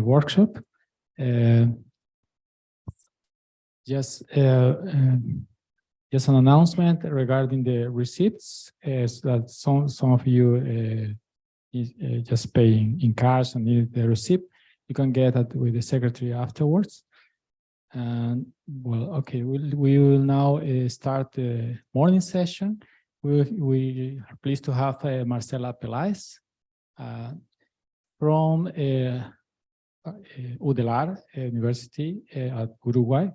workshop. Just an announcement regarding the receipts, is that some of you just paying in cash and need the receipt. You can get that with the secretary afterwards. And well, okay, we will now start the morning session. We are pleased to have Marcela Peláez from Udelar University at Uruguay.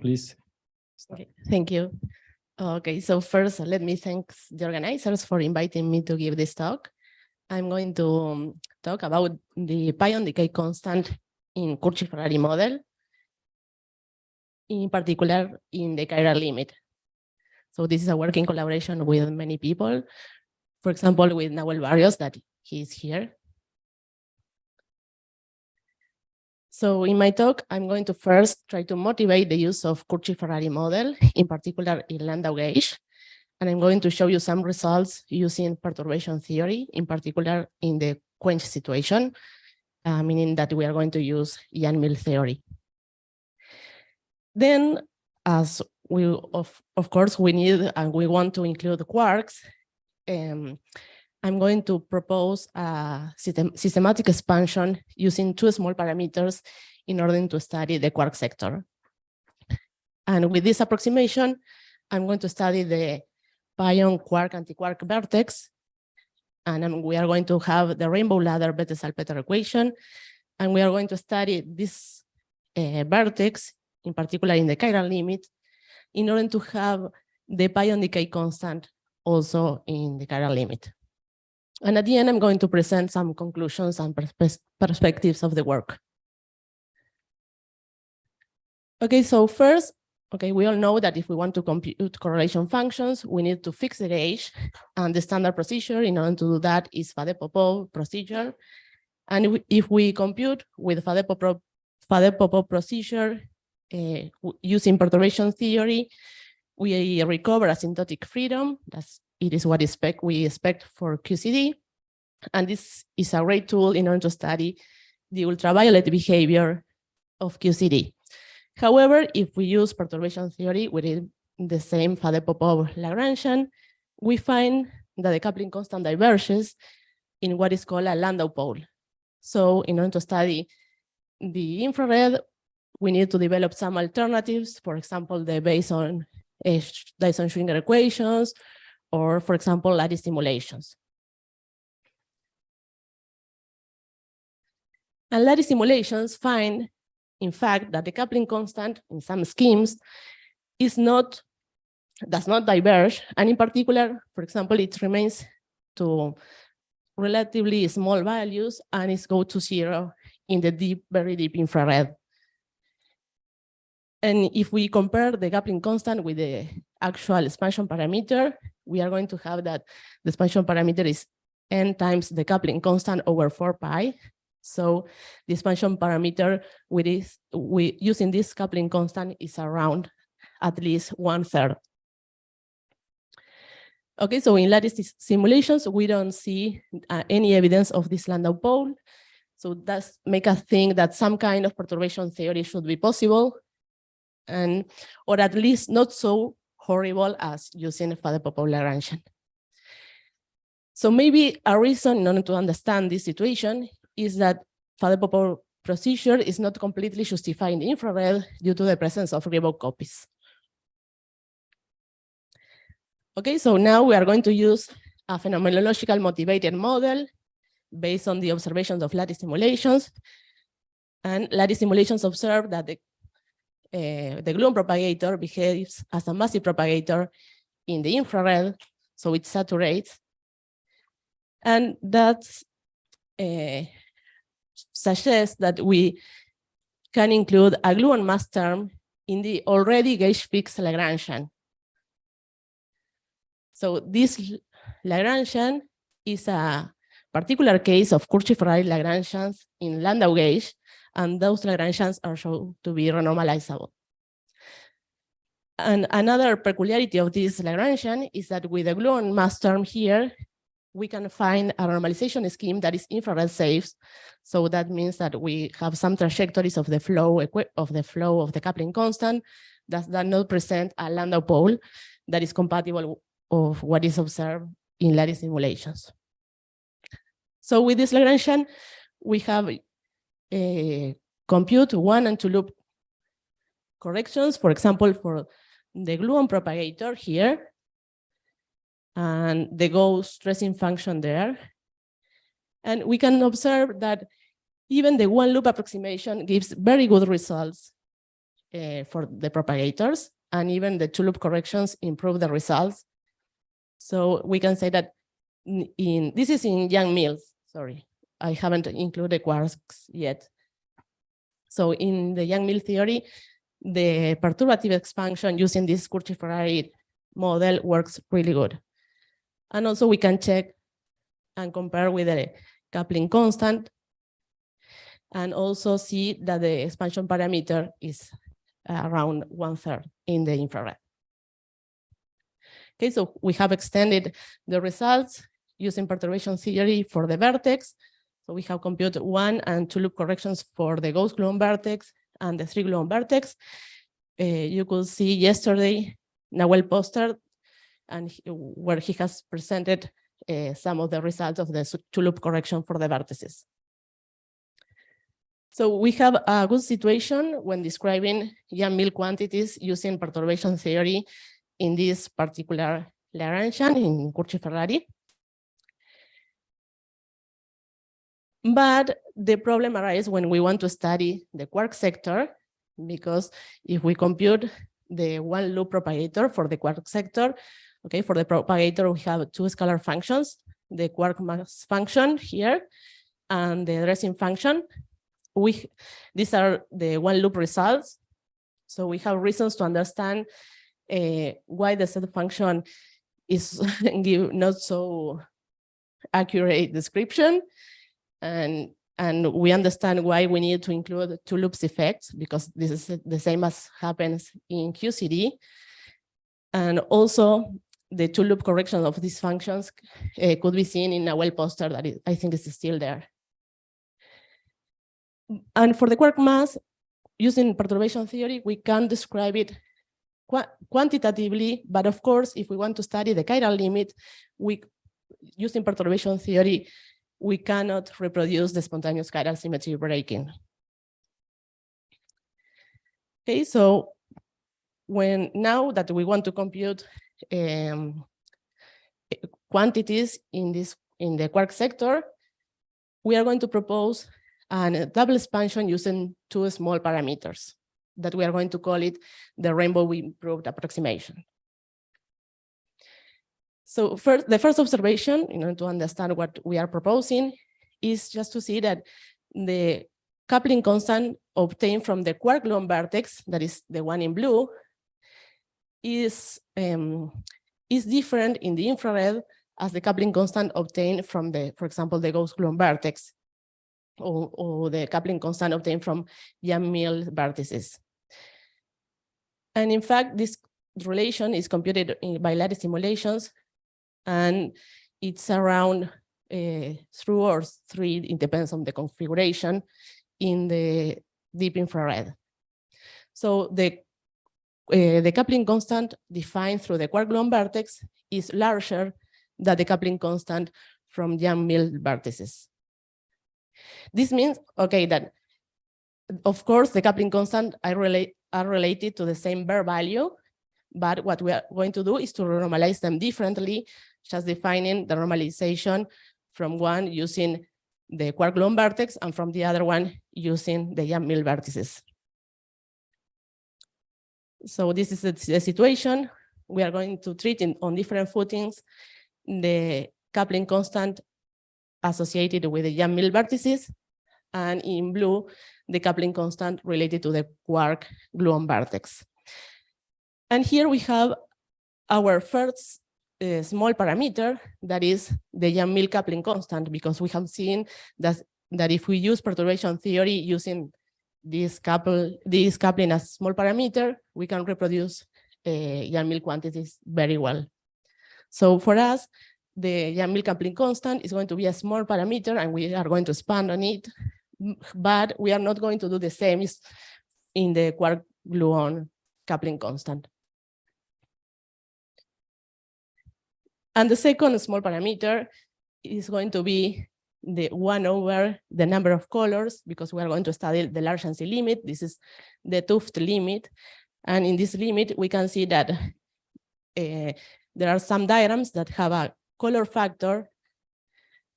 Please start. Okay, thank you. Okay, so first, let me thank the organizers for inviting me to give this talk. I'm going to talk about the pion decay constant in Cauchy-Ferrari model, in particular in the chiral limit. So this is a working collaboration with many people. For example, with Nahuel Barrios, that he's here. So in my talk, I'm going to first try to motivate the use of Cauchy-Ferrari model, in particular in Landau gauge. And I'm going to show you some results using perturbation theory, in particular in the quench situation, meaning that we are going to use Yang-Mills theory. Then, as we, of course, we need and we want to include quarks, I'm going to propose a systematic expansion using two small parameters in order to study the quark sector. And with this approximation, I'm going to study the pion quark antiquark vertex, and we are going to have the rainbow ladder Bethe-Salpeter equation, and we are going to study this vertex, in particular in the chiral limit, in order to have the pion decay constant also in the chiral limit. And at the end, I'm going to present some conclusions and perspectives of the work. Okay, so first, okay, we all know that if we want to compute correlation functions, we need to fix the gauge, and the standard procedure in order to do that is Faddeev-Popov procedure. And if we compute with Faddeev-Popov procedure using perturbation theory, we recover asymptotic freedom. It is what we expect for QCD. And this is a great tool in order to study the ultraviolet behavior of QCD. However, if we use perturbation theory with the same Faddeev-Popov Lagrangian, we find that the coupling constant diverges in what is called a Landau pole. So in order to study the infrared, we need to develop some alternatives, for example, the based on Dyson-Schwinger equations, or for example, lattice simulations. And lattice simulations find, in fact, that the coupling constant in some schemes does not diverge, and in particular, for example, it remains to relatively small values, and it goes to zero in the deep, very deep infrared. And if we compare the coupling constant with the actual expansion parameter, we are going to have that the expansion parameter is n times the coupling constant over 4 pi. So the expansion parameter using this coupling constant is around at least 1/3. Okay, so in lattice simulations, we don't see any evidence of this Landau pole. So that makes us think that some kind of perturbation theory should be possible, or at least not so horrible as using Faddeev-Popov Lagrangian. So maybe a reason in order to understand this situation is that Faddeev-Popov procedure is not completely justified in the infrared due to the presence of Riemann copies. Okay, so now we are going to use a phenomenological motivated model based on the observations of lattice simulations. And lattice simulations observe that the gluon propagator behaves as a massive propagator in the infrared, so it saturates. And that suggests that we can include a gluon mass term in the already gauge-fixed Lagrangian. So this Lagrangian is a particular case of Cauchy-Ferrari Lagrangians in Landau gauge, and those Lagrangians are shown to be renormalizable. And another peculiarity of this Lagrangian is that with the gluon mass term here, we can find a normalization scheme that is infrared safe. So that means that we have some trajectories of the flow of the coupling constant that does not present a Landau pole that is compatible of what is observed in lattice simulations. So with this Lagrangian, we have compute 1 and 2 loop corrections, for example, for the gluon propagator here, and the Gauss stressing function there. And we can observe that even the one loop approximation gives very good results for the propagators, and even the 2 loop corrections improve the results. So we can say that this is in Yang-Mills, sorry, I haven't included quarks yet. So in the Yang-Mills theory, the perturbative expansion using this Cauchy-Ferrari model works really good. And also we can check and compare with the coupling constant, and also see that the expansion parameter is around 1/3 in the infrared. Okay, so we have extended the results using perturbation theory for the vertex. So we have computed 1 and 2 loop corrections for the Gauss gluon vertex and the 3 gluon vertex. You could see yesterday Nahuel poster, and where he has presented some of the results of the 2 loop correction for the vertices. So we have a good situation when describing Yang-Mills quantities using perturbation theory in this particular Lagrangian in Cauchy-Ferrari. But the problem arises when we want to study the quark sector, because if we compute the one loop propagator for the quark sector, okay, for the propagator we have 2 scalar functions, the quark mass function here and the dressing function. These are the one loop results. So we have reasons to understand why the set function is give not so accurate description. And we understand why we need to include 2 loops effects, because this is the same as happens in QCD. And also the 2 loop correction of these functions could be seen in a well poster that I think is still there. And for the quark mass, using perturbation theory, we can describe it quantitatively, but of course, if we want to study the chiral limit, using perturbation theory, we cannot reproduce the spontaneous chiral symmetry breaking. Okay, so now that we want to compute quantities in the quark sector, we are going to propose a double expansion using 2 small parameters that we are going to call it the rainbow improved approximation. So the first observation, in order to understand what we are proposing, is just to see that the coupling constant obtained from the quark gluon vertex, that is the one in blue, is different in the infrared as the coupling constant obtained from for example, the Gauss gluon vertex, or the coupling constant obtained from Yang-Mills vertices. And in fact, this relation is computed by lattice simulations, and it's around 2 or 3, it depends on the configuration, in the deep infrared. So the coupling constant defined through the quark gluon vertex is larger than the coupling constant from Yang-Mills vertices. This means, okay, that of course the coupling constant are related to the same Baire value, but what we are going to do is to normalize them differently, just defining the normalization from one using the quark gluon vertex and from the other one using the Yang-Mills vertices. So this is the situation. We are going to treat on different footings the coupling constant associated with the Yang-Mills vertices, and in blue, the coupling constant related to the quark gluon vertex. And here we have our first small parameter, that is the Yang-Mills coupling constant, because we have seen that if we use perturbation theory using this coupling as small parameter, we can reproduce Yang-Mills quantities very well. So for us, the Yang-Mills coupling constant is going to be a small parameter, and we are going to expand on it, but we are not going to do the same in the quark-gluon coupling constant. And the second small parameter is going to be the 1 over the number of colors, because we are going to study the large Yonsei limit. This is the 't Hooft limit. And in this limit, we can see that there are some diagrams that have a color factor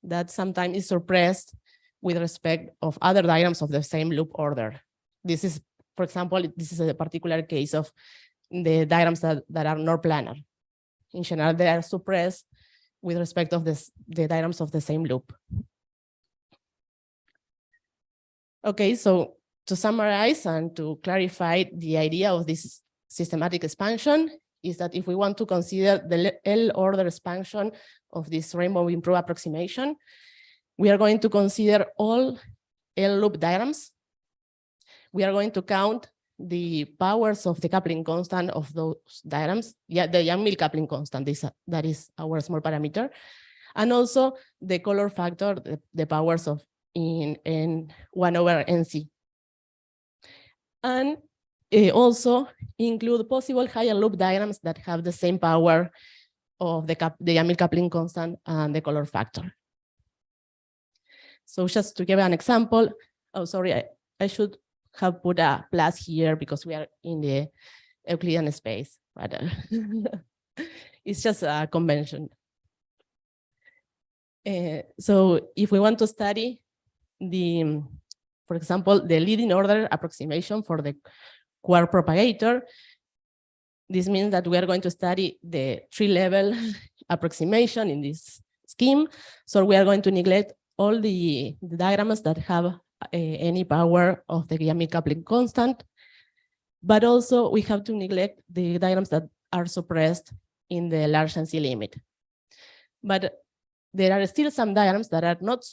that sometimes is suppressed with respect of other diagrams of the same loop order. This is, for example, this is a particular case of the diagrams that are not planar. In general, they are suppressed with respect of the diagrams of the same loop. Okay, so to summarize and to clarify the idea of this systematic expansion is that if we want to consider the L-order expansion of this rainbow improved approximation, we are going to consider all L-loop diagrams. We are going to count the powers of the coupling constant of those diagrams. Yeah, the Yang-Mills coupling constant, that is our small parameter. And also the color factor, the powers of in 1 over NC. And also include possible higher loop diagrams that have the same power of the Yang-Mills coupling constant and the color factor. So just to give an example, oh, sorry, I should have put a plus here because we are in the Euclidean space, but it's just a convention. So if we want to study for example, the leading order approximation for the quark propagator, this means that we are going to study the 3-level approximation in this scheme. So we are going to neglect all the diagrams that have any power of the Yang-Mills coupling constant, but also we have to neglect the diagrams that are suppressed in the large Yonsei limit. But there are still some diagrams that are not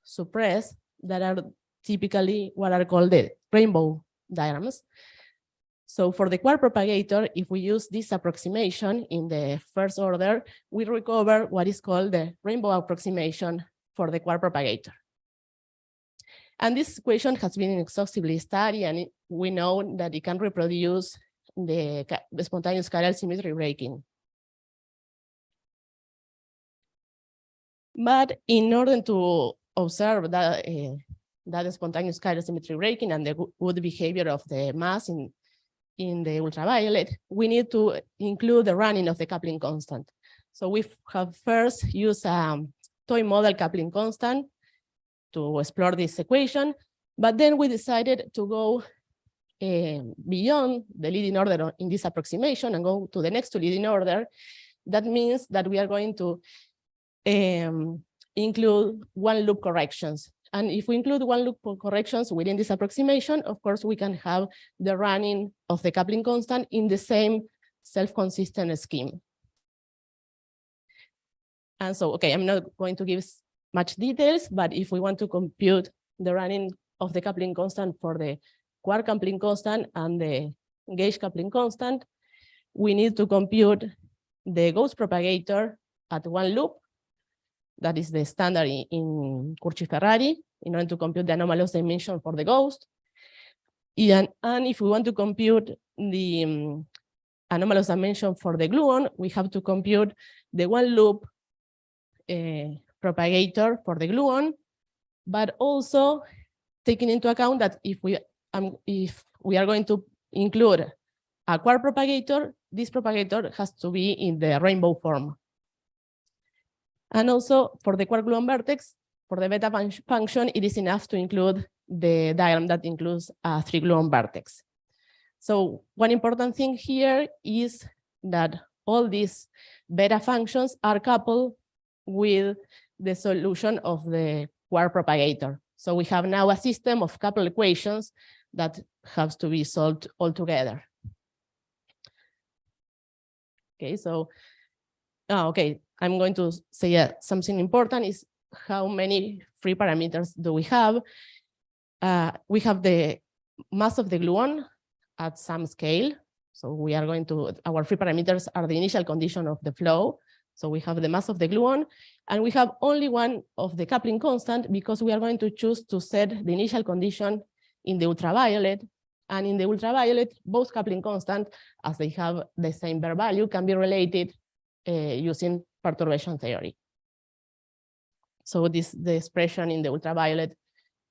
suppressed, that are typically what are called the rainbow diagrams. So for the quark propagator, if we use this approximation in the first order, we recover what is called the rainbow approximation for the quark propagator. And this equation has been exhaustively studied, and we know that it can reproduce the spontaneous chiral symmetry breaking. But in order to observe that, that spontaneous chiral symmetry breaking and the good behavior of the mass in the ultraviolet, we need to include the running of the coupling constant. So we have first used a toy model coupling constant to explore this equation, but then we decided to go beyond the leading order in this approximation and go to the next to leading order. That means that we are going to include one loop corrections. And if we include one loop corrections within this approximation, of course, we can have the running of the coupling constant in the same self-consistent scheme. And so, okay, I'm not going to give much details, but if we want to compute the running of the coupling constant for the quark coupling constant and the gauge coupling constant, we need to compute the ghost propagator at one loop. That is the standard in Curci-Ferrari, in order to compute the anomalous dimension for the ghost. And if we want to compute the anomalous dimension for the gluon, we have to compute the one loop propagator for the gluon, but also taking into account that if we are going to include a quark propagator, this propagator has to be in the rainbow form. And also for the quark gluon vertex, for the beta function, it is enough to include the diagram that includes a 3 gluon vertex. So one important thing here is that all these beta functions are coupled with the solution of the quark propagator. So we have now a system of coupled equations that has to be solved all together. Okay, so, okay, I'm going to say something important is how many free parameters do we have? We have the mass of the gluon at some scale. So we are going to, our free parameters are the initial condition of the flow. So we have the mass of the gluon, and we have only one of the coupling constant because we are going to choose to set the initial condition in the ultraviolet. And in the ultraviolet, both coupling constant, as they have the same Baire value, can be related using perturbation theory. So this is the expression in the ultraviolet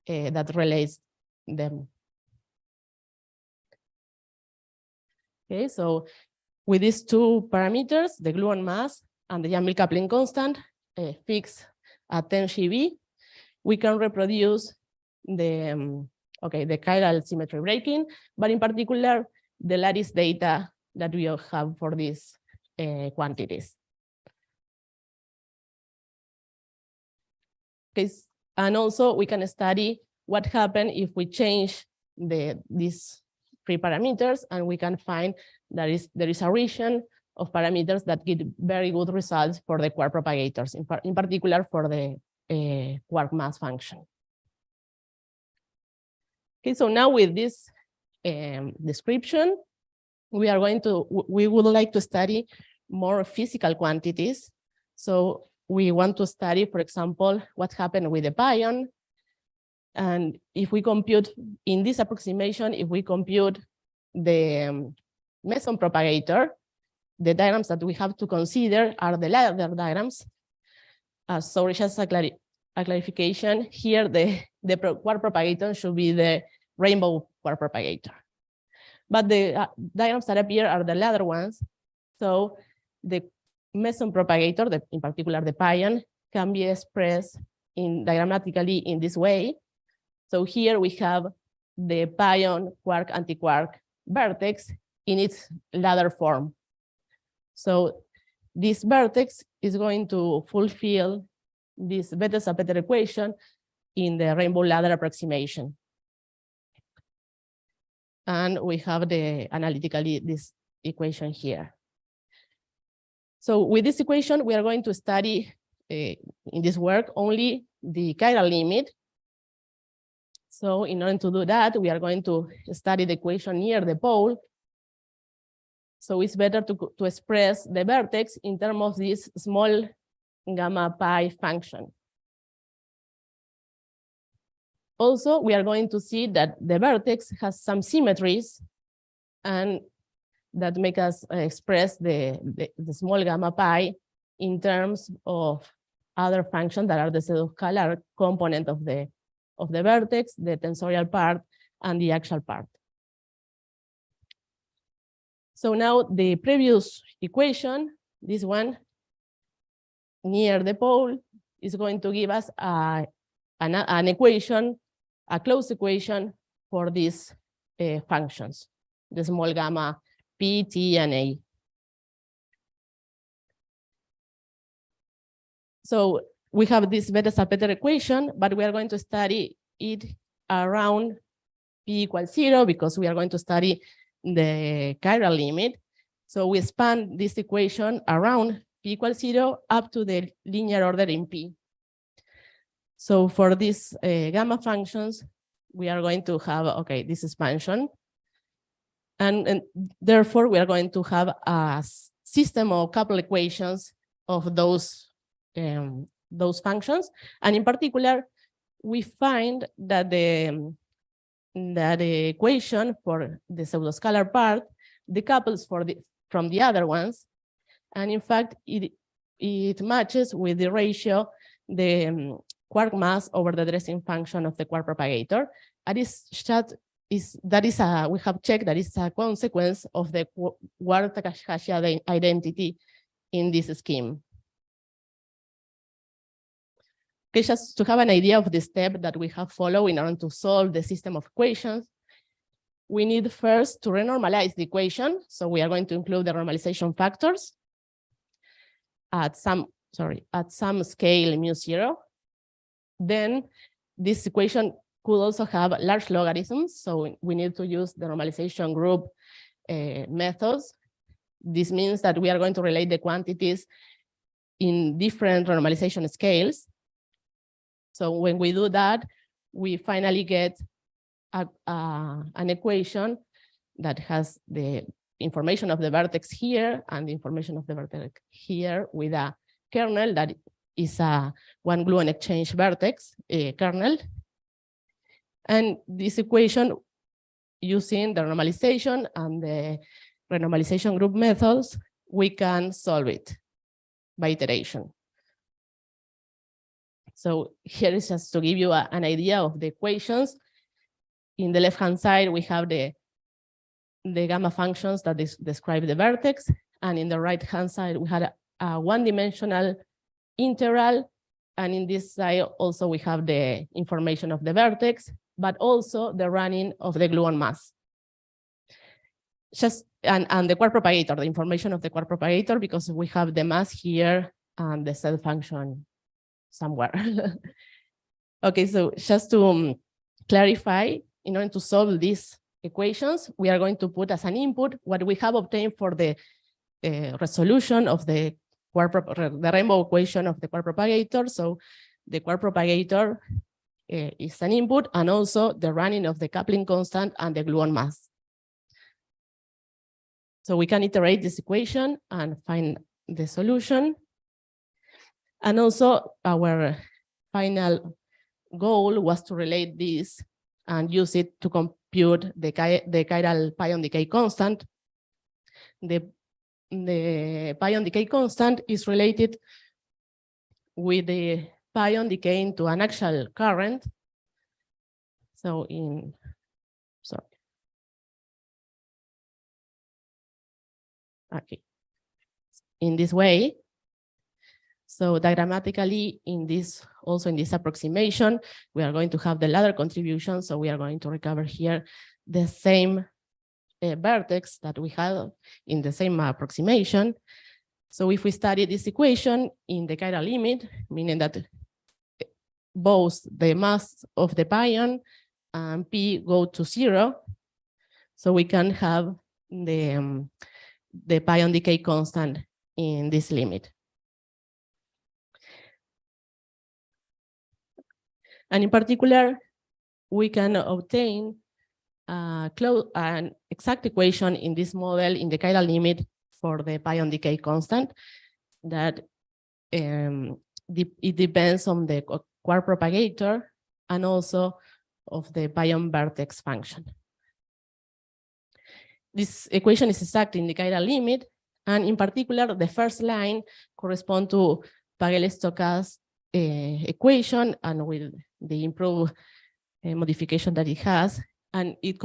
that relates them. Okay, so with these two parameters, the gluon mass and the Yang-Mills coupling constant fixed at 10 GeV, we can reproduce the the chiral symmetry breaking, but in particular, the lattice data that we have for these quantities. Okay, and also we can study what happens if we change these three parameters, and we can find there is a region of parameters that give very good results for the quark propagators, in particular for the quark mass function. Okay, so now with this description, we would like to study more physical quantities. So we want to study, for example, what happened with the pion. And if we compute in this approximation, if we compute the meson propagator, the diagrams that we have to consider are the ladder diagrams. So just a clarification here, the quark propagator should be the rainbow quark propagator. But the diagrams that appear are the ladder ones. So the meson propagator, in particular the pion, can be expressed diagrammatically in this way. So here we have the pion quark antiquark vertex in its ladder form. So this vertex is going to fulfill this Bethe-Salpeter equation in the rainbow ladder approximation. And we have analytically this equation here. So with this equation, we are going to study in this work only the chiral limit. So in order to do that, we are going to study the equation near the pole. So it's better to express the vertex in terms of this small gamma pi function. Also, we are going to see that the vertex has some symmetries, and that make us express the small gamma pi in terms of other functions that are the pseudo-scalar component of the vertex, the tensorial part, and the axial part. So now the previous equation, this one near the pole, is going to give us an equation, a closed equation for these functions, the small gamma p, t, and a. So we have this Bethe-Salpeter equation, but we are going to study it around p equals 0 because we are going to study the chiral limit. So we expand this equation around p equals 0 up to the linear order in p. So for these gamma functions, we are going to have, this expansion. And therefore, we are going to have a system of coupled equations of those functions. And in particular, we find that the equation for the pseudoscalar part decouples from the other ones. And in fact, it matches with the ratio, the quark mass over the dressing function of the quark propagator. And we have checked that is a consequence of the Ward-Takahashi identity in this scheme. Okay, just to have an idea of the step that we have followed in order to solve the system of equations, we need first to renormalize the equation. So we are going to include the normalization factors at some scale mu0. Then this equation could also have large logarithms. So we need to use the normalization group methods. This means that we are going to relate the quantities in different normalization scales. So when we do that, we finally get an equation that has in information of the vertex here and the information of the vertex here with a kernel that is a one gluon exchange vertex kernel. And this equation, using the normalization and the renormalization group methods, we can solve it by iteration. So here is just to give you an idea of the equations. In the left-hand side, we have the gamma functions that describe the vertex. And in the right-hand side, we had a one-dimensional integral. And in this side, also, we have the information of the vertex, but also the running of the gluon mass. And the quark propagator, the information of the quark propagator, because we have the mass here and the cell function somewhere. Okay, so just to clarify, in order to solve these equations, we are going to put as an input what we have obtained for the resolution of the rainbow equation of the quark propagator. So the quark propagator is an input, and also the running of the coupling constant and the gluon mass. So we can iterate this equation and find the solution. And also our final goal was to relate this and use it to compute the chiral pion decay constant. The pion decay constant is related with the pion decaying to an axial current. So in this way. So diagrammatically, also in this approximation, we are going to have the ladder contribution. So we are going to recover here the same vertex that we had in the same approximation. So if we study this equation in the chiral limit, meaning that both the mass of the pion and P go to 0, so we can have the pion decay constant in this limit. And in particular, we can obtain an exact equation in this model in the chiral limit for the pion decay constant that it depends on the quark propagator and also of the pion vertex function. This equation is exact in the chiral limit, and in particular, the first line corresponds to Pagel-Stokes equation, and with the improved modification that it has, and it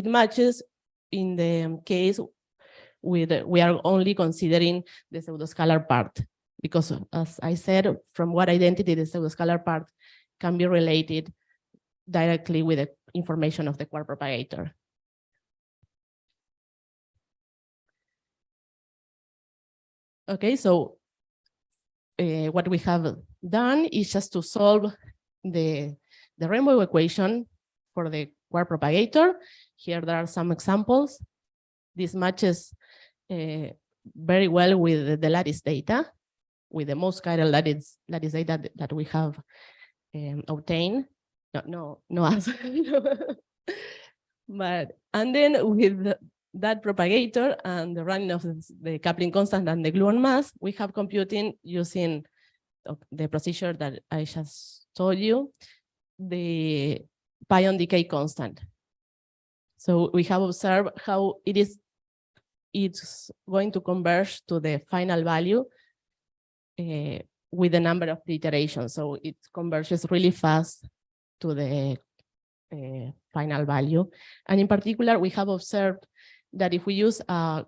matches in the case with we are only considering the pseudoscalar part, because as I said, from what identity the pseudoscalar part can be related directly with the information of the quark propagator. Okay, so what we have done is just to solve the rainbow equation for the quark propagator. Here there are some examples. This matches very well with the lattice data, with the most chiral lattice data that we have obtained. No answer. But and then with that propagator and the running of the coupling constant and the gluon mass, we have computing using the procedure that I just told you, the pion decay constant. So we have observed how it's going to converge to the final value with the number of iterations. So it converges really fast to the final value. And in particular, we have observed that if we use a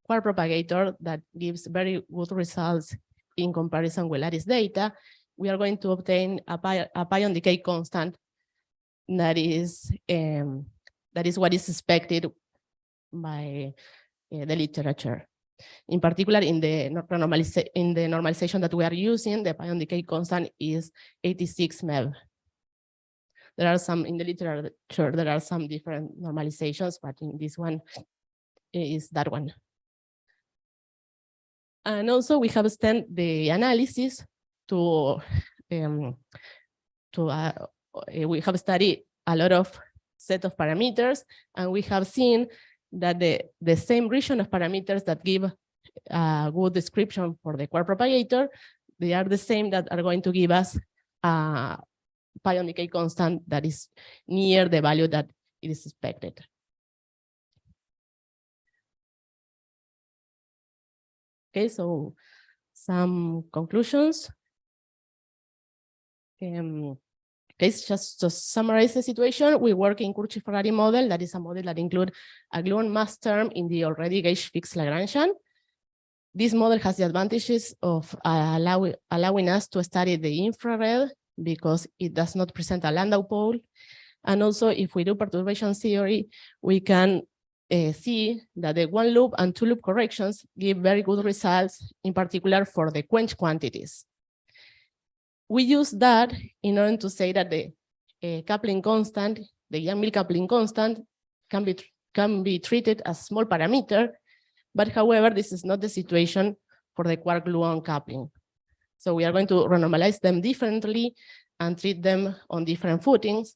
quark propagator that gives very good results in comparison with lattice data, we are going to obtain a pion decay constant that is what is expected by the literature. In particular, in the normalization that we are using, the pion decay constant is 86 MeV. There are some in the literature, there are some different normalizations, but in this one is that one. And also we have extended the analysis to we have studied a lot of set of parameters, and we have seen that the same region of parameters that give a good description for the quark propagator, they are the same that are going to give us a pion decay constant that is near the value that it is expected. Okay, so some conclusions. Okay, just to summarize the situation, we work in Cauchy-Ferrari model. That is a model that includes a gluon mass term in the already gauge fixed Lagrangian. This model has the advantages of allowing us to study the infrared because it does not present a Landau pole. And also, if we do perturbation theory, we can see that the one loop and two loop corrections give very good results, in particular for the quench quantities. We use that in order to say that the coupling constant, the Yang-Mills coupling constant, can be treated as small parameter, but however, this is not the situation for the quark-gluon coupling. So we are going to renormalize them differently and treat them on different footings.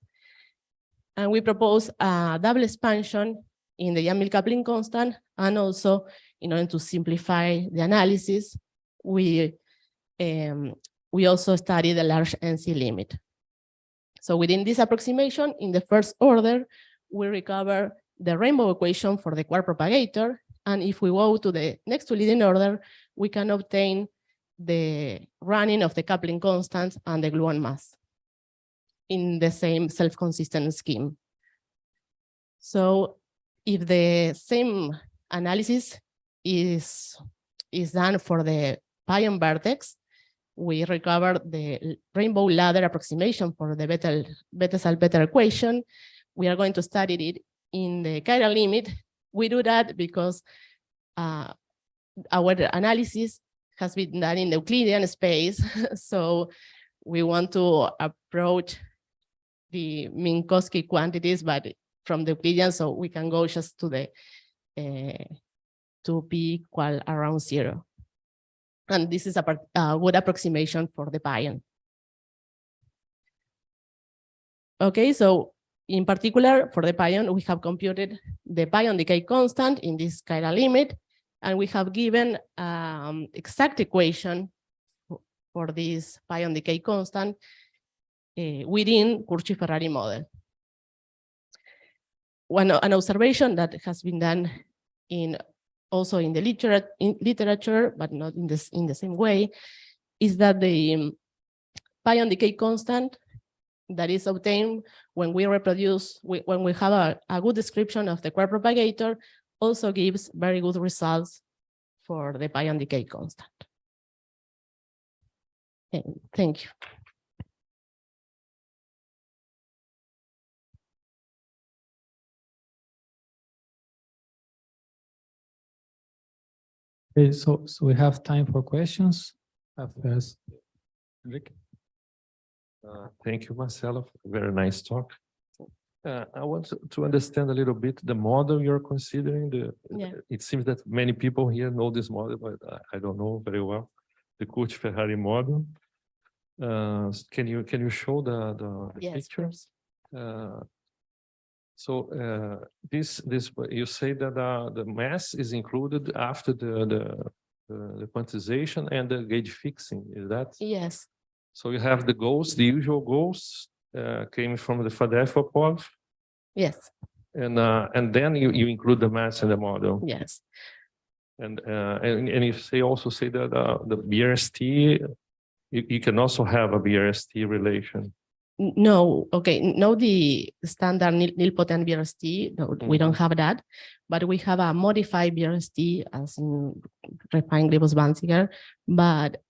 And we propose a double expansion in the Yang-Mills coupling constant, and also in order to simplify the analysis, we also study the large NC limit. So within this approximation, in the first order, we recover the rainbow equation for the quark propagator. And if we go to the next to leading order, we can obtain the running of the coupling constant and the gluon mass in the same self-consistent scheme. So if the same analysis is done for the pion vertex, we recover the rainbow ladder approximation for the Bethe-Salpeter equation. We are going to study it in the chiral limit. We do that because our analysis has been done in the Euclidean space. So we want to approach the Minkowski quantities, but from the Euclidean, so we can go just to the to p equal around 0. And this is a good approximation for the pion. Okay, so in particular, for the pion, we have computed the pion decay constant in this chiral limit, and we have given exact equation for this pion decay constant within Cauchy-Ferrari model. An observation that has been done also in the literature, but not in the same way, is that the pion decay constant that is obtained when we reproduce, when we have a good description of the quark propagator, also gives very good results for the pion decay constant. Okay, thank you. Okay, so we have time for questions. First, Henrique. Thank you, Marcela. Very nice talk. I want to understand a little bit the model you're considering. It seems that many people here know this model, but I don't know very well. The Cauchy-Ferrari model. Can you show the picture? This you say that the mass is included after the quantization and the gauge fixing. Is that? Yes. So you have the goals, the usual goals came from the Faddeev-Popov. Yes. And then you include the mass in the model. Yes. And you also say that the BRST, you can also have a BRST relation. No, okay, no, the standard nilpotent BRST, no, we don't have that, but we have a modified BRST as in refined Griebus-Banziger, but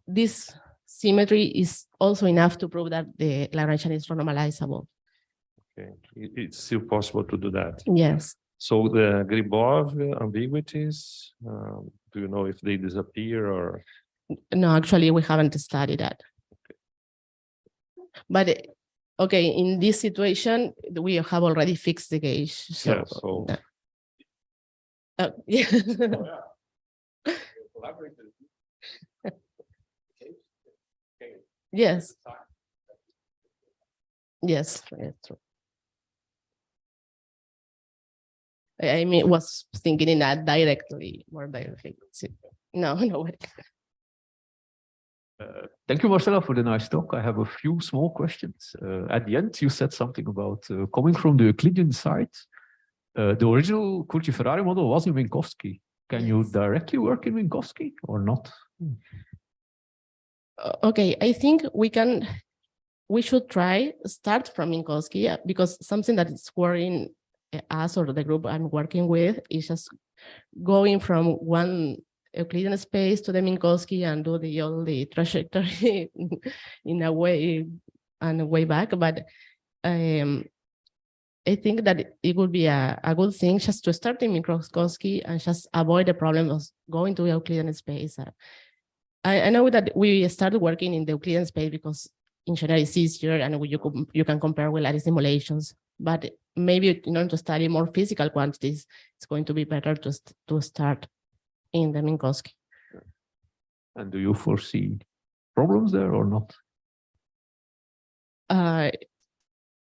this symmetry is also enough to prove that the Lagrangian is renormalizable. Okay, it's still possible to do that. Yes. So the Gribov ambiguities, do you know if they disappear or? No, actually, we haven't studied that. But okay, in this situation, we have already fixed the gauge. So, yeah, so. Yeah. Yes. Yes, that's true. I mean, was thinking in that more directly. No. Thank you, Marcela, for the nice talk. I have a few small questions. At the end, you said something about coming from the Euclidean side. The original Curti-Ferrari model was in Minkowski. Can you directly work in Minkowski or not? Okay, I think we should start from Minkowski, because something that is worrying us or the group I'm working with is just going from one Euclidean space to the Minkowski and do all the trajectory in a way and way back. But I think that it would be a good thing just to start in Minkowski and just avoid the problem of going to Euclidean space. I know that we started working in the Euclidean space because in general it's easier and you can compare with lattice simulations. But maybe in order to study more physical quantities, it's going to be better to start in the Minkowski. And do you foresee problems there or not?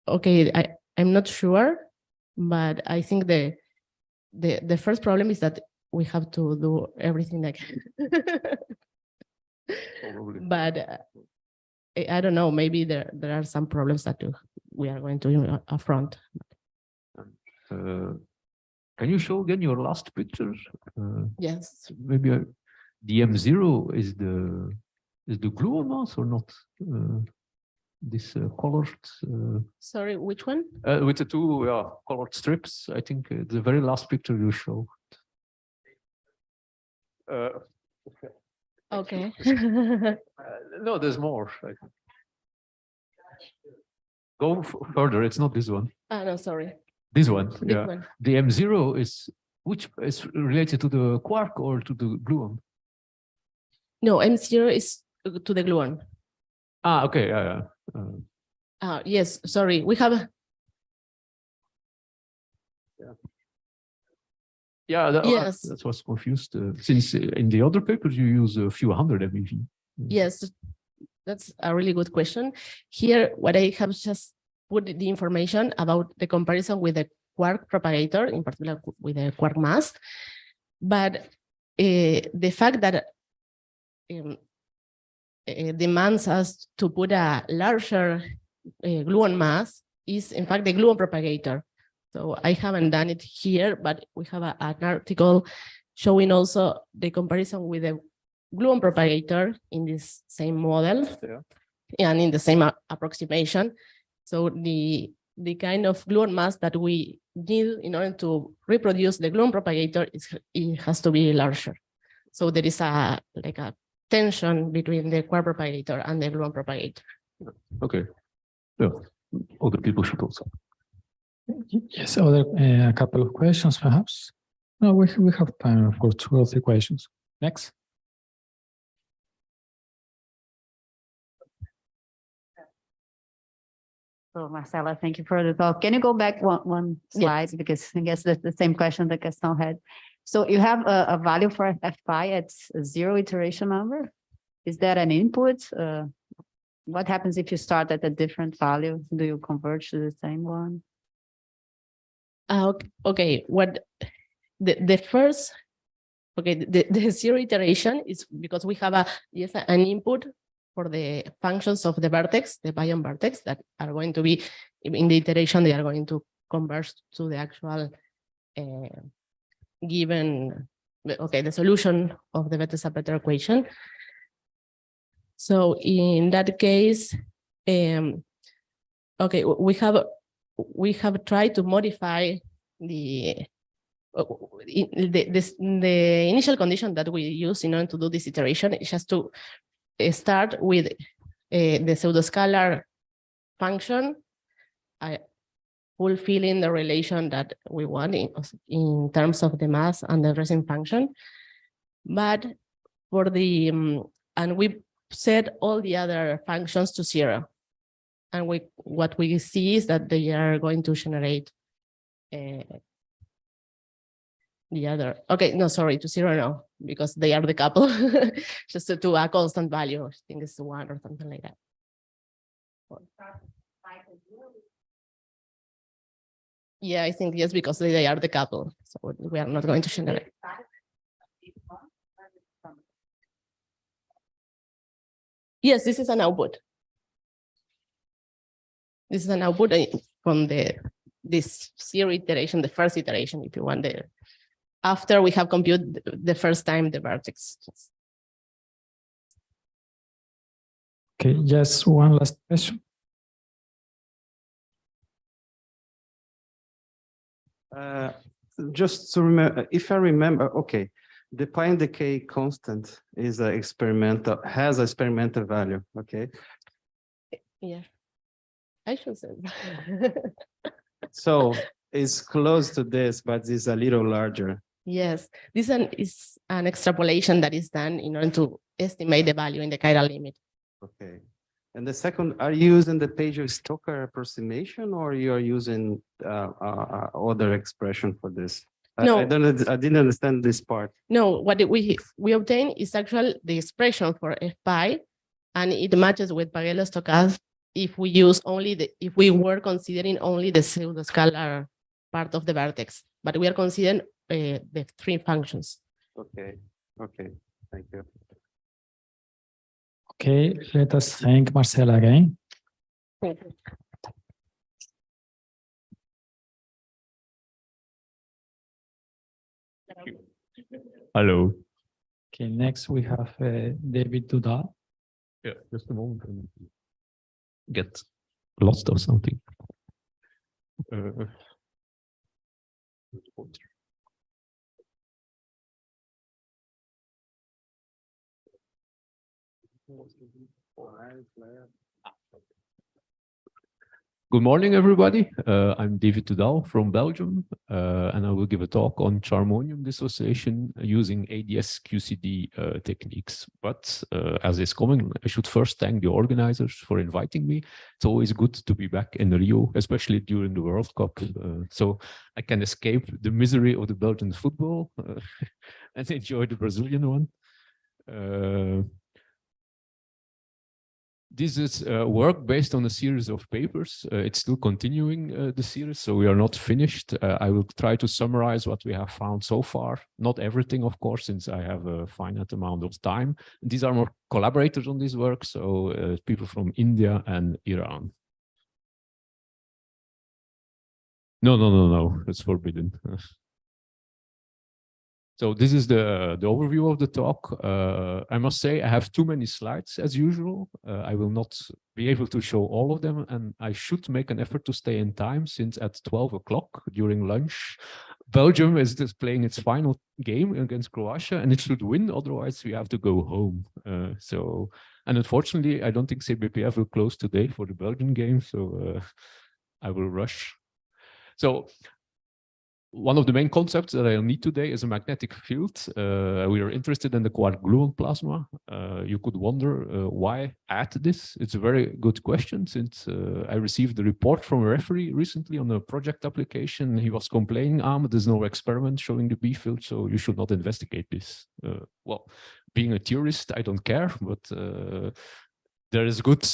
Okay, I'm not sure, but I think the first problem is that we have to do everything like. But I don't know, maybe there are some problems that we are going to affront. Can you show again your last picture? Yes. Maybe the M0 is the gluon mass or not? This colored. Sorry, which one? With the two colored strips. I think the very last picture you showed. Okay. No, there's more. Go further. It's not this one. No, sorry. This one. This Yeah. one. The M0 is which is related to the quark or to the gluon? No, M0 is to the gluon. Okay. Yes, sorry. We have. Yes. That was confused. Since in the other papers you use a few hundred MeV. Yes, that's a really good question. Here, what I have just put the information about the comparison with the quark propagator, in particular with the quark mass. But the fact that demands us to put a larger gluon mass is in fact the gluon propagator. So I haven't done it here, but we have an article showing also the comparison with the gluon propagator in this same model and in the same approximation. So the kind of gluon mass that we need in order to reproduce the gluon propagator it has to be larger. So there is a tension between the quark propagator and the gluon propagator. Okay. Yeah. Other people should also. Yes, a couple of questions perhaps. No, we have time for 2 or 3 questions. Next. So Marcela, thank you for the talk. Can you go back one slide? Yes. Because I guess that's the same question that Gaston had. So you have a value for Fi at 0 iteration number. Is that an input? What happens if you start at a different value? Do you converge to the same one? Okay, what the first, the 0 iteration is because we have an input for the functions of the vertex, the Bayona vertex, that are going to be in the iteration, they are going to converge to the actual given, the solution of the Bethe-Zapata equation. So in that case, we have tried to modify the initial condition that we use in order to do this iteration is just to start with the pseudoscalar function, fulfilling the relation that we want in terms of the mass and the resting function. But for and we set all the other functions to 0. And what we see is that they are going to generate the other. No, sorry, to 0 no, because they are the couple. Just to a constant value. I think it's 1 or something like that. Yeah, I think yes, because they are the couple, so we are not going to generate. Yes, this is an output. This is an output from this zero iteration, the first iteration, if you want, after we have computed the first time the vertex. Okay, just one last question. Just to remember, if I remember, okay, the pi and decay constant is a has an experimental value, okay? Yeah, I should say. So it's close to this, but it's a little larger. Yes, this is an extrapolation that is done in order to estimate the value in the chiral limit. Okay. And the second, are you using the Page-Stoker approximation, or you are using other expression for this? No. I didn't understand this part. No, what we obtain is actually the expression for f pi, and it matches with Pagello stochastic if we use if we were considering only the pseudoscalar part of the vertex, but we are considering the three functions. Okay. Okay. Thank you. Okay, let us thank Marcela again. Hello. Okay, next we have David Dudal. Yeah, just a moment. Get lost or something. Good morning, everybody. I'm David Dudal from Belgium, and I will give a talk on charmonium dissociation using ADS-QCD techniques. But as is common, I should first thank the organizers for inviting me. It's always good to be back in Rio, especially during the World Cup, so I can escape the misery of the Belgian football and enjoy the Brazilian one. This is work based on a series of papers. It's still continuing the series, so we are not finished. I will try to summarize what we have found so far. Not everything, of course, since I have a finite amount of time. These are more collaborators on this work, so people from India and Iran. No, it's forbidden. So this is the overview of the talk. I must say I have too many slides as usual. I will not be able to show all of them, and I should make an effort to stay in time, since at 12 o'clock during lunch, Belgium is just playing its final game against Croatia, and it should win, otherwise we have to go home. And unfortunately, I don't think Cbpf will close today for the Belgian game, so I will rush. So one of the main concepts that I'll need today is a magnetic field. We are interested in the quark-gluon plasma. You could wonder why add this? It's a very good question, since I received a report from a referee recently on a project application. He was complaining, there's no experiment showing the B field, so you should not investigate this. Well, being a theorist, I don't care, but there is good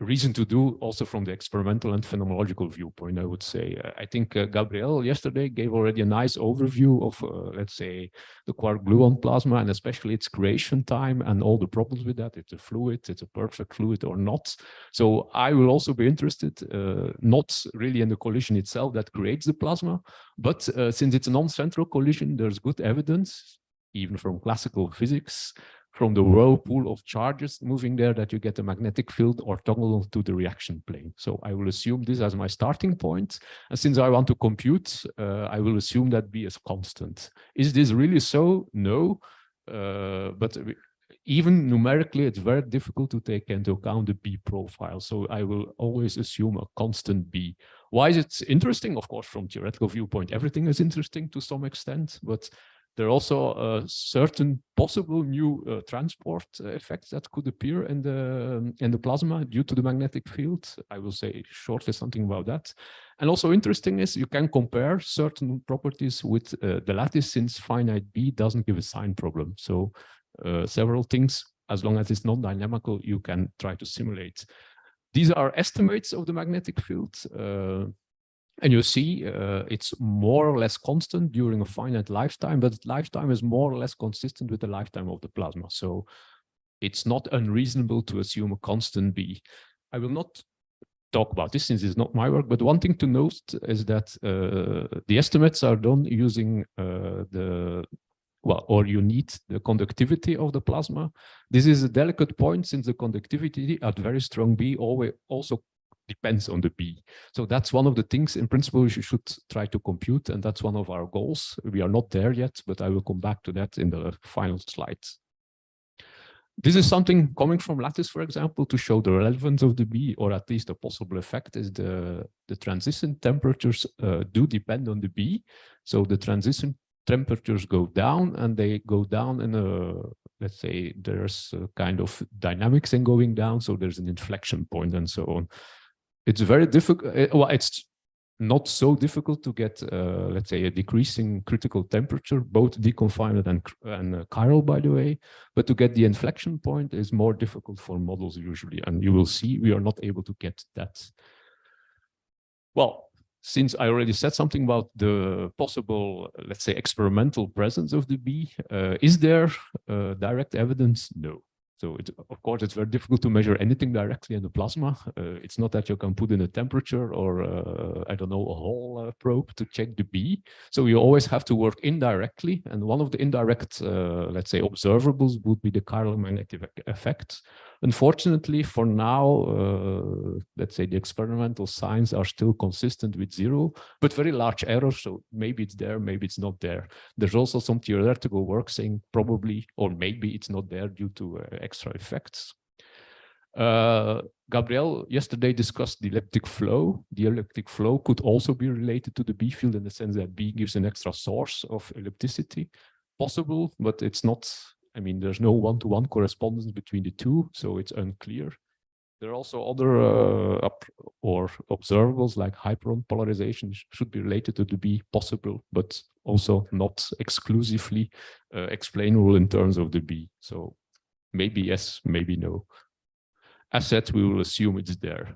reason to do also from the experimental and phenomenological viewpoint, I would say. I think Gabriel yesterday gave already a nice overview of, let's say, the quark-gluon plasma, and especially its creation time and all the problems with that. It's a fluid, it's a perfect fluid or not. So I will also be interested, not really in the collision itself that creates the plasma, but since it's a non-central collision, there's good evidence, even from classical physics, from the whirlpool of charges moving there, that you get a magnetic field orthogonal to the reaction plane. So I will assume this as my starting point. And since I want to compute, I will assume that B is constant. Is this really so? No. But even numerically, it's very difficult to take into account the B profile. So I will always assume a constant B. Why is it interesting? Of course, from theoretical viewpoint, everything is interesting to some extent, but there are also certain possible new transport effects that could appear in the plasma due to the magnetic field. I will say shortly something about that. And also interesting is you can compare certain properties with the lattice, since finite B doesn't give a sign problem. So several things, as long as it's non-dynamical, you can try to simulate. These are estimates of the magnetic field. And you see it's more or less constant during a finite lifetime, but lifetime is more or less consistent with the lifetime of the plasma. So it's not unreasonable to assume a constant B. I will not talk about this since it's not my work, but one thing to note is that the estimates are done using you need the conductivity of the plasma. This is a delicate point since the conductivity at very strong B always also depends on the B. So that's one of the things in principle you should try to compute, and that's one of our goals. We are not there yet, but I will come back to that in the final slides. This is something coming from lattice, for example, to show the relevance of the B, or at least a possible effect is the transition temperatures do depend on the B. So the transition temperatures go down, and they go down in a, let's say, there's a kind of dynamics in going down. So there's an inflection point and so on. It's very difficult. Well, it's not so difficult to get, let's say, a decreasing critical temperature, both deconfinement and chiral, by the way. But to get the inflection point is more difficult for models usually. And you will see we are not able to get that. Well, since I already said something about the possible, let's say, experimental presence of the B, is there direct evidence? No. So of course, it's very difficult to measure anything directly in the plasma. It's not that you can put in a temperature or, I don't know, a Hall probe to check the B. So you always have to work indirectly. And one of the indirect, let's say, observables would be the chiral magnetic effect. Unfortunately, for now, let's say the experimental signs are still consistent with 0, but very large errors. So maybe it's there, maybe it's not there. There's also some theoretical work saying probably, or maybe it's not there due to extra effects. Gabriel yesterday discussed the elliptic flow. The elliptic flow could also be related to the B field in the sense that B gives an extra source of ellipticity. Possible, but it's not. I mean, there's no one-to-one correspondence between the two, so it's unclear. There are also other or observables like hyperon polarization should be related to the B, possible, but also not exclusively explainable in terms of the B. So maybe yes, maybe no. As said, we will assume it's there.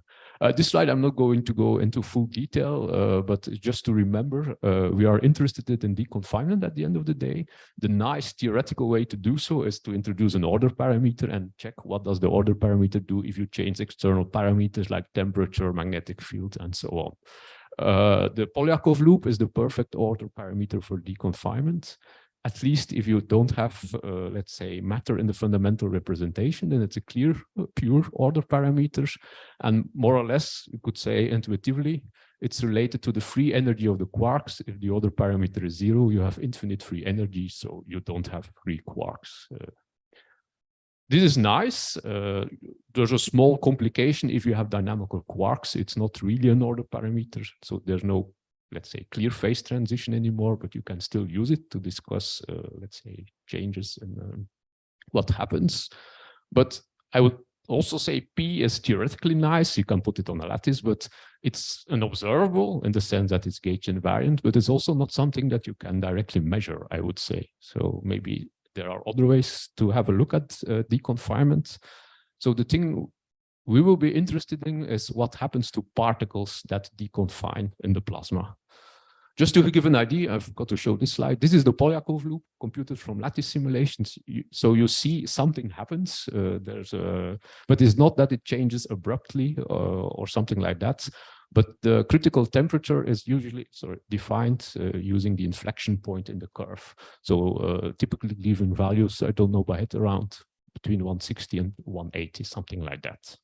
This slide, I'm not going to go into full detail, but just to remember, we are interested in deconfinement at the end of the day. The nice theoretical way to do so is to introduce an order parameter and check what does the order parameter do if you change external parameters like temperature, magnetic field, and so on. The Polyakov loop is the perfect order parameter for deconfinement. At least if you don't have, let's say, matter in the fundamental representation, then it's a clear, pure order parameter. And more or less, you could say intuitively, it's related to the free energy of the quarks. If the order parameter is 0, you have infinite free energy, so you don't have free quarks. This is nice. There's a small complication if you have dynamical quarks. It's not really an order parameter, so there's no, let's say, clear phase transition anymore, but you can still use it to discuss, let's say, changes in what happens. But I would also say P is theoretically nice. You can put it on a lattice, but it's an observable in the sense that it's gauge invariant, but it's also not something that you can directly measure, I would say. So maybe there are other ways to have a look at deconfinement. So the thing we will be interested in is what happens to particles that deconfine in the plasma. Just to give an idea, I've got to show this slide. This is the Polyakov loop computed from lattice simulations. So you see something happens. But it's not that it changes abruptly or something like that. But the critical temperature is usually defined using the inflection point in the curve. So typically given values, I don't know, by head around between 160 and 180, something like that.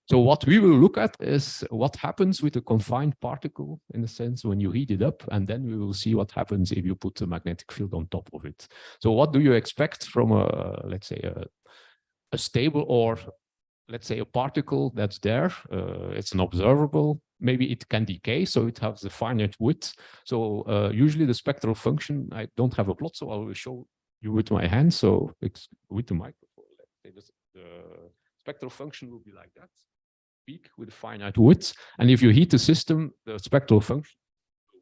So what we will look at is what happens with a confined particle, in a sense, when you heat it up, and then we will see what happens if you put a magnetic field on top of it. So what do you expect from a, let's say, a stable, or let's say a particle that's there? It's an observable. Maybe it can decay, so it has a finite width. So usually the spectral function, I don't have a plot, so I will show you with my hand. So it's with the microphone. Let's say the spectral function will be like that. Peak with a finite width, and if you heat the system, the spectral function will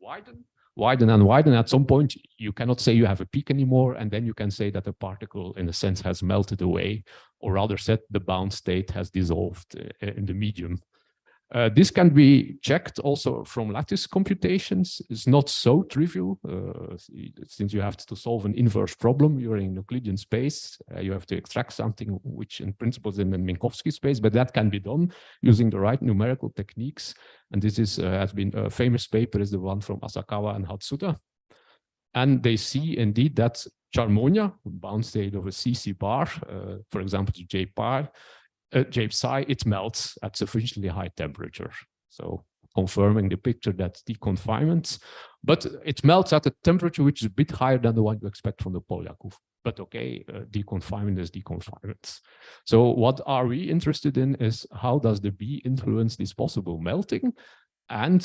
widen and widen. At some point, you cannot say you have a peak anymore, and then you can say that the particle, in a sense, has melted away, or rather said, the bound state has dissolved in the medium. This can be checked also from lattice computations. It's not so trivial, since you have to solve an inverse problem. You're in Euclidean space. You have to extract something which in principle is in the Minkowski space, but that can be done using the right numerical techniques. And this is has been a famous paper, is the one from Asakawa and Hatsuda. And they see indeed that charmonia, bound state of a CC bar, for example, to J psi, it melts at sufficiently high temperature. So confirming the picture that's deconfinement, but it melts at a temperature which is a bit higher than the one you expect from the Polyakov. But okay, deconfinement is deconfinement. So what are we interested in is how does the B influence this possible melting? And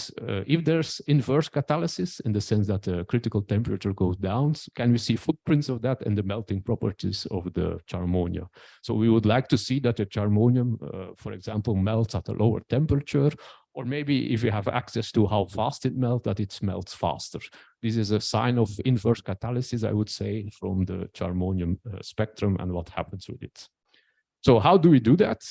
if there's inverse catalysis in the sense that the critical temperature goes down, can we see footprints of that in the melting properties of the charmonia? So we would like to see that the charmonium, for example, melts at a lower temperature, or maybe if you have access to how fast it melts, that it melts faster. This is a sign of inverse catalysis, I would say, from the charmonium spectrum and what happens with it. So how do we do that?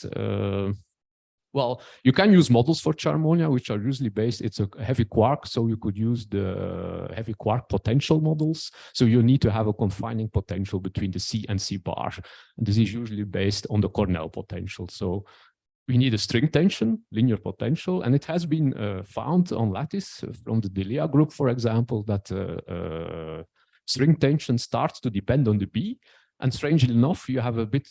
Well, you can use models for charmonia, which are usually based, it's a heavy quark, so you could use the heavy quark potential models. So you need to have a confining potential between the C and C bar. And this is usually based on the Cornell potential. So we need a string tension, linear potential, and it has been found on lattice from the Delia group, for example, that string tension starts to depend on the B. And strangely enough, you have a bit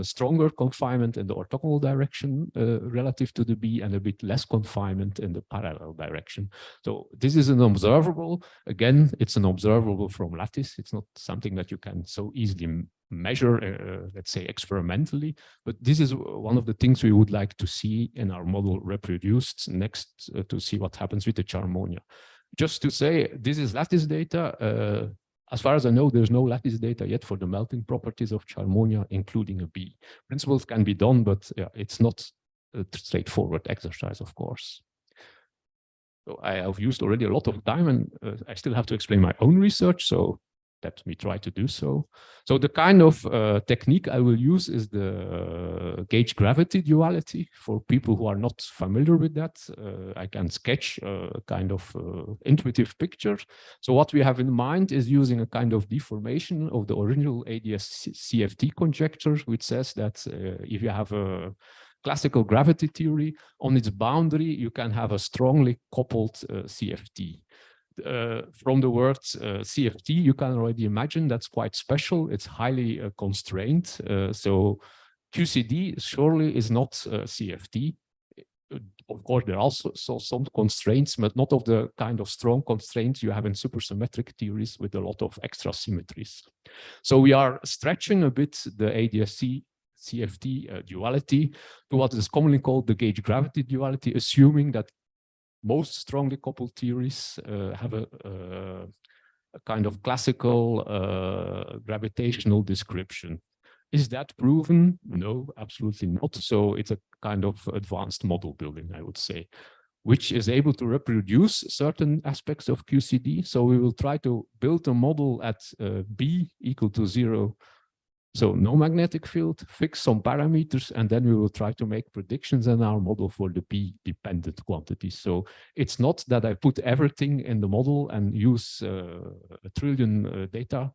stronger confinement in the orthogonal direction relative to the B and a bit less confinement in the parallel direction. So this is an observable. Again, it's an observable from lattice. It's not something that you can so easily measure, let's say, experimentally. But this is one of the things we would like to see in our model reproduced next to see what happens with the charmonia. Just to say, this is lattice data. As far as I know, there's no lattice data yet for the melting properties of charmonia, including a B. Principles can be done, but yeah, it's not a straightforward exercise, of course. So I have used already a lot of time, and I still have to explain my own research, so let me try to do so. So the kind of technique I will use is the gauge gravity duality. For people who are not familiar with that, I can sketch a kind of intuitive picture. So what we have in mind is using a kind of deformation of the original ADS-CFT conjecture, which says that if you have a classical gravity theory, on its boundary, you can have a strongly coupled CFT. From the word CFT, you can already imagine that's quite special. It's highly constrained. So QCD surely is not CFT. Of course, there are also some constraints, but not of the kind of strong constraints you have in supersymmetric theories with a lot of extra symmetries. So we are stretching a bit the ADS-C CFT duality to what is commonly called the gauge gravity duality, assuming that most strongly coupled theories have a kind of classical gravitational description. Is that proven? No, absolutely not. So it's a kind of advanced model building, I would say, which is able to reproduce certain aspects of QCD. So we will try to build a model at B equal to 0. So no magnetic field, fix some parameters, and then we will try to make predictions in our model for the P-dependent quantities. So it's not that I put everything in the model and use a trillion data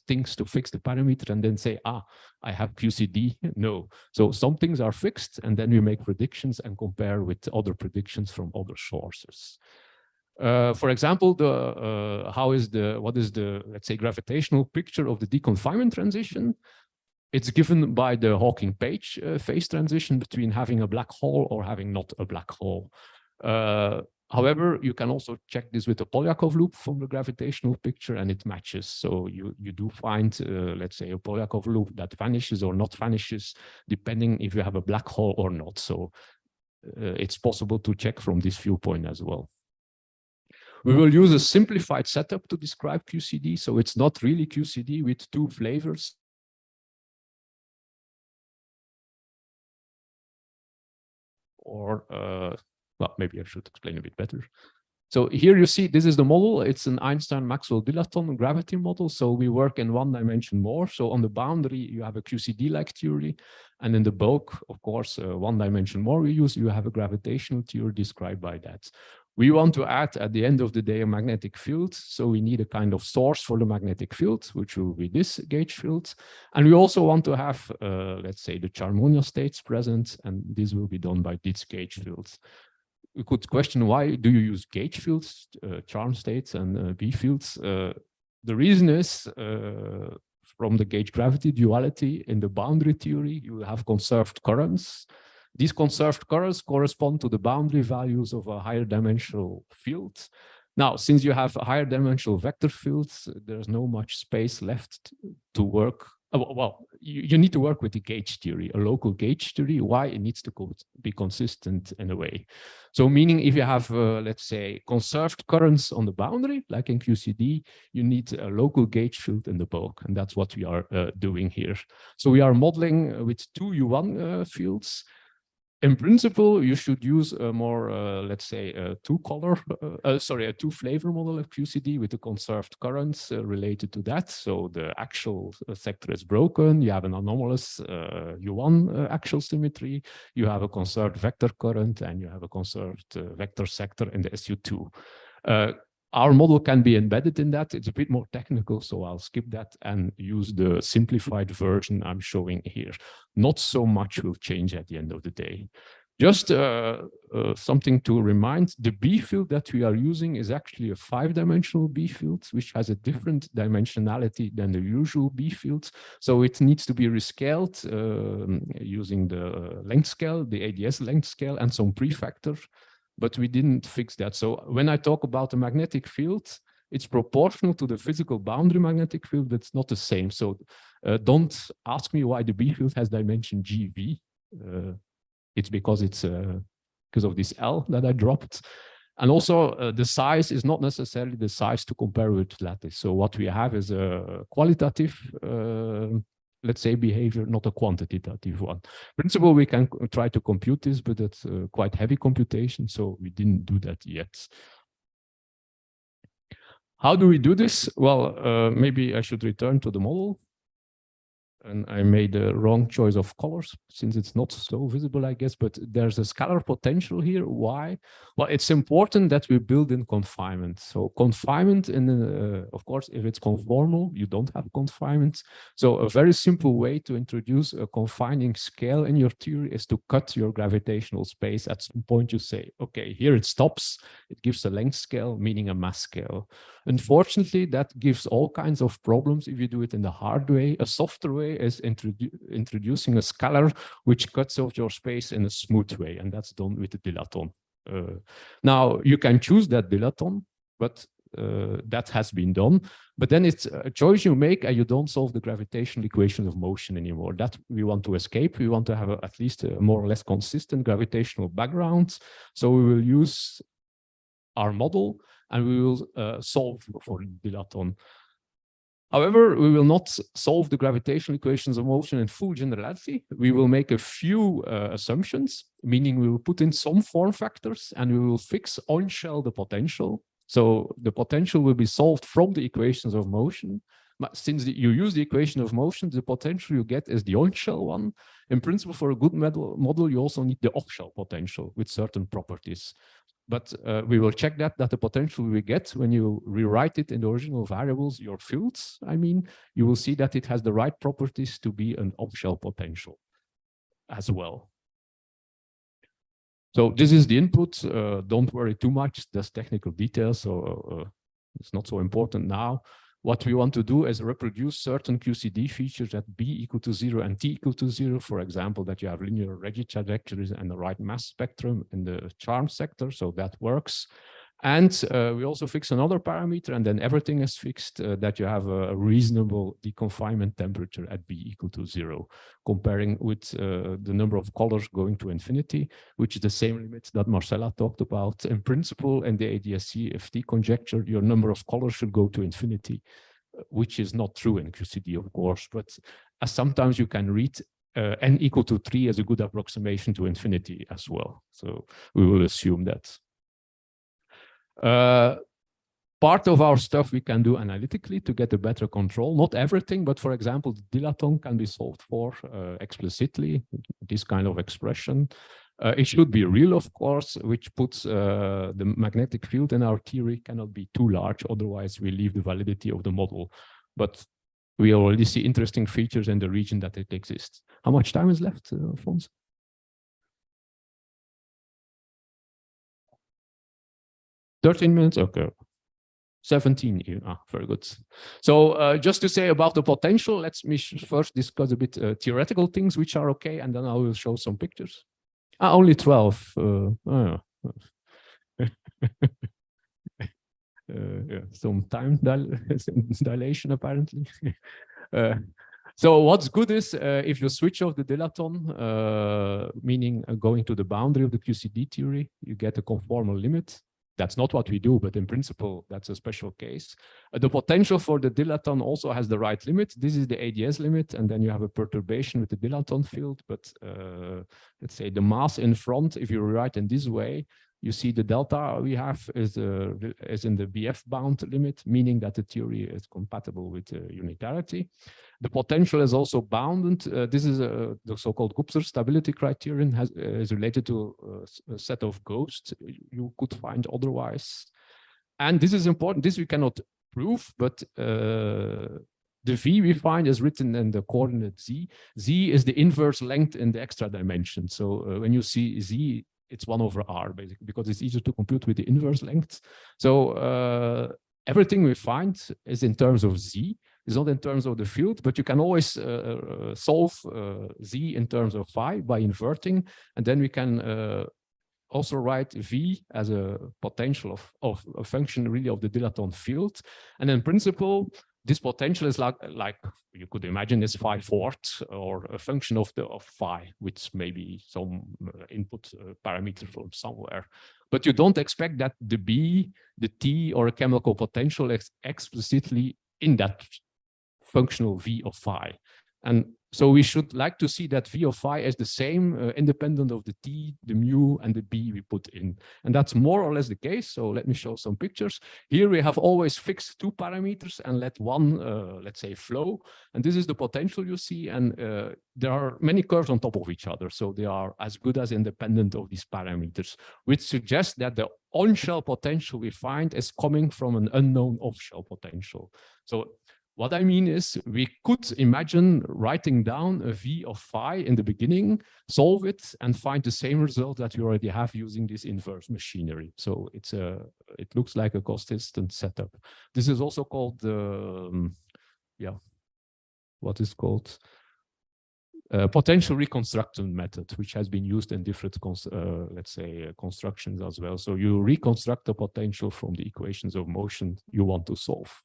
things to fix the parameter and then say, I have QCD. No. So some things are fixed, and then we make predictions and compare with other predictions from other sources. For example, what is the, let's say, gravitational picture of the deconfinement transition? It's given by the Hawking-Page phase transition between having a black hole or having not a black hole. However, you can also check this with the Polyakov loop from the gravitational picture, and it matches. So you do find, let's say, a Polyakov loop that vanishes or not vanishes, depending if you have a black hole or not. So it's possible to check from this viewpoint as well. We will use a simplified setup to describe QCD. So it's not really QCD with two flavors. Or, well, maybe I should explain a bit better. So here you see, this is the model. It's an Einstein-Maxwell-Dilaton gravity model. So we work in one dimension more. So on the boundary, you have a QCD-like theory. And in the bulk, of course, one dimension more you have a gravitational theory described by that. We want to add, at the end of the day, a magnetic field. So we need a kind of source for the magnetic field, which will be this gauge field. And we also want to have, let's say, the Charmonia states present. And this will be done by these gauge fields. We could question, why do you use gauge fields, charm states and B fields? The reason is from the gauge gravity duality in the boundary theory, you have conserved currents. These conserved currents correspond to the boundary values of a higher dimensional field. Now, since you have a higher dimensional vector fields, there's no much space left to work. Well, you need to work with the gauge theory, a local gauge theory. Why? It needs to be consistent in a way. So meaning if you have, let's say, conserved currents on the boundary, like in QCD, you need a local gauge field in the bulk. And that's what we are doing here. So we are modeling with two U1 fields. In principle, you should use a more, let's say, a two-flavor model of QCD with the conserved currents related to that. So the axial sector is broken. You have an anomalous U1 axial symmetry. You have a conserved vector current, and you have a conserved vector sector in the SU2. Our model can be embedded in that. It's a bit more technical, so I'll skip that and use the simplified version I'm showing here. Not so much will change at the end of the day. Just something to remind, the B field that we are using is actually a 5-dimensional B field, which has a different dimensionality than the usual B fields. So it needs to be rescaled using the length scale, the ADS length scale, and some prefactor. But we didn't fix that. So when I talk about a magnetic field, it's proportional to the physical boundary magnetic field, but it's not the same. So don't ask me why the B field has dimension GV. It's because of this L that I dropped. And also the size is not necessarily the size to compare with lattice. So what we have is a qualitative let's say, behavior, not a quantitative one. Principle, we can try to compute this, but it's quite heavy computation, so we didn't do that yet. How do we do this? Well, maybe I should return to the model. And I made the wrong choice of colors since it's not so visible, I guess, but there's a scalar potential here. Why? Well, it's important that we build in confinement. So confinement, of course, if it's conformal, you don't have confinement. So a very simple way to introduce a confining scale in your theory is to cut your gravitational space. At some point you say, okay, here it stops. It gives a length scale, meaning a mass scale. Unfortunately, that gives all kinds of problems if you do it in the hard way. A softer way is introducing a scalar which cuts off your space in a smooth way, and that's done with the dilaton. Now, you can choose that dilaton, but that has been done. But then it's a choice you make, and you don't solve the gravitational equation of motion anymore. That we want to escape. We want to have at least a more or less consistent gravitational background. So we will use our model, and we will solve for dilaton. However, we will not solve the gravitational equations of motion in full generality. We will make a few assumptions, meaning we will put in some form factors, and we will fix on shell the potential. So the potential will be solved from the equations of motion. But since you use the equation of motion, the potential you get is the on-shell one. In principle, for a good model, you also need the off-shell potential with certain properties. But we will check that the potential we get when you rewrite it in the original variables, your fields, I mean, you will see that it has the right properties to be an off-shell potential as well. So this is the input. Don't worry too much. There's technical details, so it's not so important now. What we want to do is reproduce certain QCD features at B equal to 0 and T equal to 0. For example, that you have linear Regge trajectories and the right mass spectrum in the charm sector. So that works. And we also fix another parameter, and then everything is fixed, that you have a reasonable deconfinement temperature at B equal to 0, comparing with the number of colors going to infinity, which is the same limit that Marcela talked about. In principle, in the ADS-CFT conjecture, your number of colors should go to infinity, which is not true in QCD, of course, but sometimes you can read n equal to 3 as a good approximation to infinity as well. So we will assume that. Part of our stuff we can do analytically to get a better control. Not everything, but for example, the dilaton can be solved for explicitly, this kind of expression. It should be real, of course, which puts the magnetic field in our theory cannot be too large, otherwise we leave the validity of the model. But we already see interesting features in the region that it exists. How much time is left, Alfonso? 13 minutes, okay. 17 here, very good. So just to say about the potential, let's first discuss a bit theoretical things which are okay, and then I will show some pictures. Only 12. Yeah, some time dilation apparently. So what's good is if you switch off the dilaton, meaning going to the boundary of the QCD theory, you get a conformal limit. That's not what we do, but in principle, that's a special case. The potential for the dilaton also has the right limit. This is the ADS limit, and then you have a perturbation with the dilaton field. But let's say the mass in front, if you rewrite in this way, you see the delta we have is in the BF bound limit, meaning that the theory is compatible with unitarity. The potential is also bounded. This is the so-called Gupser stability criterion is related to a set of ghosts you could find otherwise. And this is important. This we cannot prove, but the V we find is written in the coordinate Z. Z is the inverse length in the extra dimension. So when you see Z, it's 1/r basically, because it's easier to compute with the inverse length. So everything we find is in terms of Z. It's not in terms of the field, but you can always solve Z in terms of phi by inverting, and then we can also write V as a potential of a function really of the dilaton field. And in principle, this potential is like you could imagine is phi fourth or a function of phi, which maybe some input parameter from somewhere. But you don't expect that the B, the T, or a chemical potential is explicitly in that functional V of phi. And so we should like to see that V of phi is the same independent of the T, the mu, and the B we put in. And that's more or less the case. So let me show some pictures. Here we have always fixed 2 parameters and let one, let's say, flow. And this is the potential you see. And there are many curves on top of each other. So they are as good as independent of these parameters, which suggests that the on-shell potential we find is coming from an unknown off-shell potential. So what I mean is we could imagine writing down a V of phi in the beginning, solve it, and find the same result that we already have using this inverse machinery. So it looks like a consistent setup. This is also called the, what is called? Potential reconstruction method, which has been used in different, let's say, constructions as well. So you reconstruct the potential from the equations of motion you want to solve.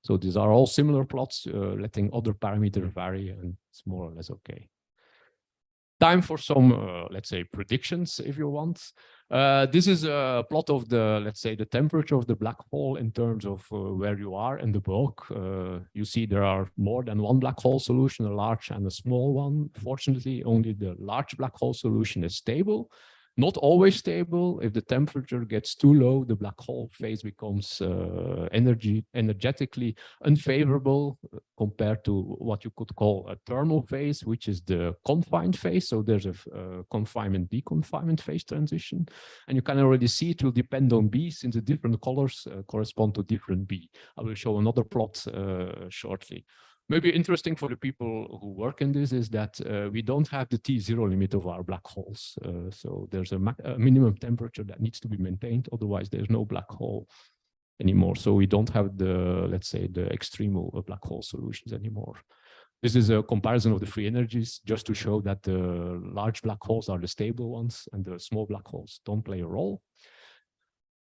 So these are all similar plots, letting other parameters vary, and it's more or less okay. Time for some, let's say, predictions, if you want. This is a plot of the, let's say, the temperature of the black hole in terms of where you are in the bulk. You see there are more than one black hole solution, a large and a small one. Fortunately, only the large black hole solution is stable. Not always stable. If the temperature gets too low, the black hole phase becomes energetically unfavorable compared to what you could call a thermal phase, which is the confined phase. So there's a confinement deconfinement phase transition. And you can already see it will depend on B, since the different colors correspond to different B. I will show another plot shortly. Maybe interesting for the people who work in this is that we don't have the T0 limit of our black holes. So there's a minimum temperature that needs to be maintained. Otherwise, there's no black hole anymore. So we don't have the, let's say, the extremal black hole solutions anymore. This is a comparison of the free energies just to show that the large black holes are the stable ones and the small black holes don't play a role.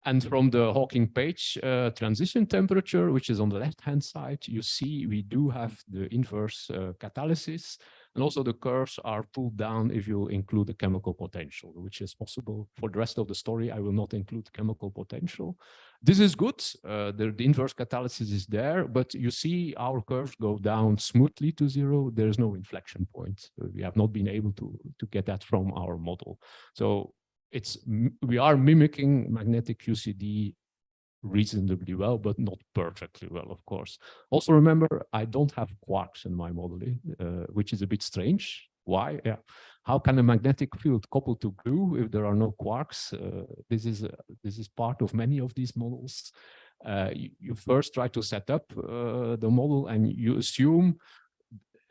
And from the Hawking page transition temperature, which is on the left-hand side, you see we do have the inverse catalysis. And also the curves are pulled down if you include the chemical potential, which is possible. For the rest of the story, I will not include chemical potential. This is good. The inverse catalysis is there, but you see our curves go down smoothly to 0. There is no inflection point. We have not been able to get that from our model. So we are mimicking magnetic QCD reasonably well, but not perfectly well, of course. Also remember, I don't have quarks in my modeling, which is a bit strange. Why? Yeah. How can a magnetic field couple to glue if there are no quarks? This is part of many of these models. You first try to set up the model, and you assume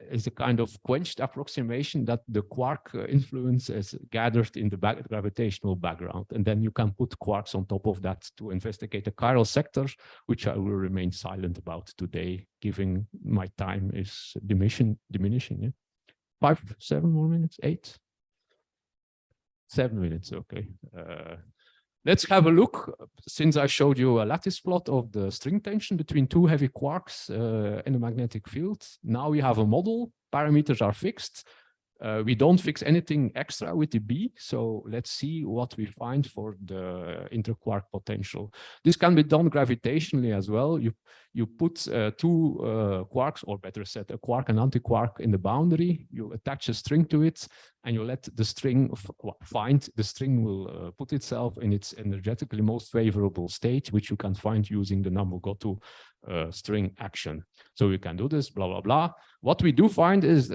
is a kind of quenched approximation that the quark influence is gathered in the gravitational background. And then you can put quarks on top of that to investigate the chiral sectors, which I will remain silent about today, given my time is diminishing. Yeah? 5, 7 more minutes, 8? 7 minutes, okay. Let's have a look, since I showed you a lattice plot of the string tension between two heavy quarks in a magnetic field. Now we have a model, parameters are fixed. We don't fix anything extra with the B, so let's see what we find for the interquark potential. This can be done gravitationally as well. You put two quarks, or better said, a quark and antiquark in the boundary. You attach a string to it, and you let the string find. The string will put itself in its energetically most favorable state, which you can find using the Namu-Goto string action. So we can do this, blah, blah, blah. What we do find is,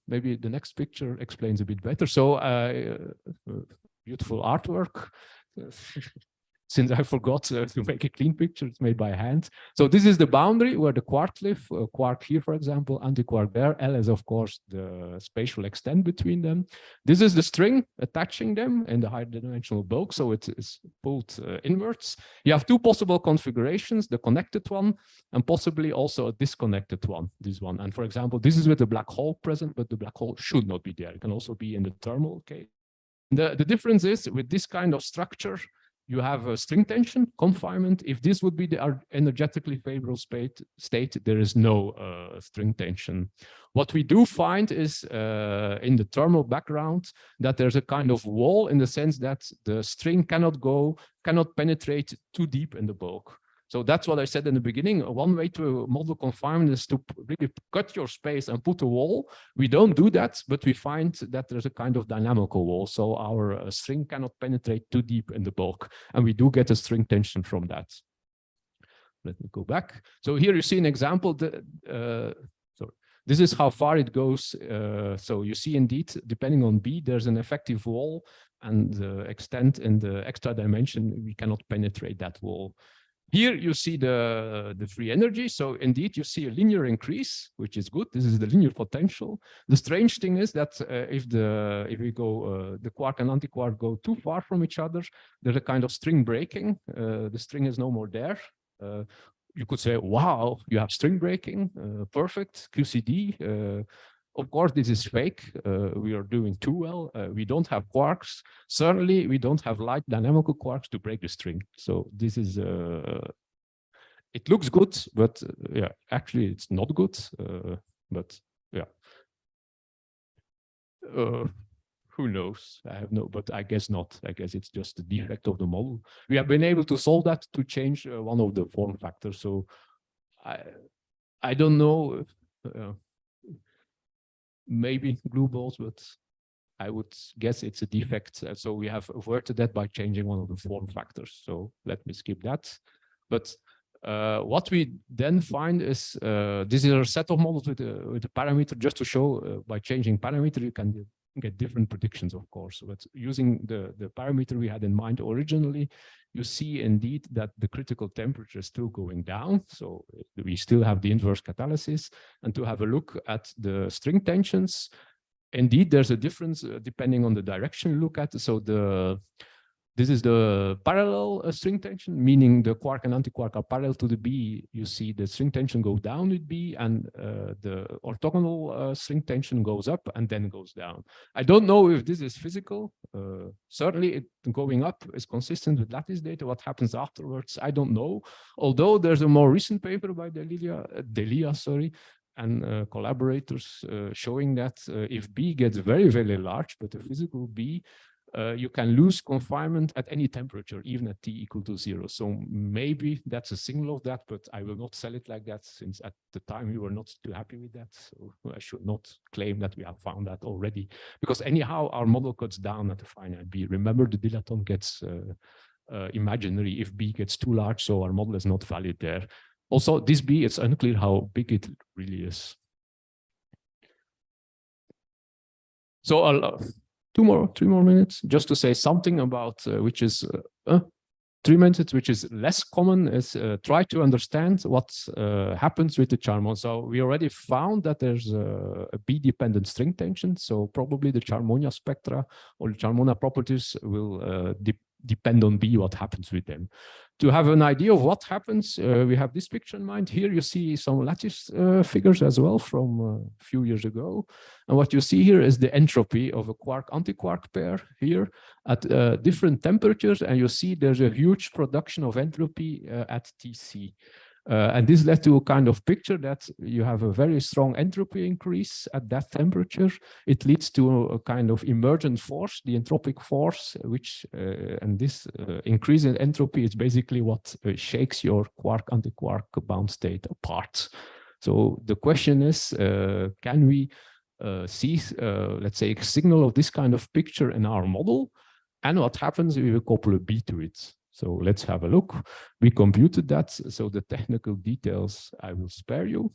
maybe the next picture explains a bit better. So beautiful artwork. Since I forgot to make a clean picture, it's made by hand. So this is the boundary where the quark live, quark here, for example, antiquark there. L is, of course, the spatial extent between them. This is the string attaching them in the higher dimensional bulk, so it is pulled inwards. You have two possible configurations, the connected one and possibly also a disconnected one, this one. And for example, this is with the black hole present, but the black hole should not be there. It can also be in the thermal case. The difference is with this kind of structure, you have a string tension, confinement. If this would be the energetically favorable state, there is no string tension. What we do find is in the thermal background that there's a kind of wall in the sense that the string cannot penetrate too deep in the bulk. So that's what I said in the beginning. One way to model confinement is to really cut your space and put a wall. We don't do that, but we find that there's a kind of dynamical wall. So our string cannot penetrate too deep in the bulk. And we do get a string tension from that. Let me go back. So here you see an example. This is how far it goes. So you see indeed, depending on B, there's an effective wall, and the extent in the extra dimension, we cannot penetrate that wall. Here you see the free energy. So indeed, you see a linear increase, which is good. This is the linear potential. The strange thing is that if we go, the quark and antiquark go too far from each other, there's a kind of string breaking. The string is no more there. You could say, wow, you have string breaking, perfect, QCD. Of course, this is fake. We are doing too well. We don't have quarks. Certainly, we don't have light dynamical quarks to break the string. So this is, it looks good, but yeah, actually it's not good. But yeah. Who knows? I have no, but I guess not. I guess it's just the defect of the model. We have been able to solve that to change one of the form factors. So I don't know if, maybe glue balls, but I would guess it's a defect. So we have averted that by changing one of the form factors. So let me skip that. But what we then find is this is a set of models with a parameter, just to show by changing parameter, you can get different predictions, of course. But using the parameter we had in mind originally, you see indeed that the critical temperature is still going down. So we still have the inverse catalysis. And to have a look at the string tensions, indeed, there's a difference depending on the direction you look at. So this is the parallel string tension, meaning the quark and antiquark are parallel to the B. You see the string tension go down with B, and the orthogonal string tension goes up and then goes down. I don't know if this is physical. Certainly, going up is consistent with lattice data. What happens afterwards, I don't know. Although there's a more recent paper by Delia, and collaborators showing that if B gets very, very large, but a physical B, you can lose confinement at any temperature, even at T equal to 0. So maybe that's a signal of that, but I will not sell it like that, since at the time we were not too happy with that. So I should not claim that we have found that already, because anyhow, our model cuts down at the finite B. Remember, the dilaton gets imaginary if B gets too large, so our model is not valid there. Also, this B, it's unclear how big it really is. So 3 more minutes, just to say something about which is 3 minutes, which is less common, is try to understand what happens with the Charmon. So we already found that there's a B-dependent string tension. So probably the Charmonia spectra or the Charmonia properties will depend on B, what happens with them. To have an idea of what happens, we have this picture in mind. Here you see some lattice figures as well from a few years ago. And what you see here is the entropy of a quark-antiquark pair here at different temperatures. And you see there's a huge production of entropy at TC. And this led to a kind of picture that you have a very strong entropy increase at that temperature. It leads to a kind of emergent force, the entropic force, which, and this increase in entropy is basically what shakes your quark-antiquark bound state apart. So the question is, can we see, let's say, a signal of this kind of picture in our model? And what happens if we couple a B to it? So let's have a look. We computed that. So the technical details I will spare you.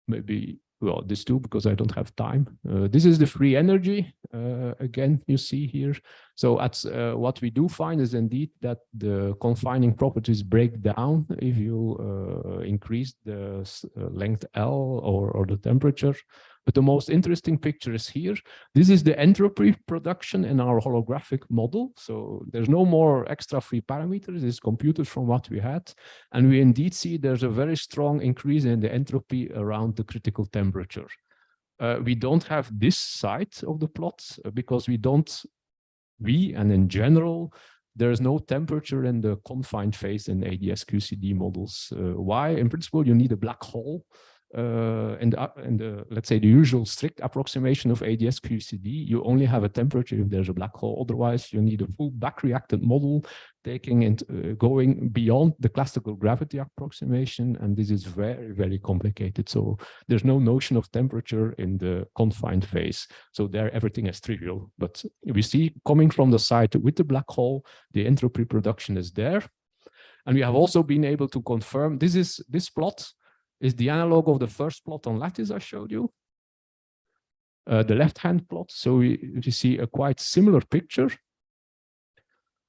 Maybe, well, this too, because I don't have time. This is the free energy. Again, you see here. So at what we do find is indeed that the confining properties break down if you increase the length L or the temperature. But the most interesting picture is here. This is the entropy production in our holographic model. So there's no more extra free parameters. It's computed from what we had. And we indeed see there's a very strong increase in the entropy around the critical temperature. We don't have this side of the plot because and in general, there's no temperature in the confined phase in ADS QCD models. Why? In principle, you need a black hole. In the, let's say, the usual strict approximation of ADS QCD, you only have a temperature if there's a black hole. Otherwise, you need a full back-reactant model taking and going beyond the classical gravity approximation. And this is very, very complicated. So there's no notion of temperature in the confined phase. So there, everything is trivial. But we see coming from the side with the black hole, the entropy production is there. And we have also been able to confirm this plot is the analog of the first plot on lattice I showed you, the left-hand plot. So you see a quite similar picture,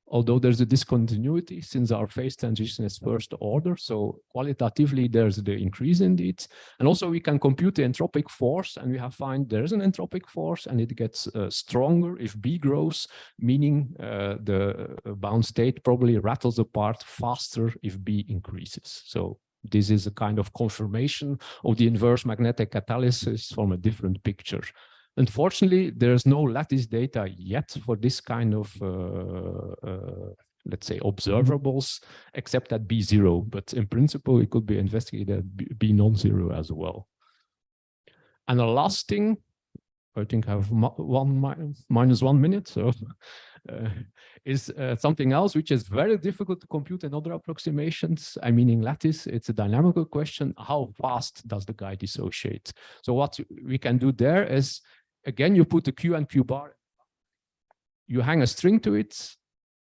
although there's a discontinuity since our phase transition is first order. So qualitatively, there's the increase indeed. And also we can compute the entropic force, and we have found there is an entropic force, and it gets stronger if B grows, meaning the bound state probably rattles apart faster if B increases. So this is a kind of confirmation of the inverse magnetic catalysis from a different picture. Unfortunately, there's no lattice data yet for this kind of, let's say, observables, except at B0. But in principle, it could be investigated at B non-zero as well. And the last thing, I think I have minus 1 minute, so is something else which is very difficult to compute in other approximations. I mean, in lattice, it's a dynamical question. How fast does the guy dissociate? So what we can do there is, again, you put the Q and Q bar, you hang a string to it,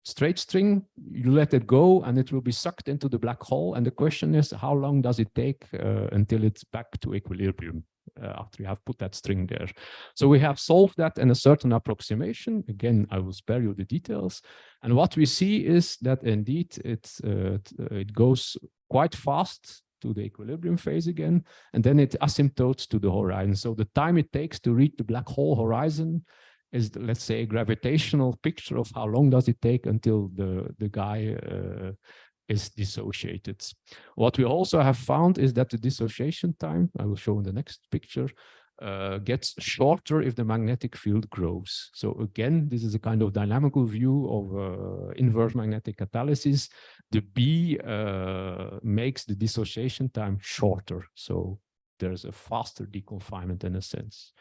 straight string, you let it go, and it will be sucked into the black hole. And the question is, how long does it take until it's back to equilibrium? After you have put that string there. So we have solved that in a certain approximation. Again, I will spare you the details. And what we see is that indeed it goes quite fast to the equilibrium phase again, and then it asymptotes to the horizon. So the time it takes to reach the black hole horizon is, let's say, a gravitational picture of how long does it take until the guy is dissociated. What we also have found is that the dissociation time, I will show in the next picture, gets shorter if the magnetic field grows. So again, this is a kind of dynamical view of inverse magnetic catalysis. The B makes the dissociation time shorter. So there's a faster deconfinement in a sense.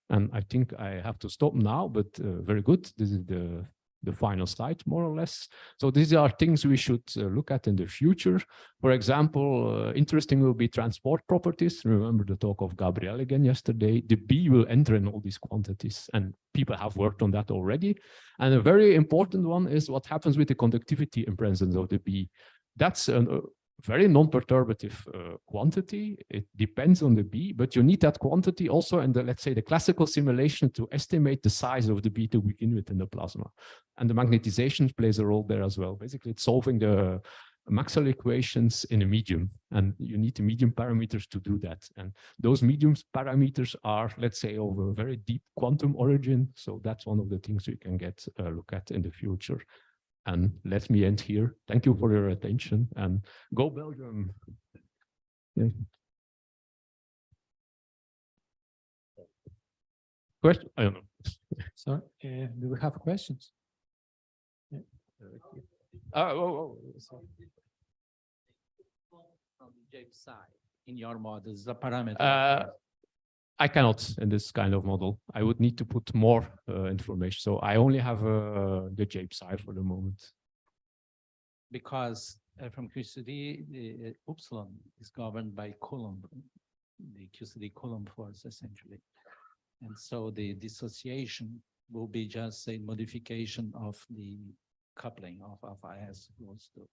And I think I have to stop now, but very good. This is the final slide, more or less. So these are things we should look at in the future. For example, interesting will be transport properties. Remember the talk of Gabriel again yesterday. The B will enter in all these quantities, and people have worked on that already. And a very important one is what happens with the conductivity in presence of the B. That's a very non-perturbative quantity. It depends on the B, but you need that quantity also in the, let's say, the classical simulation to estimate the size of the B to begin with in the plasma. And the magnetization plays a role there as well. Basically, it's solving the Maxwell equations in a medium, and you need the medium parameters to do that. And those medium parameters are, let's say, of a very deep quantum origin. So that's one of the things we can get a look at in the future. And let me end here. Thank you for your attention, and go Belgium. Yeah. Question? I don't know. So, do we have questions? Yeah. Sorry. From the Jape side in your models, the parameter. I cannot in this kind of model. I would need to put more information. So I only have the Jape side for the moment. Because from QCD, the epsilon is governed by Coulomb, the QCD Coulomb force essentially. And so the dissociation will be just a modification of the coupling of alpha S goes to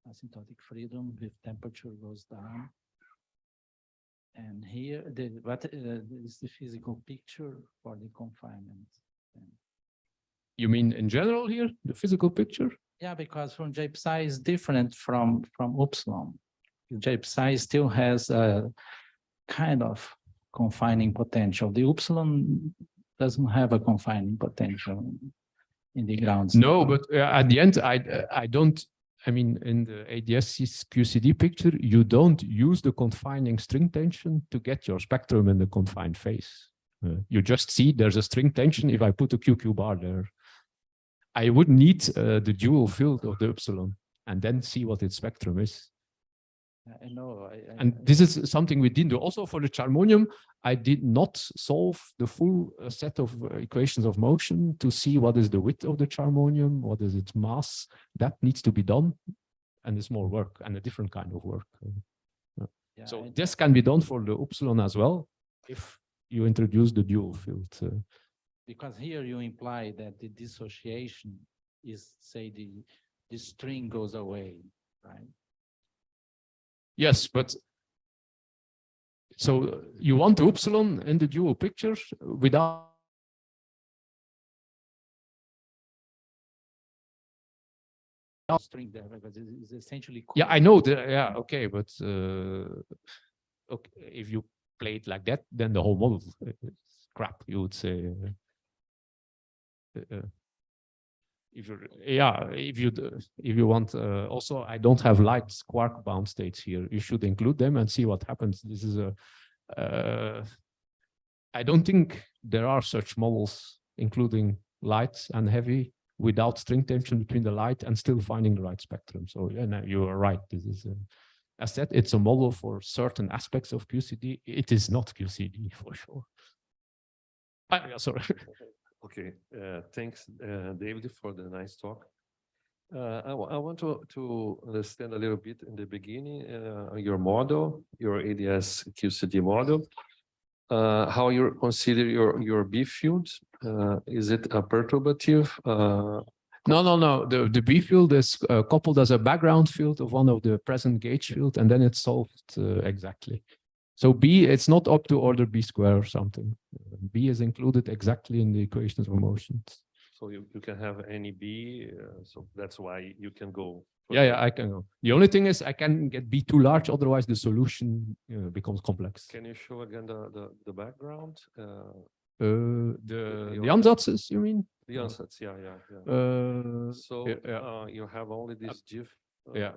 asymptotic freedom with temperature goes down. And here, what is the physical picture for the confinement? You mean in general here, the physical picture? Yeah, because from Jape psi is different from epsilon. Jape psi still has a kind of confining potential. The epsilon doesn't have a confining potential in the ground. No, but at the end, I don't. I mean, in the ADS QCD picture, you don't use the confining string tension to get your spectrum in the confined phase. You just see there's a string tension if I put a QQ bar there. I would need the dual field of the epsilon and then see what its spectrum is. I know. And this is something we didn't do. Also for the charmonium, I did not solve the full set of equations of motion to see what is the width of the charmonium, what is its mass. That needs to be done, and it's more work and a different kind of work. Yeah, so this can be done for the epsilon as well if you introduce the dual field. Because here you imply that the dissociation is, say, the string goes away, right? Yes, but so you want the epsilon in the dual picture without string there, because it's essentially yeah, I know that. Yeah, okay, but okay, if you play it like that, then the whole model is crap, you would say. If you want, also I don't have light quark bound states here. You should include them and see what happens. This is I don't think there are such models including light and heavy without string tension between the light and still finding the right spectrum. So yeah, no, you are right. This is as said, it's a model for certain aspects of QCD. It is not QCD for sure. Yeah, sorry. Okay, thanks, David, for the nice talk. I want to understand a little bit in the beginning your model, your ADS QCD model, how you consider your B field. Is it a perturbative? No. The B field is coupled as a background field of one of the present gauge field, and then it's solved exactly. So B, it's not up to order B square or something. B is included exactly in the equations of motions. So you can have any B, so that's why you can go. Yeah, I can go. The only thing is I can get B too large, otherwise the solution becomes complex. Can you show again the background? The ansatzes, you mean? The ansatz, yeah. So yeah. You have only this diff. Yeah.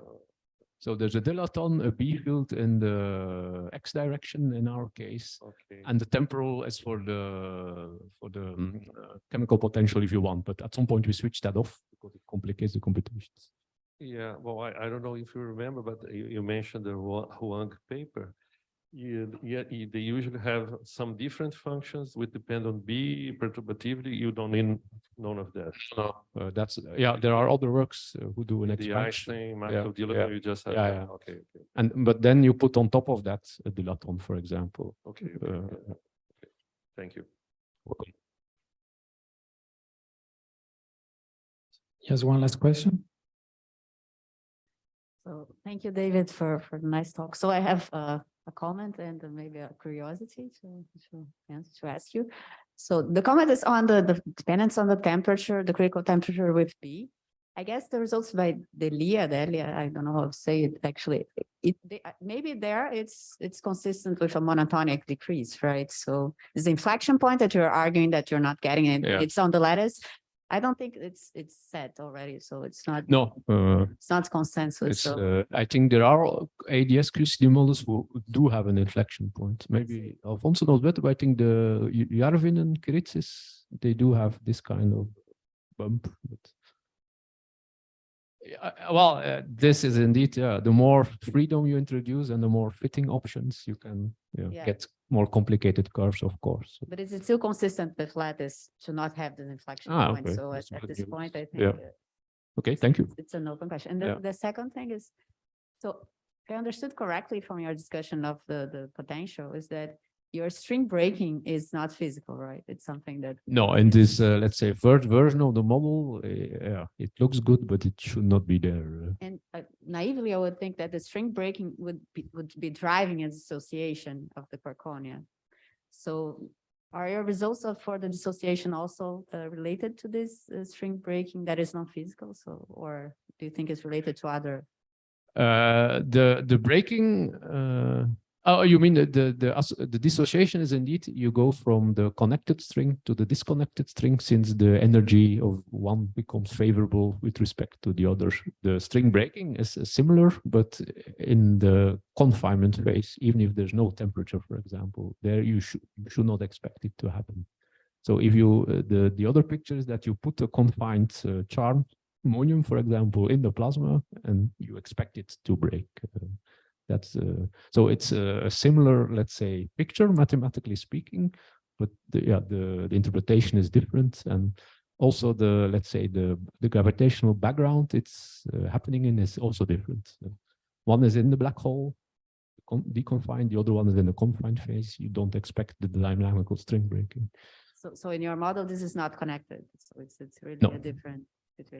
So there's a dilaton, a B field in the X direction in our case, okay. And the temporal is for the chemical potential if you want. But at some point we switch that off because it complicates the computations. Yeah, well, I don't know if you remember, but you mentioned the Su-Houng paper. They usually have some different functions with depend on B, perturbativity. You don't need none of that. No, that's there are other works who do an The expansion. Einstein, Markov dilaton, you just have. Yeah. Okay. But then you put on top of that a dilaton, for example. Okay. Thank you. Welcome. Just one last question. So thank you, David, for the nice talk. So I have a comment and maybe a curiosity to ask you. So the comment is on the dependence on the temperature, the critical temperature with B. I guess the results by Delia, I don't know how to say it actually. Maybe there it's consistent with a monotonic decrease, right? So it's the inflection point that you're arguing that you're not getting it. Yeah. It's on the lattice. I don't think it's set already, so it's not. No, it's not consensus. it's, So I think there are ADS QCD models who do have an inflection point. Maybe Alfonso knows better, but I think the Yarvin and Kiritsis, they do have this kind of bump. But this is indeed, the more freedom you introduce and the more fitting options you can get more complicated curves, of course. but is it still consistent with lattice to not have this inflection point? Okay. So That's at good this news. point, I think Yeah. Okay, thank you. it's an open question. And Yeah. the second thing is, so if I understood correctly from your discussion of the potential, is that your string breaking is not physical, right? It's something that. No, in this, let's say, third version of the model, it looks good, but it should not be there. And naively, I would think that the string breaking would be driving a dissociation of the Perconia. So are your results for the dissociation also related to this string breaking that is non-physical? So, or do you think it's related to other? The breaking, you mean the dissociation is indeed you go from the connected string to the disconnected string, since the energy of one becomes favorable with respect to the other. The string breaking is similar, but in the confinement phase, even if there's no temperature, for example, there you should not expect it to happen. So if you the other picture is that you put a confined charm ammonium, for example, in the plasma, and you expect it to break. That's so it's a similar, let's say, picture, mathematically speaking, but the interpretation is different, and also let's say the gravitational background it's happening in is also different. One is in the black hole, deconfined, the other one is in the confined phase. You don't expect the dynamical string breaking. So in your model, this is not connected. So it's really No. a different.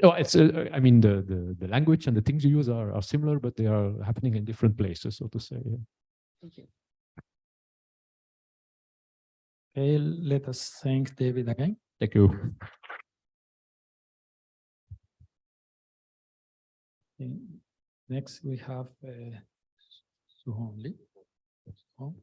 No, it's I mean the language and the things you use are similar, but they are happening in different places, so to say. Yeah. Thank you. Okay, let us thank David again. Thank you. Okay. Next, we have Su-Houng Lee. Su-Houng.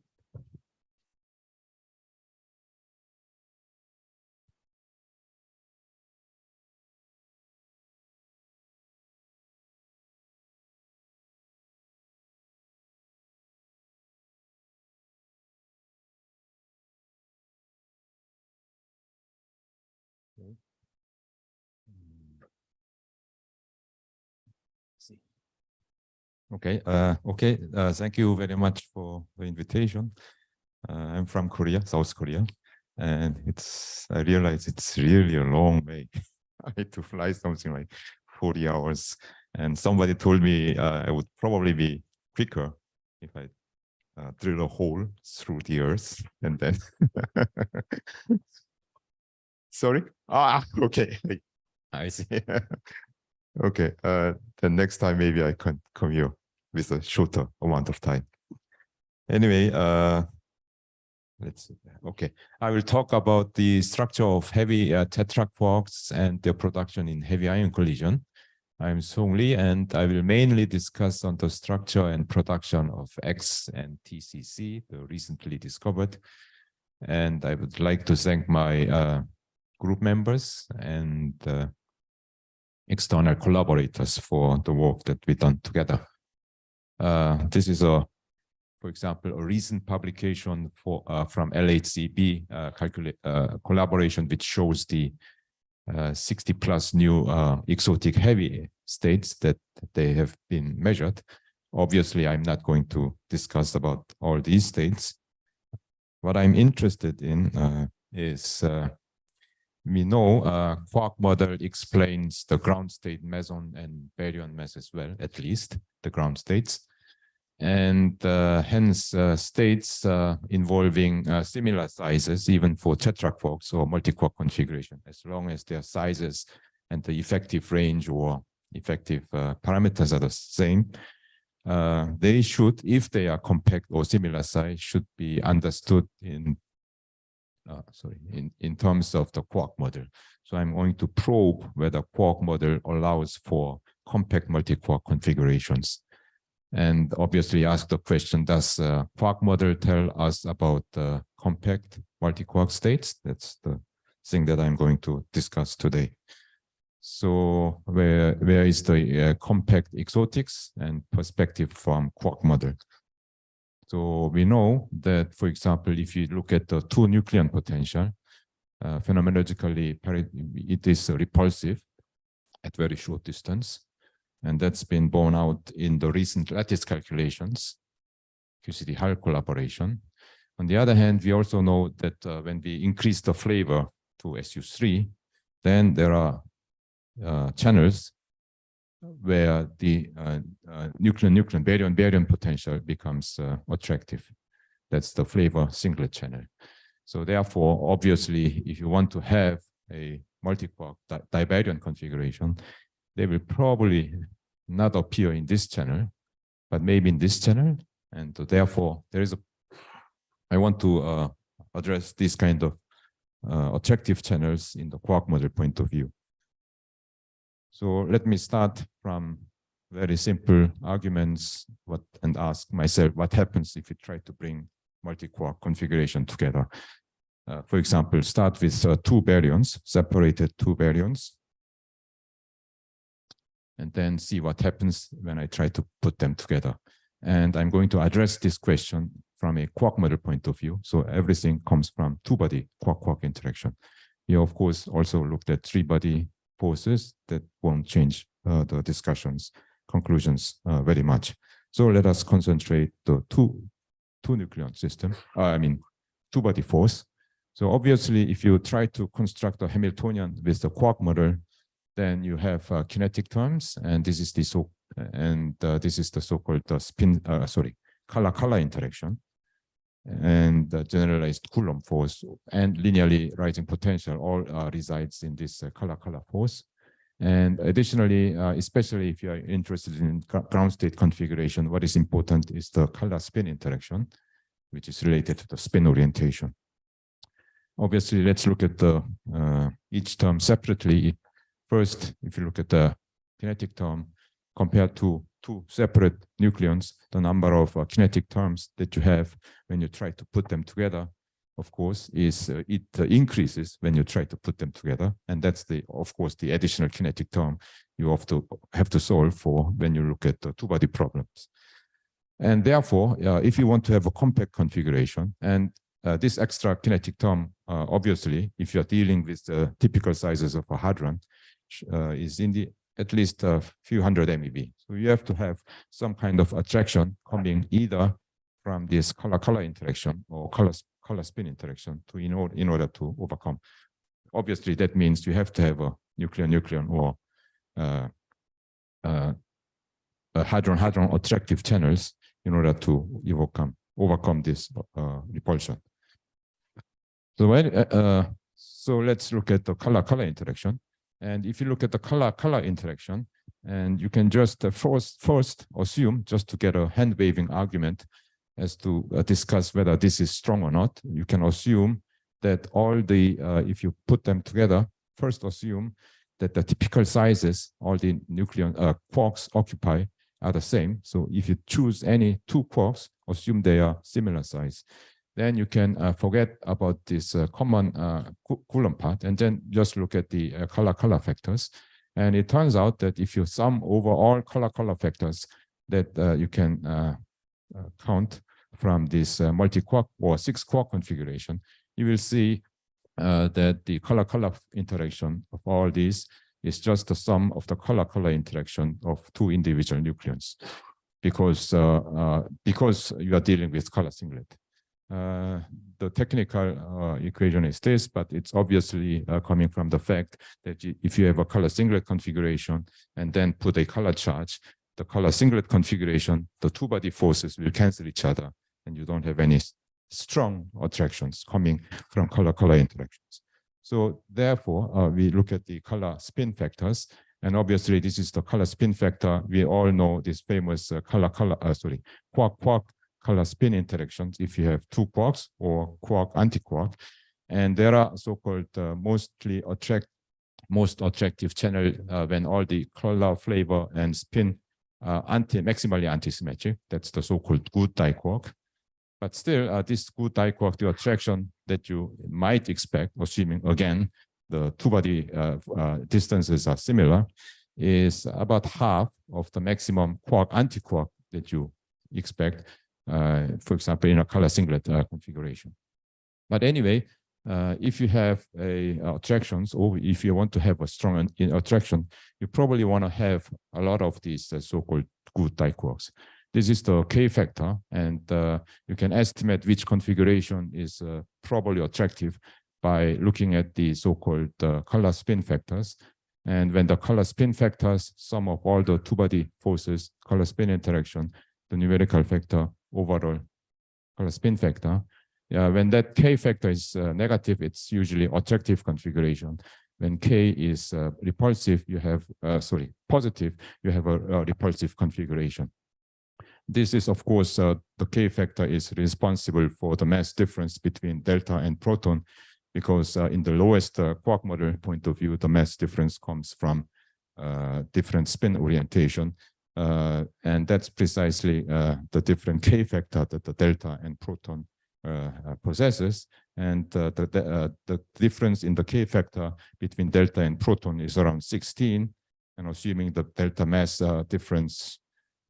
Okay. Thank you very much for the invitation. I'm from Korea, South Korea, and I realize it's really a long way. I had to fly something like 40 hours, and somebody told me I would probably be quicker if I drill a hole through the earth and then. Sorry. Okay. I see. Okay. Then next time maybe I can come here with a shorter amount of time. Anyway, let's see. Okay, I will talk about the structure of heavy tetrach quarks and their production in heavy ion collision. I'm Su-Houng Lee, and I will mainly discuss on the structure and production of X and TCC, the recently discovered. And I would like to thank my group members and external collaborators for the work that we've done together. This is for example, a recent publication from LHCb collaboration, which shows the 60+ new exotic heavy states that they have been measured. obviously, I'm not going to discuss about all these states. What I'm interested in is we know quark model explains the ground state meson and baryon mass as well, at least the ground states. And hence states involving similar sizes, even for tetraquarks or multi-quark configuration, as long as their sizes and the effective range or effective parameters are the same, they should, if they are compact or similar size, should be understood in terms of the quark model. So I'm going to probe whether quark model allows for compact multi-quark configurations. And obviously ask the question, does quark model tell us about compact multi-quark states? That's the thing that I'm going to discuss today. So where is the compact exotics and perspective from quark model? So we know that, for example, if you look at the two nucleon potential, phenomenologically, it is repulsive at very short distance. And that's been borne out in the recent lattice calculations, QCD-Hall collaboration. On the other hand, we also know that when we increase the flavor to SU3, then there are channels where the nucleon baryon potential becomes attractive. That's the flavor singlet channel. So therefore, obviously, if you want to have a multi-quark dibaryon configuration, they will probably not appear in this channel, but maybe in this channel. And so therefore, I want to address this kind of attractive channels in the quark model point of view. So let me start from very simple arguments and ask myself, what happens if we try to bring multi-quark configuration together? For example, start with two baryons, separated two baryons, and then see what happens when I try to put them together. And I'm going to address this question from a quark model point of view. So everything comes from two-body quark-quark interaction. We, of course, also looked at three-body forces that won't change the conclusions very much. So let us concentrate the two nucleon system, two-body force. So obviously, if you try to construct a Hamiltonian with the quark model, then you have kinetic terms, and this is the so-called color-color interaction, and the generalized Coulomb force and linearly rising potential all resides in this color-color force. And additionally, especially if you are interested in ground state configuration, what is important is the color-spin interaction, which is related to the spin orientation. Obviously, let's look at each term separately. First, if you look at the kinetic term compared to two separate nucleons, the number of kinetic terms that you have when you try to put them together, of course, it increases when you try to put them together. And that's of course, the additional kinetic term you have to solve for when you look at the two-body problems. And therefore, if you want to have a compact configuration, and this extra kinetic term, obviously, if you're dealing with the typical sizes of a hadron, is in at least a few hundred MeV. So you have to have some kind of attraction coming either from this color-color interaction or color-spin interaction in order to overcome. Obviously, that means you have to have a nucleon or a hadron attractive channels in order to overcome this repulsion. So let's look at the color-color interaction. And if you look at the color-color interaction, and you can just first assume, just to get a hand-waving argument as to discuss whether this is strong or not, you can assume that if you put them together, first assume that the typical sizes all the nucleon quarks occupy are the same. So if you choose any two quarks, assume they are similar size. Then you can forget about this common Coulomb part and then just look at the color-color factors. And it turns out that if you sum over all color-color factors that you can count from this multi-quark or 6-quark configuration, you will see that the color-color interaction of all these is just the sum of the color-color interaction of two individual nucleons. because you are dealing with color singlet. The technical equation is this, but it's obviously coming from the fact that if you have a color singlet configuration and then put a color charge, the color singlet configuration, the two-body forces will cancel each other, and you don't have any strong attractions coming from color-color interactions. So therefore, we look at the color spin factors, and obviously this is the color spin factor. We all know this famous quark-quark color spin interactions if you have two quarks or quark antiquark, and there are so-called most attractive channel when all the color, flavor, and spin maximally antisymmetric. That's the so-called good diquark. But still, this good diquark, the attraction that you might expect, assuming again the two-body distances are similar, is about half of the maximum quark antiquark that you expect, for example, in a color singlet configuration. But anyway, if you have attractions, or if you want to have a strong attraction, you probably want to have a lot of these so-called good diquarks. This is the K factor, and you can estimate which configuration is probably attractive by looking at the so-called color spin factors. And when the color spin factors, sum of all the two-body forces, color spin interaction, the numerical factor, overall color spin factor, when that K factor is negative, it's usually attractive configuration. When K is repulsive, you have, positive, you have a repulsive configuration. This is, of course, the K factor is responsible for the mass difference between delta and proton, because in the lowest quark model point of view, the mass difference comes from different spin orientation. And that's precisely the different K factor that the delta and proton possesses. And the difference in the K factor between delta and proton is around 16. And assuming the delta mass difference,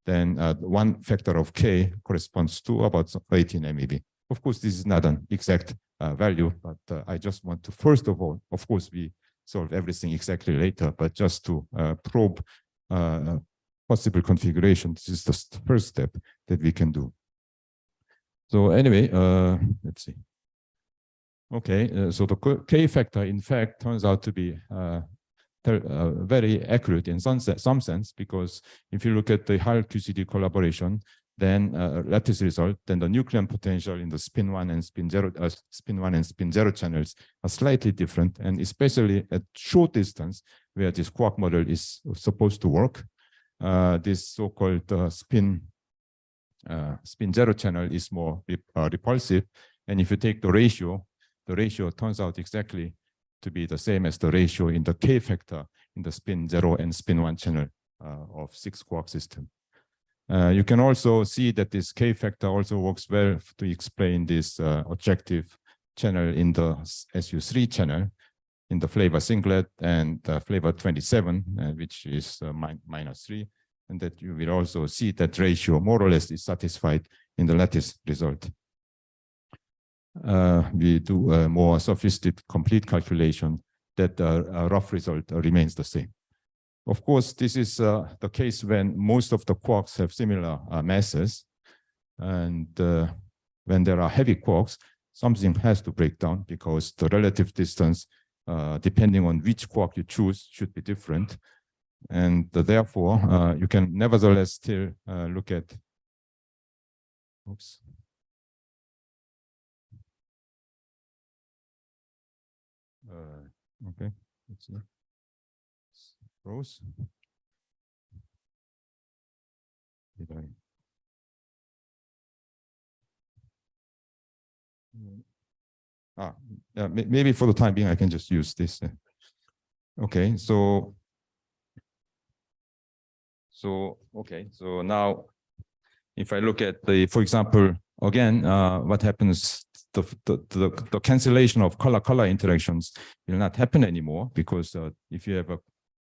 then one factor of K corresponds to about 18 MeV. Of course, this is not an exact value, but I just want to, first of all, of course, we solve everything exactly later, but just to probe possible configuration, this is the first step that we can do. So anyway, let's see. Okay, so the K factor, in fact, turns out to be very accurate in some sense, because if you look at the higher QCD collaboration, then lattice result, then the nucleon potential in the spin 1 and spin 0 channels are slightly different, and especially at short distance where this quark model is supposed to work, this so-called spin 0 channel is more repulsive. And if you take the ratio turns out exactly to be the same as the ratio in the K factor in the spin 0 and spin 1 channel of 6 quark system. You can also see that this K factor also works well to explain this attractive channel in the SU3 channel in the flavor singlet and flavor 27, which is -3. And that you will also see that ratio more or less is satisfied in the lattice result. We do a more sophisticated complete calculation that a rough result remains the same. Of course, this is the case when most of the quarks have similar masses. And when there are heavy quarks, something has to break down because the relative distance, depending on which quark you choose, should be different. And therefore, you can nevertheless still look at, oops. Okay, let's see. Rose. Did I? Maybe for the time being, I can just use this. Okay, so now if I look at the, for example, again, what happens, the cancellation of color-color interactions will not happen anymore, because if you have a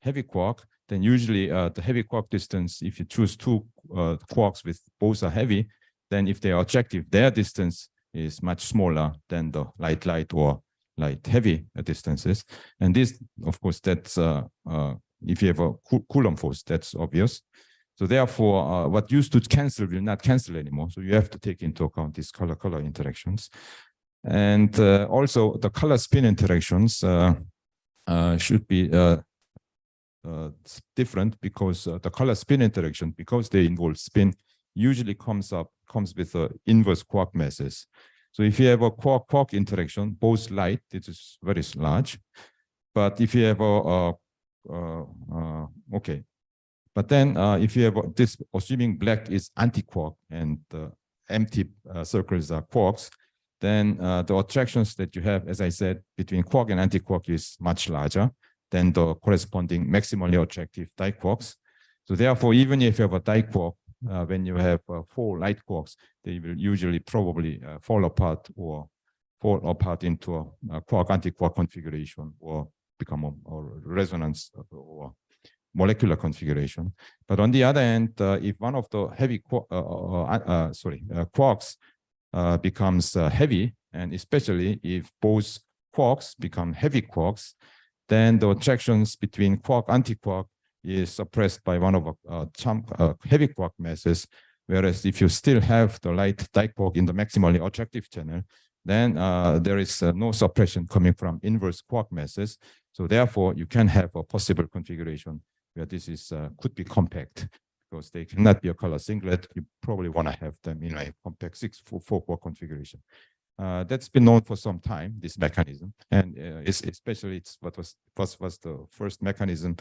heavy quark, then usually the heavy quark distance, if you choose two quarks with both are heavy, then if they are attractive, their distance is much smaller than the light-light or light-heavy distances. And this, of course, that's if you have a Coulomb force, that's obvious. So therefore, what used to cancel will not cancel anymore. So you have to take into account these color-color interactions. And also the color spin interactions should be different, because the color spin interaction, because they involve spin, usually comes with inverse quark masses. So if you have a quark-quark interaction, both light, it is very large. But if you have okay. But then if you have this, assuming black is anti-quark and empty circles are quarks, then the attractions that you have, as I said, between quark and anti-quark is much larger than the corresponding maximally attractive diquarks. So therefore, even if you have a diquark, when you have 4 light quarks, they will usually probably fall apart into a quark-anti-quark configuration, or become a resonance or molecular configuration. But on the other hand, if one of the heavy quarks becomes heavy, and especially if both quarks become heavy quarks, then the attractions between quark-anti-quark is suppressed by one of heavy quark masses. Whereas if you still have the light diquark in the maximally attractive channel, then there is no suppression coming from inverse quark masses. So therefore, you can have a possible configuration where this is could be compact, because they cannot be a color singlet. You probably want to have them in a compact 6-4 quark configuration. That's been known for some time, this mechanism, and especially it's what was the first mechanism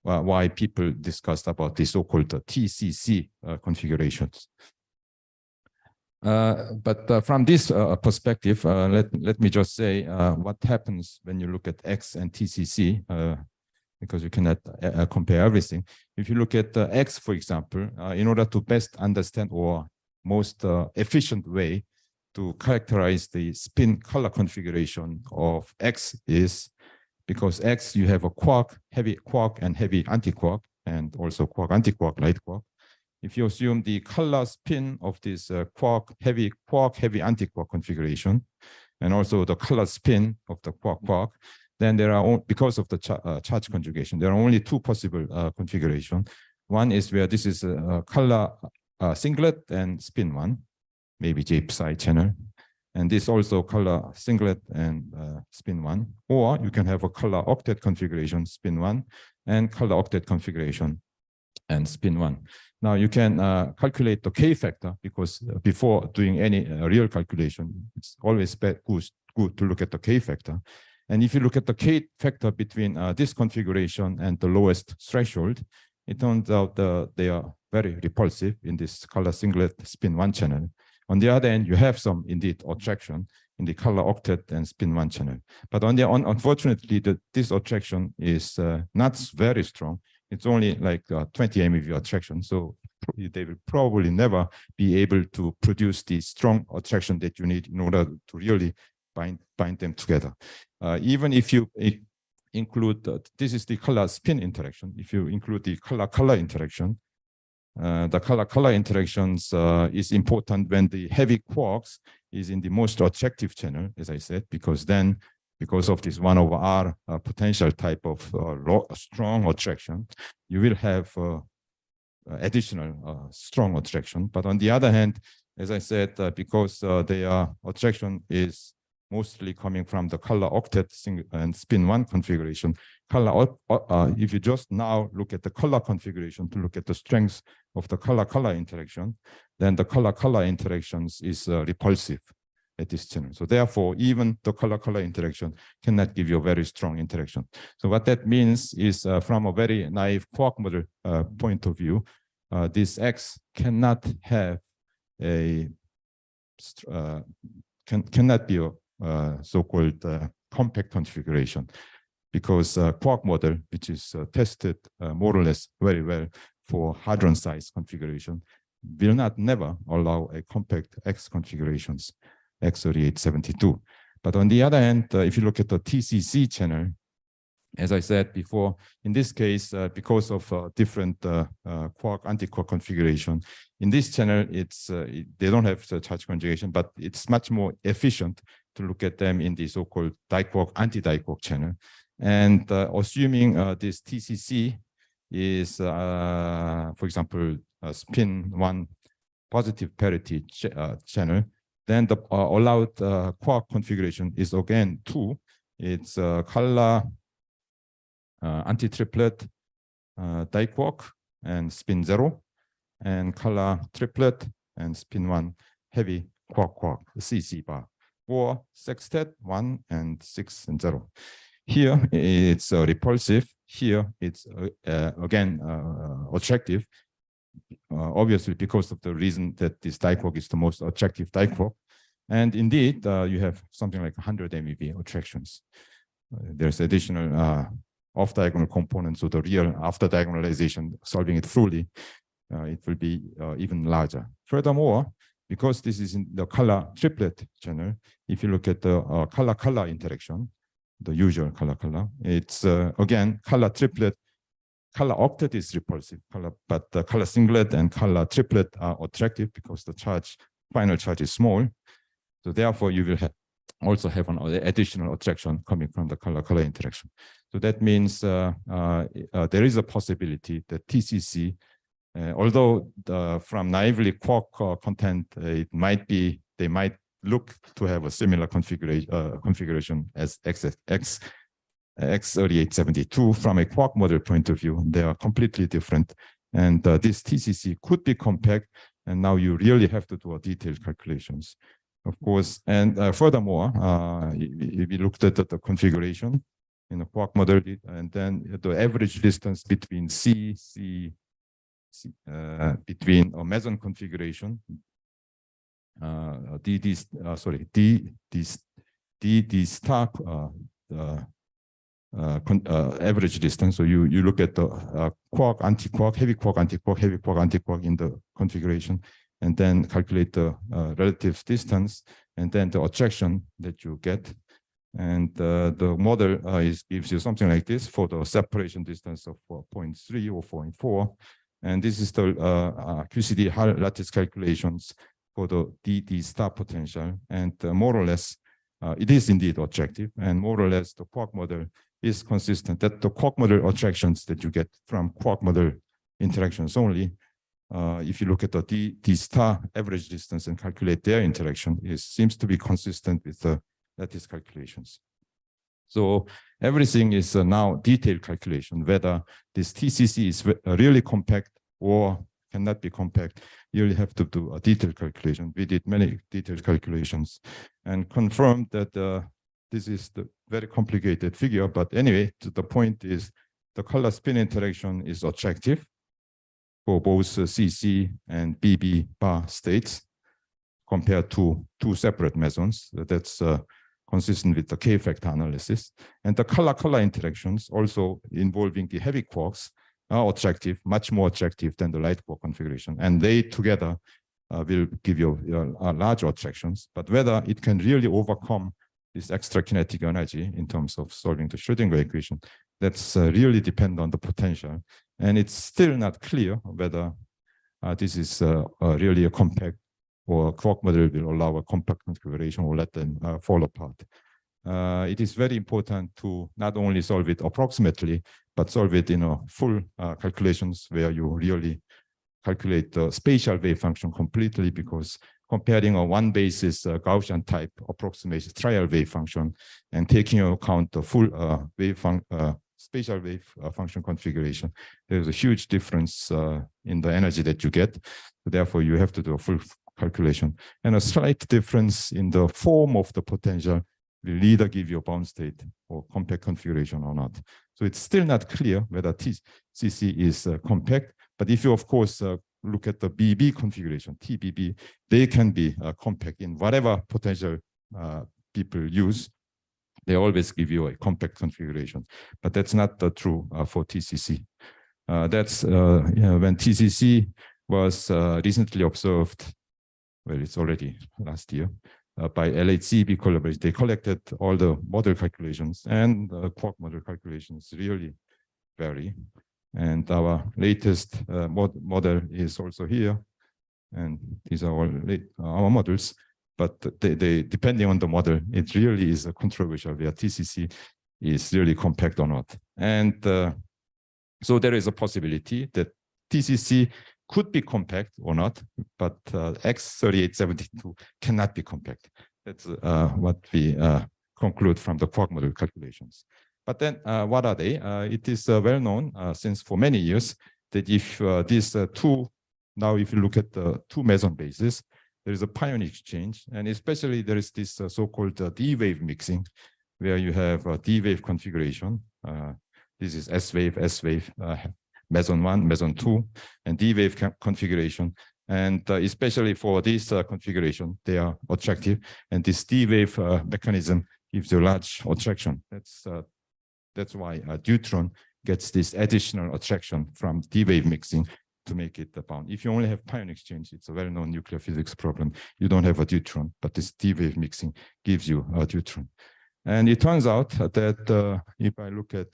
why people discussed about the so-called TCC configurations. But from this perspective, let me just say what happens when you look at X and TCC, because you cannot compare everything. If you look at X, for example, in order to best understand or most efficient way to characterize the spin color configuration of X is, because X, you have a quark, heavy quark, and heavy antiquark, and also quark, antiquark, light quark. If you assume the color spin of this quark, heavy antiquark configuration, and also the color spin of the quark, then there are, because of the charge conjugation, there are only 2 possible configurations. One is where this is a color singlet and spin 1, maybe J psi channel. And this also color singlet and spin 1. Or you can have a color octet configuration, spin 1, and color octet configuration and spin 1. Now you can calculate the K factor, because before doing any real calculation, it's always good to look at the K factor. And if you look at the K factor between this configuration and the lowest threshold, it turns out they are very repulsive in this color singlet spin 1 channel. On the other hand, you have some indeed attraction in the color octet and spin 1 channel. But unfortunately, this attraction is not very strong. It's only like 20 MeV attraction. So they will probably never be able to produce the strong attraction that you need in order to really bind them together. Even if you include, this is the color spin interaction. If you include the color interaction, the color interactions is important when the heavy quarks is in the most attractive channel, as I said, because then, because of this 1/r potential type of strong attraction, you will have additional strong attraction. But on the other hand, as I said, because their attraction is mostly coming from the color octet and spin 1 configuration, if you just now look at the color configuration to look at the strength of the color interaction, then the color interactions is repulsive at this channel. So therefore, even the color interaction cannot give you a very strong interaction. So what that means is, from a very naive quark model point of view, this X cannot have cannot be a so-called compact configuration, because quark model, which is tested more or less very well for hadron size configuration, will never allow a compact X configurations, X3872. But on the other hand, if you look at the TCC channel, as I said before, in this case, because of different quark antiquark configuration, in this channel, they don't have the charge conjugation, but it's much more efficient to look at them in the so-called diquark anti-diquark channel. And assuming this TCC is, for example, spin 1 positive parity channel, then the allowed quark configuration is again 2. It's color anti-triplet diquark and spin 0, and color triplet and spin 1 heavy quark CC bar, or sextet 1 and 6 and 0. Here it's repulsive. Here it's again attractive, obviously because of the reason that this diquark is the most attractive diquark. And indeed, you have something like 100 MeV attractions. There's additional off-diagonal components, so the real after diagonalization, solving it fully, it will be even larger. Furthermore, because this is in the color triplet channel, if you look at the color-color interaction, the usual color-color, it's again color triplet, color octet is repulsive, but the color singlet and color triplet are attractive because the final charge is small. So therefore, you will also have an additional attraction coming from the color-color interaction. So that means there is a possibility that TCC, although from naively quark content, they might look to have a similar configuration as X3872. From a quark model point of view, they are completely different. And this TCC could be compact, and now you really have to do a detailed calculations, of course. And furthermore, if we looked at the configuration in the quark model, and then the average distance between between a meson configuration, D star average distance. So you look at the quark, anti-quark, heavy quark, anti-quark, heavy quark, anti-quark in the configuration, and then calculate the relative distance, and then the attraction that you get. And the model gives you something like this for the separation distance of 0.3 or 0.4. And this is the QCD lattice calculations for the D star potential. And more or less, it is indeed attractive. And more or less, the quark model is consistent, that the quark model attractions that you get from quark model interactions only, if you look at the D star average distance and calculate their interaction, it seems to be consistent with the lattice calculations. So everything is now detailed calculation, whether this TCC is really compact or cannot be compact. You really have to do a detailed calculation. We did many detailed calculations and confirmed that this is the very complicated figure. But anyway, the point is the color spin interaction is attractive for both CC and BB bar states compared to two separate mesons. That's consistent with the K-factor analysis. And the color-color interactions also involving the heavy quarks are attractive, much more attractive than the light quark configuration. And they together will give you larger attractions. But whether it can really overcome this extra kinetic energy in terms of solving the Schrödinger equation, that's really depend on the potential. And it's still not clear whether this is really a compact or a quark model will allow a compact configuration or let them fall apart. It is very important to not only solve it approximately, but solve it in a full calculations where you really calculate the spatial wave function completely, because comparing a one basis Gaussian type approximation trial wave function and taking into account the full spatial wave function configuration, there's a huge difference in the energy that you get. Therefore, you have to do a full calculation, and a slight difference in the form of the potential will either give you a bound state or compact configuration or not. So it's still not clear whether TCC is compact, but if you, of course, look at the BB configuration, TBB, they can be compact in whatever potential people use. They always give you a compact configuration, but that's not true for TCC. That's when TCC was recently observed. Well, it's already last year by LHCb collaboration. They collected all the model calculations, and quark model calculations really vary. And our latest model is also here, and these are all our models. But they depending on the model, it really is a controversial where TCC is really compact or not. And So there is a possibility that TCC could be compact or not, but X3872 cannot be compact. That's what we conclude from the quark model calculations. But then what are they? It is well known since for many years that if these two, now if you look at the two meson bases, there is a pion exchange, and especially there is this so-called D-wave mixing, where you have a D-wave configuration. This is S-wave, S-wave, meson 1, meson 2, and D-wave configuration. And especially for this configuration, they are attractive. And this D-wave mechanism gives you large attraction. That's why a deuteron gets this additional attraction from D-wave mixing to make it bound. If you only have pion exchange, it's a well-known nuclear physics problem. You don't have a deuteron, but this D-wave mixing gives you a deuteron. And it turns out that if I look at,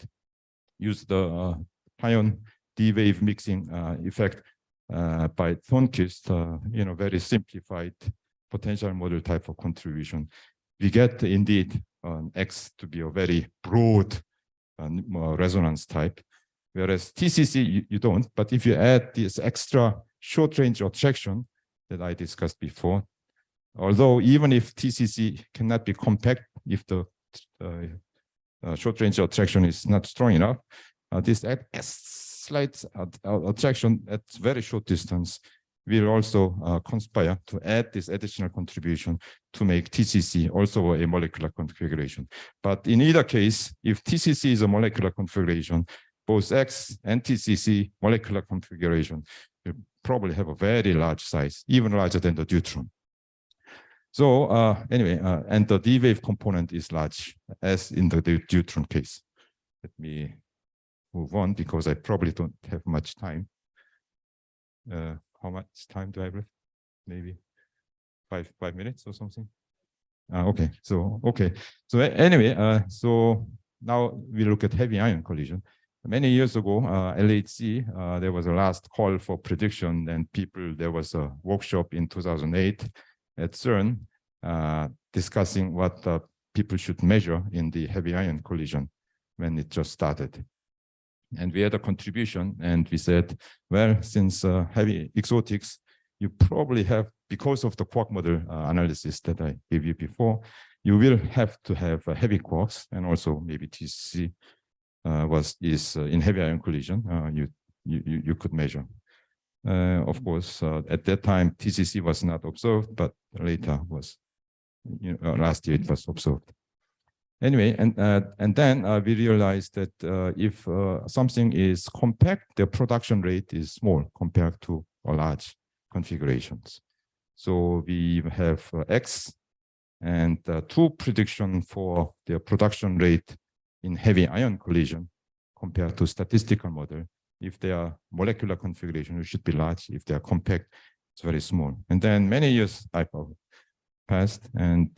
use the pion D-wave mixing effect by Thornquist, very simplified potential model type of contribution, we get indeed X to be a very broad resonance type, whereas TCC you don't. But if you add this extra short range attraction that I discussed before, although even if TCC cannot be compact, if the short range attraction is not strong enough, this slight attraction at very short distance will also conspire to add this additional contribution to make TCC also a molecular configuration. But in either case, if TCC is a molecular configuration, both X and TCC molecular configuration will probably have a very large size, even larger than the deuteron. So anyway, and the D-wave component is large, as in the deuteron case. Let me move on because I probably don't have much time. How much time do I have? Maybe five minutes or something. Okay. So anyway, so now we look at heavy ion collision. Many years ago, LHC, there was a last call for prediction, and there was a workshop in 2008 at CERN discussing what people should measure in the heavy ion collision when it just started. And we had a contribution, and we said, well, since heavy exotics, you probably have, because of the quark model analysis that I gave you before, you will have to have heavy quarks, and also maybe TCC is in heavy ion collision. You could measure. Of course, at that time, TCC was not observed, but later was, last year it was observed. Anyway, and then we realized that if something is compact, the production rate is small compared to large configurations. So we have X and two prediction for the production rate in heavy ion collision compared to statistical model. If they are molecular configuration, it should be large. If they are compact, it's very small. And then many years passed, and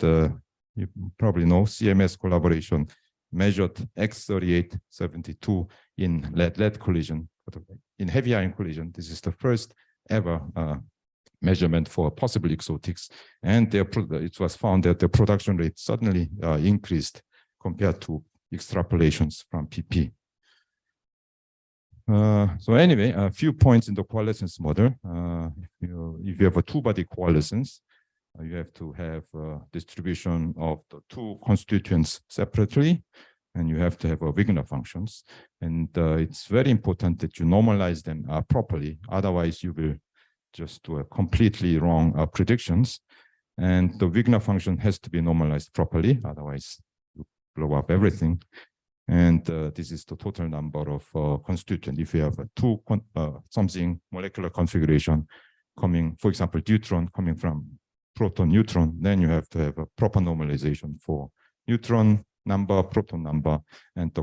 you probably know CMS collaboration measured X3872 in lead collision. In heavy ion collision, this is the first ever measurement for possible exotics, and it was found that the production rate suddenly increased compared to extrapolations from PP. So anyway, a few points in the coalescence model. If you have a two-body coalescence, you have to have distribution of the two constituents separately, and you have to have Wigner functions. And it's very important that you normalize them properly. Otherwise, you will just do a completely wrong predictions. And the Wigner function has to be normalized properly. Otherwise, you blow up everything. And this is the total number of constituents. If you have something molecular configuration coming, for example, deuteron coming from proton, neutron, then you have to have a proper normalization for neutron number, proton number, and the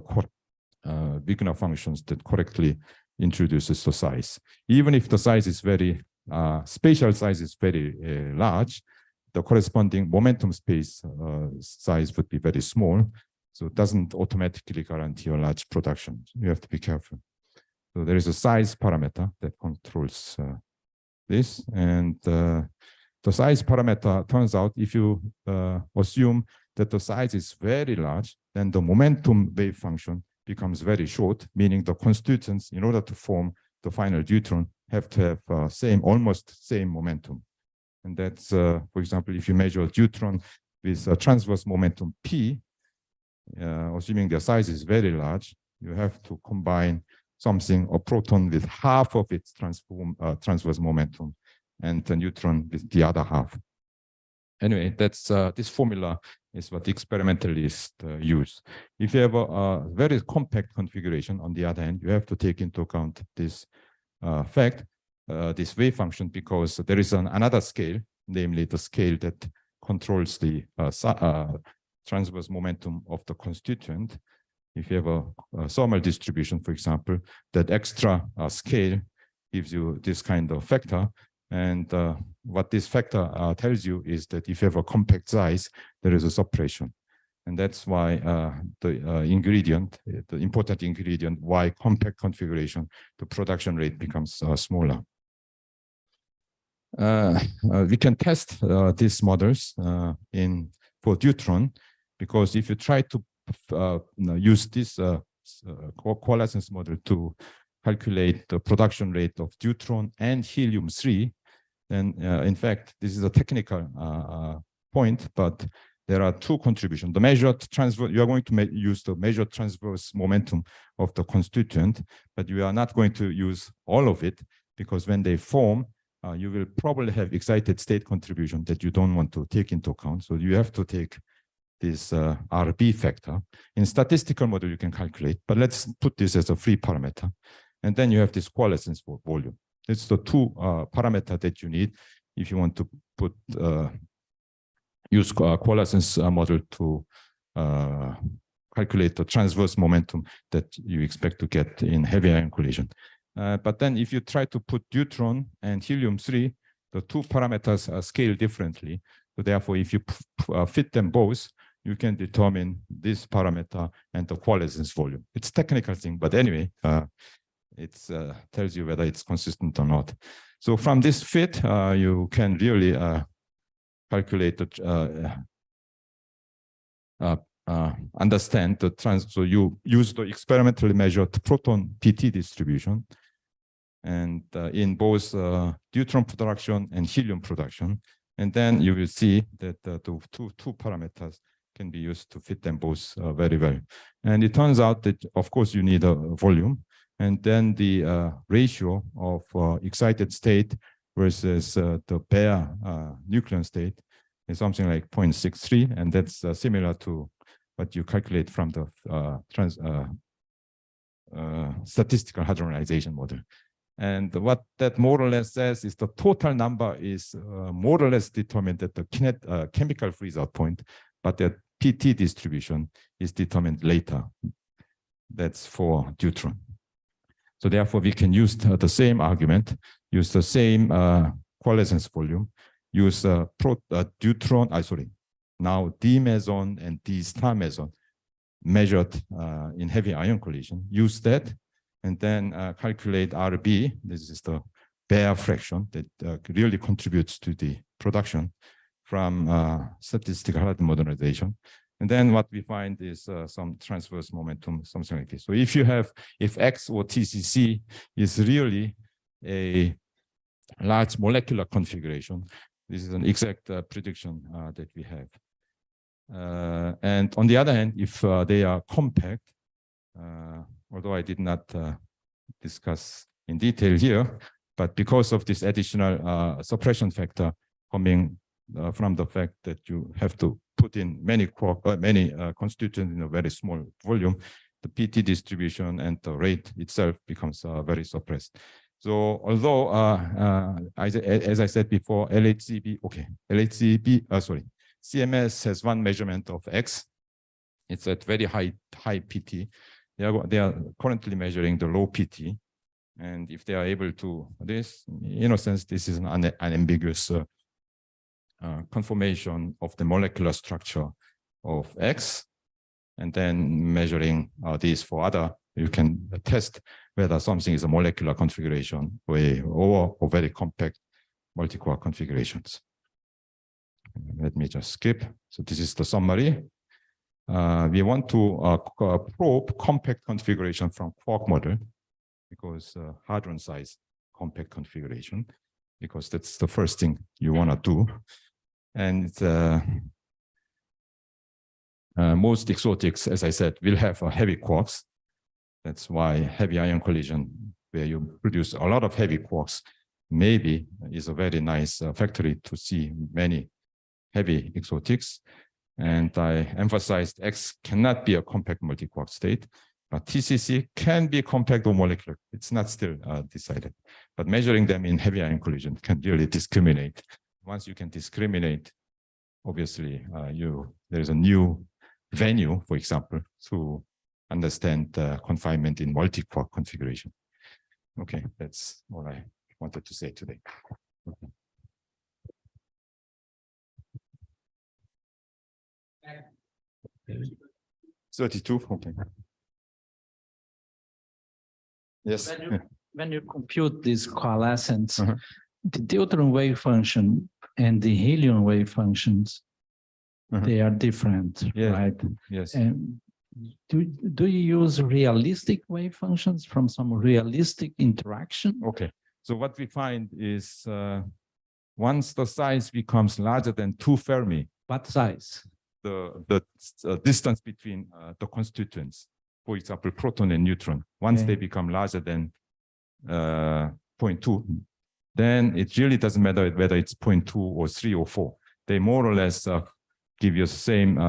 Wigner functions that correctly introduces the size. Even if the size is very, spatial size is very large, the corresponding momentum space size would be very small. So it doesn't automatically guarantee a large production. You have to be careful. So there is a size parameter that controls this. And the size parameter turns out, if you assume that the size is very large, then the momentum wave function becomes very short, meaning the constituents, in order to form the final deuteron, have to have almost same momentum. And that's, for example, if you measure a deuteron with a transverse momentum P, assuming their size is very large, you have to combine a proton with half of its transverse momentum and the neutron with the other half. Anyway, that's this formula is what experimentalists use. If you have a very compact configuration, on the other hand, you have to take into account this fact, this wave function, because there is another scale, namely the scale that controls the transverse momentum of the constituent. If you have a thermal distribution, for example, that extra scale gives you this kind of factor. And what this factor tells you is that if you have a compact size, there is a suppression. And that's why the important ingredient, why compact configuration, the production rate becomes smaller. We can test these models for deuteron, because if you try to use this coalescence model to calculate the production rate of deuteron and helium-3, then in fact, this is a technical point, but there are two contributions. The measured transverse, you are going to use the measured transverse momentum of the constituent, but you are not going to use all of it, because when they form, you will probably have excited state contribution that you don't want to take into account. So you have to take this RB factor. In statistical model, you can calculate, but let's put this as a free parameter. And then you have this coalescence volume. It's the two parameters that you need if you want to put use coalescence model to calculate the transverse momentum that you expect to get in heavy ion collision. But then if you try to put deuteron and helium-3, the two parameters are scaled differently. So therefore, if you fit them both, you can determine this parameter and the coalescence volume. It's a technical thing, but anyway, it tells you whether it's consistent or not. So from this fit, you can really calculate the understand the so you use the experimentally measured proton PT distribution, and in both deuteron production and helium production, and then you will see that the two parameters can be used to fit them both very well. And it turns out that, of course, you need a volume, and then the ratio of excited state versus the bare nucleon state is something like 0.63, and that's similar to what you calculate from the statistical hadronization model. And what that more or less says is the total number is more or less determined at the chemical freeze-out point, but the PT distribution is determined later. That's for deuteron. So therefore, we can use the same argument, use the same coalescence volume, use deuteron, now D meson and D star meson measured in heavy ion collision, use that, and then calculate RB. This is the bare fraction that really contributes to the production from statistical modernization. And then what we find is some transverse momentum, something like this. So if X or TCC is really a large molecular configuration, this is an exact prediction that we have. And on the other hand, if they are compact, although I did not discuss in detail here, but because of this additional suppression factor coming from the fact that you have to put in many constituents in a very small volume, the PT distribution and the rate itself becomes very suppressed. So although, as I said before, CMS has one measurement of X. It's at very high PT. They are currently measuring the low PT. And if they are able to this, in a sense, this is an unambiguous conformation of the molecular structure of X. And then measuring these for other, you can test whether something is a molecular configuration or very compact multi-core configurations. Let me just skip. So this is the summary. we want to probe compact configuration from quark model, because hadron size compact configuration, because that's the first thing you want to do. And most exotics, as I said, will have heavy quarks. That's why heavy ion collision, where you produce a lot of heavy quarks, maybe is a very nice factory to see many heavy exotics. And I emphasized X cannot be a compact multi-quark state, but TCC can be compact or molecular. It's not still decided, but measuring them in heavy ion collision can really discriminate. Once you can discriminate, obviously there is a new venue, for example, to understand confinement in multi-quark configuration. Okay, that's all I wanted to say today. Okay. 32, okay. Yes. When you compute these coalescence, the deuterium wave function and the helium wave functions, they are different, right? Yes. And do you use realistic wave functions from some realistic interaction? Okay. So what we find is once the size becomes larger than 2 Fermi. What size? The distance between the constituents, for example, proton and neutron, once they become larger than 0.2, then it really doesn't matter whether it's 0.2 or 3 or 4. They more or less give you the same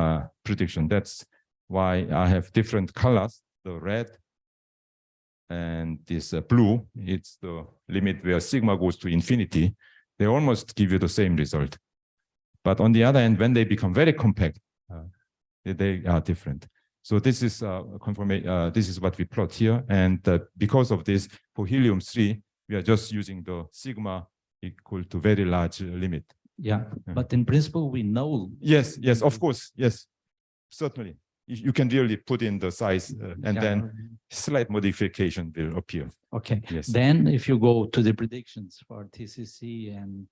prediction. That's why I have different colors. The red and this blue, it's the limit where sigma goes to infinity. They almost give you the same result. But on the other hand, when they become very compact, they are different. So this is this is what we plot here. And because of this, for helium-3, we are just using the sigma equal to very large limit. Yeah, but in principle, we know. Yes, yes, of course, yes, certainly. You can really put in the size and then slight modification will appear. Okay, yes. Then if you go to the predictions for TCC and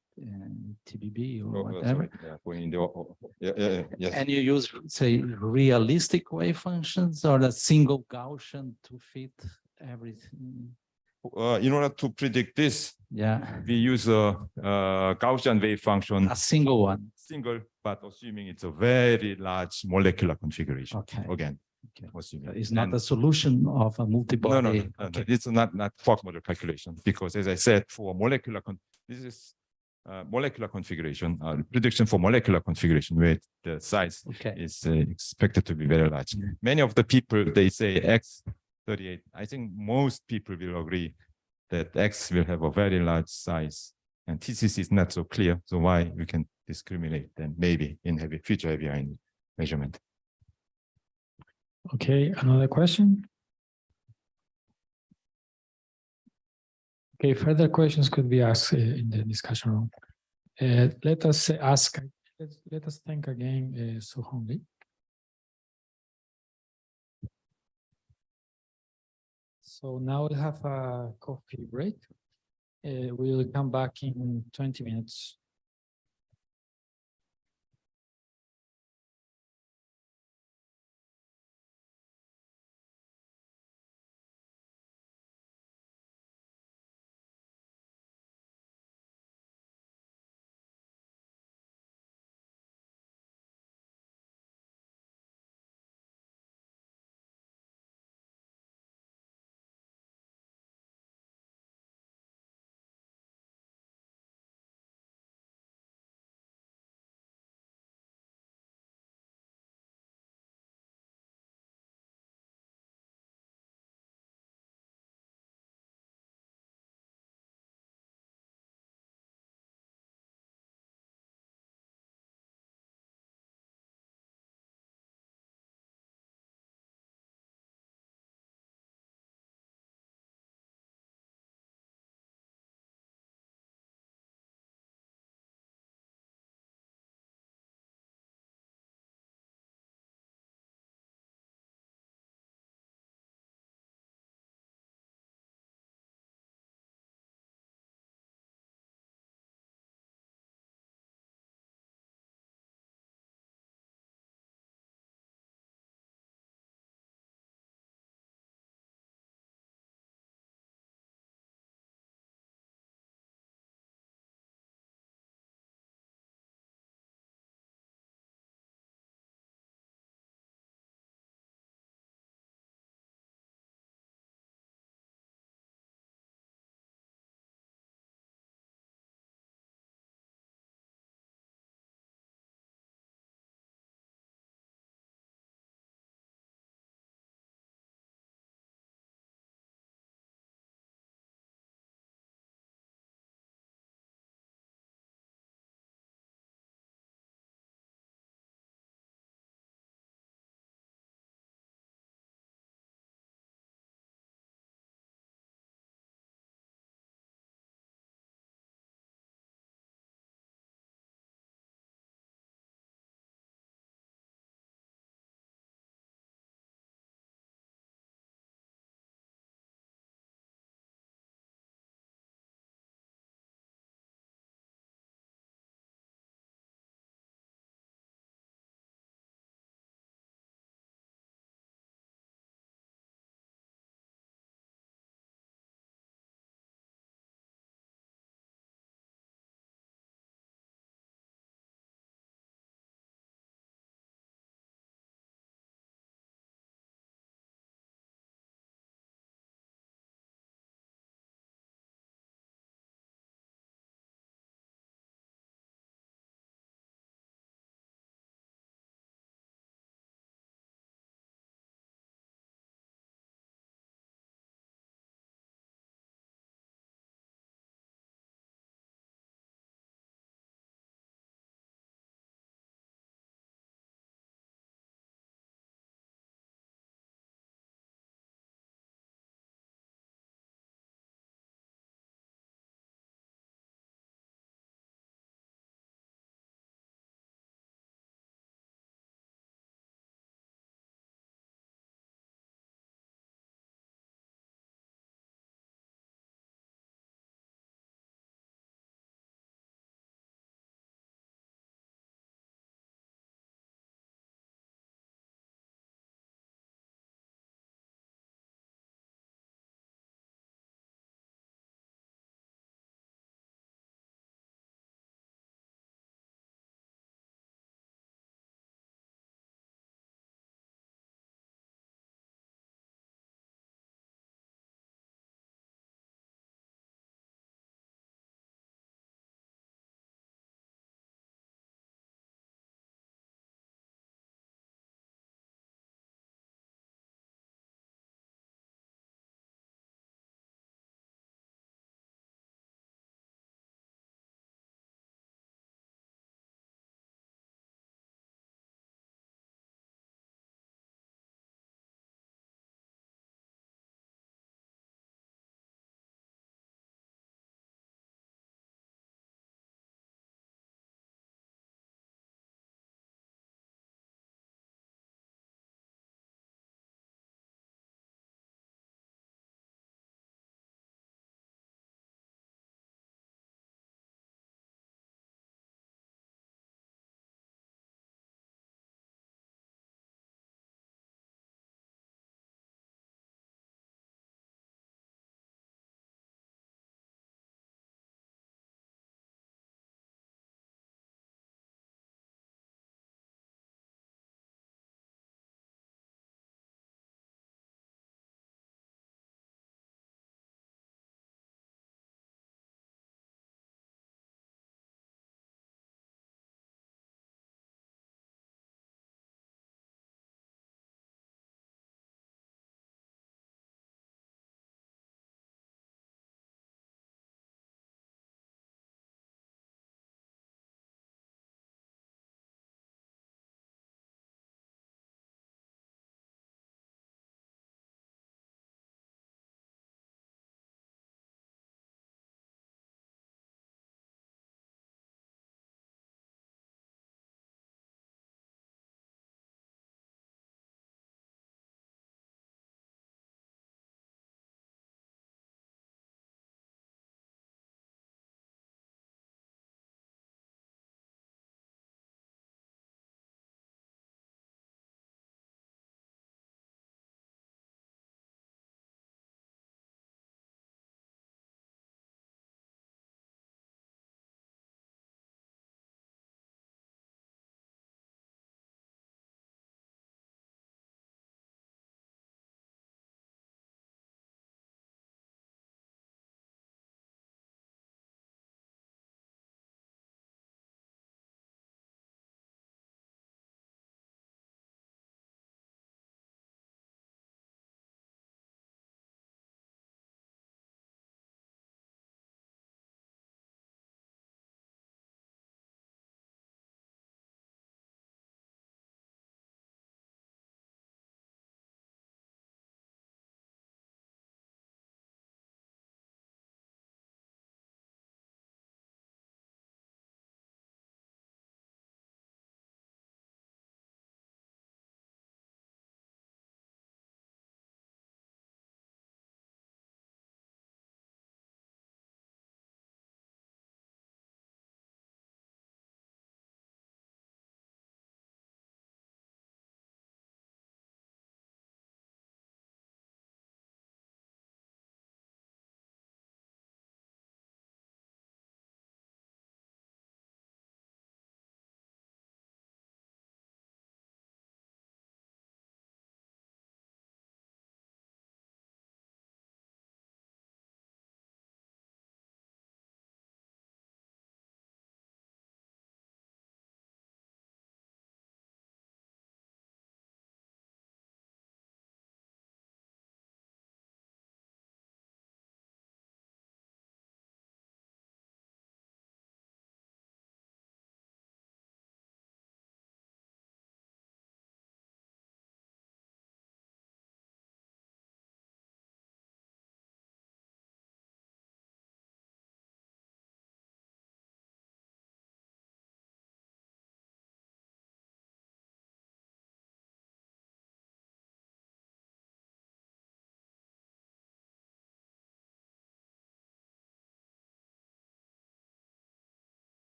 TBB or whatever, yes. And you use, say, realistic wave functions or a single Gaussian to fit everything? In order to predict this, we use a Gaussian wave function. A single one. Single, but assuming it's a very large molecular configuration. Okay. Again, assuming. It's not a solution of a multiple. No. It's not quark model calculation, because as I said, for molecular, this is molecular configuration, prediction for molecular configuration, where the size is expected to be very large. Many of the people, they say X38. I think most people will agree that X will have a very large size, and TCC is not so clear. So why we can discriminate then maybe in future heavy ion measurement. Okay, another question? Okay, further questions could be asked in the discussion room. Let us thank again Su-Houng. So now we'll have a coffee break. We'll come back in 20 minutes.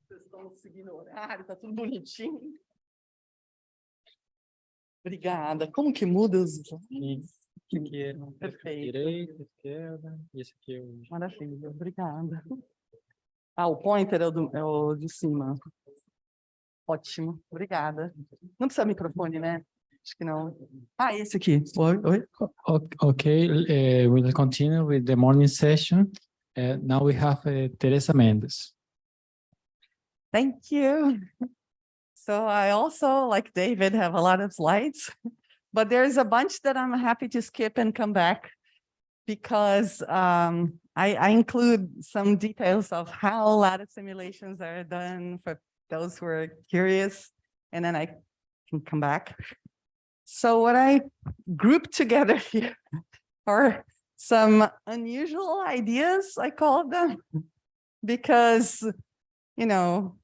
Vocês estão seguindo o horário, tá tudo bonitinho. Obrigada. Como que muda os slides? Perfeito. Direita, esquerda, e esse aqui é o... Maravilha, obrigada. Ah, o pointer é o de cima. Ótimo, obrigada. Não precisa microfone, né? Acho que não. Ah, esse aqui. Oi. Okay, we'll continue with the morning session. Now we have Teresa Mendes. Thank you. So I also, like David, have a lot of slides, but there's a bunch that I'm happy to skip and come back because I include some details of how lattice simulations are done for those who are curious, and then I can come back. So what I grouped together here are some unusual ideas, I call them, because, you know,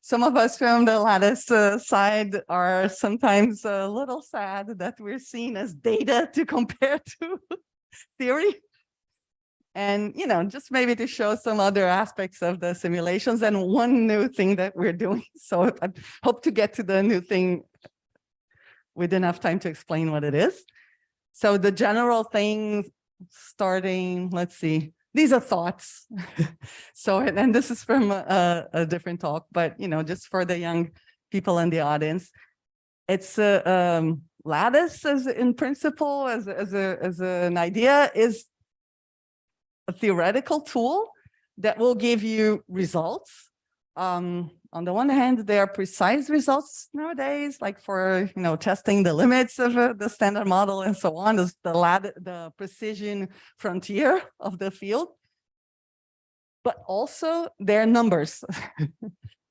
some of us from the lattice side are sometimes a little sad that we're seen as data to compare to theory. And, you know, just maybe to show some other aspects of the simulations and one new thing that we're doing. So I hope to get to the new thing with enough time to explain what it is. So the general thing starting, let's see, these are thoughts. So, and this is from a different talk, but, you know, just for the young people in the audience, it's lattice as in principle, as an idea, is a theoretical tool that will give you results. On the one hand, there are precise results nowadays, like for, you know, testing the limits of the standard model and so on, is the precision frontier of the field. But also their numbers.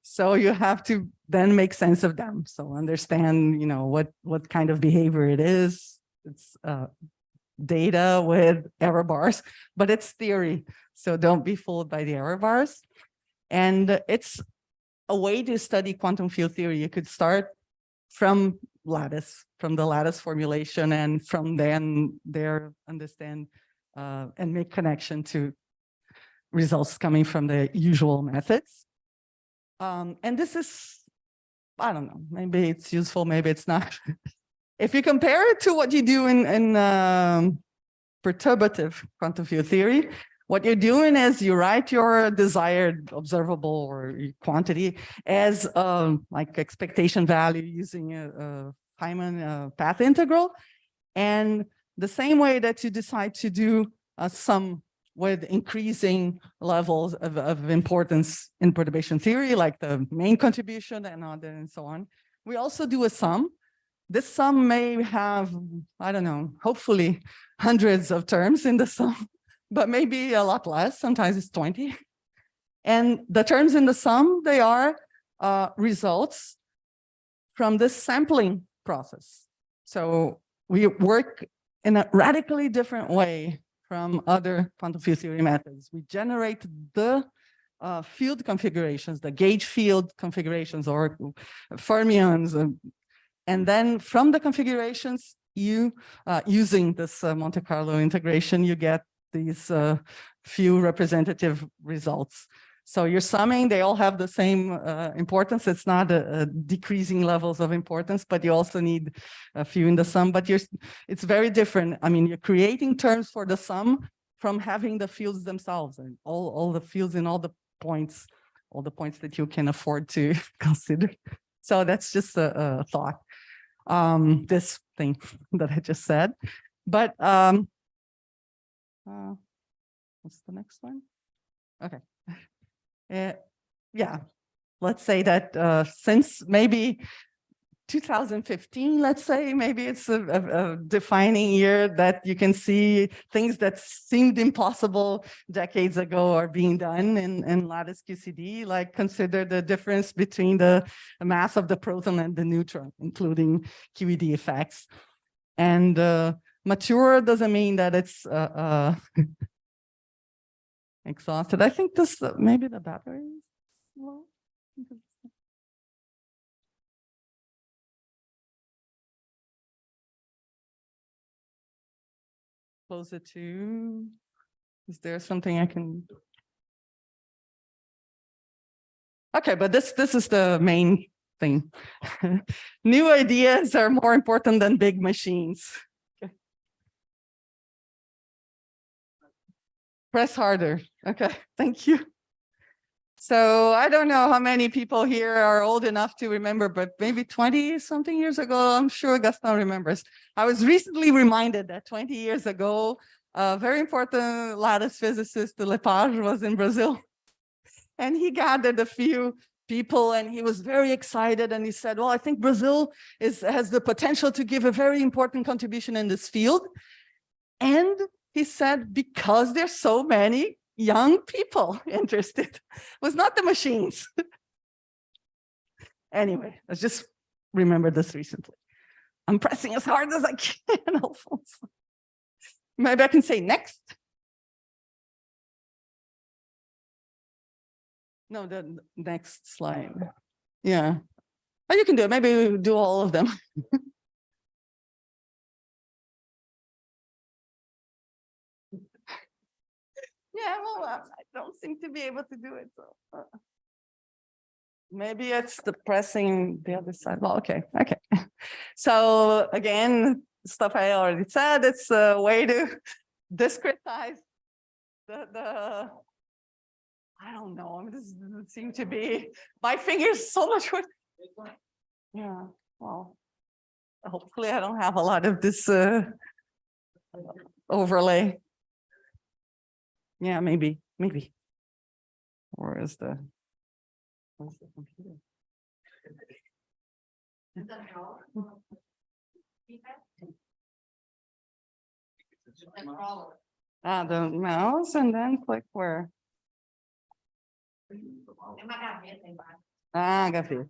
So you have to then make sense of them. So understand, you know, what kind of behavior it is. It's data with error bars, but it's theory. So don't be fooled by the error bars. And it's a way to study quantum field theory. You could start from lattice, from the lattice formulation, and from then there understand and make connection to results coming from the usual methods. And this is, I don't know, maybe it's useful, maybe it's not. If you compare it to what you do in perturbative quantum field theory, what you're doing is you write your desired observable or quantity as like expectation value using a Feynman path integral. And the same way that you decide to do a sum with increasing levels of importance in perturbation theory, like the main contribution and so on. We also do a sum. This sum may have, I don't know, hopefully hundreds of terms in the sum, but maybe a lot less. Sometimes it's 20. And the terms in the sum, they are results from this sampling process. So we work in a radically different way from other quantum field theory methods. We generate the field configurations, the gauge field configurations or fermions. And then from the configurations, you using this Monte Carlo integration, you get these few representative results. So you're summing, they all have the same importance. It's not a decreasing levels of importance, but you also need a few in the sum, but it's very different. I mean, you're creating terms for the sum from having the fields themselves and all the fields in all the points that you can afford to consider. So that's just a thought, this thing that I just said. But what's the next one? Okay. Yeah, let's say that since maybe 2015, let's say, maybe it's a defining year that you can see things that seemed impossible decades ago are being done in lattice QCD, like consider the difference between the mass of the proton and the neutron, including QED effects. And mature doesn't mean that it's exhausted. I think this, maybe the battery is low. Close it to, is there something I can? Okay, but this is the main thing. New ideas are more important than big machines. Okay. Press harder. Okay, thank you. So I don't know how many people here are old enough to remember, but maybe 20 something years ago, I'm sure Gaston remembers. I was recently reminded that 20 years ago, a very important lattice physicist, Lepage, was in Brazil. And he gathered a few people and he was very excited. And he said, well, I think Brazil has the potential to give a very important contribution in this field. And he said, because there's so many young people interested. It was not the machines. Anyway, I just remembered this recently. I'm pressing as hard as I can, Alfonso. Maybe I can say next. No, the next slide. Yeah. Oh, you can do it. Maybe we'll do all of them. Yeah, well, I don't seem to be able to do it. So maybe it's the pressing the other side. Well, okay. So again, stuff I already said, it's a way to discretize the I don't know. This doesn't seem to be, my fingers so much work. Yeah, well, hopefully I don't have a lot of this overlay. Yeah, maybe. Where's the computer? The mouse and then click where? Gabriel.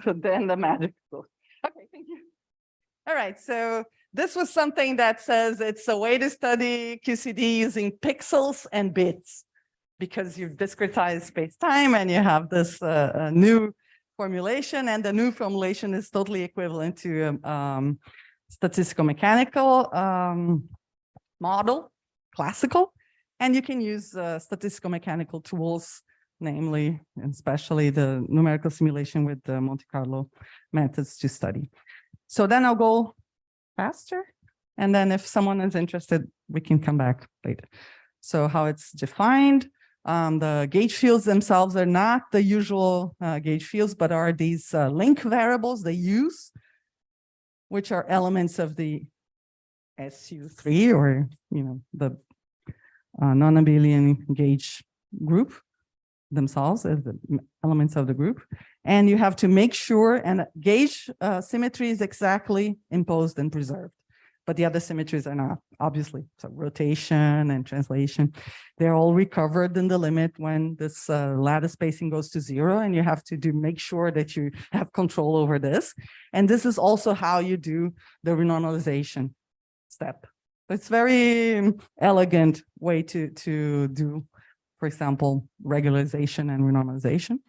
Then the magic goes. Okay, thank you. All right, so this was something that says it's a way to study QCD using pixels and bits, because you discretize space-time and you have this new formulation, and the new formulation is totally equivalent to statistical mechanical model, classical, and you can use statistical mechanical tools, namely, and especially the numerical simulation with the Monte Carlo methods to study. So then I'll go faster. And then if someone is interested, we can come back later. So how it's defined, the gauge fields themselves are not the usual gauge fields, but are these link variables they use, which are elements of the SU3, or, the non-abelian gauge group themselves as the elements of the group. And you have to make sure, and gauge symmetry is exactly imposed and preserved, but the other symmetries are not, obviously. So rotation and translation, they're all recovered in the limit when this lattice spacing goes to 0, and you have to make sure that you have control over this. And this is also how you do the renormalization step. It's very elegant way to do, for example, regularization and renormalization,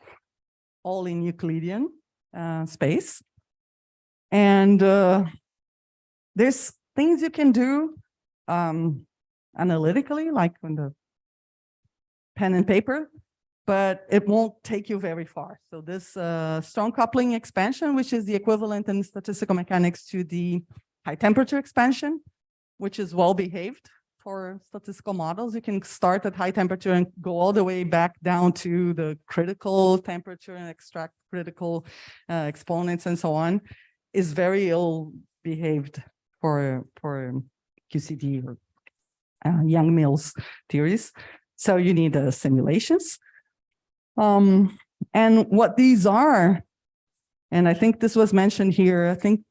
all in Euclidean space. And there's things you can do analytically, like on the pen and paper, but it won't take you very far. So this strong coupling expansion, which is the equivalent in statistical mechanics to the high temperature expansion, which is well behaved for statistical models. You can start at high temperature and go all the way back down to the critical temperature and extract critical exponents and so on, is very ill behaved for QCD or Young-Mills theories. So you need simulations. And what these are, and I think this was mentioned here, I think,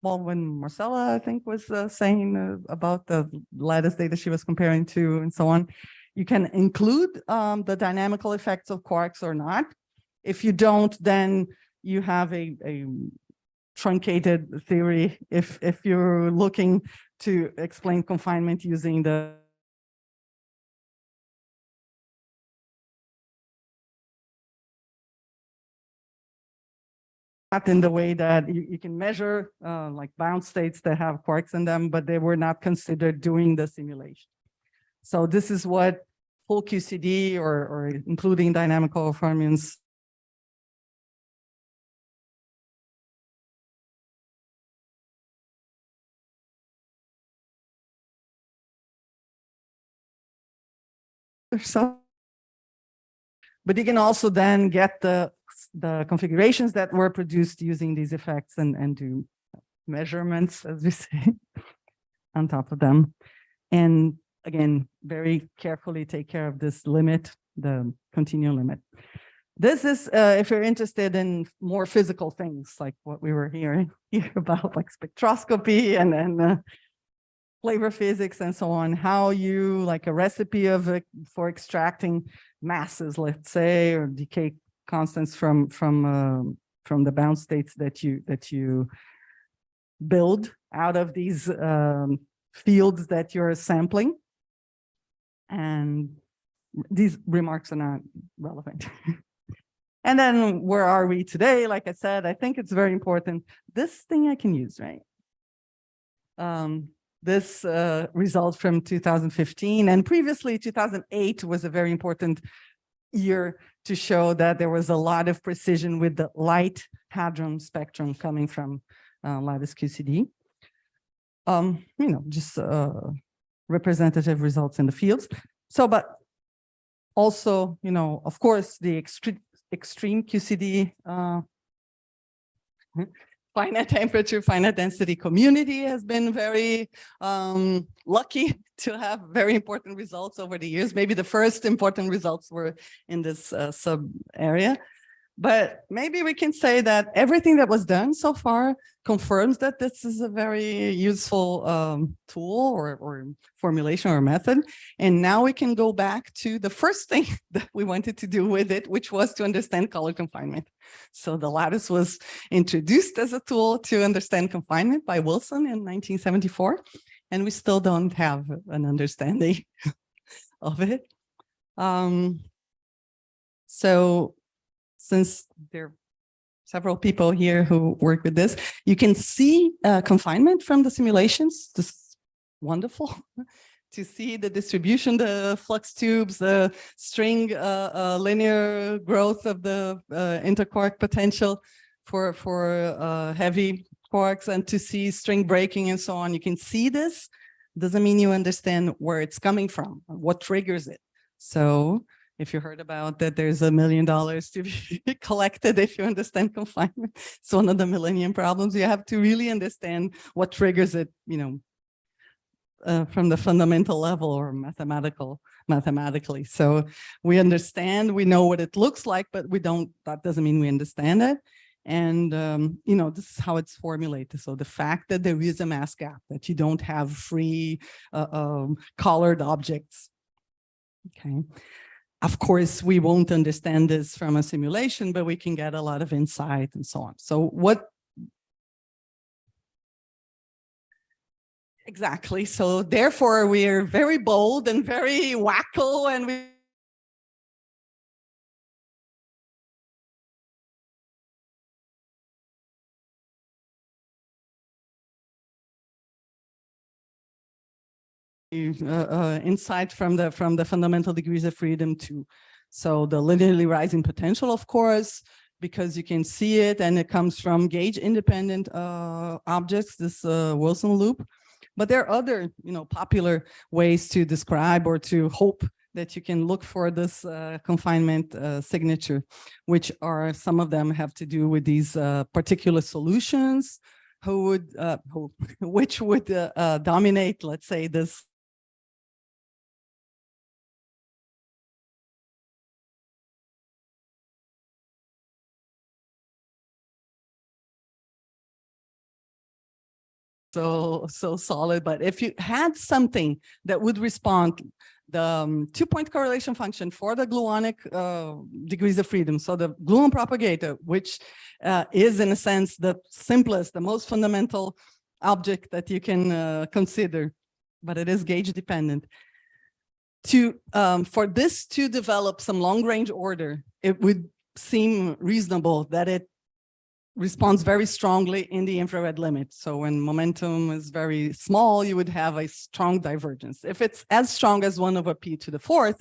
well, when Marcela, I think, was saying about the lattice data she was comparing to and so on, you can include the dynamical effects of quarks or not. If you don't, then you have a truncated theory if you're looking to explain confinement using the not in the way that you can measure like bound states that have quarks in them, but they were not considered doing the simulation. So this is what full QCD or including dynamical fermions so. But you can also then get the configurations that were produced using these effects and do measurements, as we say, on top of them. And again, very carefully take care of this limit, the continuum limit. This is, if you're interested in more physical things, like what we were hearing here about, like spectroscopy and flavor physics and so on, how you, like a recipe of for extracting masses, let's say, or decay constants from the bound states that you build out of these fields that you're sampling. And these remarks are not relevant. And then where are we today? Like I said, I think it's very important. This thing I can use, right? This result from 2015, and previously 2008 was a very important year to show that there was a lot of precision with the light hadron spectrum coming from lattice QCD. You know, just representative results in the fields. So, but also, you know, of course, the extreme QCD finite temperature, finite density community has been very lucky to have very important results over the years. Maybe the first important results were in this sub area. But maybe we can say that everything that was done so far confirms that this is a very useful tool or formulation or method. And now we can go back to the first thing that we wanted to do with it, which was to understand color confinement. So the lattice was introduced as a tool to understand confinement by Wilson in 1974, and we still don't have an understanding of it. So since there are several people here who work with this, you can see confinement from the simulations. This is wonderful to see the distribution, the flux tubes, the string linear growth of the interquark potential for heavy quarks, and to see string breaking and so on. You can see this. Doesn't mean you understand where it's coming from, what triggers it. So if you heard about that, there's $1 million to be collected if you understand confinement. It's one of the millennium problems. You have to really understand what triggers it, you know, from the fundamental level or mathematically. So we understand, we know what it looks like, but we don't, that doesn't mean we understand it. And, you know, this is how it's formulated. So the fact that there is a mass gap, that you don't have free colored objects. Okay. Of course, we won't understand this from a simulation, but we can get a lot of insight and so on. So what? Exactly. So therefore, we are very bold and very wacko, and we insight from the fundamental degrees of freedom too. So the linearly rising potential, of course, because you can see it, and it comes from gauge independent objects, this Wilson loop. But there are other, you know, popular ways to describe or to hope that you can look for this confinement signature, which are, some of them have to do with these particular solutions which would dominate, let's say, this so solid. But if you had something that would respond, the 2-point correlation function for the gluonic degrees of freedom, so the gluon propagator, which is in a sense the simplest, the most fundamental object that you can consider, but it is gauge dependent. For this to develop some long range order, it would seem reasonable that it responds very strongly in the infrared limit. So when momentum is very small, you would have a strong divergence. If it's as strong as 1/p⁴,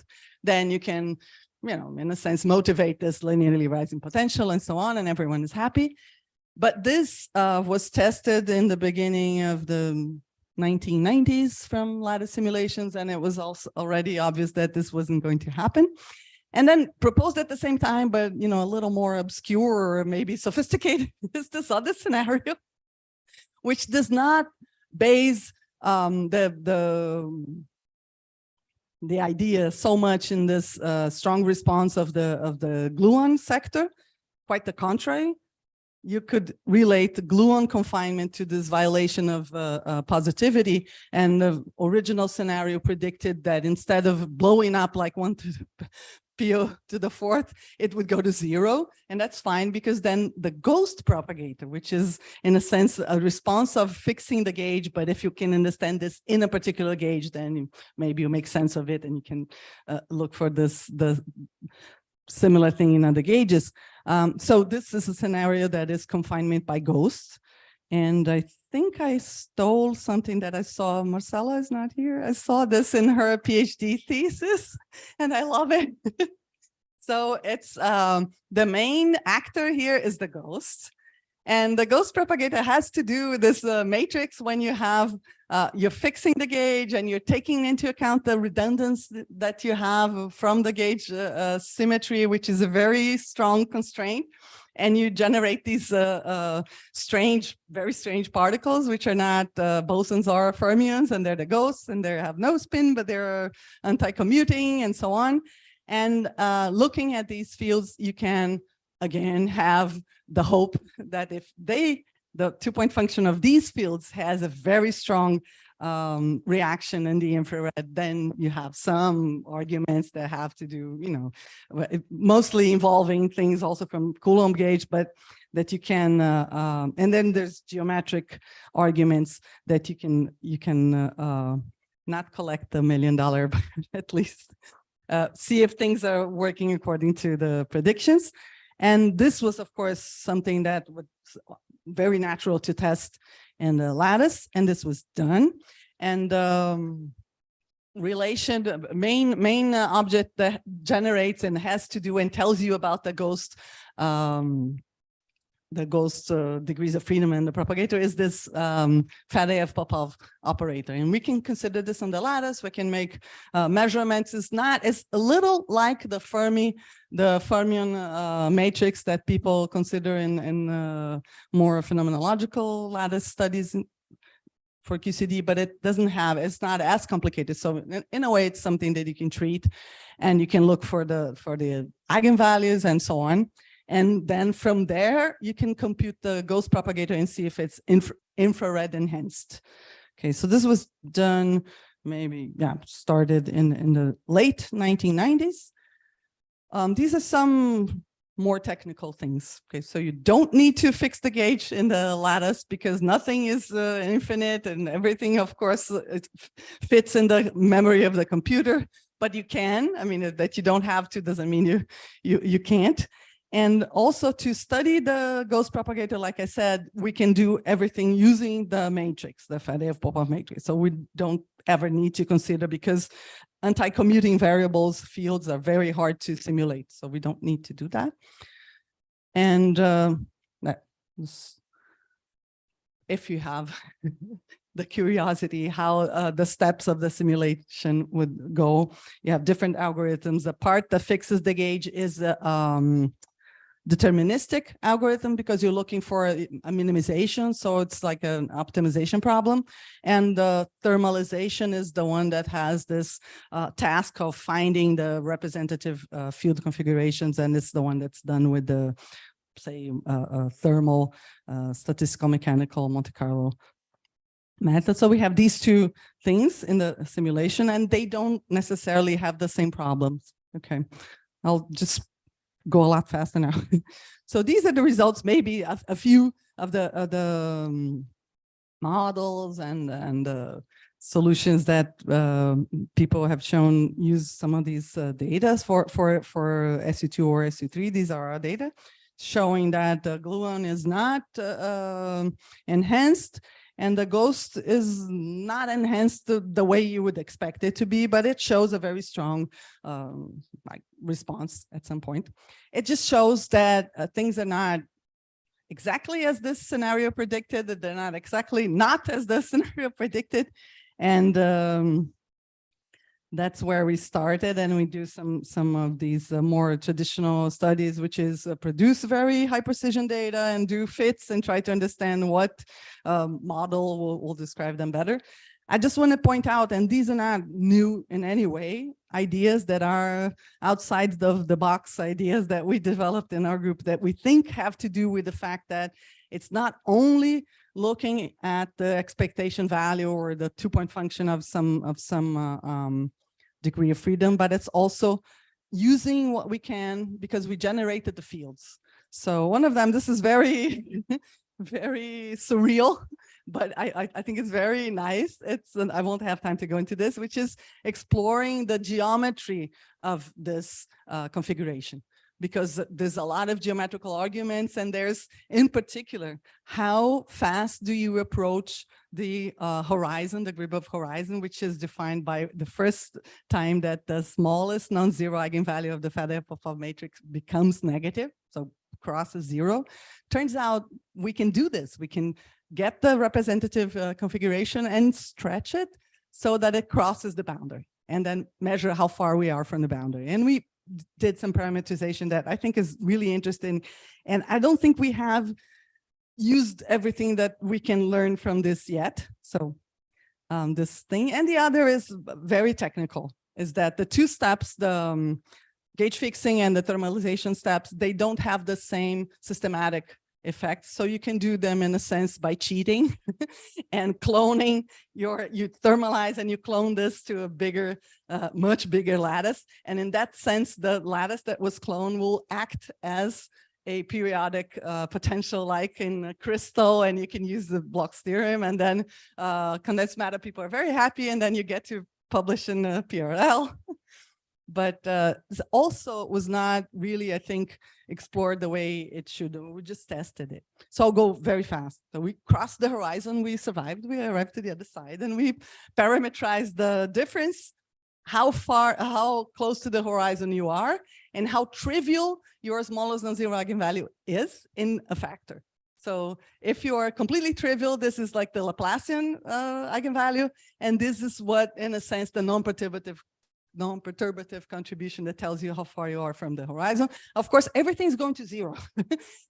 then you can, in a sense, motivate this linearly rising potential and so on, and everyone is happy. But this was tested in the beginning of the 1990s from lattice simulations, and it was also already obvious that this wasn't going to happen. And then proposed at the same time, but a little more obscure or maybe sophisticated, is this other scenario, which does not base the idea so much in this strong response of the gluon sector. Quite the contrary. You could relate gluon confinement to this violation of positivity, and the original scenario predicted that instead of blowing up like 1/p⁴, it would go to 0, and that's fine, because then the ghost propagator, which is in a sense a response of fixing the gauge, but if you can understand this in a particular gauge, then maybe you make sense of it, and you can look for the similar thing in other gauges. So this is a scenario that is confinement by ghosts. And I think I stole something that I saw. Marcela is not here. I saw this in her PhD thesis, and I love it. So it's the main actor here is the ghost. And the ghost propagator has to do with this matrix when you have, you're fixing the gauge and you're taking into account the redundancy that you have from the gauge symmetry, which is a very strong constraint. And you generate these very strange particles, which are not bosons or fermions, and they're the ghosts, and they have no spin, but they're anti-commuting and so on. And looking at these fields, you can again have the hope that if the 2-point function of these fields has a very strong reaction in the infrared, then you have some arguments that have to do, mostly involving things also from Coulomb gauge, but that you can, and then there's geometric arguments that you can not collect the $1 million, but at least see if things are working according to the predictions. And this was, of course, something that was very natural to test in the lattice, and this was done. And relation, main object that generates and has to do and tells you about the ghost degrees of freedom and the propagator is this Faría-Popov operator. And we can consider this on the lattice. We can make measurements. It's a little like the fermion matrix that people consider in more phenomenological lattice studies for QCD, but it's not as complicated. So in a way, it's something that you can treat, and you can look for the eigenvalues and so on. And then from there, you can compute the ghost propagator and see if it's infrared enhanced. Okay, so this was done started in the late 1990s. These are some more technical things. Okay, so you don't need to fix the gauge in the lattice because nothing is infinite, and everything, of course, it fits in the memory of the computer. But you can. I mean, that you don't have to doesn't mean you can't. And also to study the ghost propagator, like I said, we can do everything using the matrix, the Faría-Popov matrix. So we don't ever need to consider, because anti-commuting variables fields are very hard to simulate. So we don't need to do that. And if you have the curiosity how the steps of the simulation would go, you have different algorithms. The part that fixes the gauge is deterministic algorithm, because you're looking for a minimization, so it's like an optimization problem. And the thermalization is the one that has this task of finding the representative field configurations, and it's the one that's done with the, say, thermal statistical mechanical Monte Carlo method. So we have these two things in the simulation, and they don't necessarily have the same problems. Okay, I'll just go a lot faster now. So these are the results, maybe a few of the models and solutions that people have shown use some of these data for SU2 or SU3. These are our data showing that the gluon is not enhanced, and the ghost is not enhanced the way you would expect it to be, but it shows a very strong like response at some point. It just shows that things are not exactly as this scenario predicted, that they're not exactly not as the scenario predicted. And that's where we started, and we do some of these more traditional studies, which is produce very high precision data and do fits and try to understand what model will describe them better. I just want to point out, and these are not new in any way, ideas that are outside of the box ideas that we developed in our group that we think have to do with the fact that it's not only looking at the expectation value or the 2-point function of some degree of freedom, but it's also using what we can because we generated the fields. So one of them, this is very, very surreal, but I think it's very nice. I won't have time to go into this, which is exploring the geometry of this configuration, because there's a lot of geometrical arguments, and there's, in particular, how fast do you approach the horizon, the grid of horizon, which is defined by the first time that the smallest non-zero eigenvalue of the Faría-Popov matrix becomes negative, so crosses zero. Turns out we can do this. We can get the representative configuration and stretch it so that it crosses the boundary, and then measure how far we are from the boundary. And we did some parameterization that I think is really interesting. And I don't think we have used everything that we can learn from this yet. So this thing, and the other is very technical, is that the two steps, the gauge fixing and the thermalization steps, they don't have the same systematic effects. So you can do them in a sense by cheating and cloning you thermalize and you clone this to a bigger, much bigger lattice. And in that sense, the lattice that was cloned will act as a periodic potential like in a crystal, and you can use the Bloch's theorem, and then condensed matter people are very happy, and then you get to publish in PRL. But also was not really, I think, explored the way it should. We just tested it. So I'll go very fast. So we crossed the horizon, we survived, we arrived to the other side, and we parameterized the difference, how close to the horizon you are, and how trivial your smallest non-zero eigenvalue is in a factor. So if you are completely trivial, this is like the Laplacian eigenvalue, and this is what, in a sense, the non-perturbative contribution that tells you how far you are from the horizon. Of course, everything's going to zero.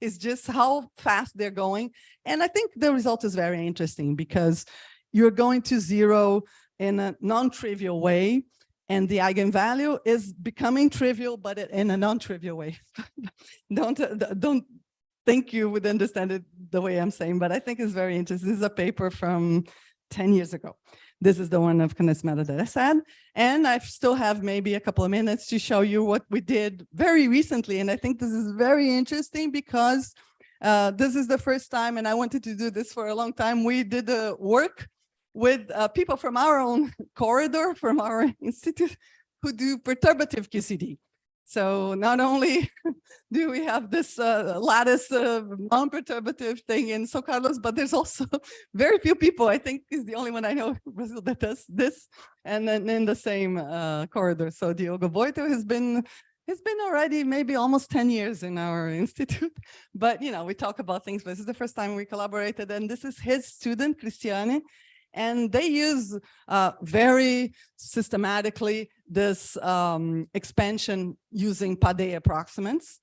It's just how fast they're going. And I think the result is very interesting because you're going to zero in a non-trivial way, and the eigenvalue is becoming trivial, but in a non-trivial way. Don't think you would understand it the way I'm saying, but I think it's very interesting. This is a paper from 10 years ago. This is the one of condensed matter that I said. And I still have maybe a couple of minutes to show you what we did very recently. And I think this is very interesting because this is the first time, and I wanted to do this for a long time, we did the work with people from our own corridor, from our institute, who do perturbative QCD. So not only do we have this lattice non-perturbative thing in São Carlos, but there's also very few people, I think is the only one I know in Brazil that does this, and then in the same corridor. So Diogo Boito has been already maybe almost 10 years in our institute, but you know, we talk about things, but this is the first time we collaborated, and this is his student, Cristiane. And they use very systematically this expansion using Padé approximants.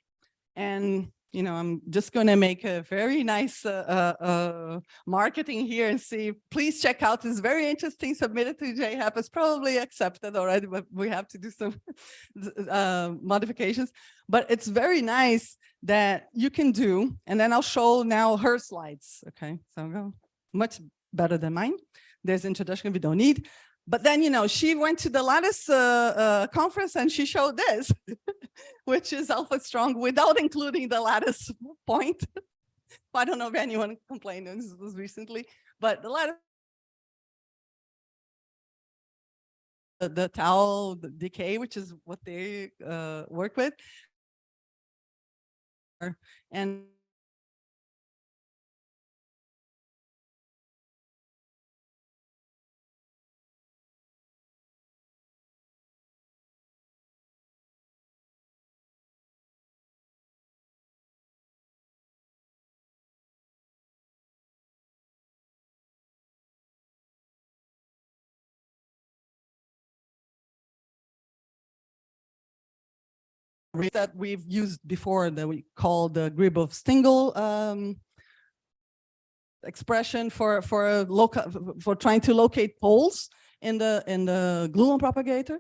And, you know, I'm just going to make a very nice marketing here and see, please check out this very interesting, submitted to JHAP. It's probably accepted already, but we have to do some modifications. But it's very nice that you can do, and then I'll show now her slides. Okay, so I'll go much better than mine. There's introduction we don't need. But then, you know, she went to the lattice conference and she showed this, which is alpha strong without including the lattice point. I don't know if anyone complained, this was recently, but the lattice, the tau the decay, which is what they work with. And that we've used before that we call the Gribov-Stingel expression for trying to locate poles in the gluon propagator,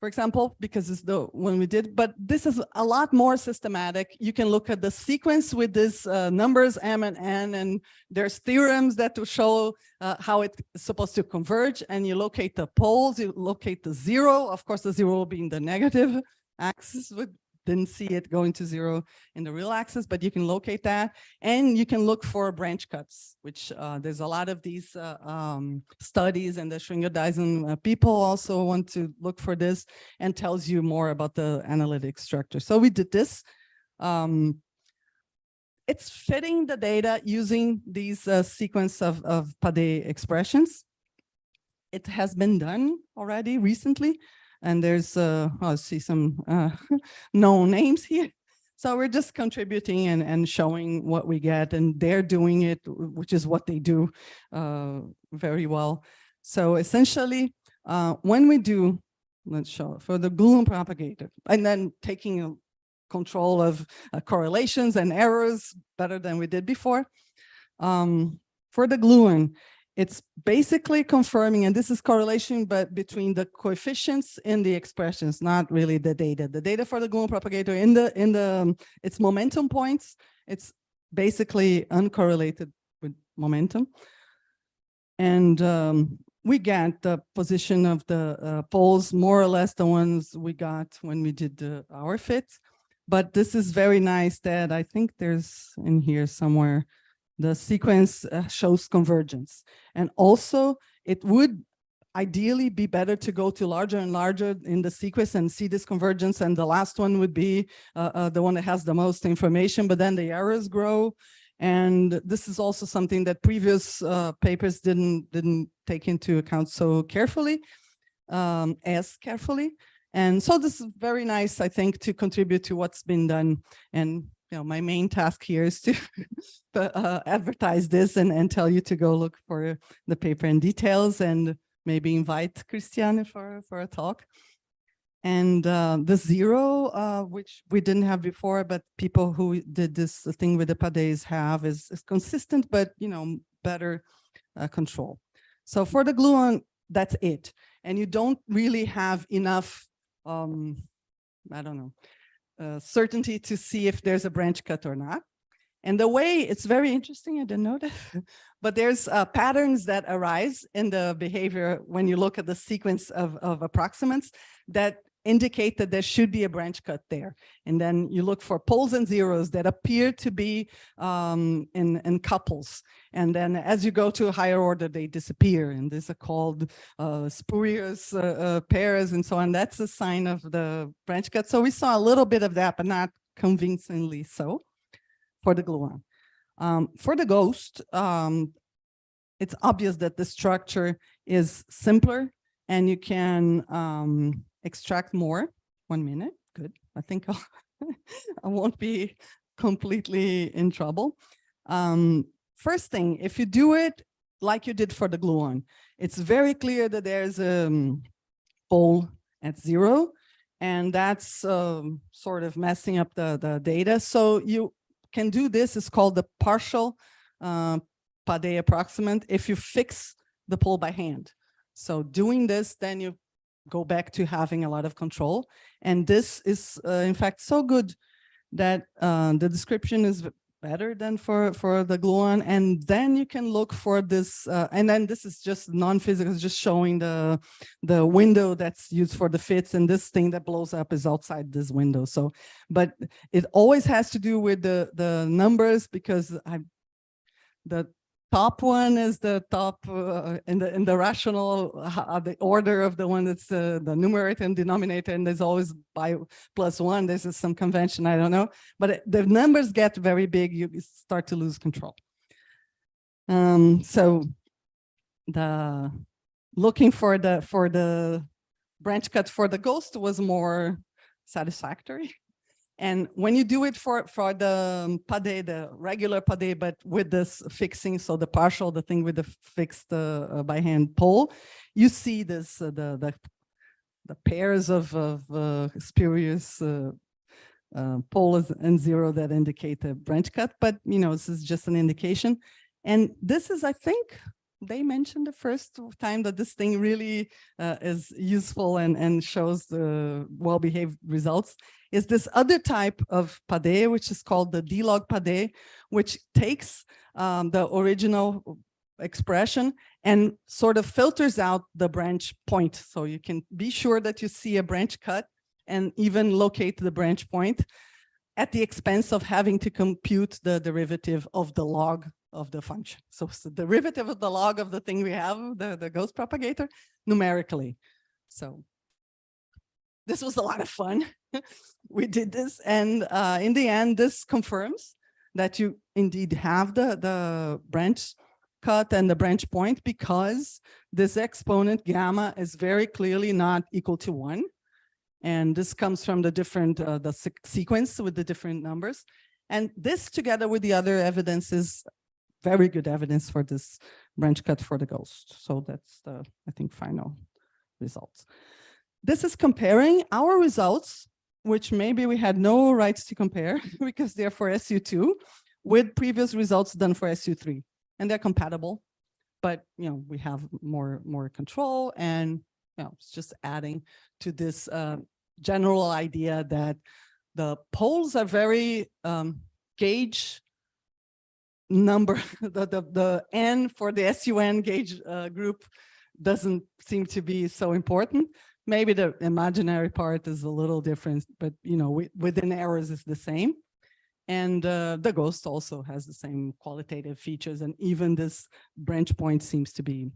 for example, because it's the one we did. But this is a lot more systematic. You can look at the sequence with these numbers m and n, and there's theorems that will show how it's supposed to converge. And you locate the poles, you locate the zero. Of course, the zero being the negative axis. We didn't see it going to zero in the real axis, but you can locate that. And you can look for branch cuts, which there's a lot of these studies, and the Schwinger-Dyson people also want to look for this, and tells you more about the analytic structure. So we did this. It's fitting the data using these sequence of Pade expressions. It has been done already recently. And there's, I see some known names here. So we're just contributing and showing what we get, and they're doing it, which is what they do very well. So essentially, when we do, let's show for the gluon propagator, and then taking control of correlations and errors better than we did before. For the gluon, it's basically confirming, and this is correlation, but between the coefficients in the expressions, not really the data. The data for the gluon propagator its momentum points, it's basically uncorrelated with momentum. And we got the position of the poles, more or less the ones we got when we did our fit. But this is very nice that I think there's in here somewhere, the sequence shows convergence. And also it would ideally be better to go to larger and larger in the sequence and see this convergence. And the last one would be the one that has the most information, but then the errors grow. And this is also something that previous papers didn't take into account so carefully, as carefully. And so this is very nice, I think, to contribute to what's been done. And you know, my main task here is to advertise this and tell you to go look for the paper in details, and maybe invite Christiane for a talk. And the zero, which we didn't have before, but people who did this thing with the Pades have is consistent, but you know, better control. So for the gluon, that's it. And you don't really have enough, I don't know, certainty to see if there's a branch cut or not. And the way it's very interesting, I didn't know that, but there's patterns that arise in the behavior when you look at the sequence of approximants that indicate that there should be a branch cut there. And then you look for poles and zeros that appear to be in couples. And then as you go to a higher order, they disappear. And these are called spurious pairs and so on. That's a sign of the branch cut. So we saw a little bit of that, but not convincingly so for the gluon. For the ghost, it's obvious that the structure is simpler and you can extract more. 1 minute, good. I think I won't be completely in trouble. First thing, if you do it like you did for the gluon, it's very clear that there's a pole at 0, and that's sort of messing up the data. So you can do this, it's called the partial Pade approximant if you fix the pole by hand. So doing this, then you go back to having a lot of control. And this is, in fact, so good that the description is better than for the gluon. And then you can look for this, and then this is just non-physical, just showing the window that's used for the fits, and this thing that blows up is outside this window. So, but it always has to do with the numbers, because the top one is the top in the rational, the order of the one that's the numerator and denominator, and there's always by +1. This is some convention, I don't know, but the numbers get very big, you start to lose control. So the looking for the branch cut for the ghost was more satisfactory. And when you do it for the pade, the regular pade, but with this fixing, so the partial, the thing with the fixed by hand pole, you see this the pairs of spurious poles and zero that indicate a branch cut. But you know, this is just an indication, and this is, I think, they mentioned the first time that this thing really is useful and shows the well-behaved results, is this other type of pade, which is called the D-log pade, which takes the original expression and sort of filters out the branch point. So you can be sure that you see a branch cut and even locate the branch point at the expense of having to compute the derivative of the log of the function. So it's the derivative of the log of the thing we have, the ghost propagator, numerically. So this was a lot of fun. We did this, and in the end, this confirms that you indeed have the branch cut and the branch point, because this exponent gamma is very clearly not equal to 1. And this comes from the different, the sequence with the different numbers. And this, together with the other evidence, is very good evidence for this branch cut for the ghost. So that's the, I think, final results. This is comparing our results, which maybe we had no rights to compare because they're for SU2, with previous results done for SU3, and they're compatible. But you know, we have more control, and you know, it's just adding to this general idea that the poles are very gauge number. The N for the SUN gauge group doesn't seem to be so important. Maybe the imaginary part is a little different, but you know, within errors is the same. And the ghost also has the same qualitative features, and even this branch point seems to be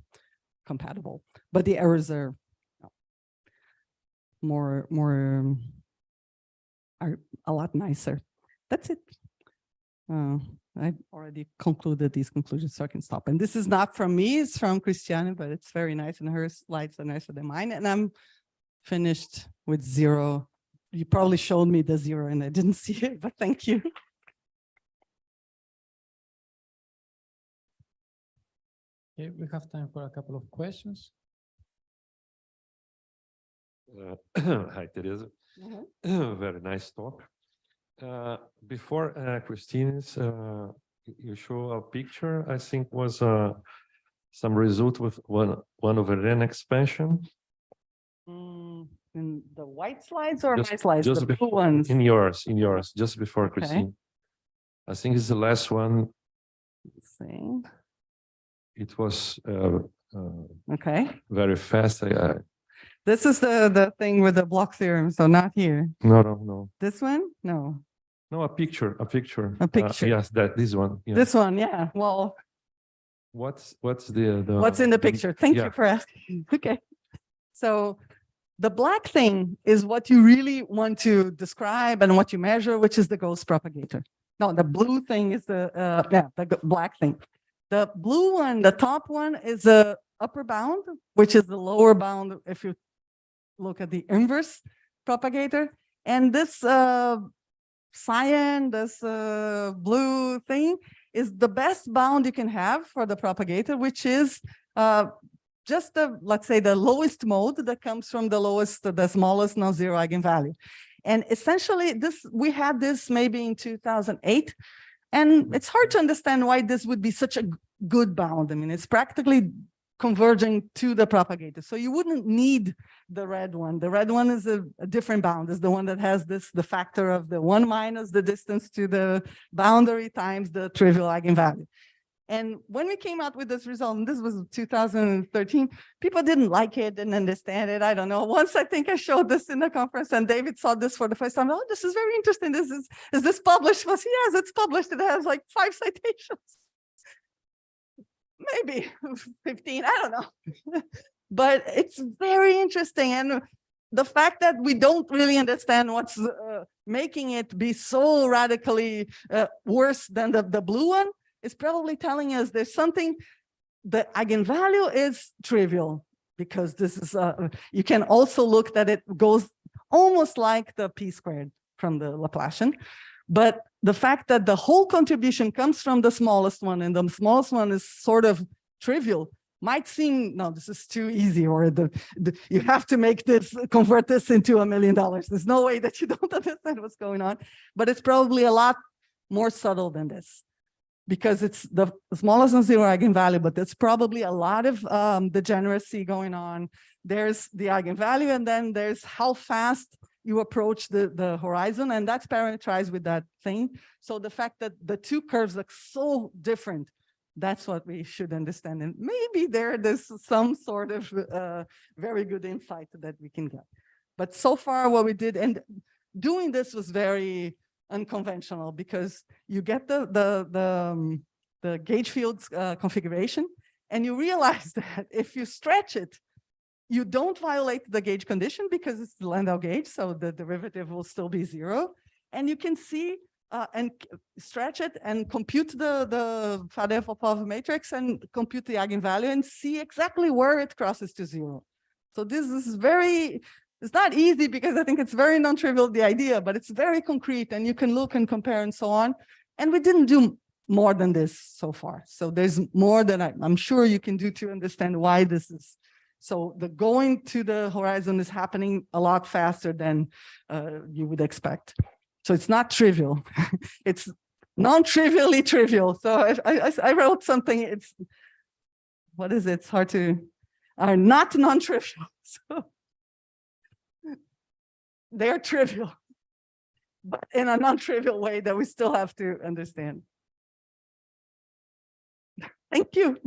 compatible. But the errors are are a lot nicer. That's it. I already concluded these conclusions, so I can stop. And this is not from me, it's from Christiane, but it's very nice, and her slides are nicer than mine. And I'm finished with 0. You probably showed me the 0 and I didn't see it, but thank you. Okay, we have time for a couple of questions. Hi, Teresa. Very nice talk. Before Christine's, you show a picture, I think was some result with one over n expansion. In the white slides or Just- my slides, just the before- blue ones? In yours, just before Okay. Christine. I think it's the last one. Let's see. It was Okay. very fast. This is the thing with the block theorem, so not here. No. This one? No. No, a picture. A picture. Yes, this one. Yeah. This one, yeah. Well, What's the what's in the picture? Thank yeah. you for asking. Okay. So the black thing is what you really want to describe and what you measure, which is the ghost propagator. No, the blue thing is the black thing. The blue one, the top one, is the upper bound, which is the lower bound if you look at the inverse propagator. And this cyan, this blue thing is the best bound you can have for the propagator, which is just the, let's say, the lowest mode that comes from the lowest, the smallest non-zero eigenvalue. And essentially we had this maybe in 2008, and it's hard to understand why this would be such a good bound. I mean, it's practically converging to the propagator. So you wouldn't need the red one. The red one is a different bound, is the one that has the factor of the 1 minus the distance to the boundary times the trivial eigenvalue. And when we came out with this result, and this was 2013, people didn't like it, didn't understand it. I don't know. Once I think I showed this in the conference and David saw this for the first time. Oh, this is very interesting. Is this published? Well, yes, it's published. It has like 5 citations. Maybe 15, I don't know. But it's very interesting. And the fact that we don't really understand what's making it be so radically worse than the blue one is probably telling us there's something, the eigenvalue is trivial, because this is, you can also look that it goes almost like the p squared from the Laplacian. But the fact that the whole contribution comes from the smallest one, and the smallest one is sort of trivial, might seem, no, this is too easy, or you have to make this, convert this into $1 million. There's no way that you don't understand what's going on, but it's probably a lot more subtle than this, because it's the smallest non-zero eigenvalue, but there's probably a lot of degeneracy going on. There's the eigenvalue, and then there's how fast you approach the horizon, and that's parameterized with that thing. So the fact that the two curves look so different, that's what we should understand. And maybe there's some sort of very good insight that we can get. But so far what we did, and doing this was very unconventional, because you get the gauge fields configuration, and you realize that if you stretch it, you don't violate the gauge condition because it's the Landau gauge, so the derivative will still be 0. And you can see and stretch it and compute the Faría-Popov matrix and compute the eigenvalue and see exactly where it crosses to 0. So this is it's not easy, because I think it's very non-trivial, the idea, but it's very concrete, and you can look and compare and so on. And we didn't do more than this so far. So there's more than I'm sure you can do to understand why this is. So the going to the horizon is happening a lot faster than you would expect. So it's not trivial. It's non-trivially trivial. So I wrote something, it's, what is it? It's hard to, are not non-trivial. So they're trivial, but in a non-trivial way that we still have to understand. Thank you.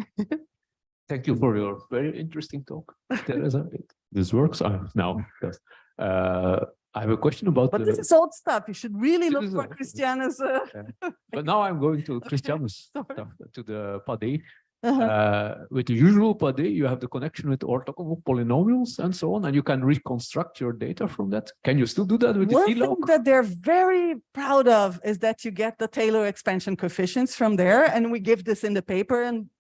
Thank you for your very interesting talk, Teresa. This works now. Yes. I have a question about. But this is old stuff. You should really look for Cristiano's. But now I'm going to Cristiano's stuff, to the PADE. With the usual PADE, you have the connection with orthogonal polynomials and so on, and you can reconstruct your data from that. Can you still do that with the One thing that they're very proud of is that you get the Taylor expansion coefficients from there, and we give this in the paper, and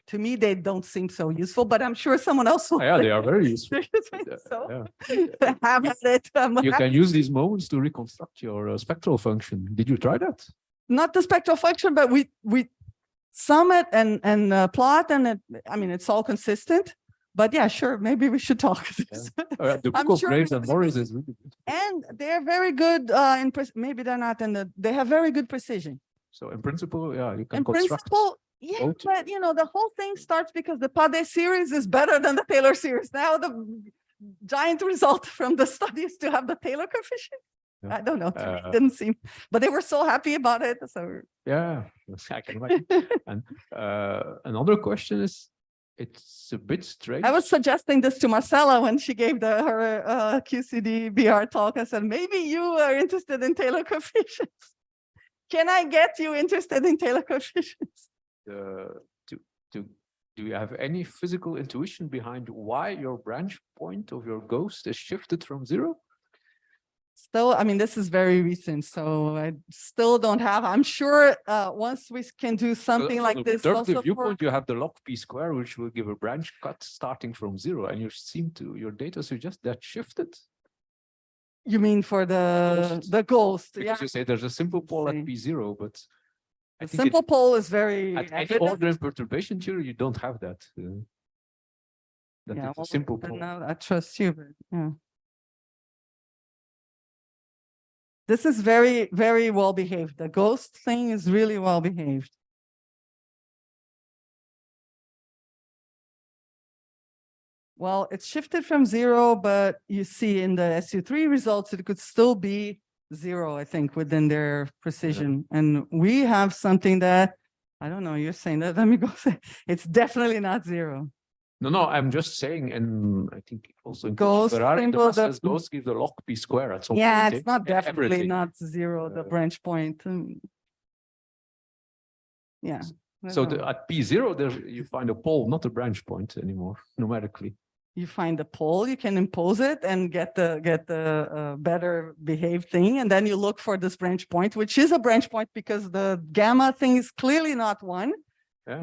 to me, they don't seem so useful, but I'm sure someone else will. Yeah, they are very useful. So, have it. You can use these moments to reconstruct your spectral function. Did you try that? Not the spectral function, but we sum it and plot, and I mean, it's all consistent. But yeah, sure, maybe we should talk. The book of Graves and Morris is really good. And they're very good in maybe they're not they have very good precision. So in principle, yeah, you can in construct. Principle, yeah, but you know, the whole thing starts because the PADE series is better than the Taylor series. Now the giant result from the study is to have the Taylor coefficient. Yeah. I don't know, to me it didn't seem, but they were so happy about it. So yeah, I can imagine. And another question is, it's a bit strange. I was suggesting this to Marcela when she gave her QCD BR talk. I said, maybe you are interested in Taylor coefficients. Can I get you interested in Taylor coefficients? Do you have any physical intuition behind why your branch point of your ghost is shifted from 0? Still, I mean, this is very recent, so I still don't have. I'm sure once we can do something like this. From the viewpoint, you have the log p square, which will give a branch cut starting from 0, and your data suggest that shifted. You mean for the ghost? Because yeah. You say there's a simple pole at p0, but a simple pole is very at any order in perturbation theory, you don't have that. Yeah, a simple pole. Now I trust you, but yeah. This is very, very well behaved. The ghost thing is really well behaved. Well, it's shifted from 0, but you see in the SU3 results, it could still be 0, I think, within their precision. And we have something that, I don't know, you're saying that, let me go say, it's definitely not 0. No, I'm just saying, and I think also in Ghost Ferrari, the symbol, process goes give the log p square at some yeah, point. it's not definitely everything. not 0, the branch point. Yeah. So at P0, there you find a pole, not a branch point anymore, numerically. You find the pole, you can impose it and get the better behaved thing. And then you look for this branch point, which is a branch point because the gamma thing is clearly not 1,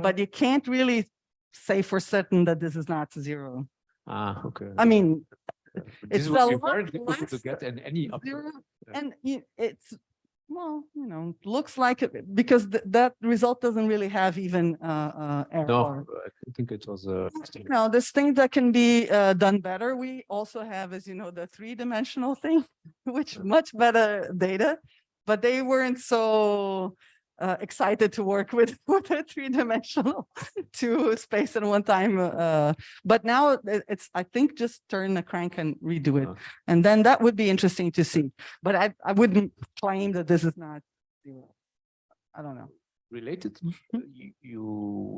but you can't really say for certain that this is not 0. Ah, okay. I mean, This it's would a be lot very difficult to less get in any other. zero, and it's, well, looks like it because that result doesn't really have even error. No, I think it was a. There's things that can be done better. We also have, as you know, the 3-dimensional thing, which much better data, but they weren't so excited to work with a 3-dimensional 2 space at one time. But now it's, I think, just turn the crank and redo it. And then that would be interesting to see. But I wouldn't claim that this is not 0. I don't know. Related, you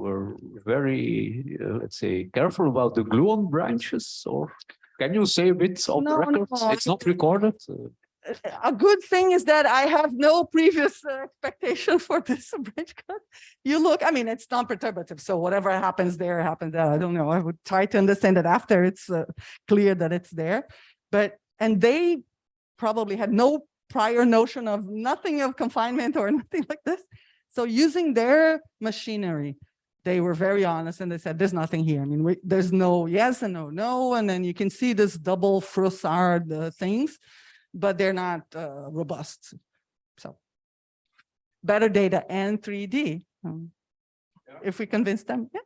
were very, let's say, careful about the gluon branches, or can you say a bit on the records? It's not recorded. A good thing is that I have no previous expectation for this branch cut. You look, I mean, it's non-perturbative, so whatever happens there, happens there. I don't know. I would try to understand it after it's clear that it's there. And they probably had no prior notion of nothing of confinement or nothing like this. So using their machinery, they were very honest and they said, there's nothing here. I mean, there's no yes and no. And then you can see this double Froissart things, but they're not robust. So better data and 3D. If we convince them, yeah.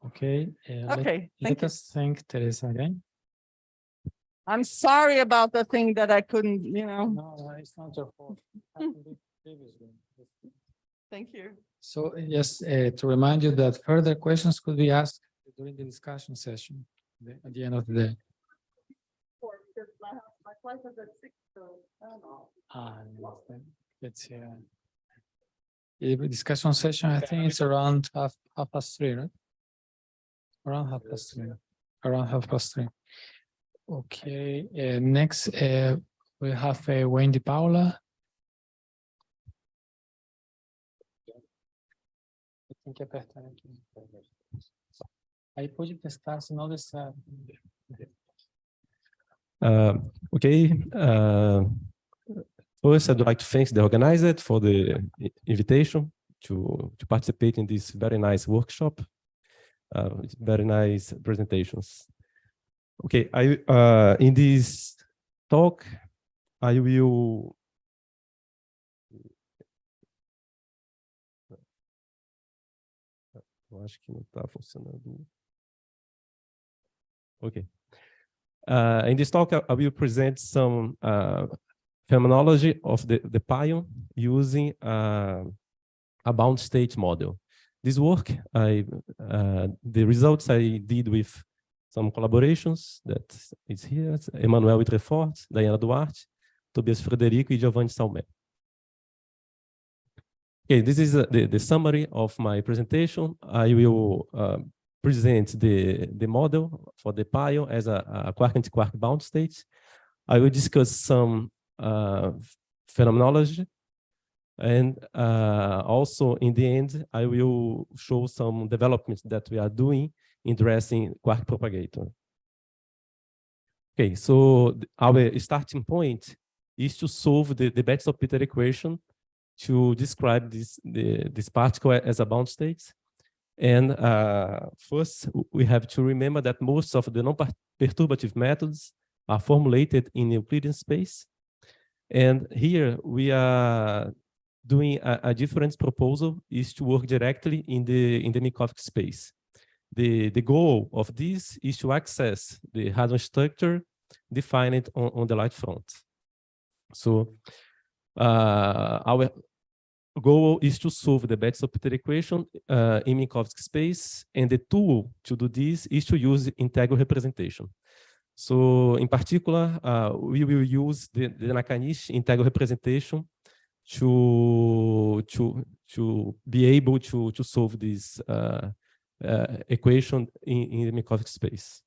Okay. Okay, Let us thank Teresa again. I'm sorry about the thing that I couldn't, No, it's not your fault. Thank you. So just to remind you that further questions could be asked during the discussion session at the end of the day. Let's see. The discussion session, I think it's around half past 3, right? Around half past 3. Around half past 3. Okay. Next, we have Wendy Paula. Tem que apertar aqui. Aí pode testar, senão dessa. Okay. First, I'd like to thank the organizer for the invitation to participate in this very nice workshop. Very nice presentations. Okay, in this talk, I will. Eu acho que não está funcionando. Okay. In this talk, I will present some phenomenology of the pion using a bound state model. This work, the results I did with some collaborations that is here: Emmanuel Itrefort, Diana Duarte, Tobias Frederico, and Giovanni Salmé. Okay, this is the summary of my presentation. I will present the model for the pion as a quark-antiquark bound state. I will discuss some phenomenology, and also in the end, I will show some developments that we are doing in addressing quark propagator. Okay, so our starting point is to solve the Betz-Salpeter equation to describe this particle as a bound state. And first, we have to remember that most of the non-perturbative methods are formulated in Euclidean space. And here we are doing a different proposal, is to work directly in the Minkowski space. The goal of this is to access the Hadron structure defined on the light front. So our goal is to solve the Boschi-Filho equation in Minkowski space, and the tool to do this is to use integral representation. So in particular, we will use the Nakanishi integral representation to be able to solve this equation in the Minkowski space.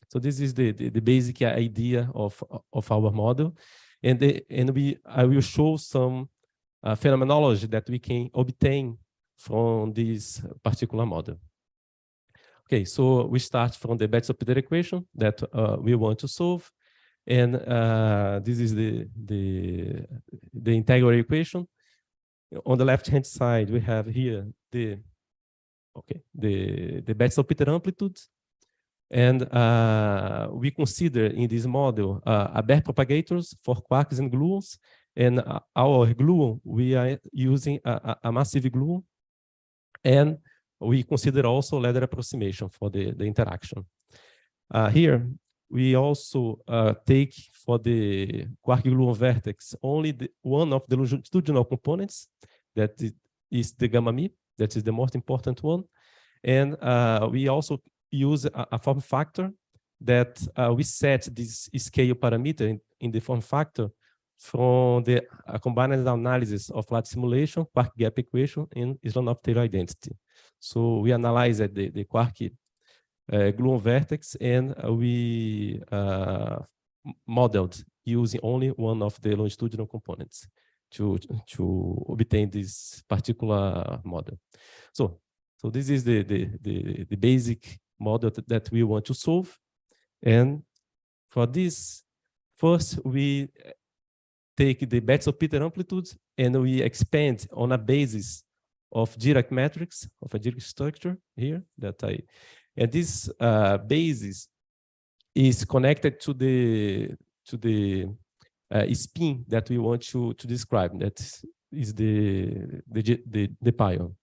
So this is the basic idea of our model, and I will show some phenomenology that we can obtain from this particular model. Okay, so we start from the Boschi-Filho equation that we want to solve, and this is the integral equation. On the left-hand side, we have here the Boschi-Filho amplitude, and we consider in this model Abert propagators for quarks and gluons. And our gluon, we are using a massive gluon, and we consider also ladder approximation for the interaction. Here, we also take for the quark gluon vertex only one of the longitudinal components, that is the gamma mi, that is the most important one. And we also use a form factor that we set this scale parameter in the form factor from the combined analysis of lattice simulation, quark gap equation, and Slanov-Taylor identity. So we analyze the quark gluon vertex, and we modeled using only one of the longitudinal components to obtain this particular model. So this is the basic model that we want to solve. And for this, first we take the Boschi-Filho amplitude and we expand on a basis of Dirac matrix, of a Dirac structure here and this basis is connected to the spin that we want to describe. That is the pion.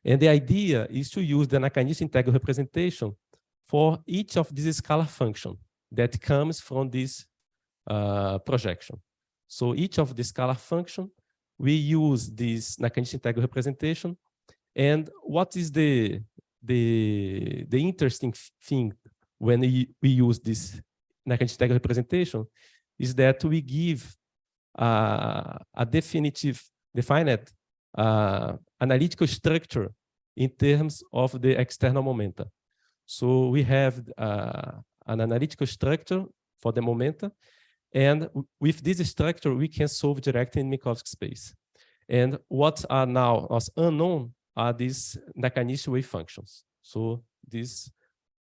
And the idea is to use the Nakanishi integral representation for each of these scalar functions that comes from this projection. So each of the scalar function, we use this Nakanishi integral representation. And what is the interesting thing when we use this Nakanishi integral representation is that we give a definite analytical structure in terms of the external momenta. So we have an analytical structure for the momenta, and with this structure, we can solve directly in Minkowski space. And what are now as unknown are these Nakanishi wave functions. So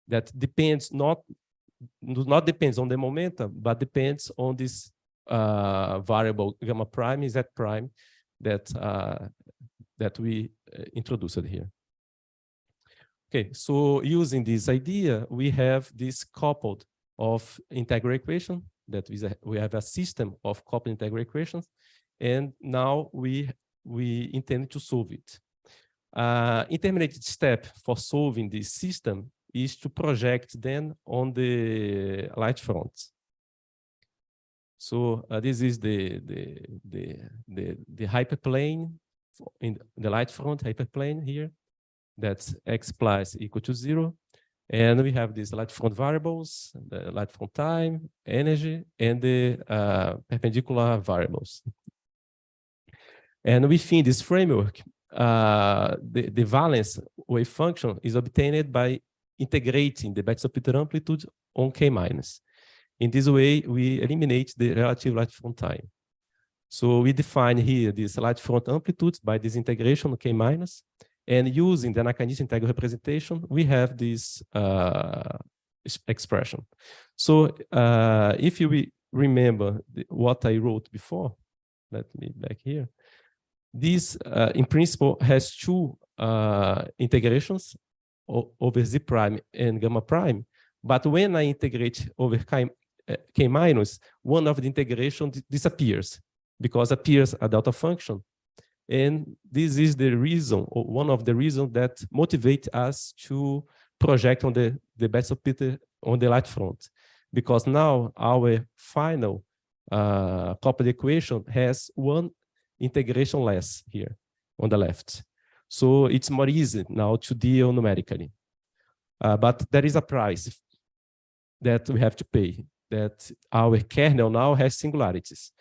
that depends not depends on the momenta, but depends on this variable gamma prime, z prime that we introduced here. Okay, so using this idea, we have this coupled of integral equation that we have a system of coupled integral equations, and now we intend to solve it. Intermediate step for solving this system is to project then on the light front. So this is the hyperplane in the light front hyperplane here. That's x plus equal to 0. And we have these light front variables, the light front time, energy, and the perpendicular variables. And within this framework, the valence wave function is obtained by integrating the Boschi-Filho amplitude on K minus. In this way, we eliminate the relative light front time. So we define here this light front amplitude by this integration of K minus. And using the Nakanishi integral representation, we have this expression. So if you remember what I wrote before, let me back here. This, in principle, has two integrations over z prime and gamma prime. But when I integrate over k minus, one of the integration disappears because appears a delta function. And this is the reason, or one of the reasons that motivate us to project on the Boschi-Filho on the light front, because now our final coupled equation has one integration less here on the left. So it's more easy now to deal numerically. But there is a price that we have to pay, that our kernel now has singularities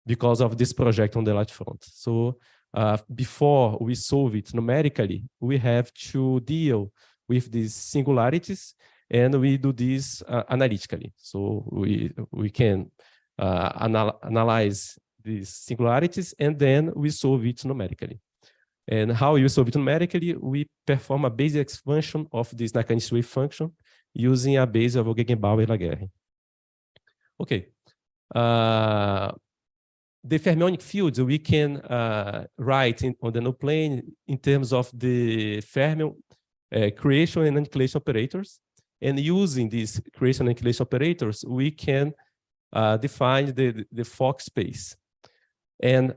because of this project on the large front. So before we solve it numerically, we have to deal with these singularities, and we do this analytically. So we can analyze these singularities, and then we solve it numerically. And how you solve it numerically, we perform a basic expansion of this Nakanishi wave function using a base of Gegenbauer-Laguerre. Okay. The fermionic fields we can write on the null plane in terms of the fermion creation and annihilation operators. And using these creation and annihilation operators, we can define the Fock space. And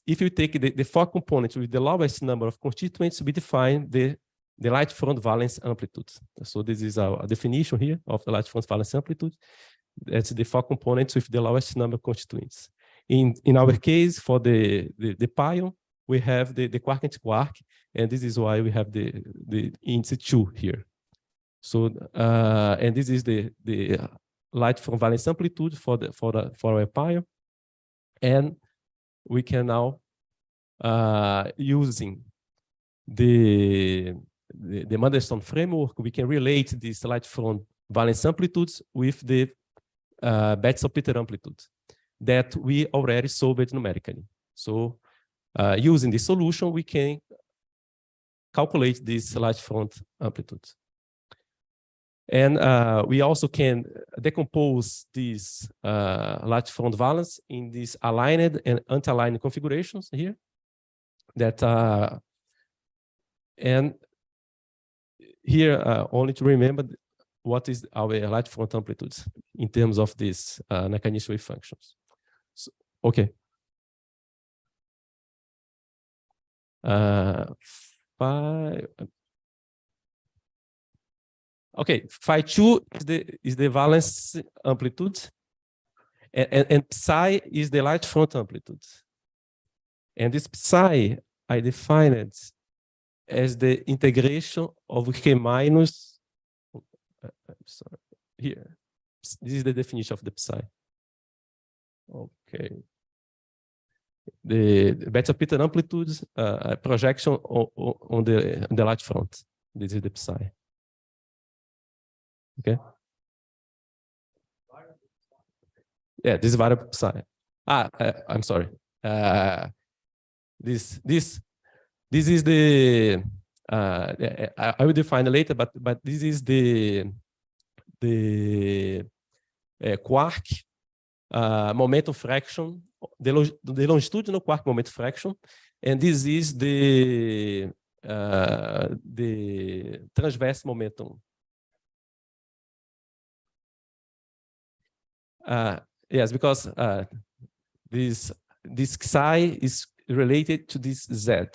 if you take the Fock component with the lowest number of constituents, we define the light front valence amplitude. So this is our definition here of the light front valence amplitude. That's the Fock components with the lowest number of constituents. In our case, for the pion, we have the quark anti-quark, and this is why we have the index 2 here. So and this is the light from valence amplitude for our pion, and we can now using the Mandelstam framework, we can relate this light from valence amplitudes with the Betzel-Peter amplitude that we already solved numerically. So using the solution, we can calculate this light front amplitude. And we also can decompose this light front valence in these aligned and anti-aligned configurations here. That and here only to remember what is our light front amplitude in terms of these Nakanishi wave functions. So, okay. Okay, phi 2 is the valence amplitude, and psi is the light front amplitude. And this psi I define it as the integration of K minus. I'm sorry, here. This is the definition of the psi. Okay. The Betzel-Peter amplitude projection on the light front. This is the psi. Okay. Yeah, this is variable psi. I'm sorry. This is the I will define it later, but this is the quark momentum fraction, the longitudinal quark momentum fraction, and this is the transverse momentum. Yes, because this psi is related to this z,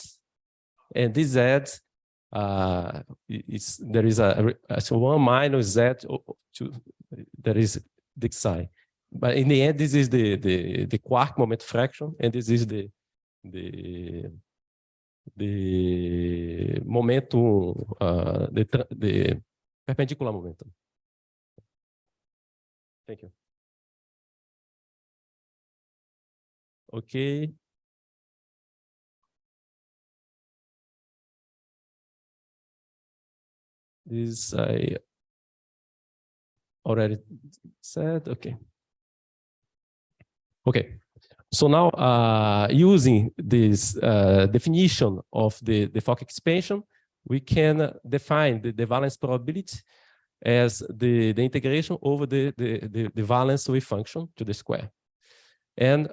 and this z there is a so 1 minus z there is the psi, but in the end this is the quark moment fraction, and this is the momentum the perpendicular momentum. Thank you. Okay. This I already said. Okay. Okay. So now, using this definition of the Fock expansion, we can define the valence probability as the integration over the valence wave function to the square. And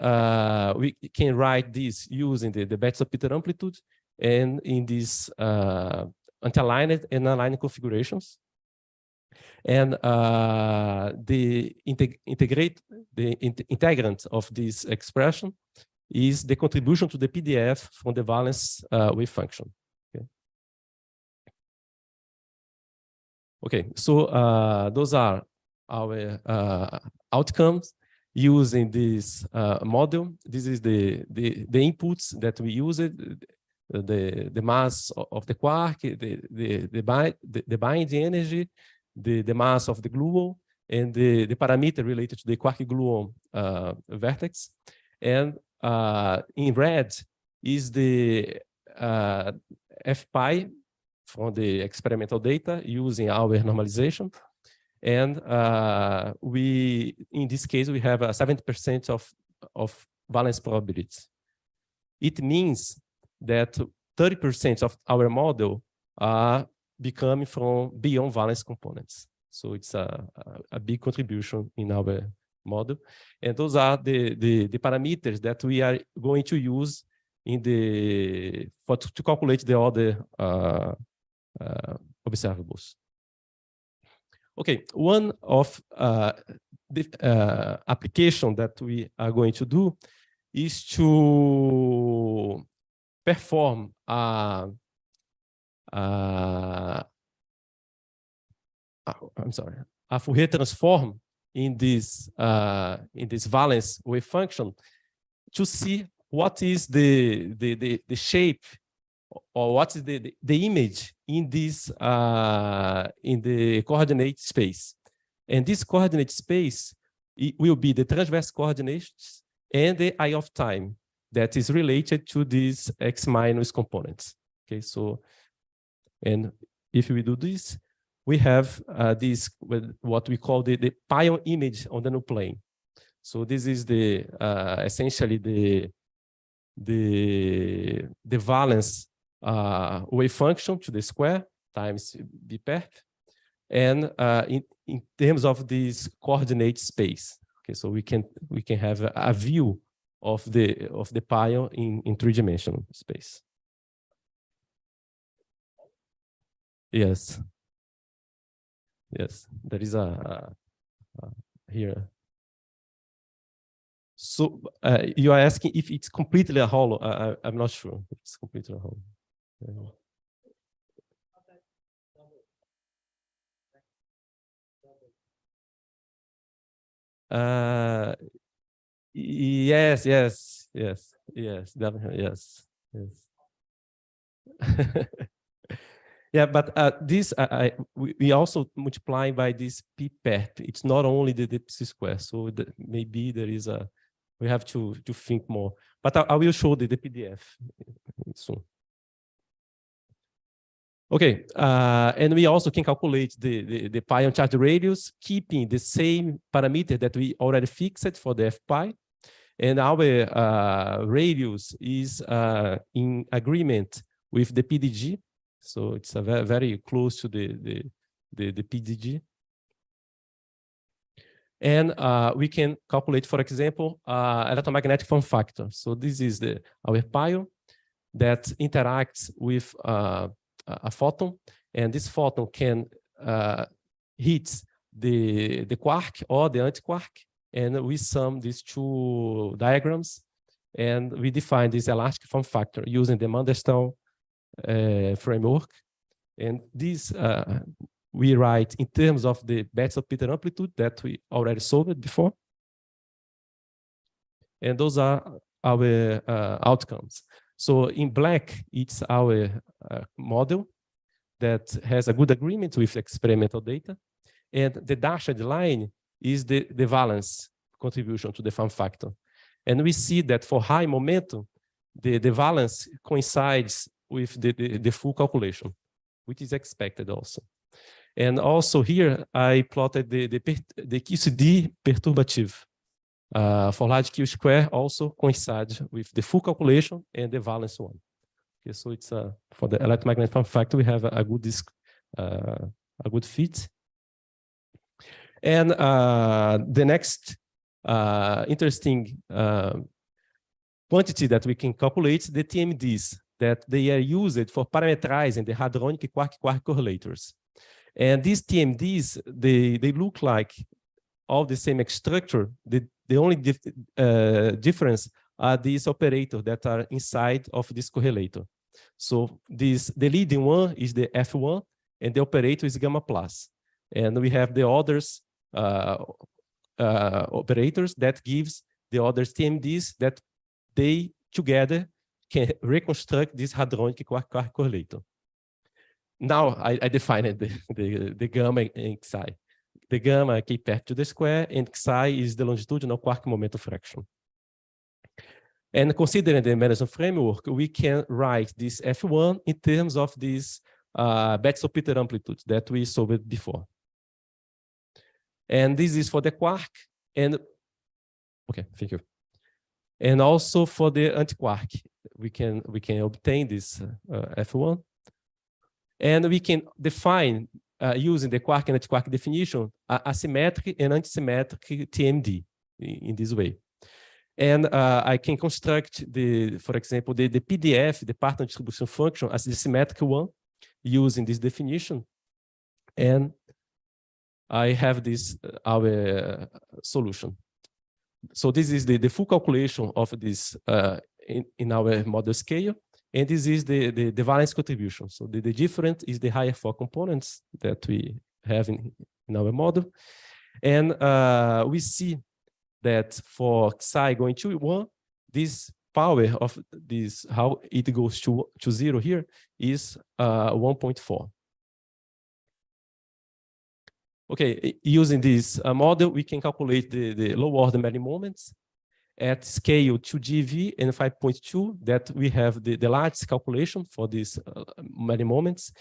we can write this using the Betzel-Peter amplitude and in these anti-aligned and aligned configurations. And the integrant of this expression is the contribution to the PDF from the valence wave function. Okay, so those are our outcomes using this model. This is the inputs that we use it, the mass of the quark, the binding energy, the mass of the gluon, and the parameter related to the quark gluon vertex. And in red is the F pi from the experimental data using our normalization. And in this case, we have a 70% of valence probability. It means that 30% of our model are becoming from beyond valence components. So it's a big contribution in our model. And those are the parameters that we are going to use in to calculate the other observables. Okay, one of the application that we are going to do is to perform I'm sorry, a Fourier transform in this valence wave function to see what is the shape or what is the image in this in the coordinate space. And this coordinate space, it will be the transverse coordinates and the eye of time that is related to these x minus components. Okay, so, and if we do this, we have this what we call the pion image on the new plane. So this is the essentially the valence wave function to the square times Cbpf, and in terms of this coordinate space. Okay, so we can have a view of the pion in three-dimensional space. Yes. Yes, there is a here. So you are asking if it's completely a hollow. I'm not sure if it's completely a hollow. Yes, definitely, yes. Yeah, but this we also multiply by this Cbpf. It's not only the psi square, so maybe there is we have to think more. But I will show the PDF soon. Okay, and we also can calculate the pion charge radius, keeping the same parameter that we already fixed for the F pi. And our radius is in agreement with the PDG. So it's a very close to the PDG. And we can calculate, for example, electromagnetic form factor. So this is our pion that interacts with a photon, and this photon can hit the quark or the antiquark, and we sum these two diagrams, and we define this elastic form factor using the Mandelstam framework. And this we write in terms of the Betzel-Peter amplitude that we already solved before. And those are our outcomes. So in black, it's our model that has a good agreement with experimental data. And the dashed line is the valence contribution to the form factor. And we see that for high momentum, the valence coincides with the full calculation, which is expected also. And also here, I plotted the QCD perturbative. For large Q square also coincides with the full calculation and the valence one. Okay, so it's for the electromagnetic form factor, we have a good fit. And the next interesting quantity that we can calculate is the TMDs, that they are used for parameterizing the hadronic quark-quark correlators. And these TMDs, they look like all the same structure. The only difference are these operators that are inside of this correlator. So the leading one is the F1, and the operator is gamma plus. And we have the others operators that gives the other TMDs that they together can reconstruct this hadronic quark-quark correlator. Now I defined the gamma in Xi. The gamma Kpf to the square, and Xi is the longitudinal quark momentum fraction. And considering the management framework, we can write this F1 in terms of this Betzel-Peter amplitude that we solved before. And this is for the quark, and okay, thank you. And also for the anti-quark, we can obtain this F1, and we can define using the quark and anti-quark definition a symmetric and antisymmetric TMD in this way. And I can construct for example, the PDF, the partner distribution function, as the symmetric one using this definition. And I have this our solution. So this is the full calculation of this in our model scale. And this is the valence contribution. So the difference is the higher 4 components that we have in our model. And we see that for Xi going to 1, this power of this, how it goes to 0 here, is 1.4. Okay, using this model, we can calculate the low order Magno moments at scale 2GeV and 5.2, that we have the largest calculation for these Magno moments.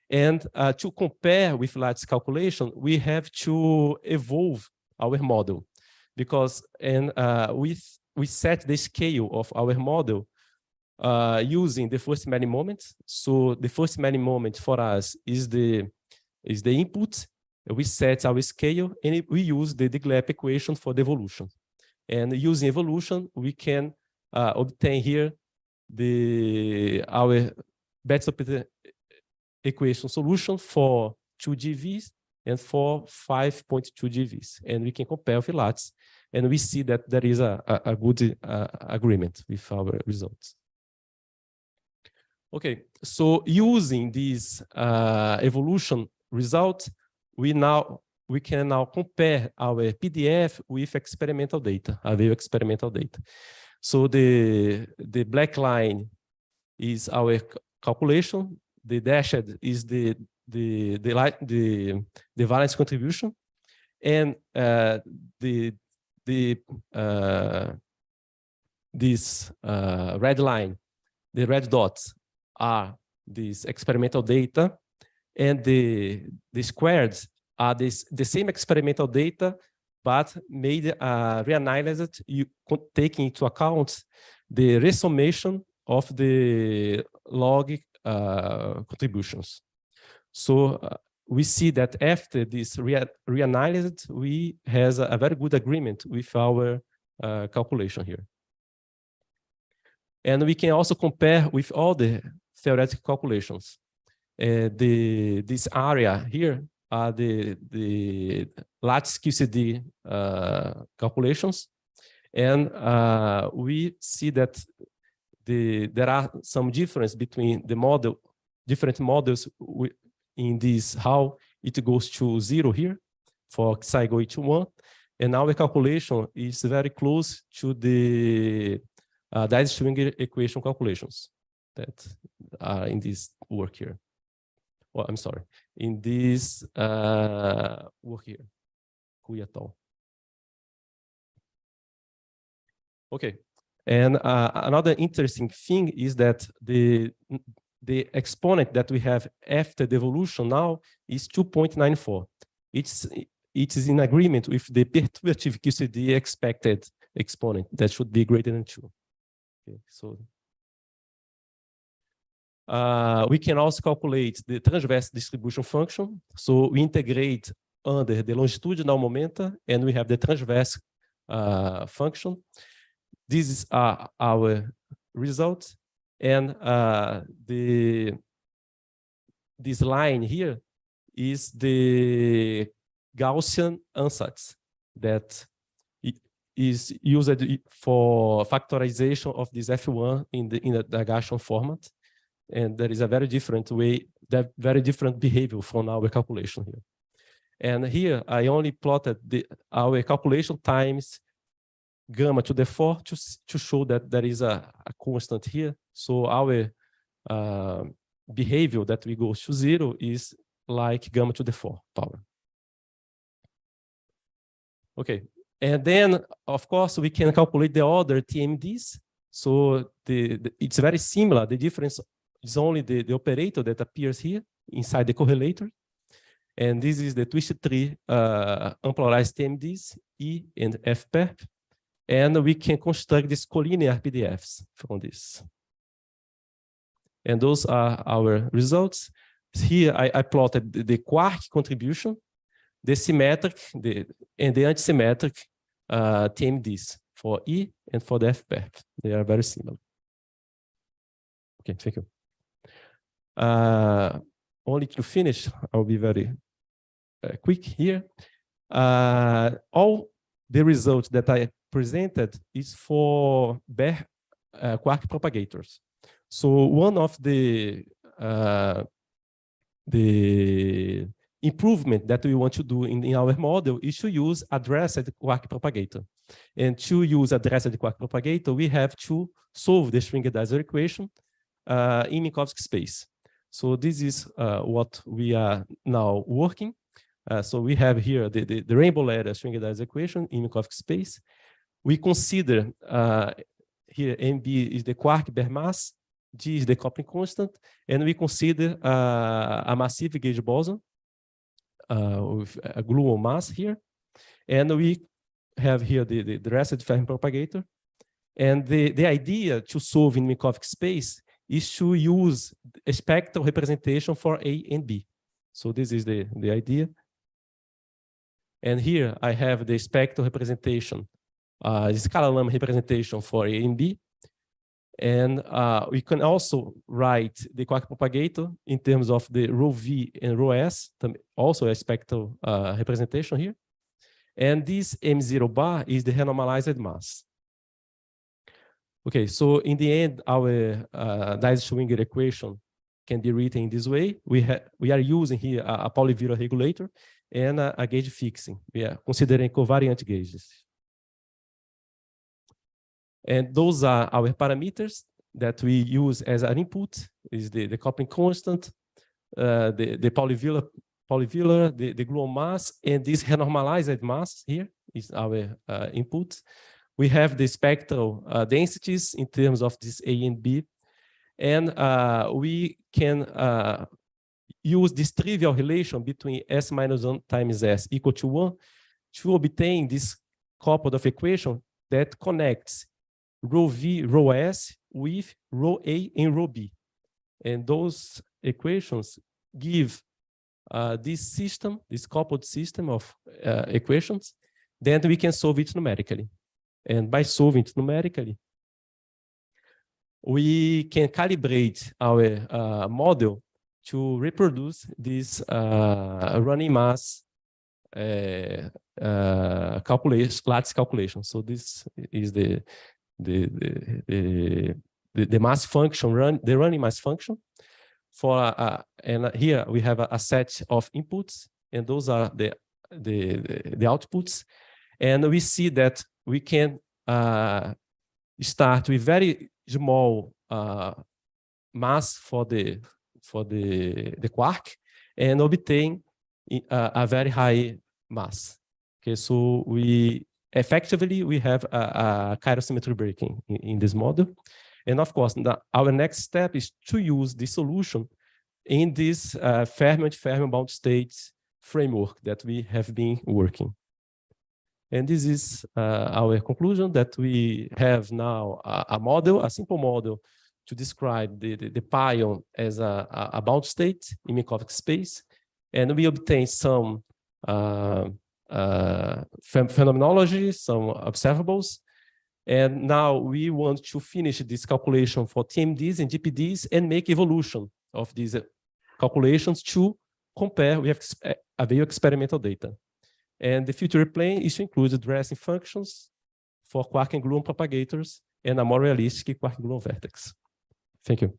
And to compare with large calculation, we have to evolve our model, because we set the scale of our model using the first Magno moment. So the first Magno moment for us is the input. We set our scale, and we use the Diglep equation for the evolution. And using evolution, we can obtain here our Betzel-Peter equation solution for 2GeVs and for 5.2 GeVs. And we can compare with LATS, and we see that there is a good agreement with our results. Okay, so using this evolution result, we can now compare our PDF with experimental data, available experimental data. So the black line is our calculation. The dashed is the valence contribution, and this red line, the red dots are this experimental data, and the squares are the same experimental data, but made reanalyzed, taking into account the resummation of the log contributions. So we see that after this reanalyzed, we has a very good agreement with our calculation here. And we can also compare with all the theoretical calculations. This area here are the lattice QCD calculations, and we see that there are some difference between the different models in this, how it goes to 0 here for Xi going to 1, and our calculation is very close to the Dice-Schwinger equation calculations that are in this work here. Well, I'm sorry, in this work here, Hui et al. Okay, and another interesting thing is that the exponent that we have after the evolution now is 2.94. It is in agreement with the perturbative QCD expected exponent that should be greater than 2. Okay, so we can also calculate the transverse distribution function. So we integrate under the longitudinal momenta, and we have the transverse function. This is our result, and this line here is the Gaussian ansatz that is used for factorization of this F1 in the Gaussian format. And there is a very different way, very different behavior from our calculation here. And here I only plotted our calculation times gamma to the 4 to show that there is a constant here. So our behavior that we go to 0 is like gamma to the 4 power. Okay, and then of course we can calculate the other TMDs. So it's very similar. The difference is only the operator that appears here inside the correlator. And this is the twisted tree unpolarized TMDs, E and FPEP. And we can construct these collinear PDFs from this. And those are our results. Here I plotted the quark contribution, the symmetric, and the antisymmetric TMDs for E and for the FPEP. They are very similar. Okay, thank you. Only to finish, I'll be very quick here. All the results that I presented is for bare quark propagators. So one of the improvement that we want to do in our model is to use addressed quark propagator. And to use addressed quark propagator, we have to solve the Schwinger-Dizer equation in Minkowski space. So this is what we are now working. So we have here the rainbow ladder Schwinger-Dizer equation in Minkowski space. We consider here MB is the quark bare mass, G is the coupling constant, and we consider a massive gauge boson with a gluon mass here. And we have here the dressed Fermi propagator. And the idea to solve in Minkowski space is to use a spectral representation for A and B. So this is the idea. And here I have the spectral representation, the scalar lamp representation for A and B. And we can also write the quark propagator in terms of the rho V and rho S, also a spectral representation here. And this M0 bar is the renormalized mass. Okay, so in the end, our Dizer-Schwinger equation can be written in this way. We are using here a Pauli-Wheeler regulator and a gauge fixing. We are considering covariant gauges. And those are our parameters that we use as an input, is the coupling constant, the Pauli-Wheeler, the gluon mass, and this renormalized mass here is our input. We have the spectral densities in terms of this A and B. And we can use this trivial relation between S minus 1 times S equal to 1 to obtain this coupled of equation that connects rho V, rho S with rho A and rho B. And those equations give this system, this coupled system of equations, then we can solve it numerically. And by solving it numerically, we can calibrate our model to reproduce this running mass lattice calculation. So this is the mass function, the running mass function for and here we have a set of inputs, and those are the outputs, and we see that we can start with very small mass for the quark and obtain a very high mass. Okay, so we effectively have a chirosymmetry breaking in this model. And of course, our next step is to use the solution in this Fermi bound states framework that we have been working. And this is our conclusion, that we have now a model, a simple model to describe the pion as a bound state in Minkowski space. And we obtain some phenomenology, some observables. And now we want to finish this calculation for TMDs and GPDs and make evolution of these calculations to compare with available experimental data. And the future plan is to include addressing functions for quark and gluon propagators and a more realistic quark gluon vertex. Thank you.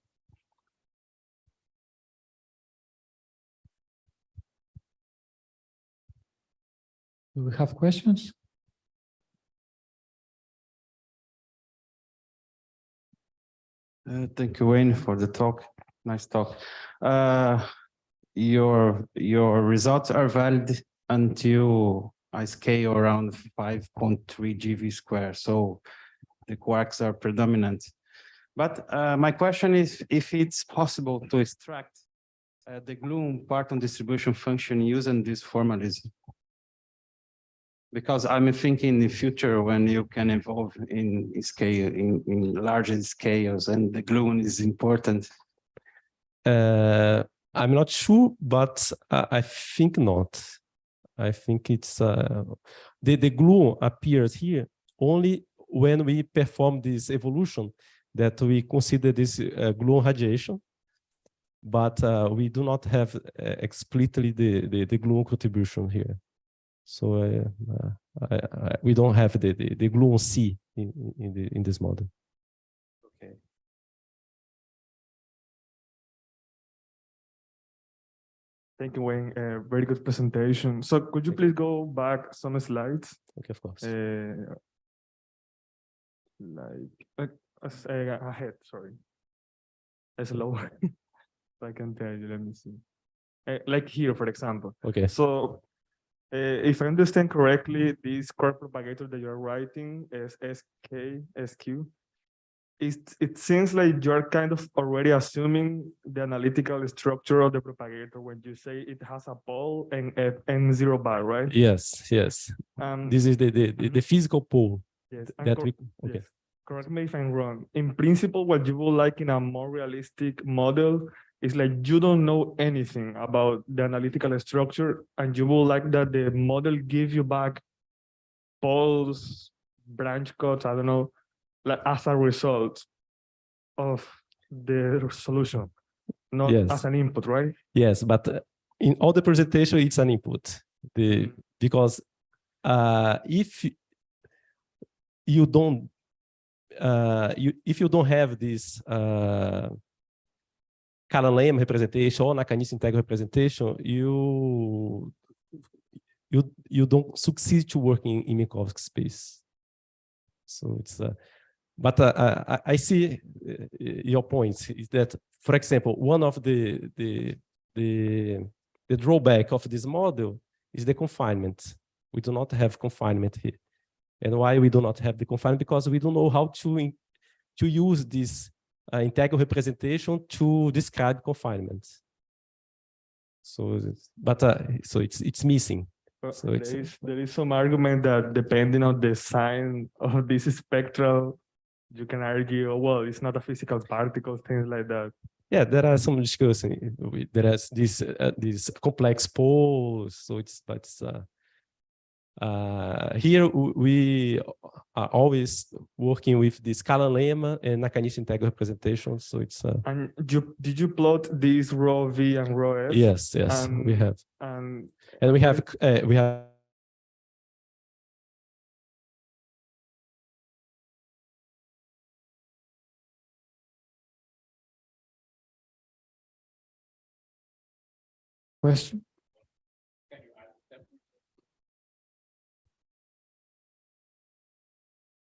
Do we have questions? Thank you, Wayne, for the talk. Nice talk. Your results are valid until I scale around 5.3 GV square. So the quarks are predominant. But my question is if it's possible to extract the gloom part on distribution function using this formalism. Because I'm thinking in the future when you can evolve in scale, in larger scales, and the gloom is important. I'm not sure, but I think not. I think it's the glue appears here only when we perform this evolution that we consider this glue radiation, but we do not have explicitly the glue contribution here. So we don't have the glue C in this model. Okay. Thank you, Wayne. Very good presentation. So could you please go back some slides? Okay, of course. Ahead, sorry. Slower. I can tell you, let me see. Like here, for example. Okay. So if I understand correctly, this core propagator that you're writing is SQ. It seems like you're kind of already assuming the analytical structure of the propagator when you say it has a pole and 0 bar, right? Yes, yes. This is the physical pole. Yes. That we, okay. Yes. Correct me if I'm wrong. In principle, what you would like in a more realistic model is like you don't know anything about the analytical structure, and you would like that the model give you back poles, branch cuts, I don't know, like as a result of the solution, not as an input, right? Yes, but in all the presentation, it's an input. Because if you don't if you don't have this Calan-Lemma representation or Nakanishi integral representation, you don't succeed to work in Minkowski space. So it's but I see your point is that, for example, one of the drawback of this model is the confinement. We do not have confinement here. And why we do not have the confinement? Because we don't know how to use this integral representation to describe confinement. So, so it's missing. So there is some argument that depending on the sign of this spectral, you can argue, oh, well, it's not a physical particle, things like that. Yeah, there are some discussion. There is this complex poles. So here we are always working with this Calan-Lemma and Nakanishi integral representation. So it's. And did you plot these rho V and rho S? Yes, yes, we have. And we have Question?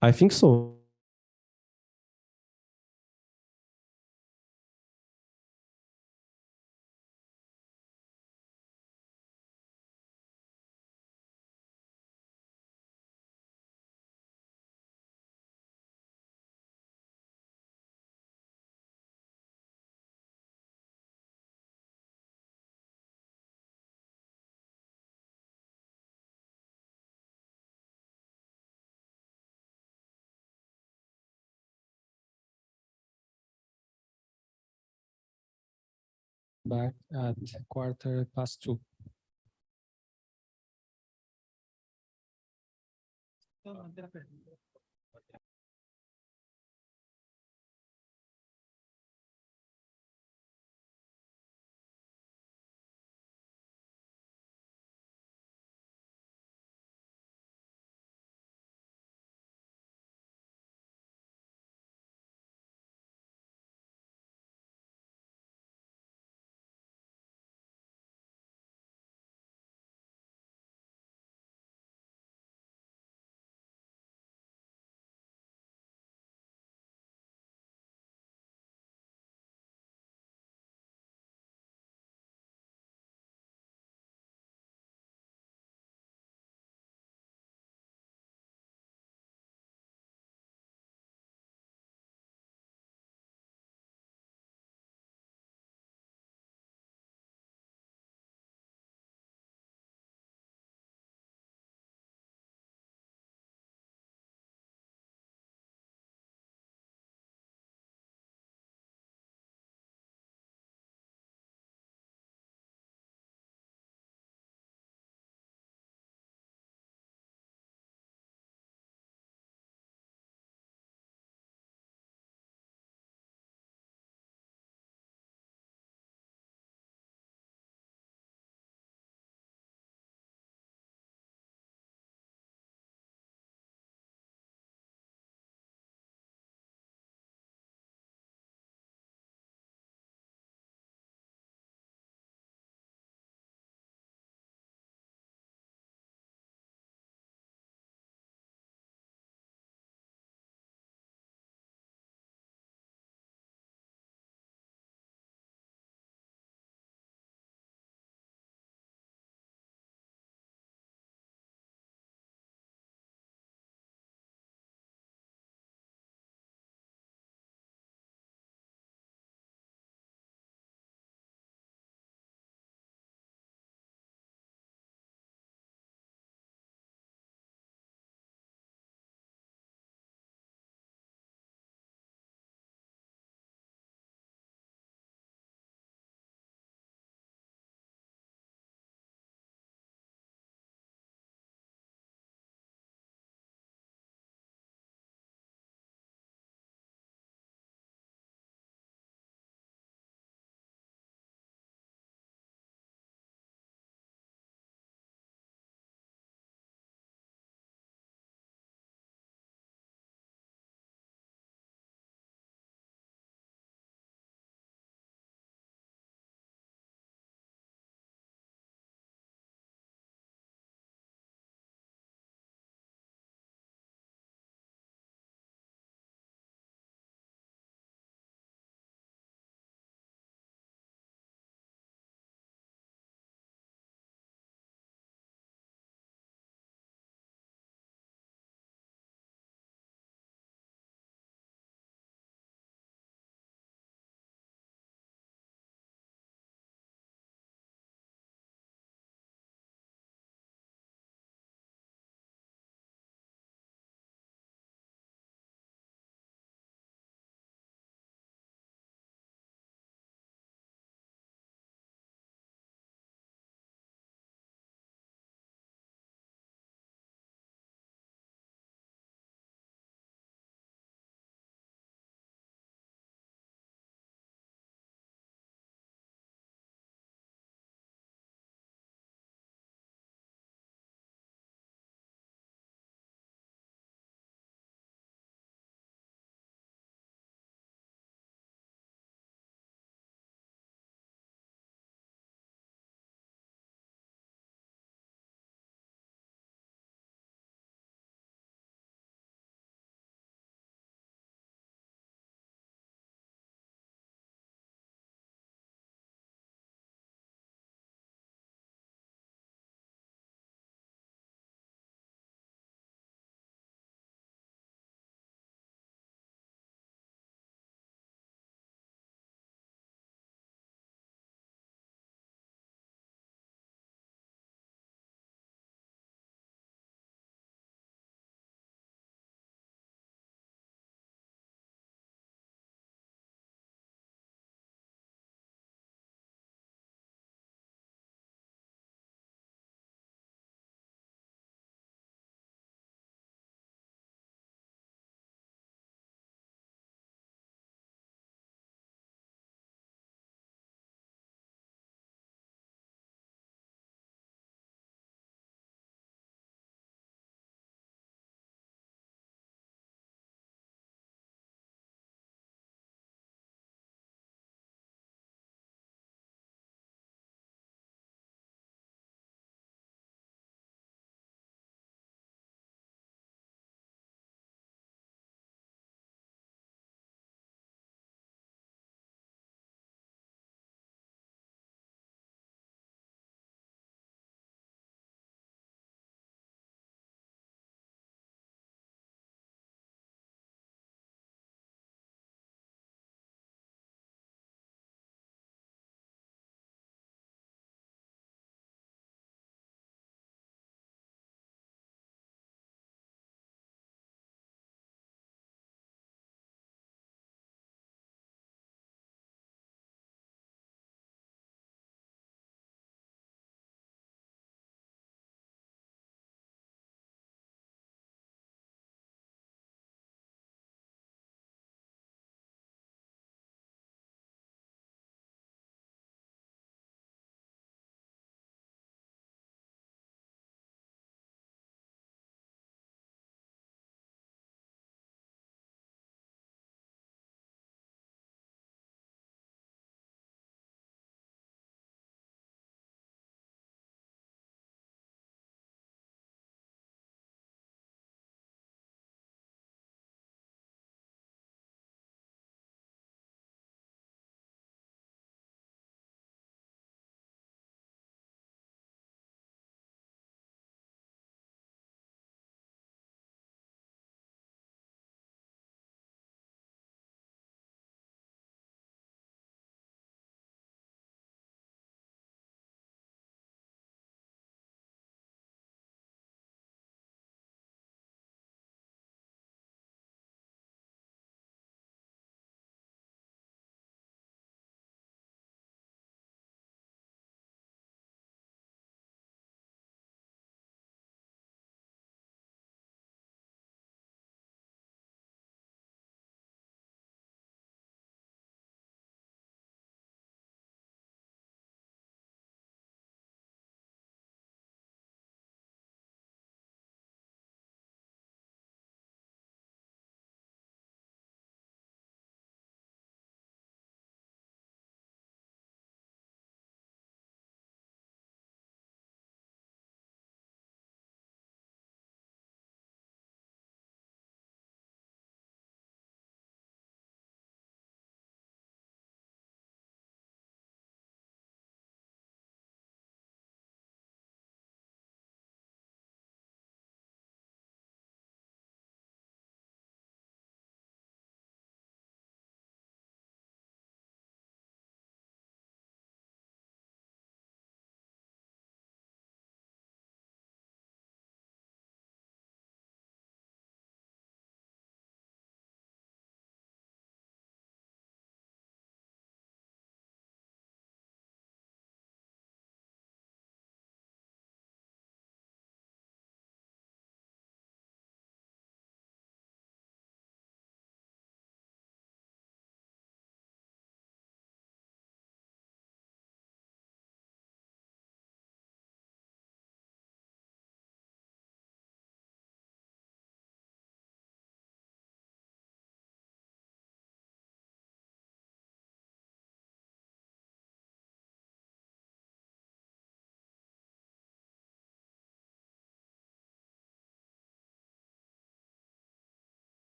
I think so. Back at 2:15.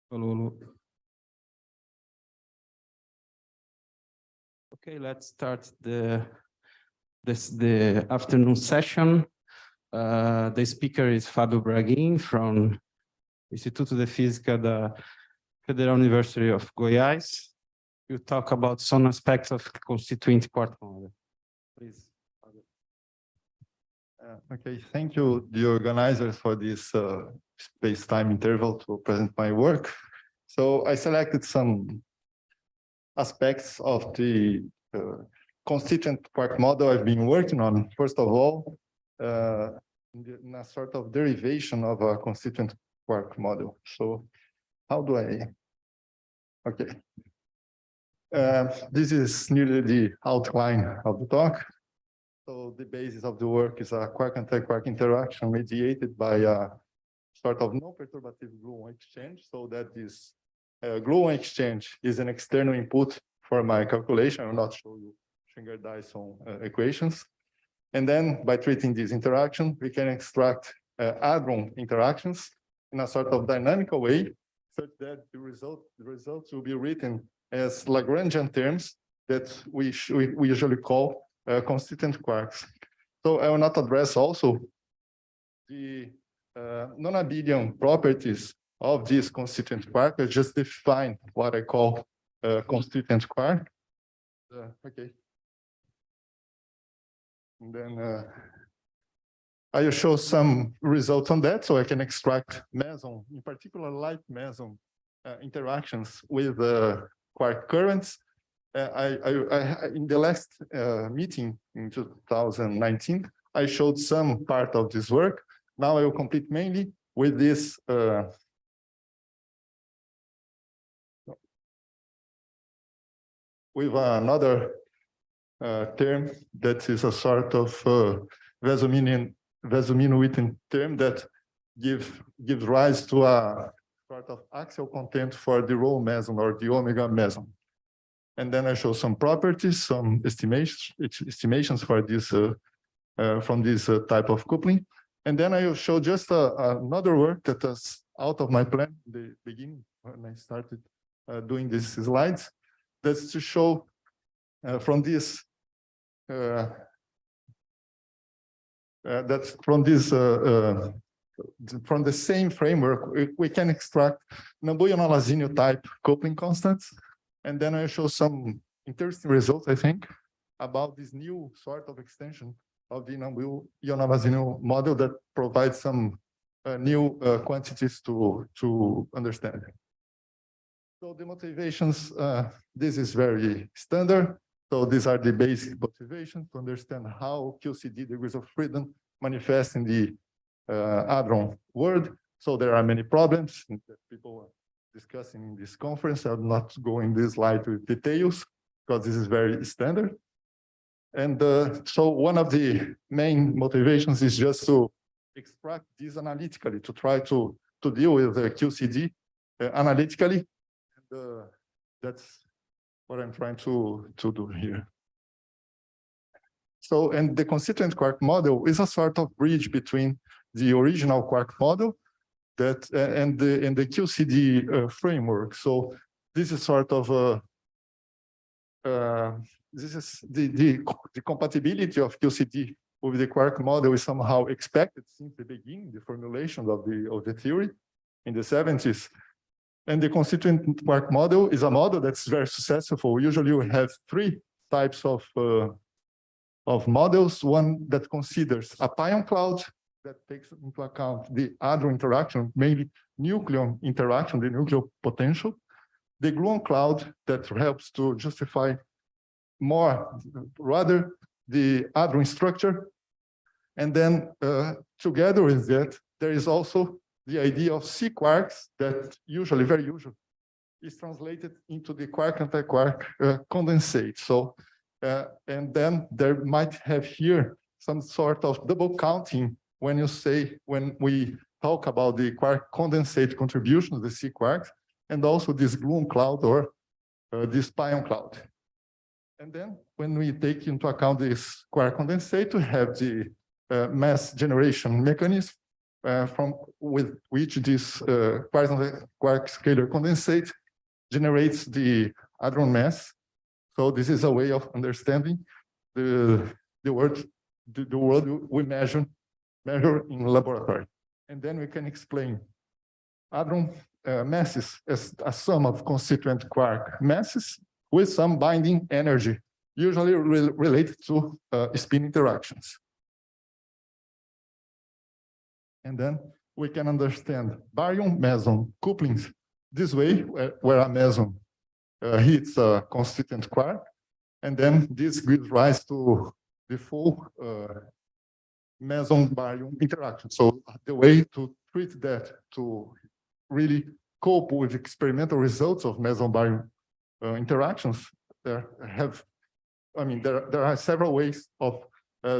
Okay, let's start the afternoon session. The speaker is Fábio Braguin from Instituto de Física da Federal University of Goiás. You talk about some aspects of constituent quark model. Please. Okay, thank you, the organizers, for this space-time interval to present my work. So I selected some aspects of the constituent quark model I've been working on. First of all, in a sort of derivation of a constituent quark model. So how do I? Okay. This is nearly the outline of the talk. So the basis of the work is a quark-anti-quark interaction mediated by a sort of non-perturbative gluon exchange, so that this gluon exchange is an external input for my calculation. I will not show you Schwinger-Dyson equations. And then by treating this interaction, we can extract hadron interactions in a sort of dynamical way, such that the results will be written as Lagrangian terms that we usually call constituent quarks. So I will not address also the non-abelian properties of this constituent quark. I just define what I call constituent quark. Okay. And then I will show some results on that, so I can extract meson, in particular light meson interactions with quark currents. In the last meeting in 2019, I showed some part of this work. Now I will complete mainly with this with another term that is a sort of Wieso-Witten term that gives rise to a sort of axial content for the rho meson or the omega meson. And then I show some properties, some estimations for this from this type of coupling. And then I will show just another work that was out of my plan in the beginning when I started doing these slides. That's to show from this from the same framework we can extract Nambu-Lagrange type coupling constants. And then I show some interesting results, I think, about this new sort of extension of the Nambu-Lagrange model that provides some new quantities to understand. So the motivations, this is very standard. So these are the basic motivations to understand how QCD degrees of freedom manifest in the hadron world. So there are many problems that people are discussing in this conference. I'll not go in this slide with details because this is very standard. And so one of the main motivations is just to extract this analytically, to try to deal with the QCD analytically. And that's what I'm trying to do here. So, and the constituent quark model is a sort of bridge between the original quark model that and the QCD framework. So this is sort of this is the compatibility of QCD with the quark model is somehow expected since the beginning, the formulation of the theory in the 70s. And the constituent quark model is a model that's very successful. Usually we have three types of models. One that considers a pion cloud that takes into account the hadron interaction, mainly nucleon interaction, the nuclear potential. The gluon cloud that helps to justify more, rather, the hadron structure. And then together with that, there is also the idea of C quarks that usually, very usually, is translated into the quark-anti-quark condensate. So, and then there might have here some sort of double counting when we talk about the quark condensate contribution of the C quarks, and also this gluon cloud or this pion cloud. And then when we take into account this quark condensate, we have the mass generation mechanism from with which this quark scalar condensate generates the hadron mass. So this is a way of understanding the world we measure in laboratory. And then we can explain hadron masses as a sum of constituent quark masses with some binding energy, usually related to spin interactions. And then we can understand baryon-meson couplings this way, where a meson hits a constituent quark, and then this gives rise to the full meson-baryon interaction. So the way to treat that, to really cope with experimental results of meson-baryon interactions, there are several ways of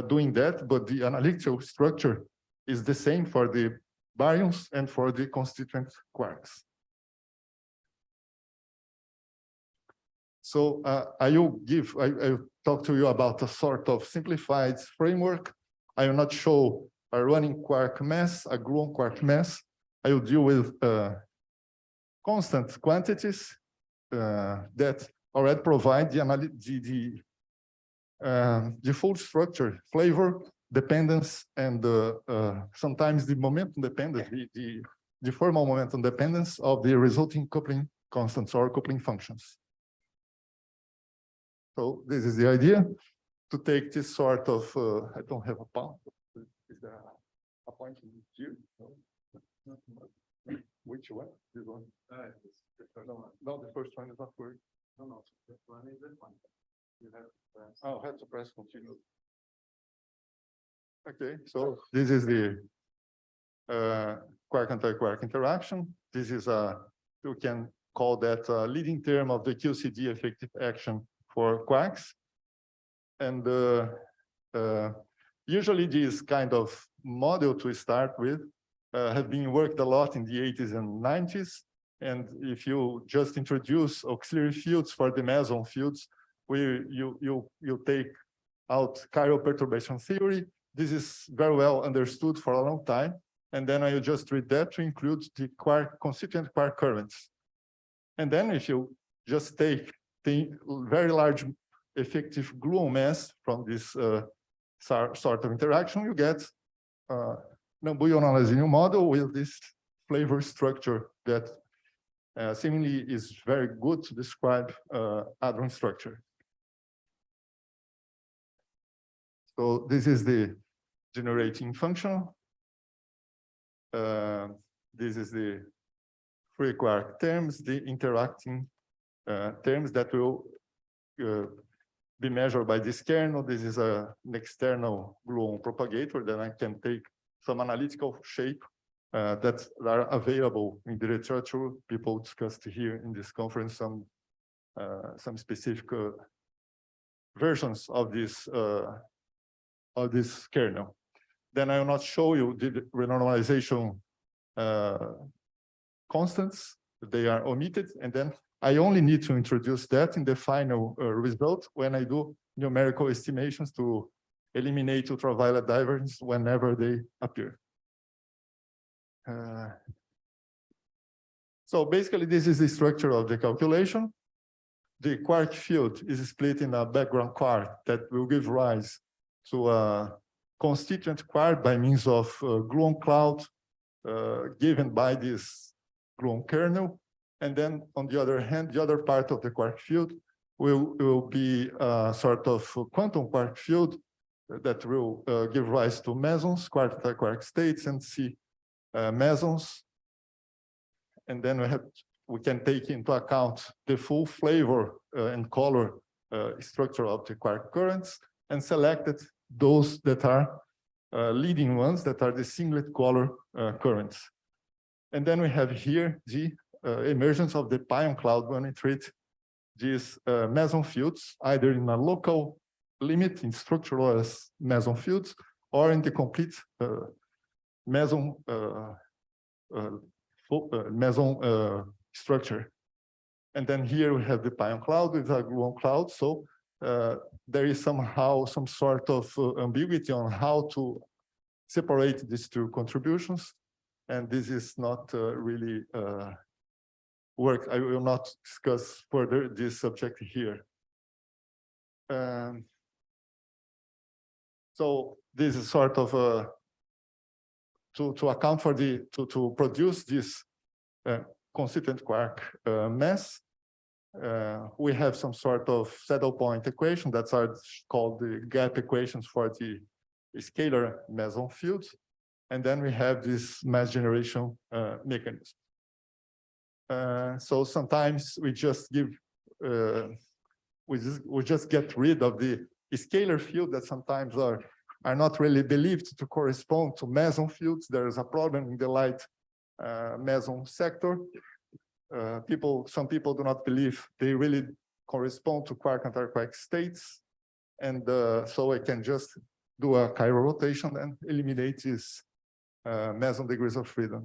doing that, but the analytical structure is the same for the baryons and for the constituent quarks. So I will talk to you about a sort of simplified framework. I will not show a running quark mass, a gluon quark mass. I will deal with constant quantities that already provide the full structure, flavor, dependence, and sometimes the momentum dependence, the formal momentum dependence of the resulting coupling constants or coupling functions. So this is the idea, to take this sort of, I don't have a point. Is there a point here? Which one? This one? No, the first one is not working. No, that one is that one. You have to press. Oh, I have to press continue. Okay, so this is the quark-anti-quark interaction. This is you can call that a leading term of the QCD effective action for quarks. And usually this kind of model to start with have been worked a lot in the 80s and 90s. And if you just introduce auxiliary fields for the meson fields, you take out chiral perturbation theory. This is very well understood for a long time. And then I will just read that to include the constituent quark currents. And then if you just take the very large effective gluon mass from this sort of interaction, you get non-Boolean model with this flavor structure that seemingly is very good to describe hadron structure. So this is the generating function. This is the free quark terms, the interacting terms that will be measured by this kernel. This is an external gluon propagator that I can take some analytical shape that are available in the literature. People discussed here in this conference some specific versions of this kernel. Then I will not show you the renormalization constants. They are omitted, and then I only need to introduce that in the final result when I do numerical estimations to eliminate ultraviolet divergence whenever they appear. So basically, this is the structure of the calculation. The quark field is split in a background quark that will give rise to a constituent quark by means of gluon cloud given by this gluon kernel. And then on the other hand, the other part of the quark field will be a sort of quantum quark field that will give rise to mesons, quark-anti-quark states, and C mesons. And then we can take into account the full flavor and color structure of the quark currents and selected those that are leading ones, that are the singlet color currents. And then we have here the emergence of the pion cloud when we treat these meson fields, either in a local limit in structural as meson fields, or in the complete meson structure. And then here we have the pion cloud with a gluon cloud. So there is somehow some sort of ambiguity on how to separate these two contributions. And this is not really work. I will not discuss further this subject here. So this is sort of to account for to produce this constituent quark mass. We have some sort of saddle point equation that's called the gap equations for the scalar meson fields. And then we have this mass generation mechanism. So sometimes we just give, we just get rid of the scalar field that sometimes are not really believed to correspond to meson fields. There is a problem in the light meson sector. Some people do not believe they really correspond to quark anti-quark states. And so I can just do a chiral rotation and eliminate these meson degrees of freedom.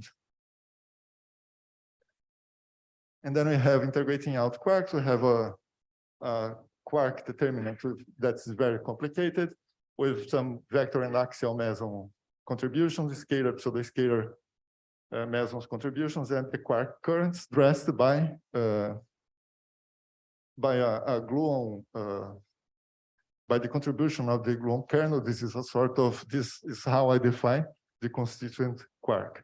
And then we have integrating out quarks. We have a quark determinant that's very complicated with some vector and axial meson contributions, scalar, pseudo-scalar mesons contributions, and the quark currents dressed by a gluon, by the contribution of the gluon kernel. This is a sort of, this is how I define the constituent quark.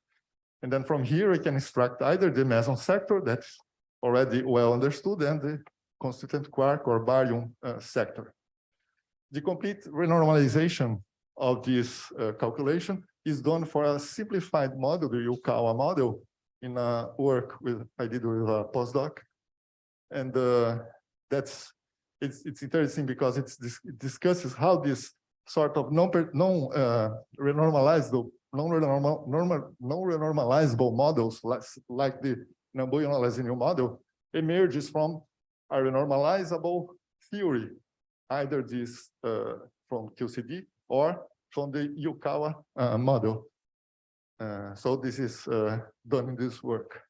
And then from here, I can extract either the meson sector that's already well understood and the constituent quark or baryon sector. The complete renormalization of this calculation is done for a simplified model, the Yukawa model, in a work I did with a postdoc. And it's interesting because it discusses how this sort of non-renormalizable models like the Nambu-Lagrange model emerges from a renormalizable theory, either this from QCD or from the Yukawa model. So this is done in this work.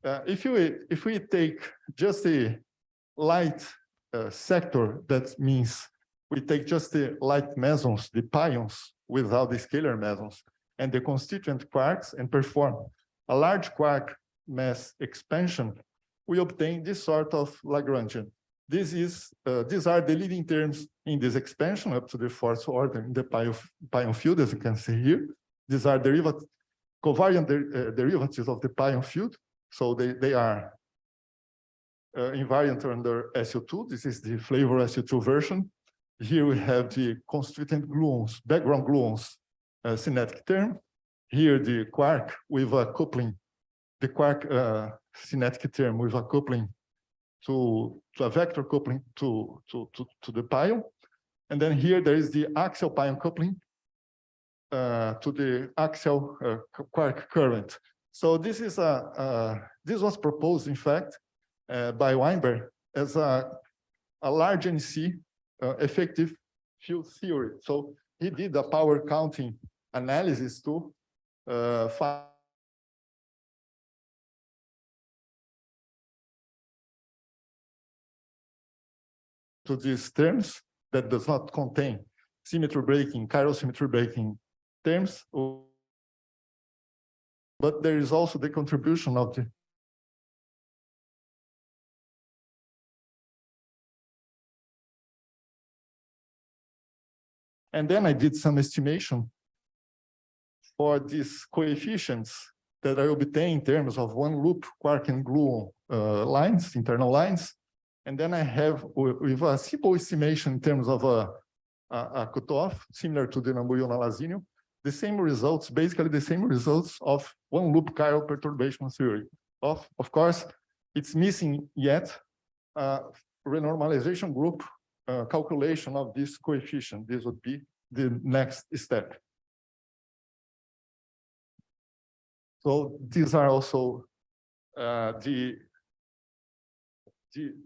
If we take just the light sector, that means we take just the light mesons, the pions, without the scalar mesons, and the constituent quarks, and perform a large quark mass expansion, we obtain this sort of Lagrangian. These are the leading terms in this expansion up to the fourth order in the pion field, as you can see here. These are covariant derivatives of the pion field. So they are invariant under SU2. This is the flavor SU2 version. Here we have the constituent gluons, background gluons, synetic term. Here the quark with a coupling, the quark synetic term with a coupling to a vector coupling to the pion. And then here there is the axial pion coupling to the axial quark current. So this is this was proposed, in fact, by Weinberg as a large NC effective field theory. So he did a power counting analysis to find to these terms that does not contain symmetry breaking, chiral symmetry breaking terms. But there is also the contribution of the and then I did some estimation for these coefficients that I obtain in terms of one loop quark and gluon lines, internal lines. And then I have, with a simple estimation in terms of a cutoff, similar to the Nambu-Lagrange, the same results, basically the same results of one loop chiral perturbation theory. Of course, it's missing yet renormalization group calculation of this coefficient. This would be the next step. So these are also the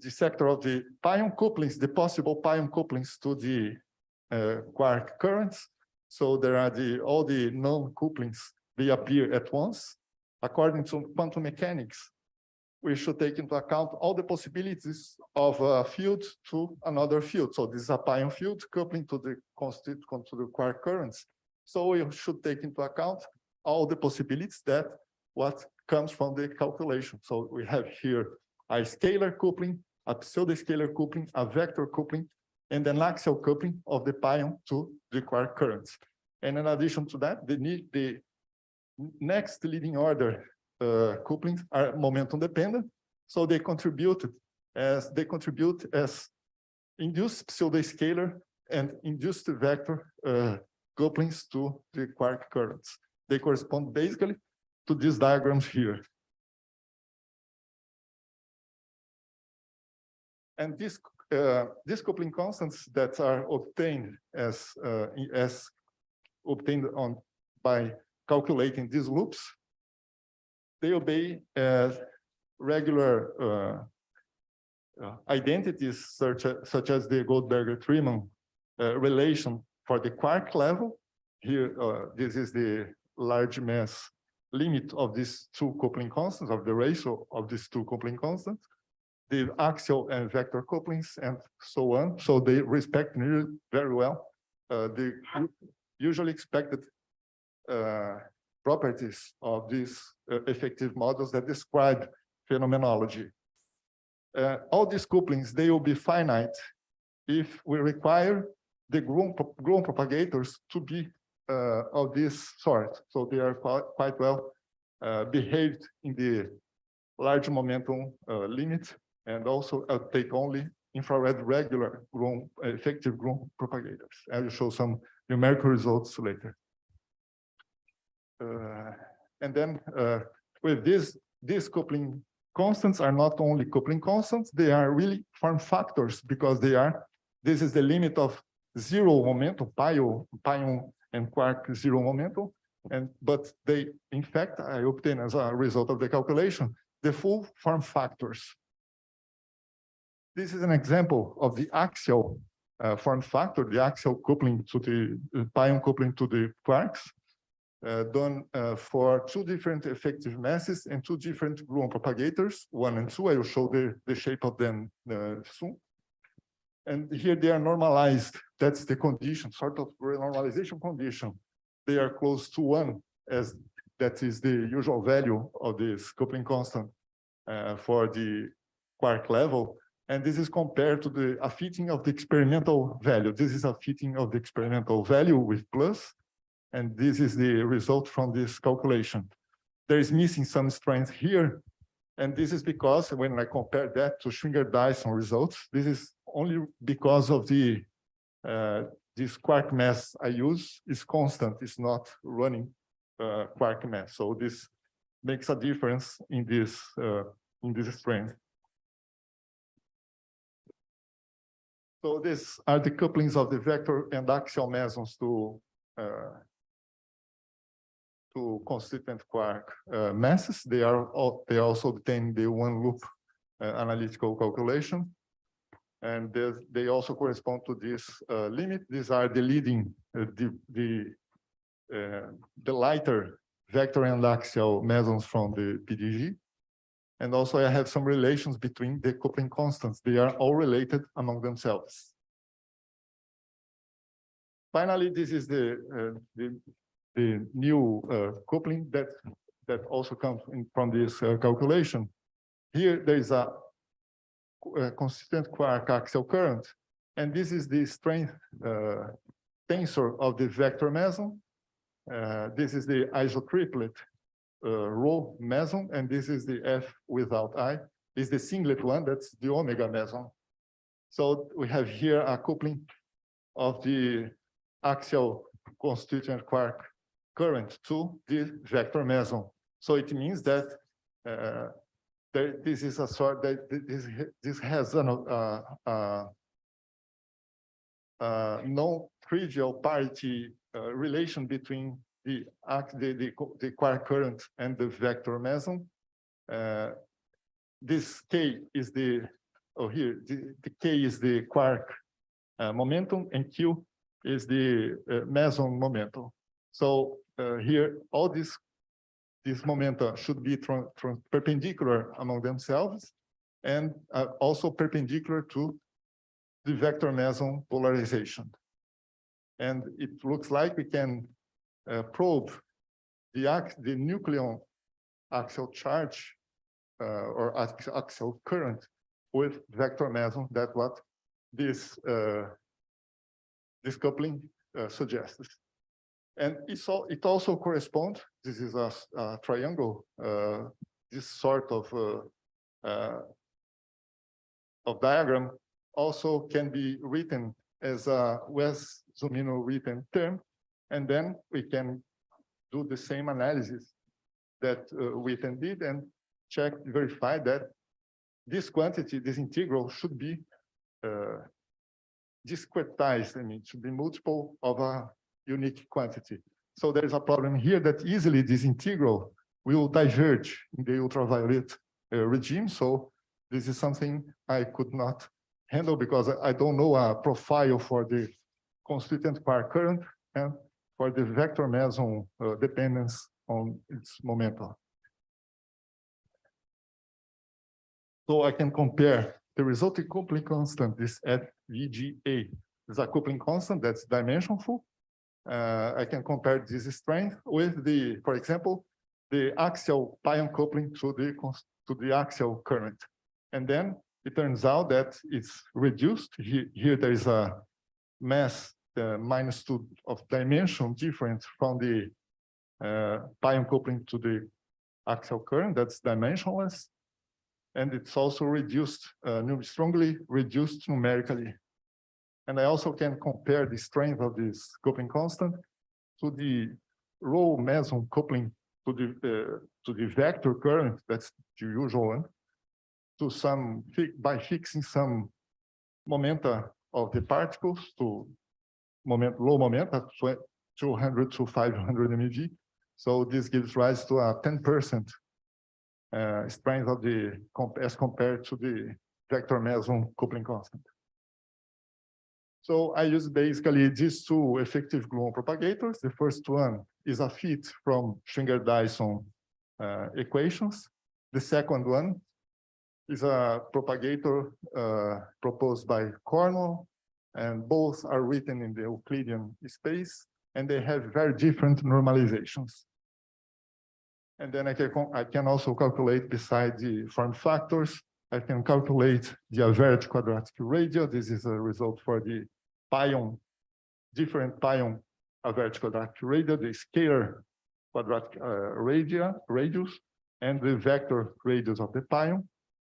sector of the pion couplings, the possible pion couplings to the quark currents. So there are all the known couplings, they appear at once. According to quantum mechanics, we should take into account all the possibilities of a field to another field. So this is a pion field coupling to the constituent to the quark currents. So we should take into account all the possibilities that what comes from the calculation. So we have here a scalar coupling, a pseudo-scalar coupling, a vector coupling, and an axial coupling of the pion to the quark currents. And in addition to that, the next leading order couplings are momentum dependent, so they contribute as induced pseudo-scalar and induced vector couplings to the quark currents. They correspond basically to these diagrams here. And these coupling constants that are obtained as obtained by calculating these loops, they obey regular identities such as the Goldberger-Treman relation for the quark level. Here, this is the large mass limit of these two coupling constants, of the ratio of these two coupling constants, the axial and vector couplings, and so on. So they respect very well the usually expected properties of these effective models that describe phenomenology. All these couplings, they will be finite if we require the Grund propagators to be of this sort. So they are quite well behaved in the large momentum limit, and also take only infrared regular effective Grund propagators. I will show some numerical results later. And then with these coupling constants are not only coupling constants, they are really form factors, because this is the limit of zero momentum, pion and quark zero momentum. But they, in fact, I obtain as a result of the calculation, the full form factors. This is an example of the axial form factor, the axial coupling to the pion coupling to the quarks, done for two different effective masses and two different Grund propagators, 1 and 2. I will show the shape of them soon. And here they are normalized. That's the condition, sort of normalization condition. They are close to 1, as that is the usual value of this coupling constant for the quark level. And this is compared to a fitting of the experimental value. This is a fitting of the experimental value with plus. And this is the result from this calculation. There is missing some strength here. And this is because when I compare that to Schwinger-Dyson results, this is only because of the this quark mass I use is constant. It's not running quark mass. So this makes a difference in this strength. So these are the couplings of the vector and axial mesons to constituent quark masses. They also obtain the one loop analytical calculation, and they also correspond to this limit. These are the leading the lighter vector and axial mesons from the PDG. And also I have some relations between the coupling constants. They are all related among themselves. Finally, this is the new coupling that also comes from this calculation. Here there is a constituent quark axial current, and this is the strength tensor of the vector meson. This is the isotriplet rho meson, and this is the F without I. Is the singlet one, that's the omega meson. So we have here a coupling of the axial constituent quark current to the vector meson. So it means that this is a sort that this has a non-trivial parity relation between the quark current and the vector meson. This K is the K is the quark momentum, and Q is the meson momentum. So here all these these momenta should be perpendicular among themselves and also perpendicular to the vector meson polarization. And it looks like we can probe the nucleon axial charge or axial current with vector meson. That's what this coupling suggests. And it also corresponds, this is a triangle, this sort of diagram also can be written as a West-Zumino written term, and then we can do the same analysis that Witten did and check, verify that this quantity, this integral should be discretized. I mean, it should be multiple of a unique quantity. So there is a problem here that easily this integral will diverge in the ultraviolet regime. So this is something I could not handle because I don't know a profile for the constituent quark current and for the vector meson dependence on its momentum. So I can compare the resulting coupling constant, this at VGA. Is a coupling constant that's dimensionful. I can compare this strength with the, for example, the axial pion coupling to the axial current. And then it turns out that it's reduced. Here there is a mass -2 of dimension difference from the pion coupling to the axial current. That's dimensionless. And it's also reduced, strongly reduced numerically. And I also can compare the strength of this coupling constant to the rho meson coupling to the vector current, that's the usual one, to some, by fixing some momenta of the particles to low momenta, 200 to 500 MeV. So this gives rise to a 10% strength of the, as compared to the vector meson coupling constant. So I use basically these two effective gluon propagators. The first one is a fit from Schwinger-Dyson equations. The second one is a propagator proposed by Cornell, and both are written in the Euclidean space, and they have very different normalizations. And then I can also calculate, beside the form factors, I can calculate the average quadratic radius. This is a result for the pion, different pion average quadratic radius, the scalar quadratic radius, and the vector radius of the pion.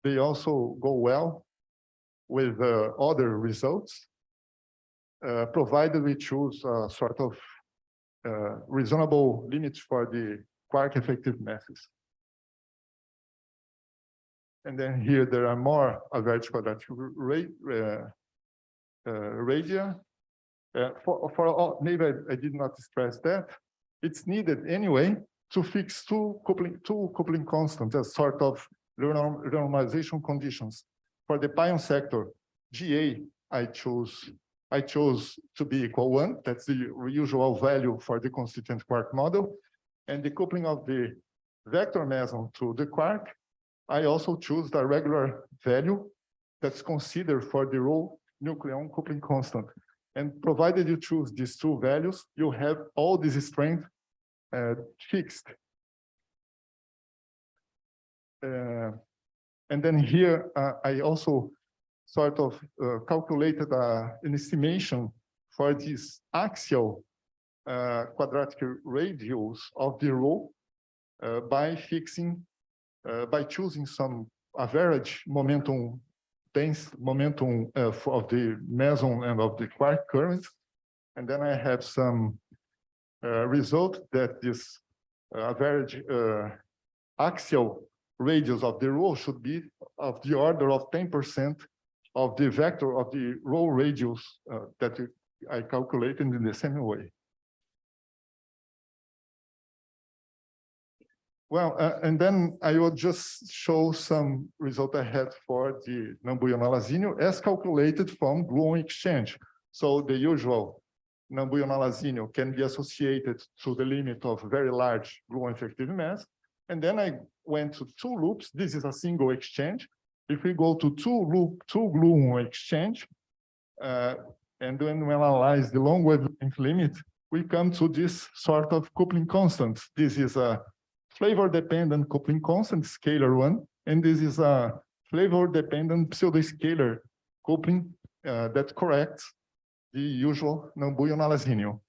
They also go well with other results, provided we choose a sort of reasonable limits for the quark effective masses. And then here there are more average quadratic radii. For all, maybe I did not stress that. It's needed anyway to fix two coupling constants as sort of renormalization conditions. For the pion sector, GA, I chose to be equal 1. That's the usual value for the constituent quark model. And the coupling of the vector meson to the quark, I also choose the regular value that's considered for the rho nucleon coupling constant. And provided you choose these two values, you have all this strength fixed. And then here, I also sort of calculated an estimation for this axial quadratic radius of the rho by fixing, by choosing some average momentum, dense momentum of the meson and of the quark current. And then I have some result that this average axial radius of the rho should be of the order of 10% of the vector of the rho radius that I calculated in the same way. Well, and then I will just show some result I had for the non-Bayona-Lazinho as calculated from gluon exchange. So the usual Nambu-Lasinho can be associated to the limit of very large gluon effective mass. And then I went to two loops. This is a single exchange. If we go to two gluon exchange, and then we analyze the long wavelength limit, we come to this sort of coupling constant. This is a flavor-dependent coupling constant, scalar one, and this is a flavor-dependent pseudoscalar coupling that corrects the usual Nambu-Lasinho.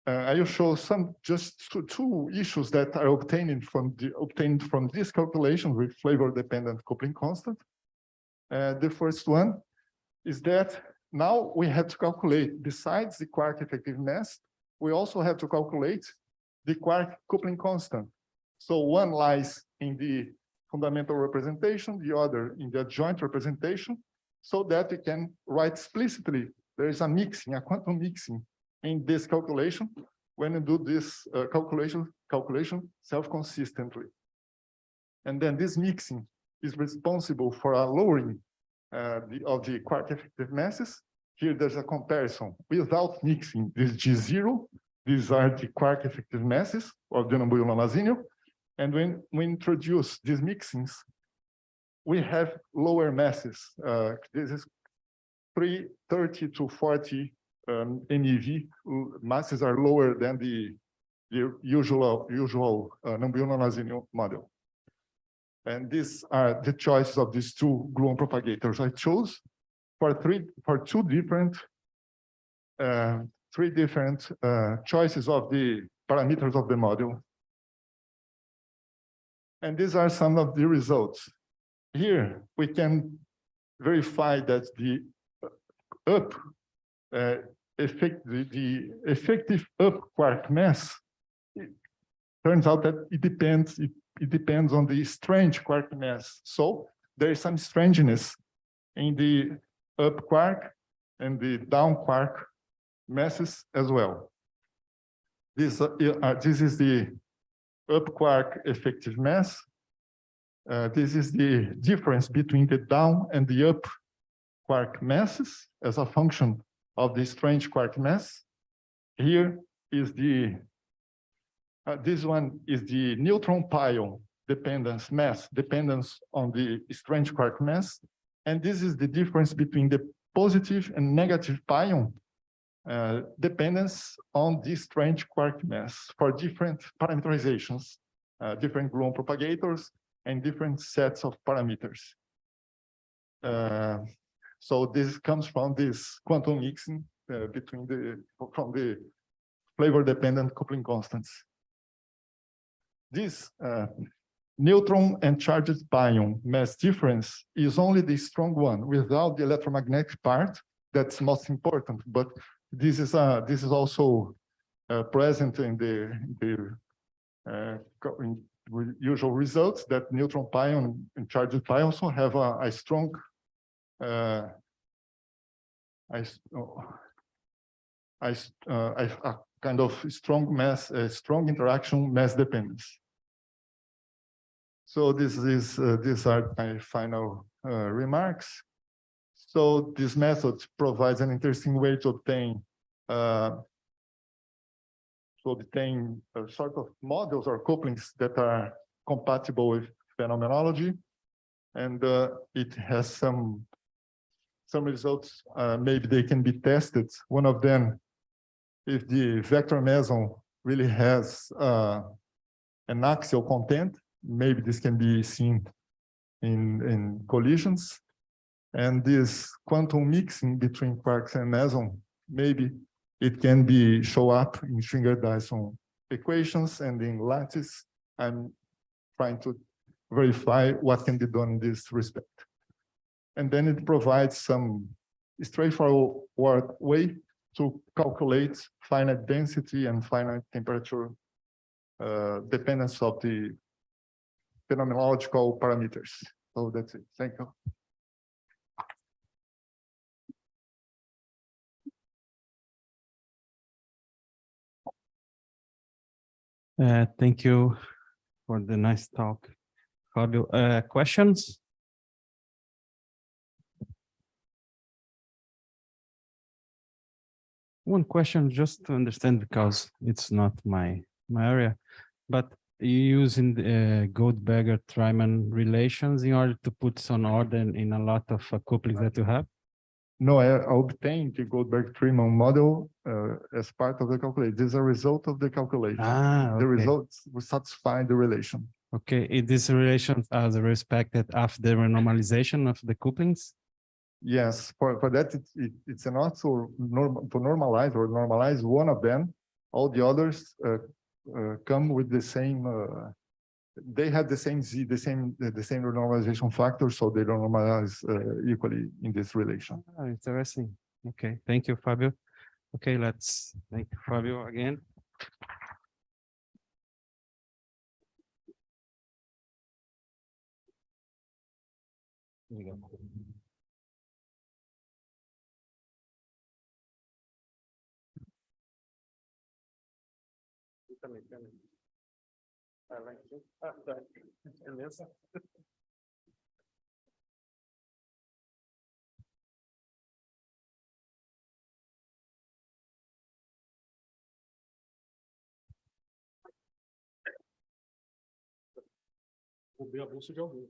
I will show just two issues that are obtained from this calculation with flavor-dependent coupling constant. The first one is that now we have to calculate, besides the quark effective mass, we also have to calculate the quark coupling constant. So one lies in the fundamental representation, the other in the adjoint representation, so that we can write explicitly there is a mixing, a quantum mixing in this calculation when you do this calculation self-consistently. And then this mixing is responsible for a lowering of the quark effective masses. Here there's a comparison without mixing this G0. These are the quark effective masses of the Nambu-Lasinho. And when we introduce these mixings, we have lower masses. This is 330 to 40 MeV. Masses are lower than the usual Nambu-Lasinho model. And these are the choices of these two gluon propagators I chose for two different choices of the parameters of the model. And these are some of the results. Here we can verify that the effective up quark mass, it turns out that it depends on the strange quark mass. So there is some strangeness in the up quark and the down quark masses as well. This is the up quark effective mass. This is the difference between the down and the up quark masses as a function of the strange quark mass. Here is this one is the neutron pion dependence on the strange quark mass. And this is the difference between the positive and negative pion dependence on the strange quark mass for different parameterizations, different gluon propagators and different sets of parameters. So this comes from this quantum mixing from the flavor-dependent coupling constants. This neutron and charged pion mass difference is only the strong one without the electromagnetic part. That's most important, but this is also present in the usual results that neutron pion and charged pion also have a strong a kind of strong mass, strong interaction mass dependence. So these are my final remarks. So this method provides an interesting way to obtain sort of models or couplings that are compatible with phenomenology, and it has some results. Maybe they can be tested. One of them, if the vector meson really has an axial content, maybe this can be seen in collisions. And this quantum mixing between quarks and meson, maybe it can show up in Schwinger-Dyson equations and in lattice. I'm trying to verify what can be done in this respect. And then it provides some straightforward way to calculate finite density and finite temperature dependence of the phenomenological parameters. So that's it. Thank you. Thank you for the nice talk, Fabio. Questions? one question just to understand, because it's not my area, but you using the Goldberger-Treiman relations in order to put some order in a lot of couplings that you have? No, I obtained the Goldberg-Treiman model as part of the calculation. This is a result of the calculation. Okay. The results will satisfy the relation. Okay, is this relation as respected after the renormalization of the couplings? Yes, for that, it's enough to normalize one of them. All the others come with the same, they have the same Z, the same renormalization factor, so they normalize equally in this relation. Oh, interesting. Okay, thank you, Fabio. Okay, let's thank you, Fabio, again. Roubei a bolsa de alguém.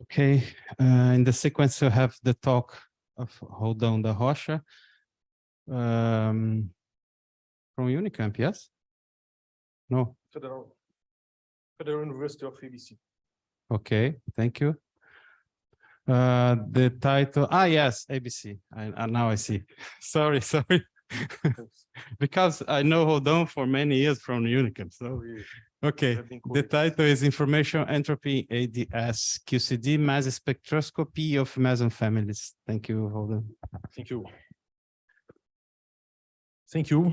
Okay, in the sequence you have the talk of Rodão da Rocha from Unicamp, yes? No? Federal University of ABC. Okay, thank you. The title, yes, ABC. Now I see. Sorry. Because I know Rodão for many years from Unicamp. So, okay, the title is Information Entropy ADS QCD Mass Spectroscopy of Meson Families. Thank you, Rodão. Thank you. Thank you.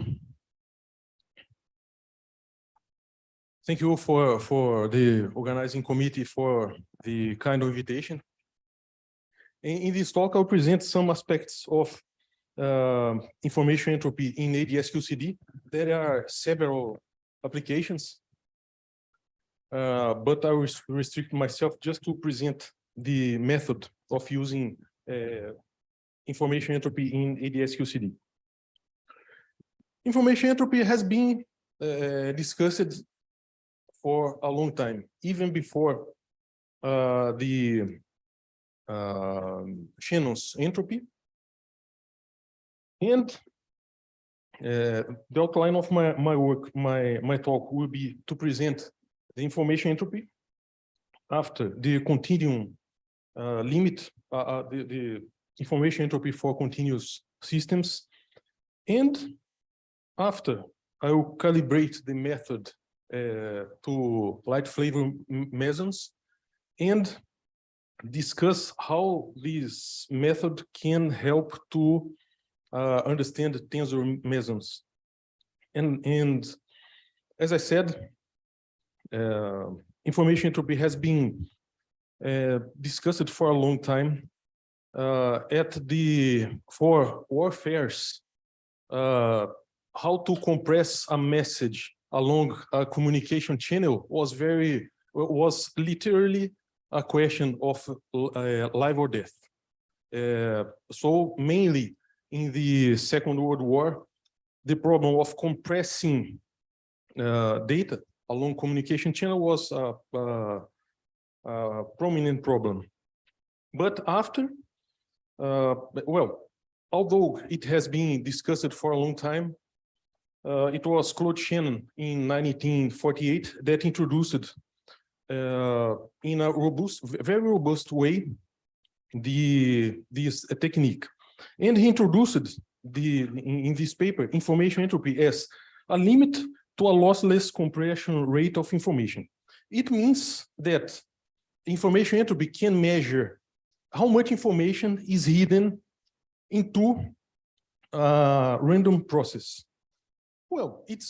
Thank you for the organizing committee for the kind of invitation. In this talk, I'll present some aspects of information entropy in ADS-QCD. There are several applications, but I will restrict myself just to present the method of using information entropy in ADS-QCD. Information entropy has been discussed for a long time, even before the Shannon's entropy. And the outline of my work, my talk will be to present the information entropy after the continuum limit, the information entropy for continuous systems. And after, I will calibrate the method to light flavor mesons and discuss how this method can help to understand tensor mesons. And as I said, information entropy has been discussed for a long time. For warfares, how to compress a message along a communication channel was literally a question of life or death. So mainly in the Second World War, the problem of compressing data along communication channel was a prominent problem. But after, well, although it has been discussed for a long time, It was Claude Shannon in 1948 that introduced in a very robust way, this technique. And he introduced in this paper, information entropy as a limit to a lossless compression rate of information. It means that information entropy can measure how much information is hidden into a random process. Well, it's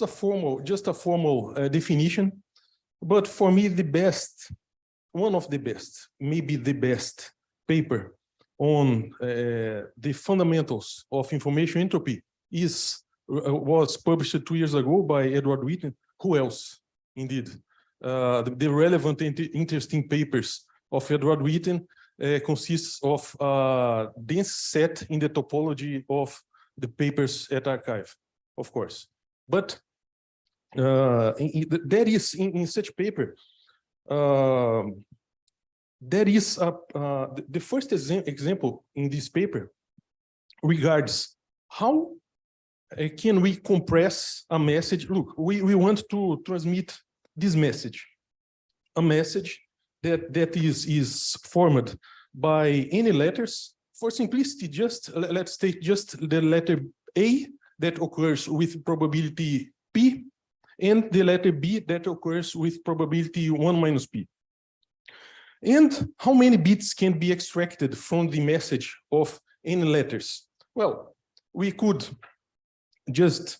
just a formal definition, but for me, one of the best, maybe the best paper on the fundamentals of information entropy was published 2 years ago by Eduardo. Who else? Indeed, the relevant and interesting papers of Eduardo consists of a dense set in the topology of the papers at arXiv, of course. But there is in such paper, there is the first example in this paper regards how can we compress a message. Look, we want to transmit this message, a message that is formed by any letters. For simplicity, let's take just the letter A that occurs with probability P, and the letter B that occurs with probability 1 minus P. And how many bits can be extracted from the message of any letters? Well, we could just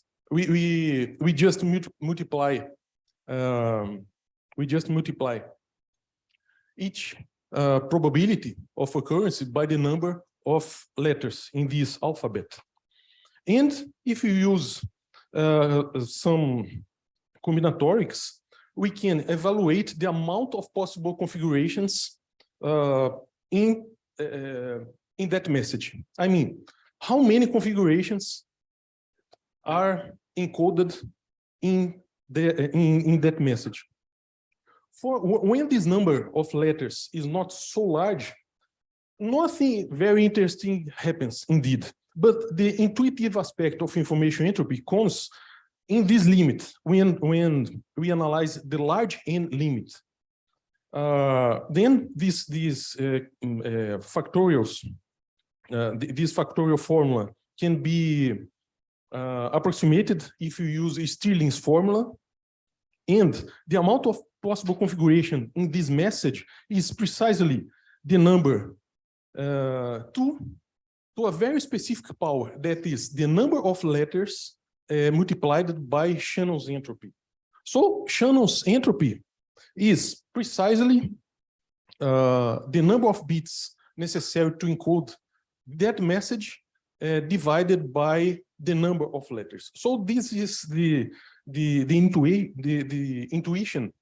multiply each probability of occurrence by the number of letters in this alphabet. And if you use some combinatorics, we can evaluate the amount of possible configurations in that message. I mean, how many configurations are encoded in that message? When this number of letters is not so large, nothing very interesting happens indeed. But the intuitive aspect of information entropy comes in this limit when we analyze the large N limit. Then these factorials, this factorial formula can be approximated if you use Stirling's formula, and the amount of possible configuration in this message is precisely the number to a very specific power, that is the number of letters multiplied by Shannon's entropy. So Shannon's entropy is precisely the number of bits necessary to encode that message divided by the number of letters. So this is the intuition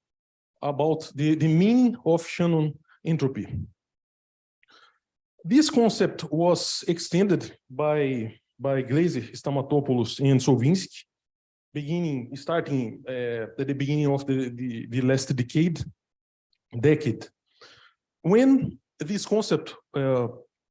about the meaning of Shannon entropy. This concept was extended by Glaser, Stamatopoulos, and Solvinsky, starting at the beginning of the last decade, when this concept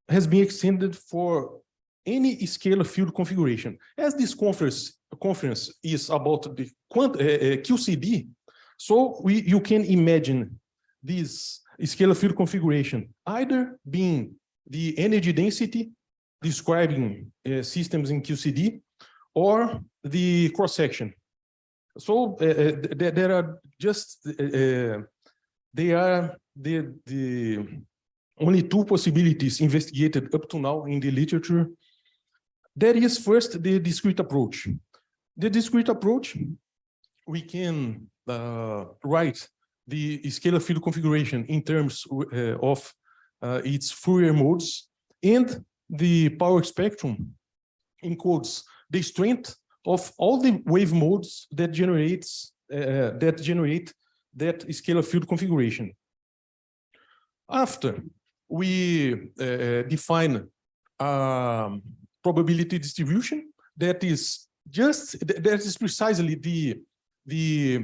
has been extended for any scalar field configuration. As this conference is about the QCD, so you can imagine this scalar field configuration either being the energy density describing systems in QCD, or the cross-section. So there are just they are the only two possibilities investigated up to now in the literature. There is first the discrete approach. The discrete approach, we can write the scalar field configuration in terms of its Fourier modes, and the power spectrum encodes the strength of all the wave modes that generate that scalar field configuration. After we define probability distribution that is precisely the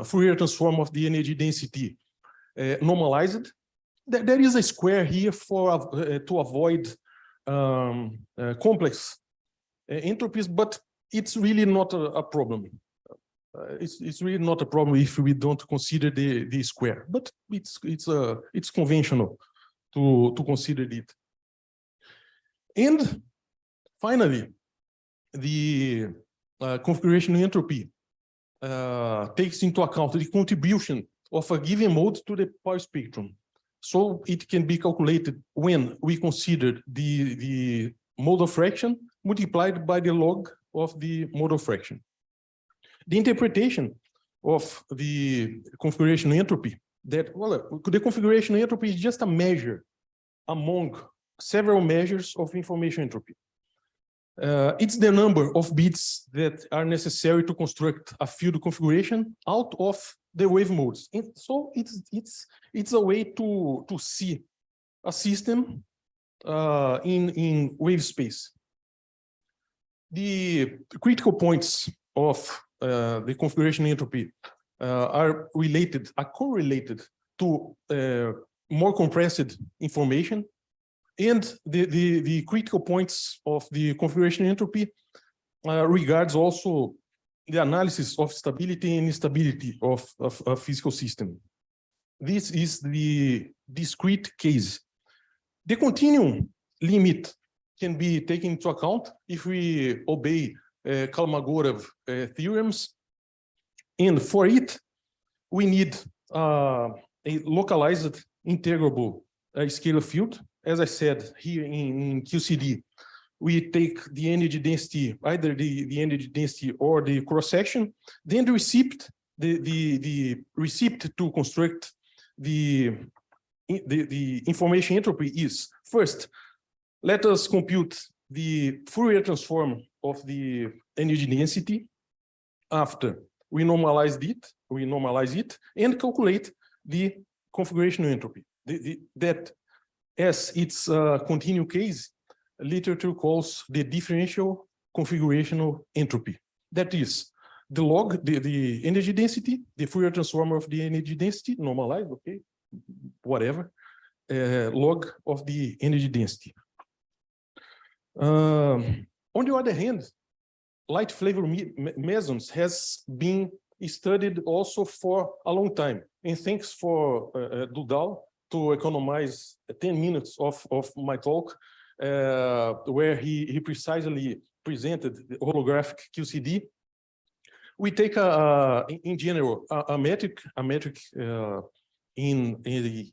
Fourier transform of the energy density normalized. There is a square here to avoid complex entropies, but it's really not a problem. It's really not a problem if we don't consider the square, but it's conventional to consider it. And finally, the configuration entropy takes into account the contribution of a given mode to the power spectrum. So it can be calculated when we consider the modal fraction multiplied by the log of the modal fraction. The interpretation of the configuration entropy, the configuration entropy is just a measure among several measures of information entropy. It's the number of bits that are necessary to construct a field configuration out of the wave modes. And so it's a way to see a system in wave space. The critical points of the configuration entropy are correlated to more compressed information, and the critical points of the configuration entropy regards also the analysis of stability and instability of a physical system. This is the discrete case. The continuum limit can be taken into account if we obey Kolmogorov theorems, and for it we need a localized integrable scalar field. As I said, here in QCD, we take the energy density, either the energy density or the cross section, then the receipt to construct the information entropy is first, let us compute the Fourier transform of the energy density. After we normalize it and calculate the configuration entropy. That, as it's a continuous case, literature calls the differential configurational entropy. That is the log, the energy density, the Fourier transform of the energy density, normalized, okay, whatever, log of the energy density. On the other hand, light flavor mesons has been studied also for a long time. And thanks for Dudal to economize 10 minutes of my talk, where he precisely presented the holographic QCD. We take in general a metric in the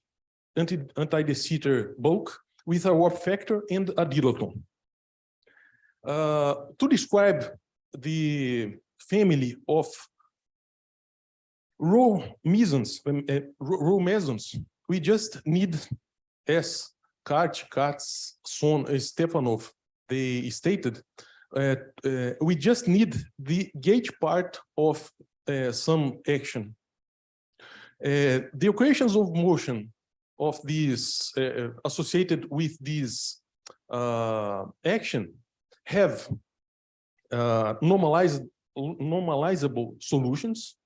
anti-de Sitter bulk with a warp factor and a dilaton. To describe the family of row mesons, we just need, as Karch, Katz, Son, Stepanov, they stated, we just need the gauge part of some action. The equations of motion of these associated with this action have normalizable solutions.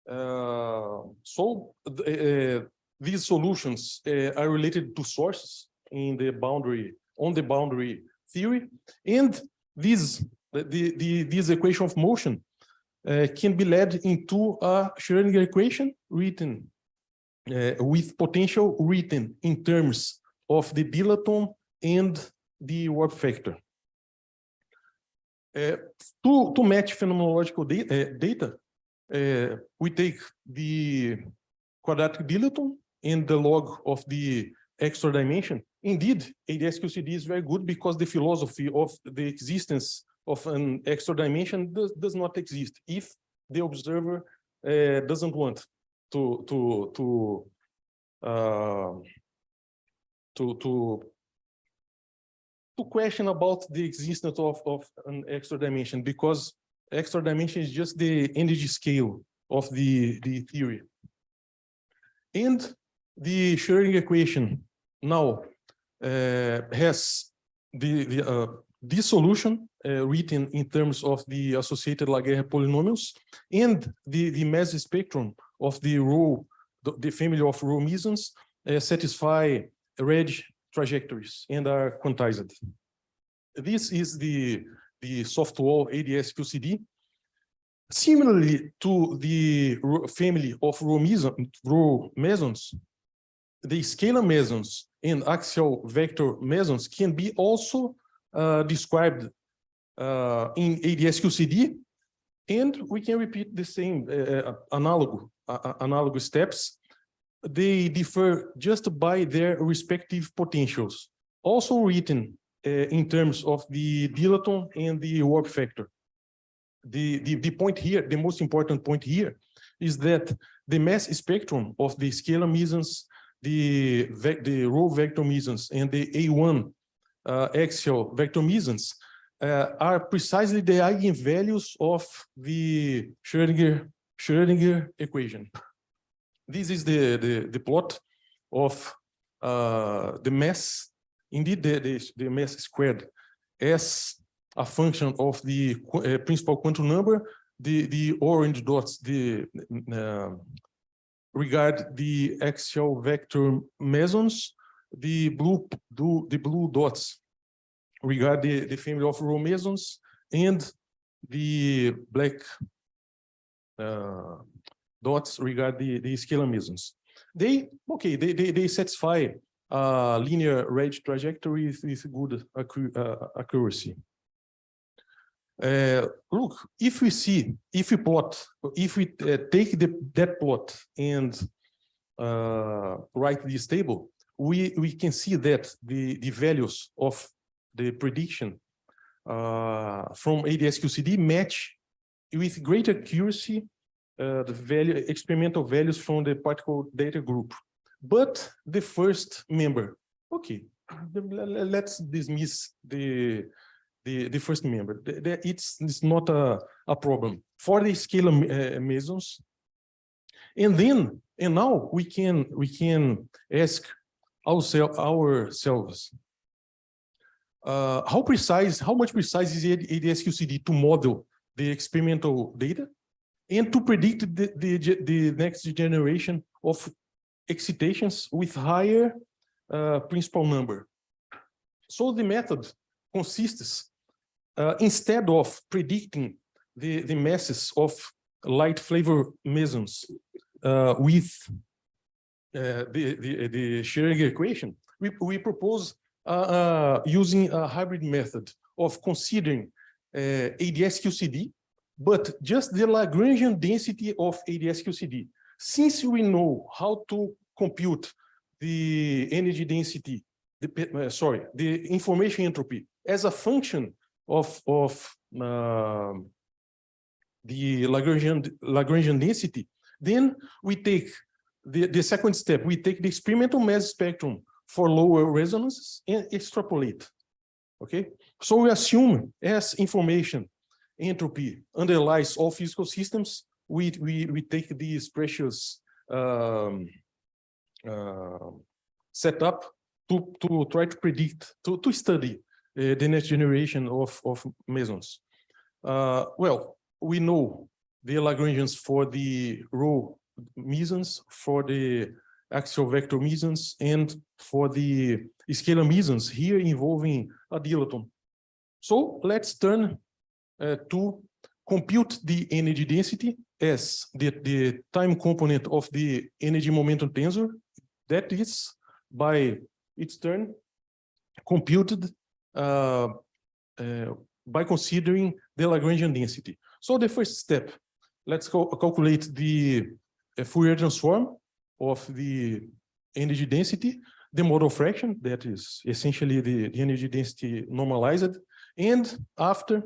So these solutions are related to sources in the boundary, on the boundary theory, and this equation of motion can be led into a Schrödinger equation written with potential written in terms of the dilaton and the warp factor. To match phenomenological data, we take the quadratic dilaton and the log of the extra dimension. Indeed, ADS-QCD is very good because the philosophy of the existence of an extra dimension does not exist if the observer doesn't want to question about the existence of an extra dimension, because extra dimension is just the energy scale of the theory. And the Schrödinger equation now has this solution written in terms of the associated Laguerre polynomials and the mass spectrum of the row, the family of row mesons satisfy reg trajectories and are quantized. This is the the soft wall ADS QCD. Similarly to the family of row mesons, the scalar mesons and axial vector mesons can be also described in ADS QCD, and we can repeat the same analogous steps. They differ just by their respective potentials, also written in terms of the dilaton and the warp factor. The point here, the most important point here, is that the mass spectrum of the scalar mesons, the row vector mesons, and the A1 axial vector mesons are precisely the eigenvalues of the Schrödinger equation. This is the plot of the mass, indeed the mass squared, as a function of the principal quantum number. The orange dots regard the axial vector mesons. The blue dots regard the family of row mesons, and the black dots regard the scalar mesons. They satisfy linear range trajectory with good accuracy. Look, if we take that plot and write this table, we can see that the values of the prediction from ADS QCD match with great accuracy the experimental values from the particle data group. But the first member, let's dismiss the first member. It's not a problem for the scalar mesons. And now we can ask ourselves how much precise is ADS QCD to model the experimental data and to predict the next generation of excitations with higher principal number. So the method consists, instead of predicting the masses of light flavor mesons with the Schrödinger equation, we propose using a hybrid method of considering ADS QCD, but just the Lagrangian density of ADS QCD. Since we know how to compute the energy density, the information entropy as a function of the Lagrangian density, then we take the second step. We take the experimental mass spectrum for lower resonances and extrapolate. Okay, so we assume as information entropy underlies all physical systems, we take these precious setup to try to predict, to study the next generation of mesons. Well, we know the Lagrangians for the row mesons, for the axial vector mesons, and for the scalar mesons, here involving a dilaton. So let's turn to compute the energy density as the time component of the energy momentum tensor. That is, by its turn, computed by considering the Lagrangian density. So the first step, let's calculate the Fourier transform of the energy density, the modal fraction, that is essentially the energy density normalized, and after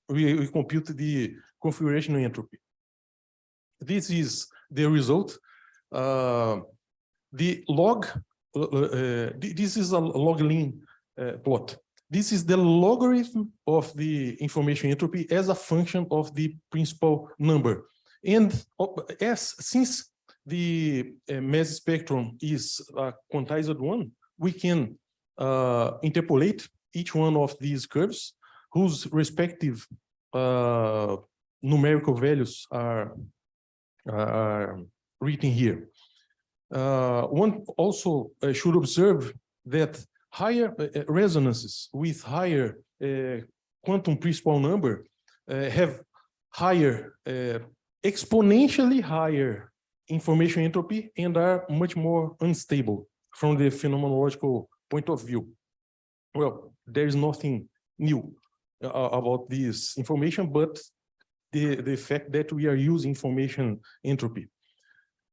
we compute the configurational entropy. This is the result. The log, this is a log-lean plot. This is the logarithm of the information entropy as a function of the principal number. And since the mass spectrum is a quantized one, we can interpolate each one of these curves whose respective numerical values are written here. One also should observe that higher resonances with higher quantum principal number have higher, exponentially higher information entropy and are much more unstable from the phenomenological point of view. Well, there is nothing new about this information, but the fact that we are using information entropy.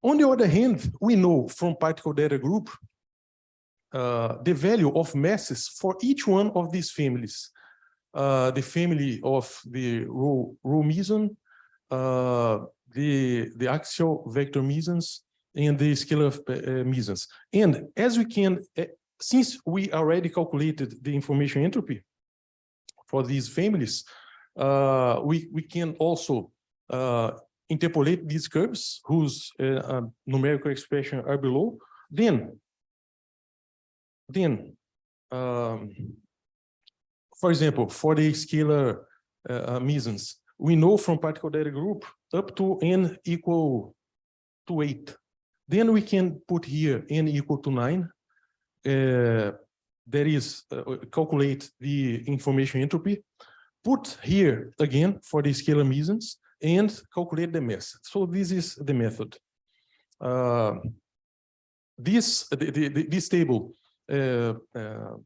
On the other hand, we know from particle data group the value of masses for each one of these families. The family of the row meson, the axial vector mesons, and the scalar mesons. And as we can, since we already calculated the information entropy for these families, we can also interpolate these curves whose numerical expression are below. Then, for example, for the scalar mesons, we know from particle data group up to n equal to 8. Then we can put here n equal to 9. That is, calculate the information entropy. Put here again for the scalar mesons and calculate the mass. So this is the method. This table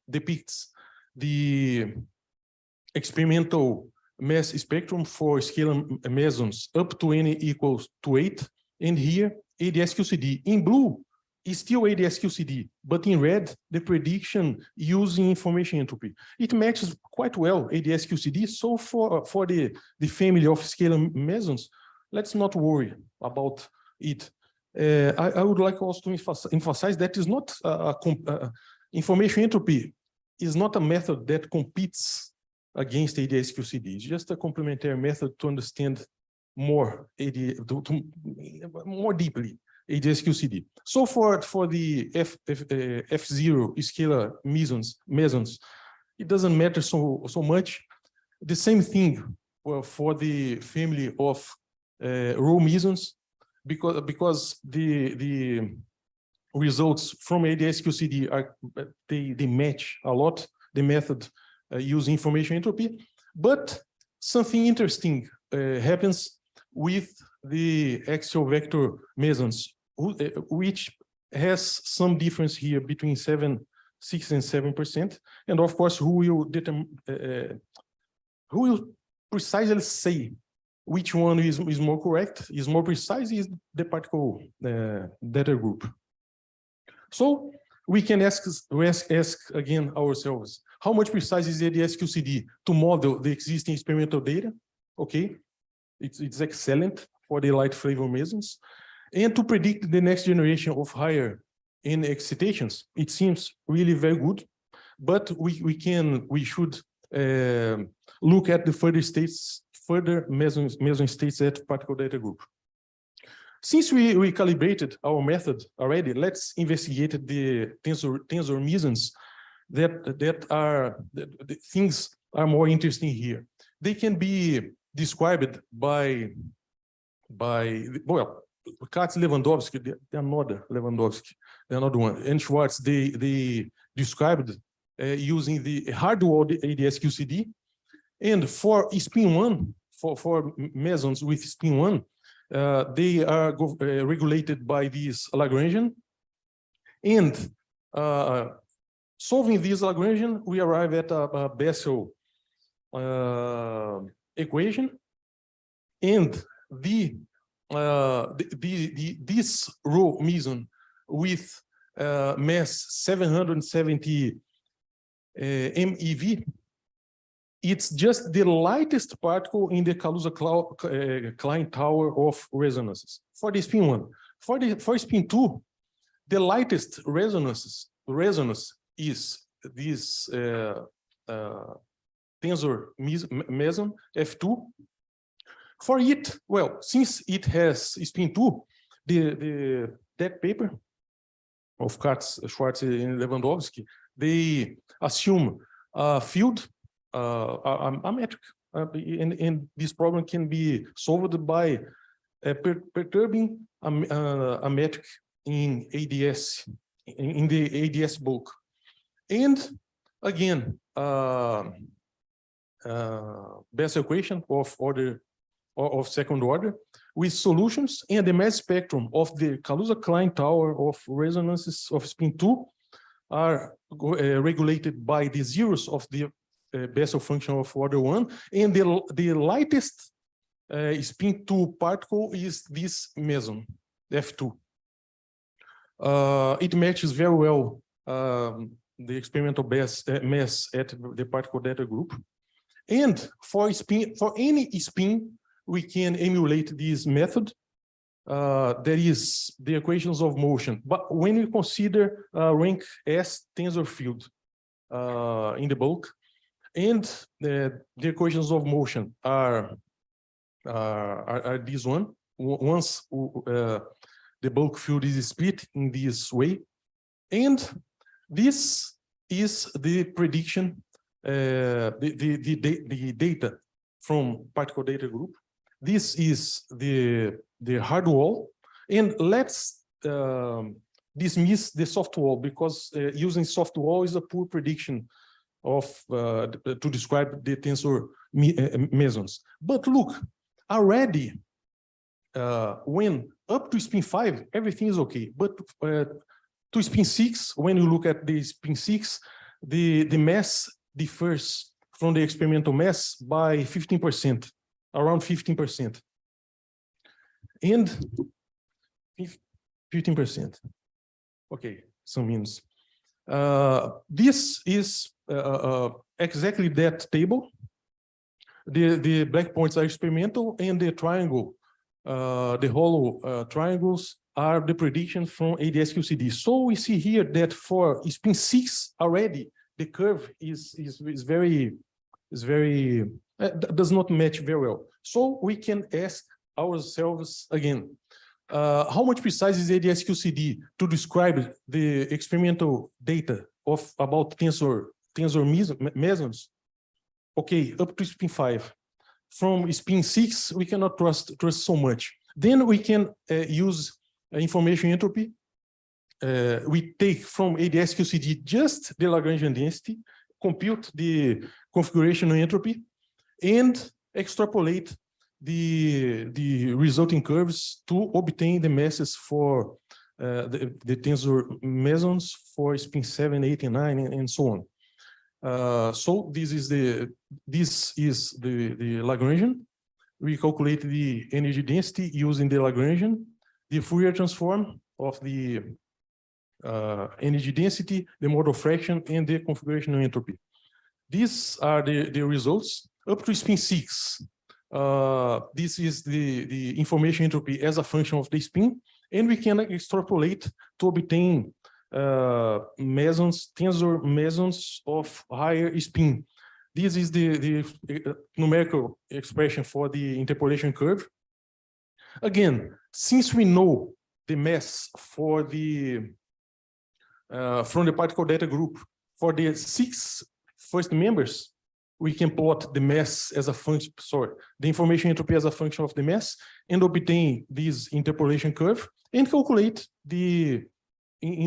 depicts the experimental mass spectrum for scalar mesons up to n equals to 8, and here ADS-QCD. In blue is still ADS-QCD, but in red, the prediction using information entropy. It matches quite well ADS-QCD, so for the family of scalar mesons, let's not worry about it. I would like also to emphasize that is not information entropy is not a method that competes against ADS-QCD. It's just a complementary method to understand more more deeply ADS-QCD. So for the F0 scalar mesons, it doesn't matter so much. The same thing for the family of row mesons, because the results from ADS-QCD are they match a lot the method using information entropy. But something interesting happens with the axial vector mesons, which has some difference here between 6 and 7%. And of course, who will precisely say which one is more correct, is more precise, is the particle data group. So we can ask again ourselves, how much precise is ADS-QCD to model the existing experimental data? Okay, it's excellent for the light flavor mesons. And to predict the next generation of higher N excitations, it seems really very good. But we should look at the further meson states at particle data group. Since we calibrated our method already, let's investigate the tensor mesons that are the things are more interesting here. They can be described by well, Katz, Lewandowski, another one, and Schwartz. They described using the hard-walled ADS-QCD, and for spin 1, for mesons with spin 1, they are regulated by this Lagrangian, and solving this Lagrangian, we arrive at a Bessel equation, and this row meson with mass 770 MeV, it's just the lightest particle in the Kaluza-Klein tower of resonances for the spin 1. For spin 2, the lightest resonance is this tensor meson F2. For it, well, since it has spin 2, that paper of Katz, Schwartz, and Lewandowski, they assume a field, a metric, and this problem can be solved by perturbing a metric in ADS, in the ADS bulk. And again, Bessel equation of order or of second order with solutions, and the mass spectrum of the Kaluza-Klein tower of resonances of spin 2 are regulated by the zeros of the Bessel function of order 1, and the lightest spin 2 particle is this meson, F2. It matches very well the experimental mass at the particle data group. And for any spin, we can emulate this method. That is the equations of motion. But when we consider rank S tensor field in the bulk, and the equations of motion are this one. Once the bulk field is split in this way, and this is the prediction, the data from particle data group. This is the hard wall, and let's dismiss the soft wall, because using soft wall is a poor prediction of to describe the tensor mesons. But look, already when up to spin 5, everything is okay. But to spin 6, when you look at the spin 6, the mass differs from the experimental mass by 15%, around 15%. And 15%. Okay, some means. This is exactly that table. The black points are experimental, and the triangle, the hollow triangles are the prediction from ADS-QCD. So we see here that for spin 6 already, the curve does not match very well. So we can ask ourselves again, how much precise is ADS-QCD to describe the experimental data of about tensor mesons? Okay, up to spin 5. From spin 6, we cannot trust so much. Then we can use information entropy. We take from ADS-QCD just the Lagrangian density, compute the configuration entropy, and extrapolate the resulting curves to obtain the masses for the tensor mesons for spin 7, 8, and 9, and so on. So this is the Lagrangian. We calculate the energy density using the Lagrangian, the Fourier transform of the energy density, the modal fraction, and the configuration entropy. These are the results up to spin 6. This is the information entropy as a function of the spin, and we can extrapolate to obtain tensor mesons of higher spin. This is the numerical expression for the interpolation curve. Again, since we know the mass for the from the particle data group for the 6 first members, we can plot the mass as a function, the information entropy as a function of the mass, and obtain this interpolation curve and calculate in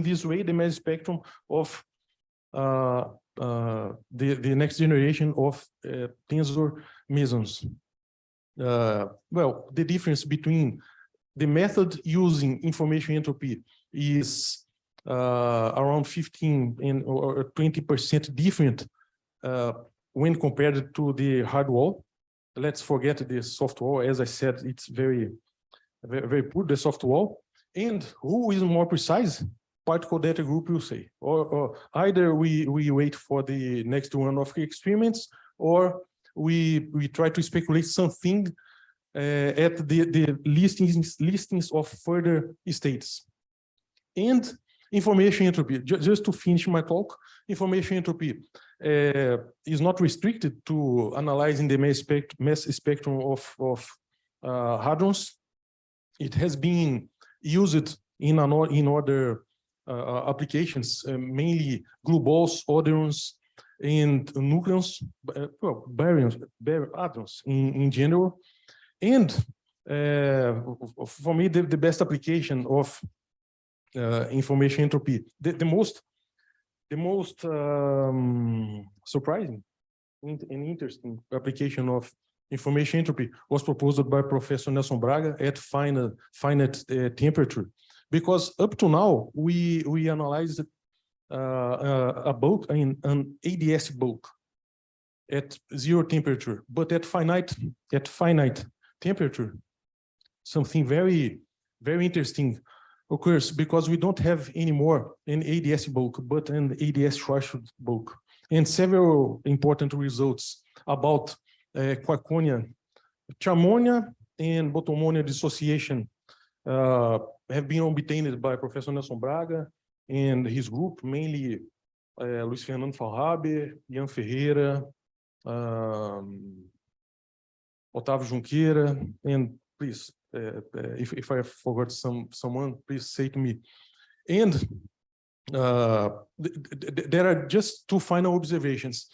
this way the mass spectrum of the next generation of tensor mesons. Well, the difference between the method using information entropy is around 15 or 20% different when compared to the hard wall. Let's forget the soft wall. As I said, it's very poor, the soft wall. And who is more precise? Particle data group will say. Or either we wait for the next one of the experiments, or we try to speculate something at the listings of further states. And information entropy, just to finish my talk, information entropy is not restricted to analyzing the mass spectrum of hadrons. It has been used in other applications, mainly glue balls, hadrons, and nucleons, baryons, hadrons in general. And for me, the best application of information entropy, the most surprising, an interesting application of information entropy was proposed by Professor Nelson Braga at finite temperature, because up to now we analyzed a bulk in an ADS bulk at 0 temperature, but at finite temperature, something very, very interesting occurs, because we don't have anymore an ADS bulk, but an ADS Schwarzschild bulk. And several important results about quarkonia, charmonia, and botomonia dissociation have been obtained by Professor Nelson Braga and his group, mainly Luiz Fernando Falhaber, Ian Ferreira, Otávio Junqueira, and please, if I forgot someone, please say to me. And there are just 2 final observations.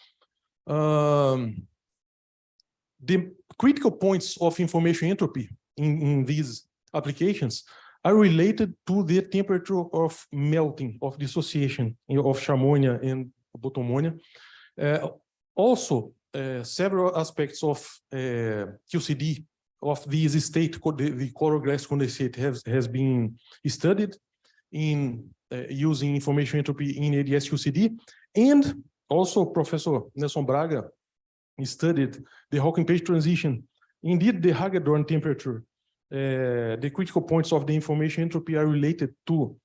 The critical points of information entropy in these applications are related to the temperature of melting, of dissociation of charmonia and botomonia. Also, several aspects of QCD of this state, the coral glass condensate has been studied in using information entropy in ADS QCD, and also Professor Nelson Braga studied the Hawking page transition. Indeed, the Hagedorn temperature, the critical points of the information entropy are related to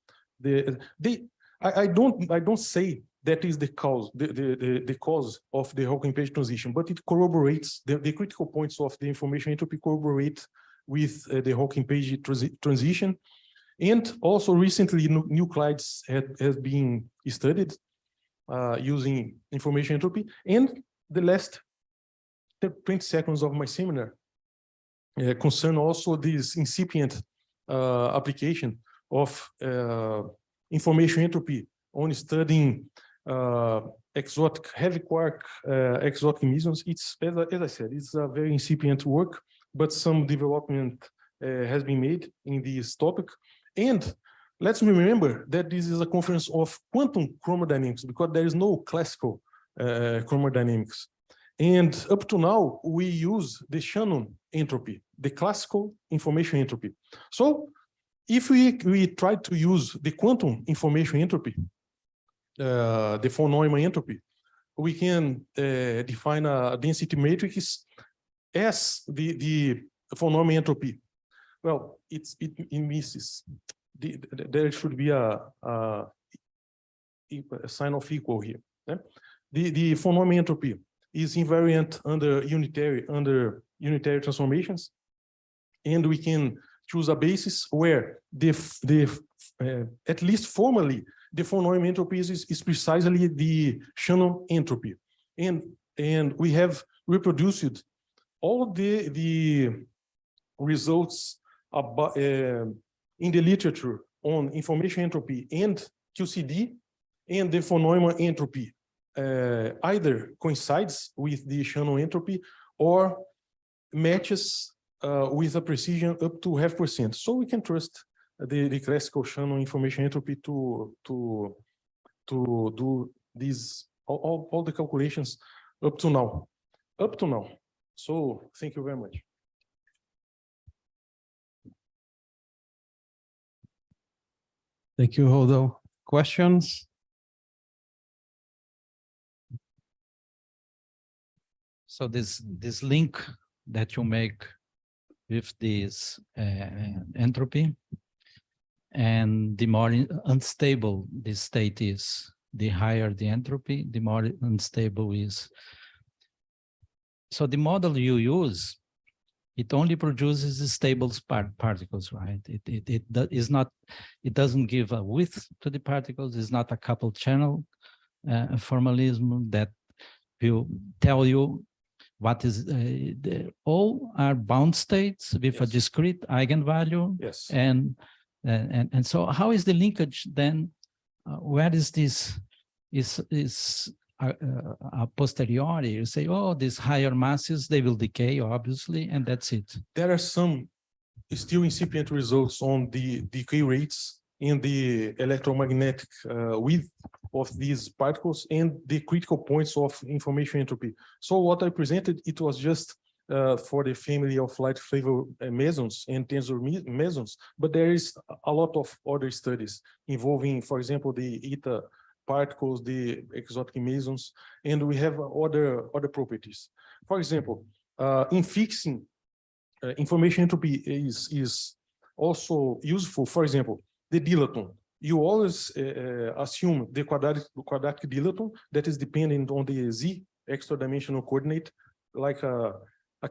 I don't say that is the cause, the cause of the Hawking page transition, but it corroborates the critical points of the information entropy corroborate with the Hawking page transition. And also recently nuclides has been studied using information entropy. And the last 20 seconds of my seminar concern also this incipient application of information entropy on studying exotic heavy quark exotic mesons. It's as I said, it's a very incipient work, but some development has been made in this topic. And let's remember that this is a conference of quantum chromodynamics, because there is no classical chromodynamics. And up to now, we use the Shannon entropy, the classical information entropy. So if we try to use the quantum information entropy, the von Neumann entropy, we can define a density matrix as the von Neumann entropy. Well, it misses. There should be a sign of equal here. The von Neumann entropy is invariant under unitary transformations, and we can choose a basis where at least formally the von Neumann entropy is precisely the Shannon entropy, and we have reproduced all the results about, in the literature on information entropy and QCD, and the von Neumann entropy either coincides with the Shannon entropy or matches with a precision up to 0.5%. So we can trust the classical Shannon information entropy to do these all the calculations up to now. So thank you very much. Thank you, Rodolfo. Questions? So this link that you make with this entropy, and the more unstable the state is, the higher the entropy, the more unstable is. So the model you use, it only produces stable particles, right? It doesn't give a width to the particles. It's not a coupled channel formalism that will tell you what is all are bound states with a discrete eigenvalue. Yes. And so how is the linkage then? Where is this is a posteriori? You say, oh, these higher masses, they will decay, obviously, and that's it. There are some still incipient results on the decay rates in the electromagnetic width of these particles and the critical points of information entropy. So what I presented, it was just for the family of light flavor mesons and tensor mesons, but there is a lot of other studies involving, for example, the eta particles, the exotic mesons, and we have other properties. For example, in fixing information entropy is also useful. For example, the dilaton. You always assume the quadratic dilaton that is dependent on the z extra dimensional coordinate, like a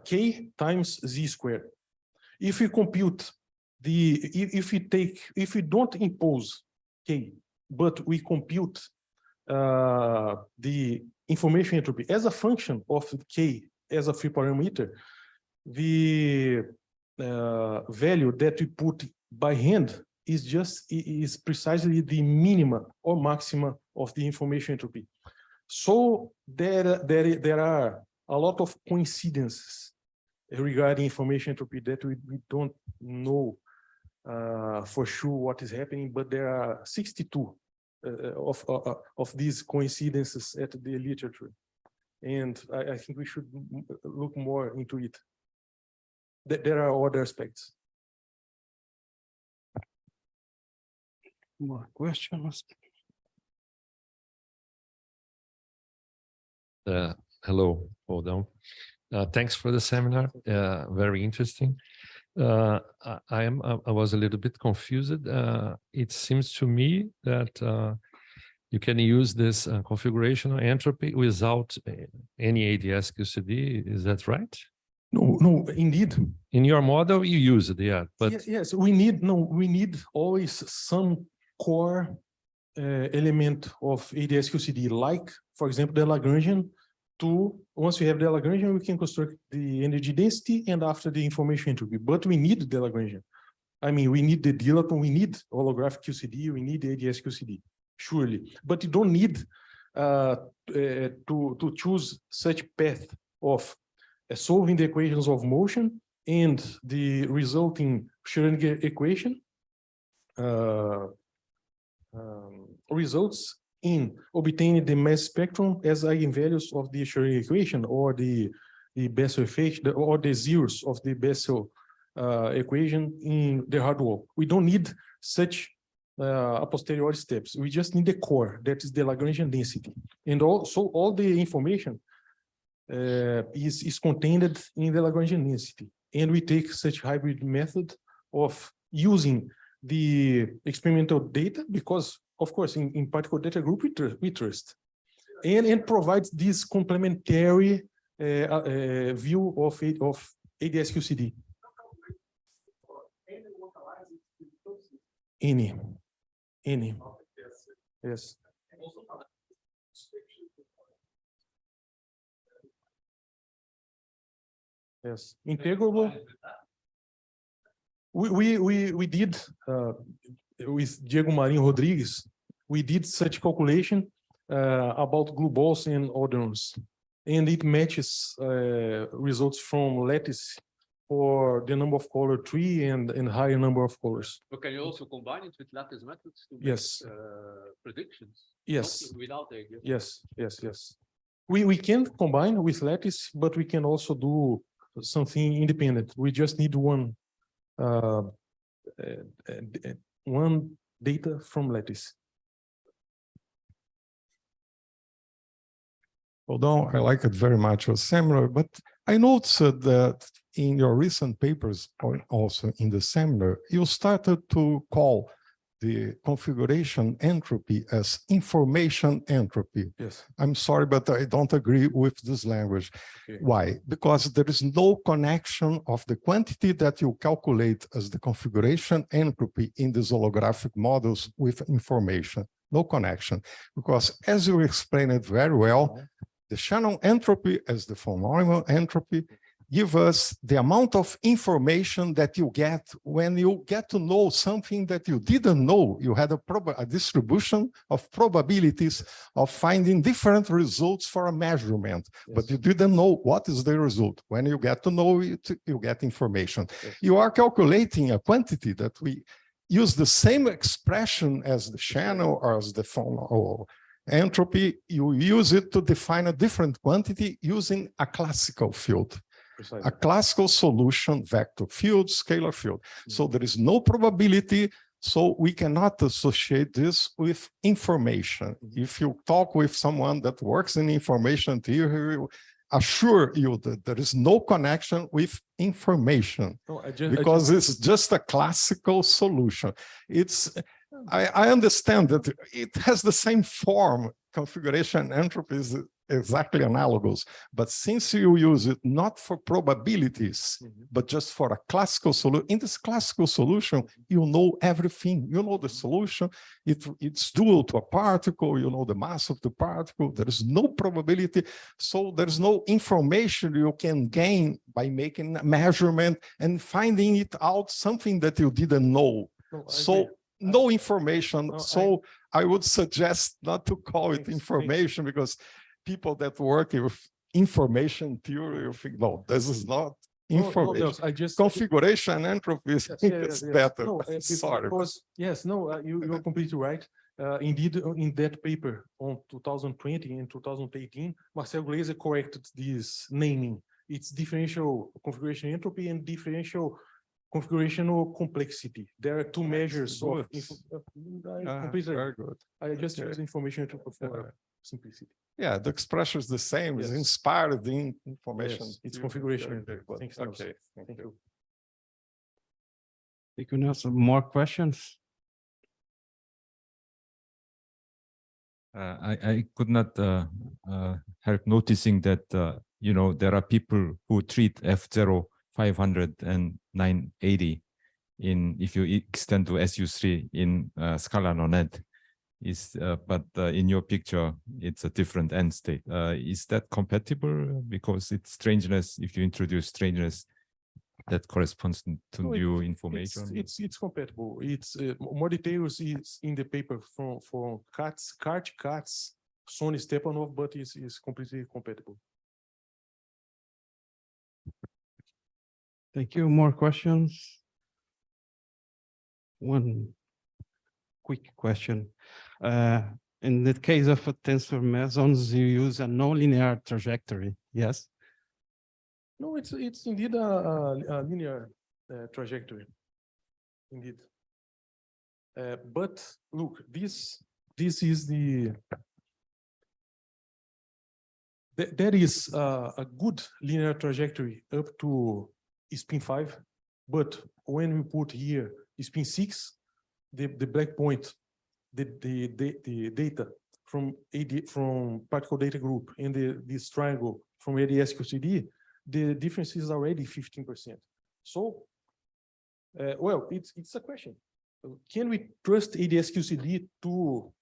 k times z squared. If we compute if we don't impose k, but we compute the information entropy as a function of k as a free parameter, the value that we put by hand is precisely the minima or maxima of the information entropy. So there are a lot of coincidences regarding information entropy that we don't know for sure what is happening, but there are 62 of these coincidences at the literature. And I think we should look more into it. There are other aspects. More questions? Hello, hold on. Thanks for the seminar. Very interesting. I was a little bit confused. It seems to me that you can use this configurational entropy without any ADS QCD. Is that right? No, indeed. In your model, you use it, yeah. But yes, we need always some core element of ADS QCD, like, for example, the Lagrangian. Once we have the Lagrangian, we can construct the energy density and after the information entropy. But we need the Lagrangian. I mean, we need the dilaton, we need holographic QCD, we need the ADS QCD, surely. But you don't need to choose such path of solving the equations of motion and the resulting Schrödinger equation results in obtaining the mass spectrum as eigenvalues of the Schrödinger equation or the Bessel effect or the zeros of the Bessel equation in the hardware. We don't need such a posteriori steps. We just need the core, that is the Lagrangian density. And also all the information is contained in the Lagrangian density. And we take such hybrid method of using the experimental data because, of course, in particle data group, we trust. And provides this complementary view of ADS QCD. Any. Yes. Yes. Integrable. We did with Diego Marinho Rodrigues, we did such calculation about glue balls and odorons, and it matches results from lattice for the number of color tree and higher number of colors. But can you also combine it with lattice methods to yes. make predictions? Yes. Without the Yes. We can combine with lattice, but we can also do something independent. We just need one data from lattice. Although I like it very much, was similar, but I noticed that in your recent papers, or also in the seminar, you started to call the configuration entropy as information entropy. Yes. I'm sorry, but I don't agree with this language. Okay. Why? Because there is no connection of the quantity that you calculate as the configuration entropy in these holographic models with information. No connection. Because as you explained it very well, the Shannon entropy as the von Neumann entropy give us the amount of information that you get when you get to know something that you didn't know. You had a distribution of probabilities of finding different results for a measurement, yes. But you didn't know what is the result. When you get to know it, you get information. Yes. You are calculating a quantity that we use the same expression as the channel or as the phone or entropy, you use it to define a different quantity using a classical field. A classical solution, vector field, scalar field. So there is no probability, so we cannot associate this with information. If you talk with someone that works in information theory, he will assure you that there is no connection with information because it's just a classical solution. I understand that it has the same form, configuration entropy is exactly analogous, but since you use it not for probabilities, but just for a classical solution, in this classical solution, you know everything. You know the solution, it's dual to a particle, you know the mass of the particle, there is no probability, so there's no information you can gain by making a measurement and finding it out, something that you didn't know. No information. I would suggest not to call it information because people that work with information theory will think, no, this is not information. Configuration entropy is better. Sorry. You're completely right. Indeed, in that paper on 2020 and 2018, Marcel Glaser corrected this naming. It's differential configuration entropy and differential configurational complexity. There are two measures of very good. I just use information for simplicity. Yeah, the expression is the same. It's inspired in information. Yes, it's configuration. Thanks. Okay, thank you. Thank you. Now, some more questions? I could not help noticing that, there are people who treat F0 500 and 980 if you extend to SU3 in scalar non-net. But in your picture, it's a different end state. Is that compatible? Because it's strangeness, if you introduce strangeness, that corresponds to new information. It's compatible. It's more details is in the paper from Katz, Sony Stepanov, but it's completely compatible. Thank you. More questions? One quick question. In the case of tensor mesons, you use a nonlinear trajectory, yes? No, it's indeed a linear trajectory, indeed. But look, this is there is a good linear trajectory up to spin 5, but when we put here spin 6, the black point, the data from particle data group and this triangle from ADS-QCD, the difference is already 15%. So, well, it's a question. Can we trust ADS-QCD to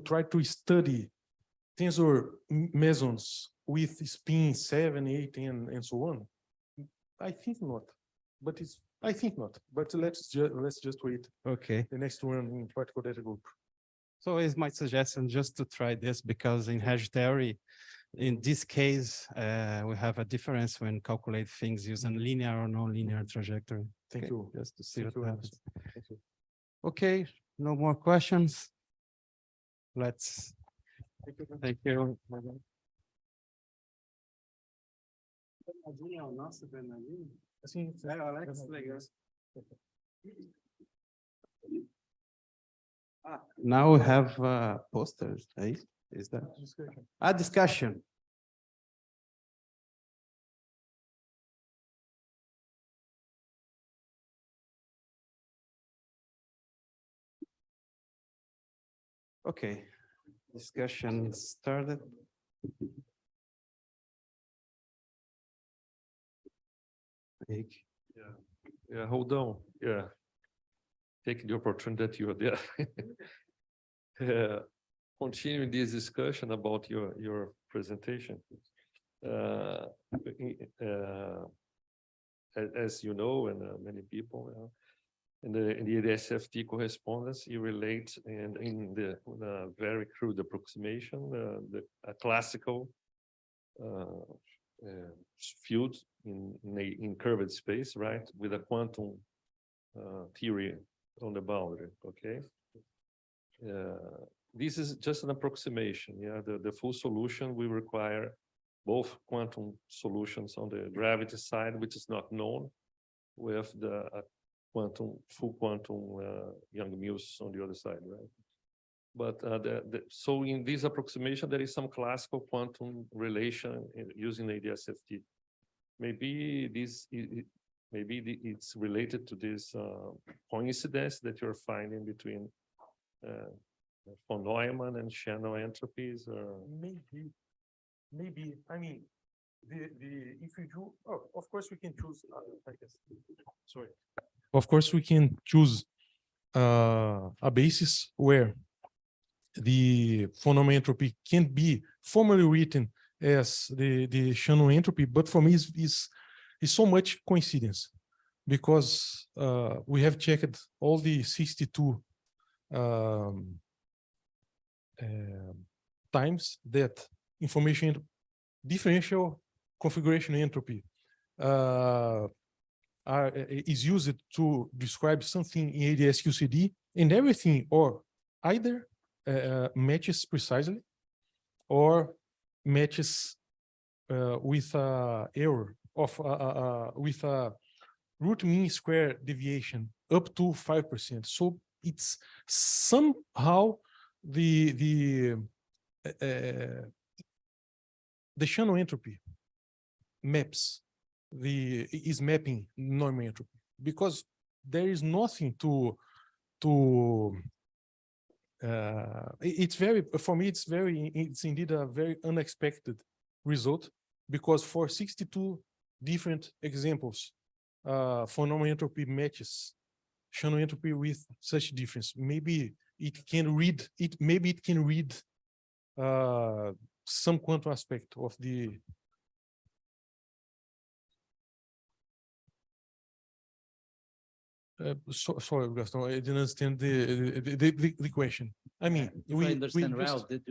try to study tensor mesons with spin 7, 8, and so on? I think not, but I think not. But let's just wait. Okay. The next one in particle data group. So it's my suggestion just to try this because in hash theory, in this case, we have a difference when calculate things using linear or non-linear trajectory. Thank you. Just to see what happens. Thank you. Okay, no more questions. Let's. Thank you. Now we have posters. Is that a discussion? Okay, discussion started. Yeah, hold on. Yeah, take the opportunity that you are there. Continuing this discussion about your presentation. As you know, and many people, in the SFT correspondence, you relate and in the very crude approximation, a classical field in curved space, right, with a quantum theory on the boundary, okay? This is just an approximation, yeah, the full solution will require both quantum solutions on the gravity side, which is not known, with the full quantum Young-Mills on the other side, right? But so in this approximation, there is some classical quantum relation using ADS-FT. Maybe it's related to this coincidence that you're finding between von Neumann and channel entropies, or Maybe. I mean, if you do, of course we can choose. I guess. Sorry. Of course we can choose a basis where the von Neumann entropy can be formally written as the Shannon entropy, but for me is so much coincidence, because we have checked all the 62 times that information differential configuration entropy is used to describe something in ADS-QCD, and everything or either matches precisely or matches with error of with a root mean square deviation up to 5%. So it's somehow the Shannon entropy is mapping normal entropy, because there is nothing it's very, for me, it's indeed a very unexpected result, because for 62 different examples, von Neumann entropy matches Shannon entropy with such difference. Maybe it can read some quantum aspect of the sorry, Gaston, I didn't understand the question. I mean, if I understand well, that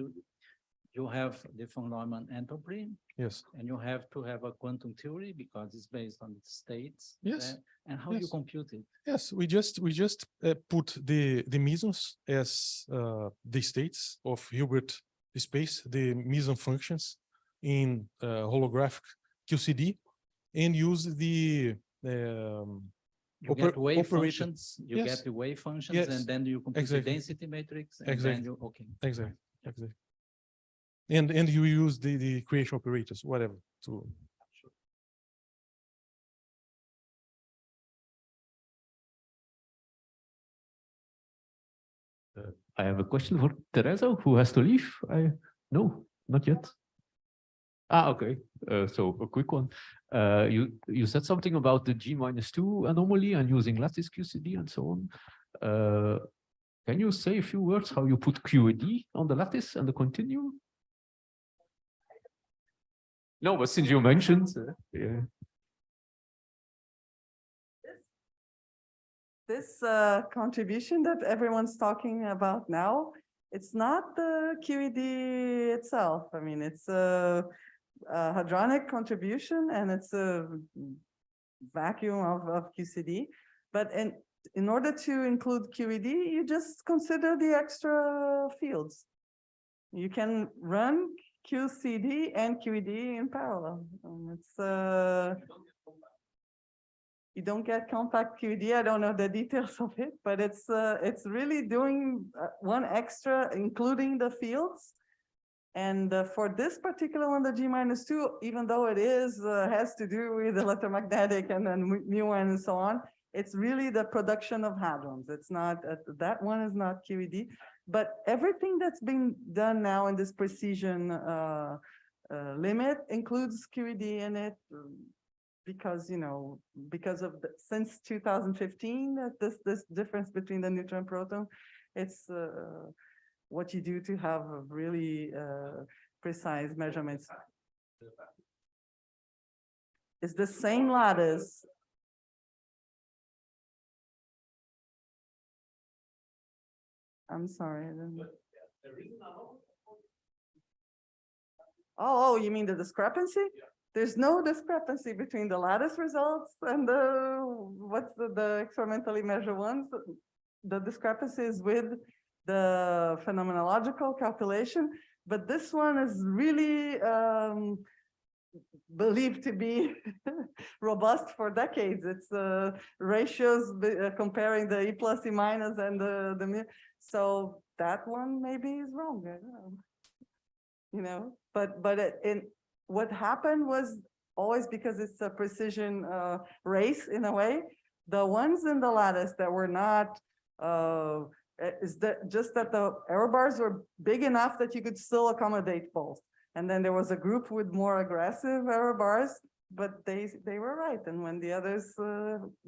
you have the von Neumann entropy. Yes. And you have to have a quantum theory because it's based on the states. Yes. And how you compute it? Yes, we just put the mesons as the states of Hilbert space, the meson functions in holographic QCD, and use the you get wave functions, you yes. get the wave functions, yes. and then you compute exactly. the density matrix, and exactly. then you, okay. Exactly. Exactly. And you use the creation operators, whatever, to. I have a question for Teresa, who has to leave. No, not yet. Okay. So a quick one. You said something about the G-2 anomaly and using lattice QCD and so on. Can you say a few words how you put QED on the lattice and the continuum? No, but since you mentioned, yeah. This contribution that everyone's talking about now, it's not the QED itself. I mean, it's a hadronic contribution and it's a vacuum of QCD. But in order to include QED, you just consider the extra fields. You can run QCD and QED in parallel. You don't get compact QED. I don't know the details of it, but it's really doing one extra, including the fields. And for this particular one, the G-2, even though it has to do with electromagnetic and then mu and so on, it's really the production of hadrons. It's not that one is not QED, but everything that's been done now in this precision limit includes QED in it. Because since 2015, this difference between the neutron proton, it's what you do to have really precise measurements. It's the same lattice. I'm sorry. Oh, you mean the discrepancy? Yeah. There's no discrepancy between the lattice results and what's the experimentally measured ones. the discrepancies with the phenomenological calculation, but this one is really believed to be robust for decades. It's ratios comparing the E plus E minus and the mu. So that one maybe is wrong. I don't know. You know, but what happened was always, because it's a precision race in a way, the ones in the lattice that were not is that just that the error bars were big enough that you could still accommodate both. And then there was a group with more aggressive error bars, but they were right. And when the others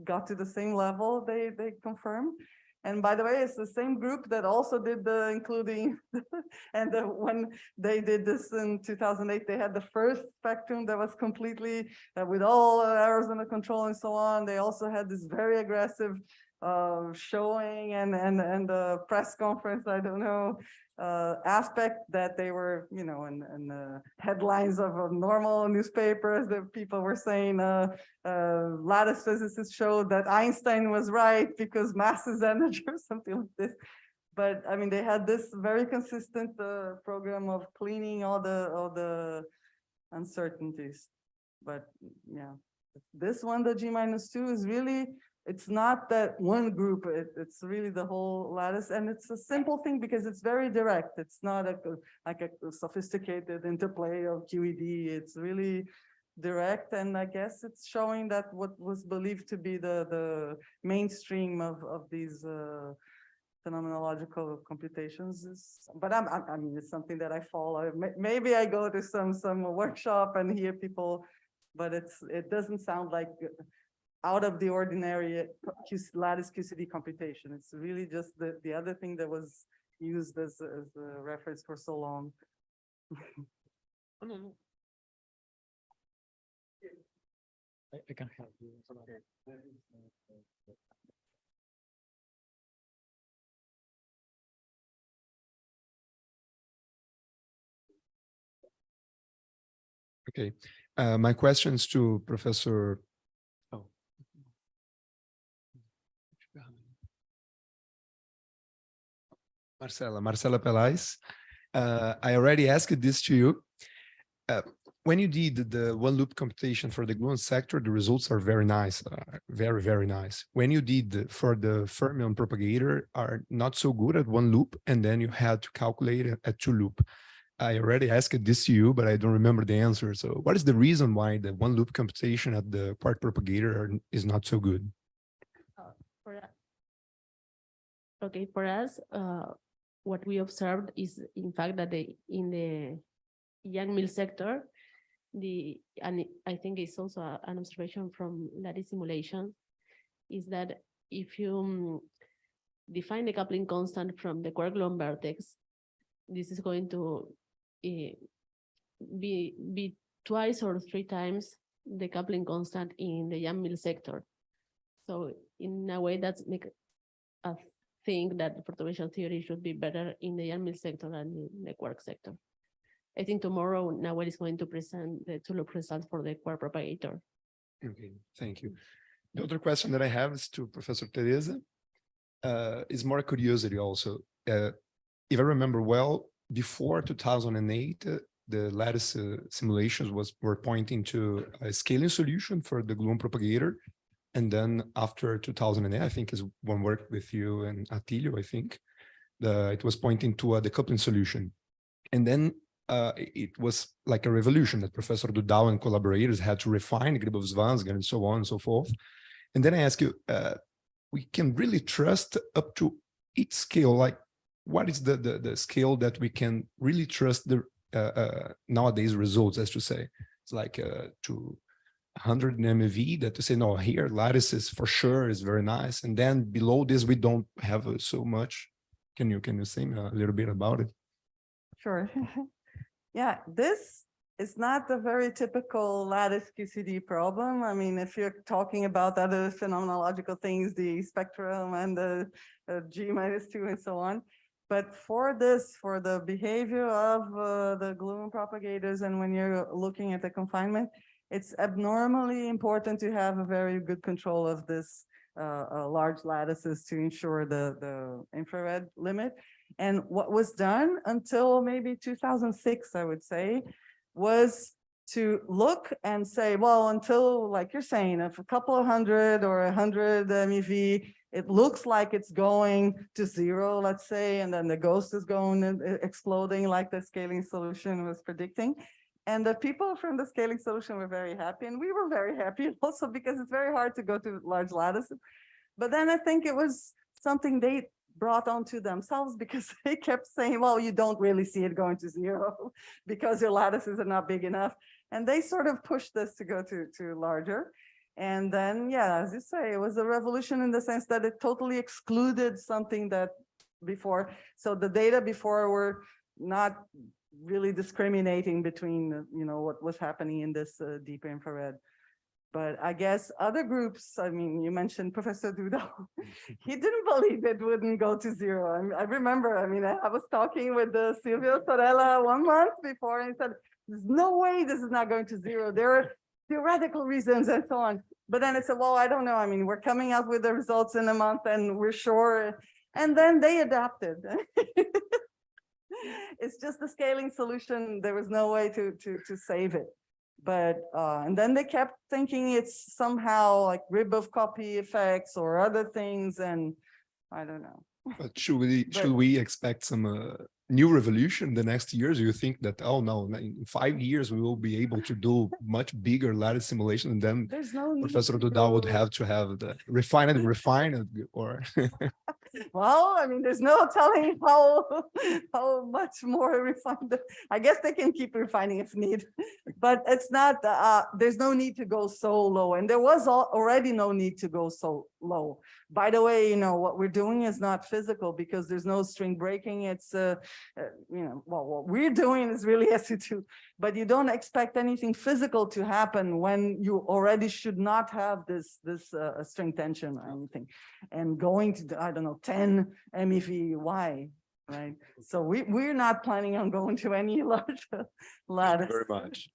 got to the same level, they confirmed. And by the way, it's the same group that also did the including, and when they did this in 2008, they had the first spectrum that was completely with all errors under control and so on. They also had this very aggressive showing and the press conference, I don't know, aspect that they were, you know, in headlines of normal newspapers that people were saying lattice physicists showed that Einstein was right because mass is energy or something like this. But I mean, they had this very consistent program of cleaning all the uncertainties. But yeah, this one, the G-2 is really, it's not that one group, it's really the whole lattice, and it's a simple thing because it's very direct. It's not like a sophisticated interplay of QED. It's really direct, and I guess it's showing that what was believed to be the mainstream of these phenomenological computations is. But I mean, it's something that I follow. Maybe I go to some workshop and hear people, but it doesn't sound like out of the ordinary lattice QCD computation. It's really just the other thing that was used as a reference for so long. I can help you. Okay, my questions to Professor. Marcela Peláez. I already asked this to you. When you did the one loop computation for the gluon sector, the results are very nice, very, very nice. When you did for the fermion propagator are not so good at one loop, and then you had to calculate it at two loop. I already asked this to you, but I don't remember the answer. So what is the reason why the one loop computation at the quark propagator is not so good? Okay, for us, what we observed is, in fact, that in the Yang-Mills sector, and I think it's also an observation from lattice simulation, is that if you define the coupling constant from the quark gluon vertex, this is going to be twice or three times the coupling constant in the Yang-Mills sector. So in a way, that's make us think that the perturbation theory should be better in the Yang-Mills sector than in the quark sector. I think tomorrow Nahuel is going to present the two-loop results for the quark propagator. Okay, thank you. The other question that I have is to Professor Teresa. Is more curiosity also. If I remember well, before 2008, the lattice simulations were pointing to a scaling solution for the gluon propagator. And then after 2008, I think is one work with you and Atilio, I think, it was pointing to a decoupling solution. And then it was like a revolution that Professor Dudal and collaborators had to refine Gribov-Zvansga and so on and so forth. And then I ask you, we can really trust up to each scale, like what is the scale that we can really trust the nowadays results, as to say? It's like to 100 MeV that to say, no, here lattice is for sure is very nice. And then below this, we don't have so much. Can you say a little bit about it? Sure. Yeah, this is not a very typical lattice QCD problem. I mean, if you're talking about other phenomenological things, the spectrum and the G-2 and so on. But for this, for the behavior of the gluon propagators, and when you're looking at the confinement, it's abnormally important to have a very good control of this large lattices to ensure the infrared limit. And what was done until maybe 2006, I would say, was to look and say, well, until, like you're saying, if a couple of hundred or 100 MeV, it looks like it's going to zero, let's say, and then the ghost is going and exploding like the scaling solution was predicting. And the people from the scaling solution were very happy, and we were very happy also because it's very hard to go to large lattices. But then I think it was something they brought onto themselves because they kept saying, well, you don't really see it going to zero because your lattices are not big enough. And they sort of pushed this to go to larger. And then, yeah, as you say, it was a revolution in the sense that it totally excluded something that before. So the data before were not really discriminating between, you know, what was happening in this deep infrared. But I guess other groups, I mean, you mentioned Professor Dudal, he didn't believe it wouldn't go to zero. I remember, I mean, I was talking with Silvio Sorella 1 month before, and he said, there's no way this is not going to zero. There are theoretical reasons and so on. But then I said, well, I don't know. I mean, we're coming out with the results in a month and we're sure. And then they adapted. It's just the scaling solution. There was no way to save it. But and then they kept thinking it's somehow like rib of copy effects or other things, and I don't know. But should we expect some new revolution the next years? You think that, oh no, in 5 years we will be able to do much bigger lattice simulation, and then Professor Dudal would have to have the refine it, or well, I mean, there's no telling how much more refined. I guess they can keep refining if need, but it's not. There's no need to go so low, and there was already no need to go so low. By the way, you know, what we're doing is not physical because there's no string breaking. It's you know, well, what we're doing is really SU2, but you don't expect anything physical to happen when you already should not have this string tension or anything, and going to, I don't know, 10 MeV, why, right? So we're not planning on going to any large lattice. Thank you very much.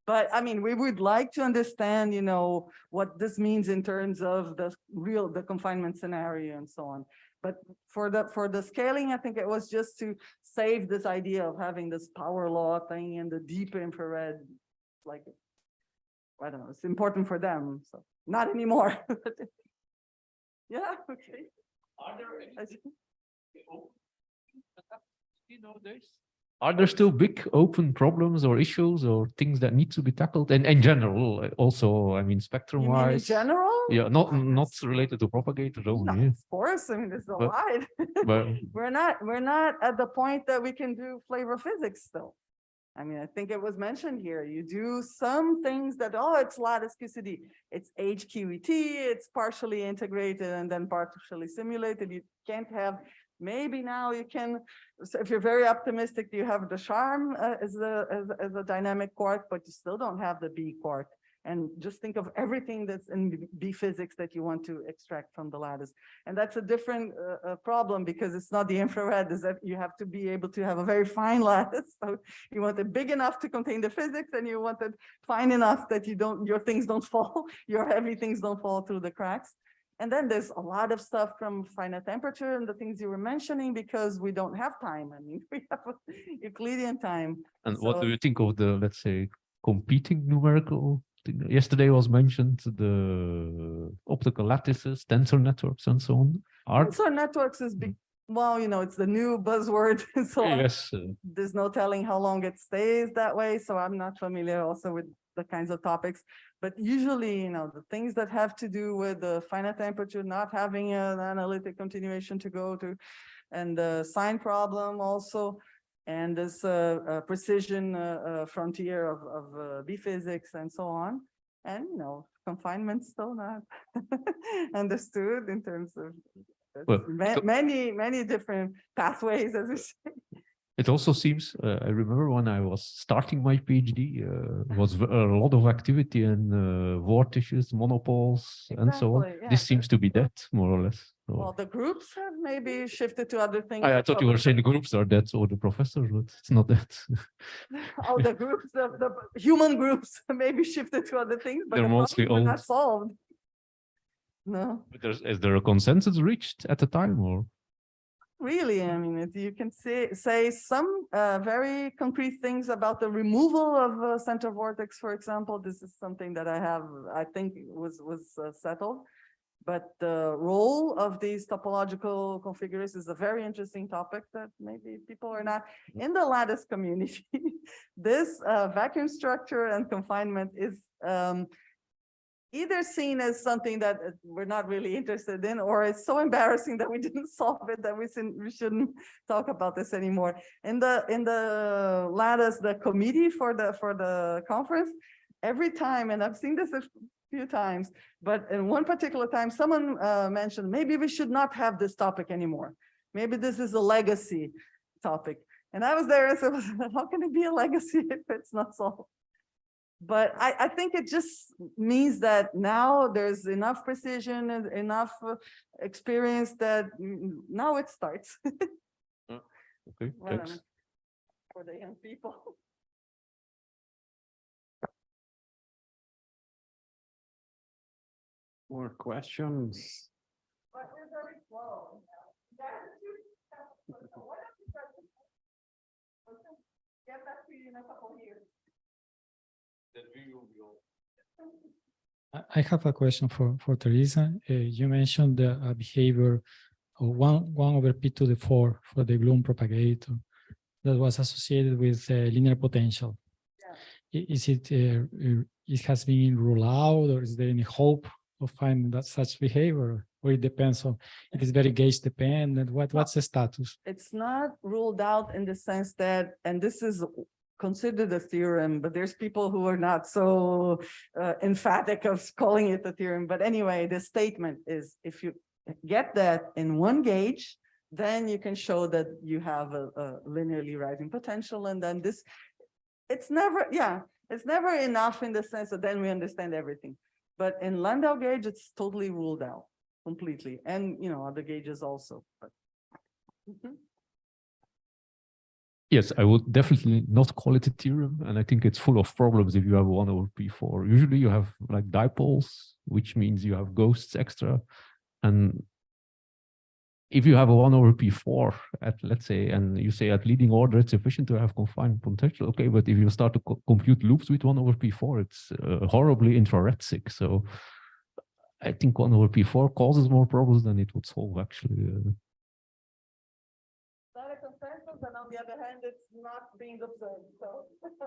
But I mean, we would like to understand, you know, what this means in terms of the confinement scenario and so on. But for the scaling, I think it was just to save this idea of having this power law thing in the deep infrared, like, I don't know, it's important for them. So not anymore. Yeah, okay. Are there still big open problems or issues or things that need to be tackled? And in general, also, I mean, spectrum You mean in wise. general? Yeah, not related to propagator only. No, of course, I mean, there's a lot. But We're not at the point that we can do flavor physics still. I mean, I think it was mentioned here. You do some things that, oh, it's lattice QCD. It's HQET, it's partially integrated and then partially simulated. You can't have, maybe now you can, so if you're very optimistic, you have the charm as a dynamic quark, but you still don't have the B quark. And just think of everything that's in B physics that you want to extract from the lattice. And that's a different problem because it's not the infrared, is that you have to be able to have a very fine lattice. So you want it big enough to contain the physics, and you want it fine enough that your things don't fall, your heavy things don't fall through the cracks. And then there's a lot of stuff from finite temperature and the things you were mentioning, because we don't have time. I mean, we have Euclidean time. And what do you think of the, let's say, competing numerical? Yesterday was mentioned the optical lattices, tensor networks, and so on. Tensor networks is big. Well, you know, it's the new buzzword. So yes, there's no telling how long it stays that way. So I'm not familiar also with the kinds of topics. But usually, you know, the things that have to do with the finite temperature, not having an analytic continuation to go to, and the sign problem also, and this precision frontier of B physics and so on. And, you know, confinement still not understood in terms of many different pathways, as we say. It also seems, I remember when I was starting my PhD, was a lot of activity in vortices, monopoles, and so on. Yeah. This seems to be dead, more or less. So, Well, the groups have maybe shifted to other things. I thought you were saying the groups are dead, or the professors, but it's not that. Oh, the groups, the human groups maybe shifted to other things, but They're the mostly problems are not old. solved. No. But is there a consensus reached at the time, or? Really, I mean, you can say some very concrete things about the removal of center vortex, for example. This is something that I think was settled. But the role of these topological configurations is a very interesting topic that maybe people are not in the lattice community. This vacuum structure and confinement is either seen as something that we're not really interested in, or it's so embarrassing that we didn't solve it that we shouldn't talk about this anymore. In the lattice, the committee for the conference, every time, and I've seen this a few times, but in one particular time, someone mentioned maybe we should not have this topic anymore. Maybe this is a legacy topic. And I was there and said, how can it be a legacy if it's not solved? But I think it just means that now there's enough precision and enough experience that now it starts. Okay, thanks. For the young people. More questions? But we're very slow. Get back to you in a couple of years. I have a question for Teresa. You mentioned the behavior of 1/p to the 4 for the Bloom propagator that was associated with linear potential. Yeah. Is it has been ruled out, or is there any hope of finding that such behavior, or it depends on, it is very gauge dependent? What's the status? It's not ruled out in the sense that, and this is considered a theorem, but there's people who are not so emphatic of calling it a theorem. But anyway, the statement is, if you get that in one gauge, then you can show that you have a linearly rising potential. And then this, it's never enough in the sense that then we understand everything. But in Landau gauge, it's totally ruled out completely. And, other gauges also. But, Yes, I would definitely not call it a theorem, and I think it's full of problems if you have 1/p4. Usually you have like dipoles, which means you have ghosts extra, and if you have a 1/p4 at, let's say, and you say at leading order it's sufficient to have confined potential, okay, but if you start to compute loops with 1/p4, it's horribly infrared-sick. So I think 1/p4 causes more problems than it would solve, actually. But on the other hand, it's not being observed. So, it's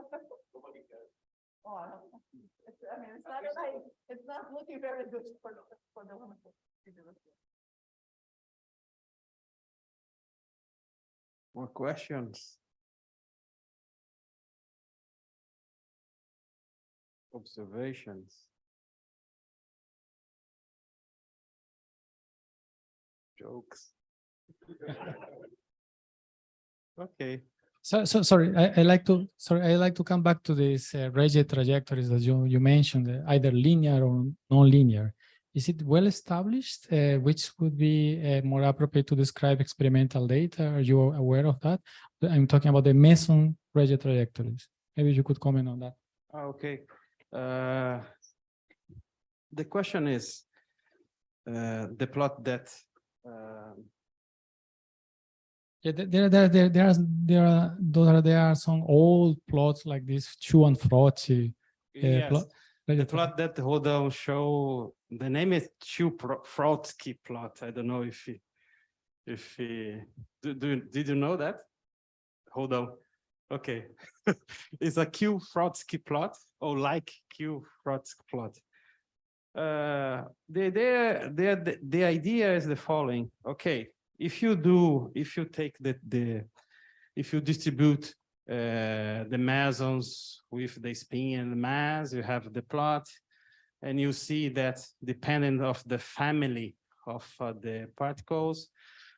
not looking very good for the woman. More questions? Observations? Jokes? Okay. So sorry, I like to come back to these rigid trajectories that you mentioned, either linear or non-linear. Is it well established, which would be more appropriate to describe experimental data? Are you aware of that? I'm talking about the meson rigid trajectories. Maybe you could comment on that. Okay. The question is the plot that yeah, there are some old plots like this, Chu and Frotti. yes, plot. the plot that Dudal show, the name is Chu-Frotsky plot. I don't know if did you know that? Hold on. Okay. It's a Q-Frotsky plot, or like Q-Frotsky plot. The idea is the following. Okay. If you take if you distribute the mesons with the spin and the mass, you have the plot, and you see that depending of the family of the particles,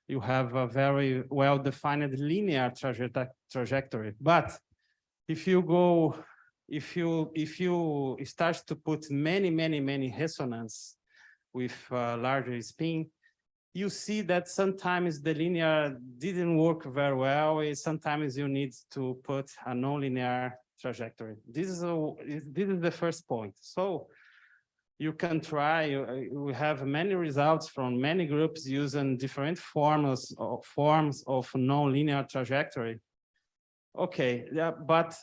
you have a very well-defined linear trajectory. But if you start to put many resonance with larger spin, you see that sometimes the linear didn't work very well. Sometimes you need to put a non-linear trajectory. This is the first point. So you can try, we have many results from many groups using different forms of nonlinear trajectory. Okay, yeah, but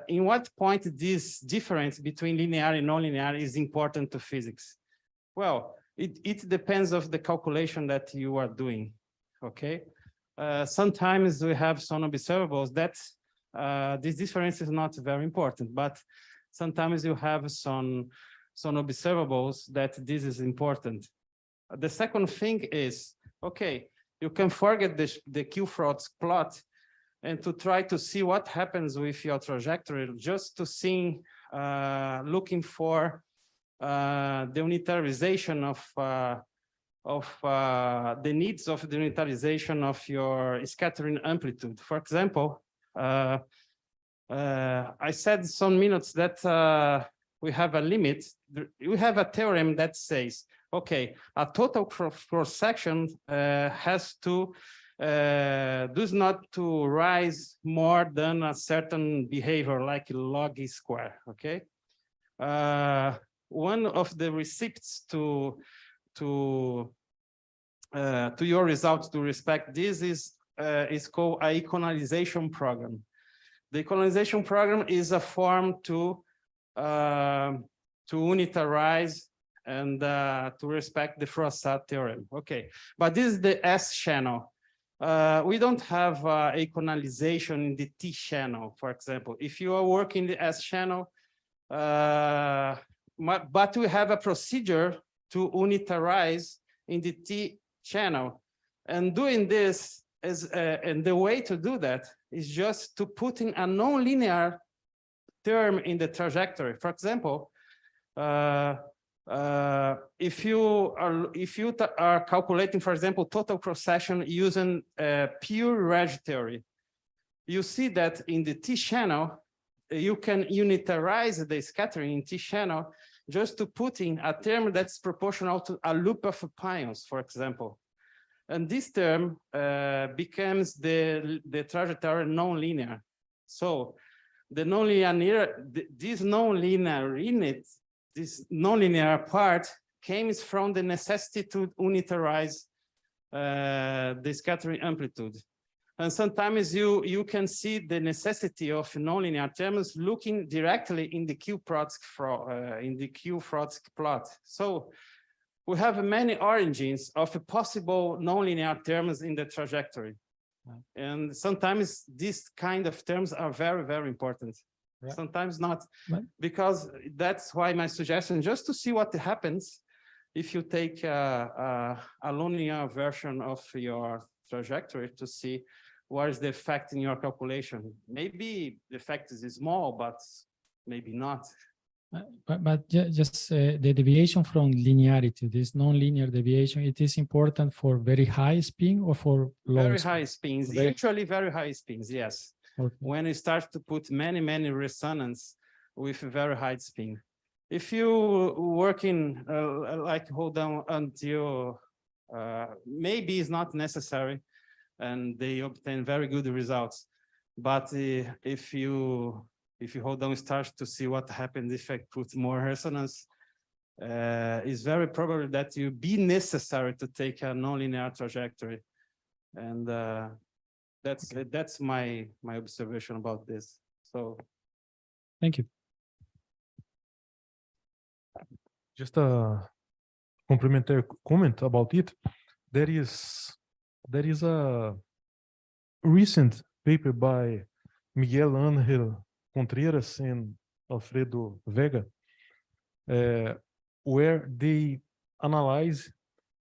in what point this difference between linear and nonlinear is important to physics? Well, it depends of the calculation that you are doing, okay? Sometimes we have some observables that this difference is not very important, but sometimes you have some observables that this is important. The second thing is, okay, you can forget the Q-Fraud's plot and to try to see what happens with your trajectory, just to see, looking for the unitarization of the needs of the unitarization of your scattering amplitude. For example, I said some minutes that we have a limit. We have a theorem that says, okay, a total cross-section has to does not to rise more than a certain behavior like log square, okay? One of the receipts to your results to respect this is called a equalization program. The equalization program is a form to unitarize and to respect the Froissart theorem. Okay, but this is the S channel. We don't have equalization in the T channel, for example. If you are working the S channel, but we have a procedure to unitarize in the T channel. And doing this is, and the way to do that is just to put in a nonlinear term in the trajectory. For example, if you are calculating, for example, total cross-section using pure Reg theory, you see that in the T channel, you can unitarize the scattering in T channel just to put in a term that's proportional to a loop of pions, for example. And this term becomes the trajectory nonlinear. So the this nonlinear part comes from the necessity to unitarize the scattering amplitude. And sometimes you can see the necessity of nonlinear terms looking directly in the Q-Fraud's plot. So we have many origins of possible nonlinear terms in the trajectory. And sometimes these kind of terms are very, very important. Right. Sometimes not, because that's why my suggestion, just to see what happens if you take a linear version of your trajectory to see what is the effect in your calculation. Maybe the effect is small, but maybe not. But just the deviation from linearity, this non-linear deviation, it is important for very high spin or for low Very spin? high spins, usually very high spins, yes. Okay. When you start to put many, many resonance with very high spin. If you working like hold on until maybe it's not necessary and they obtain very good results. But if you hold on, start to see what happens if I put more resonance, it's very probable that you be necessary to take a nonlinear trajectory. And that's my observation about this. So thank you. Just a complementary comment about it. There is a recent paper by Miguel Ángel Contreras and Alfredo Vega, where they analyze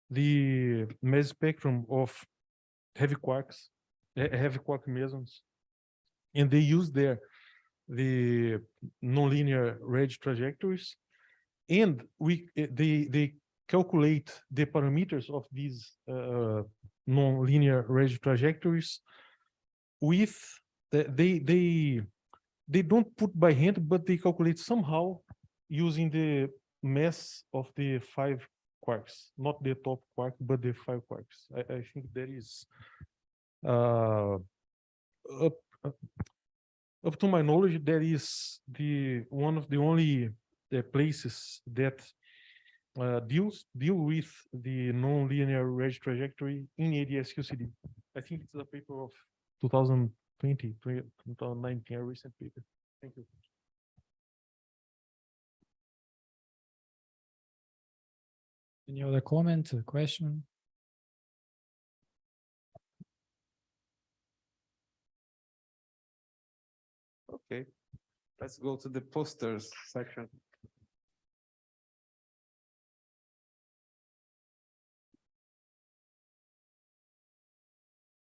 the mass spectrum of heavy quark mesons, and they use there the nonlinear Reg trajectories, and they calculate the parameters of these nonlinear Reg trajectories with they don't put by hand, but they calculate somehow using the mass of the 5 quarks, not the top quark, but the 5 quarks. I think there is up to my knowledge, there is one of the only the places that deal with the non-linear wedge trajectory in ADS QCD. I think it's a paper of 2020, 2019, a recent paper. Thank you. Any other comment or question? Okay, let's go to the posters section.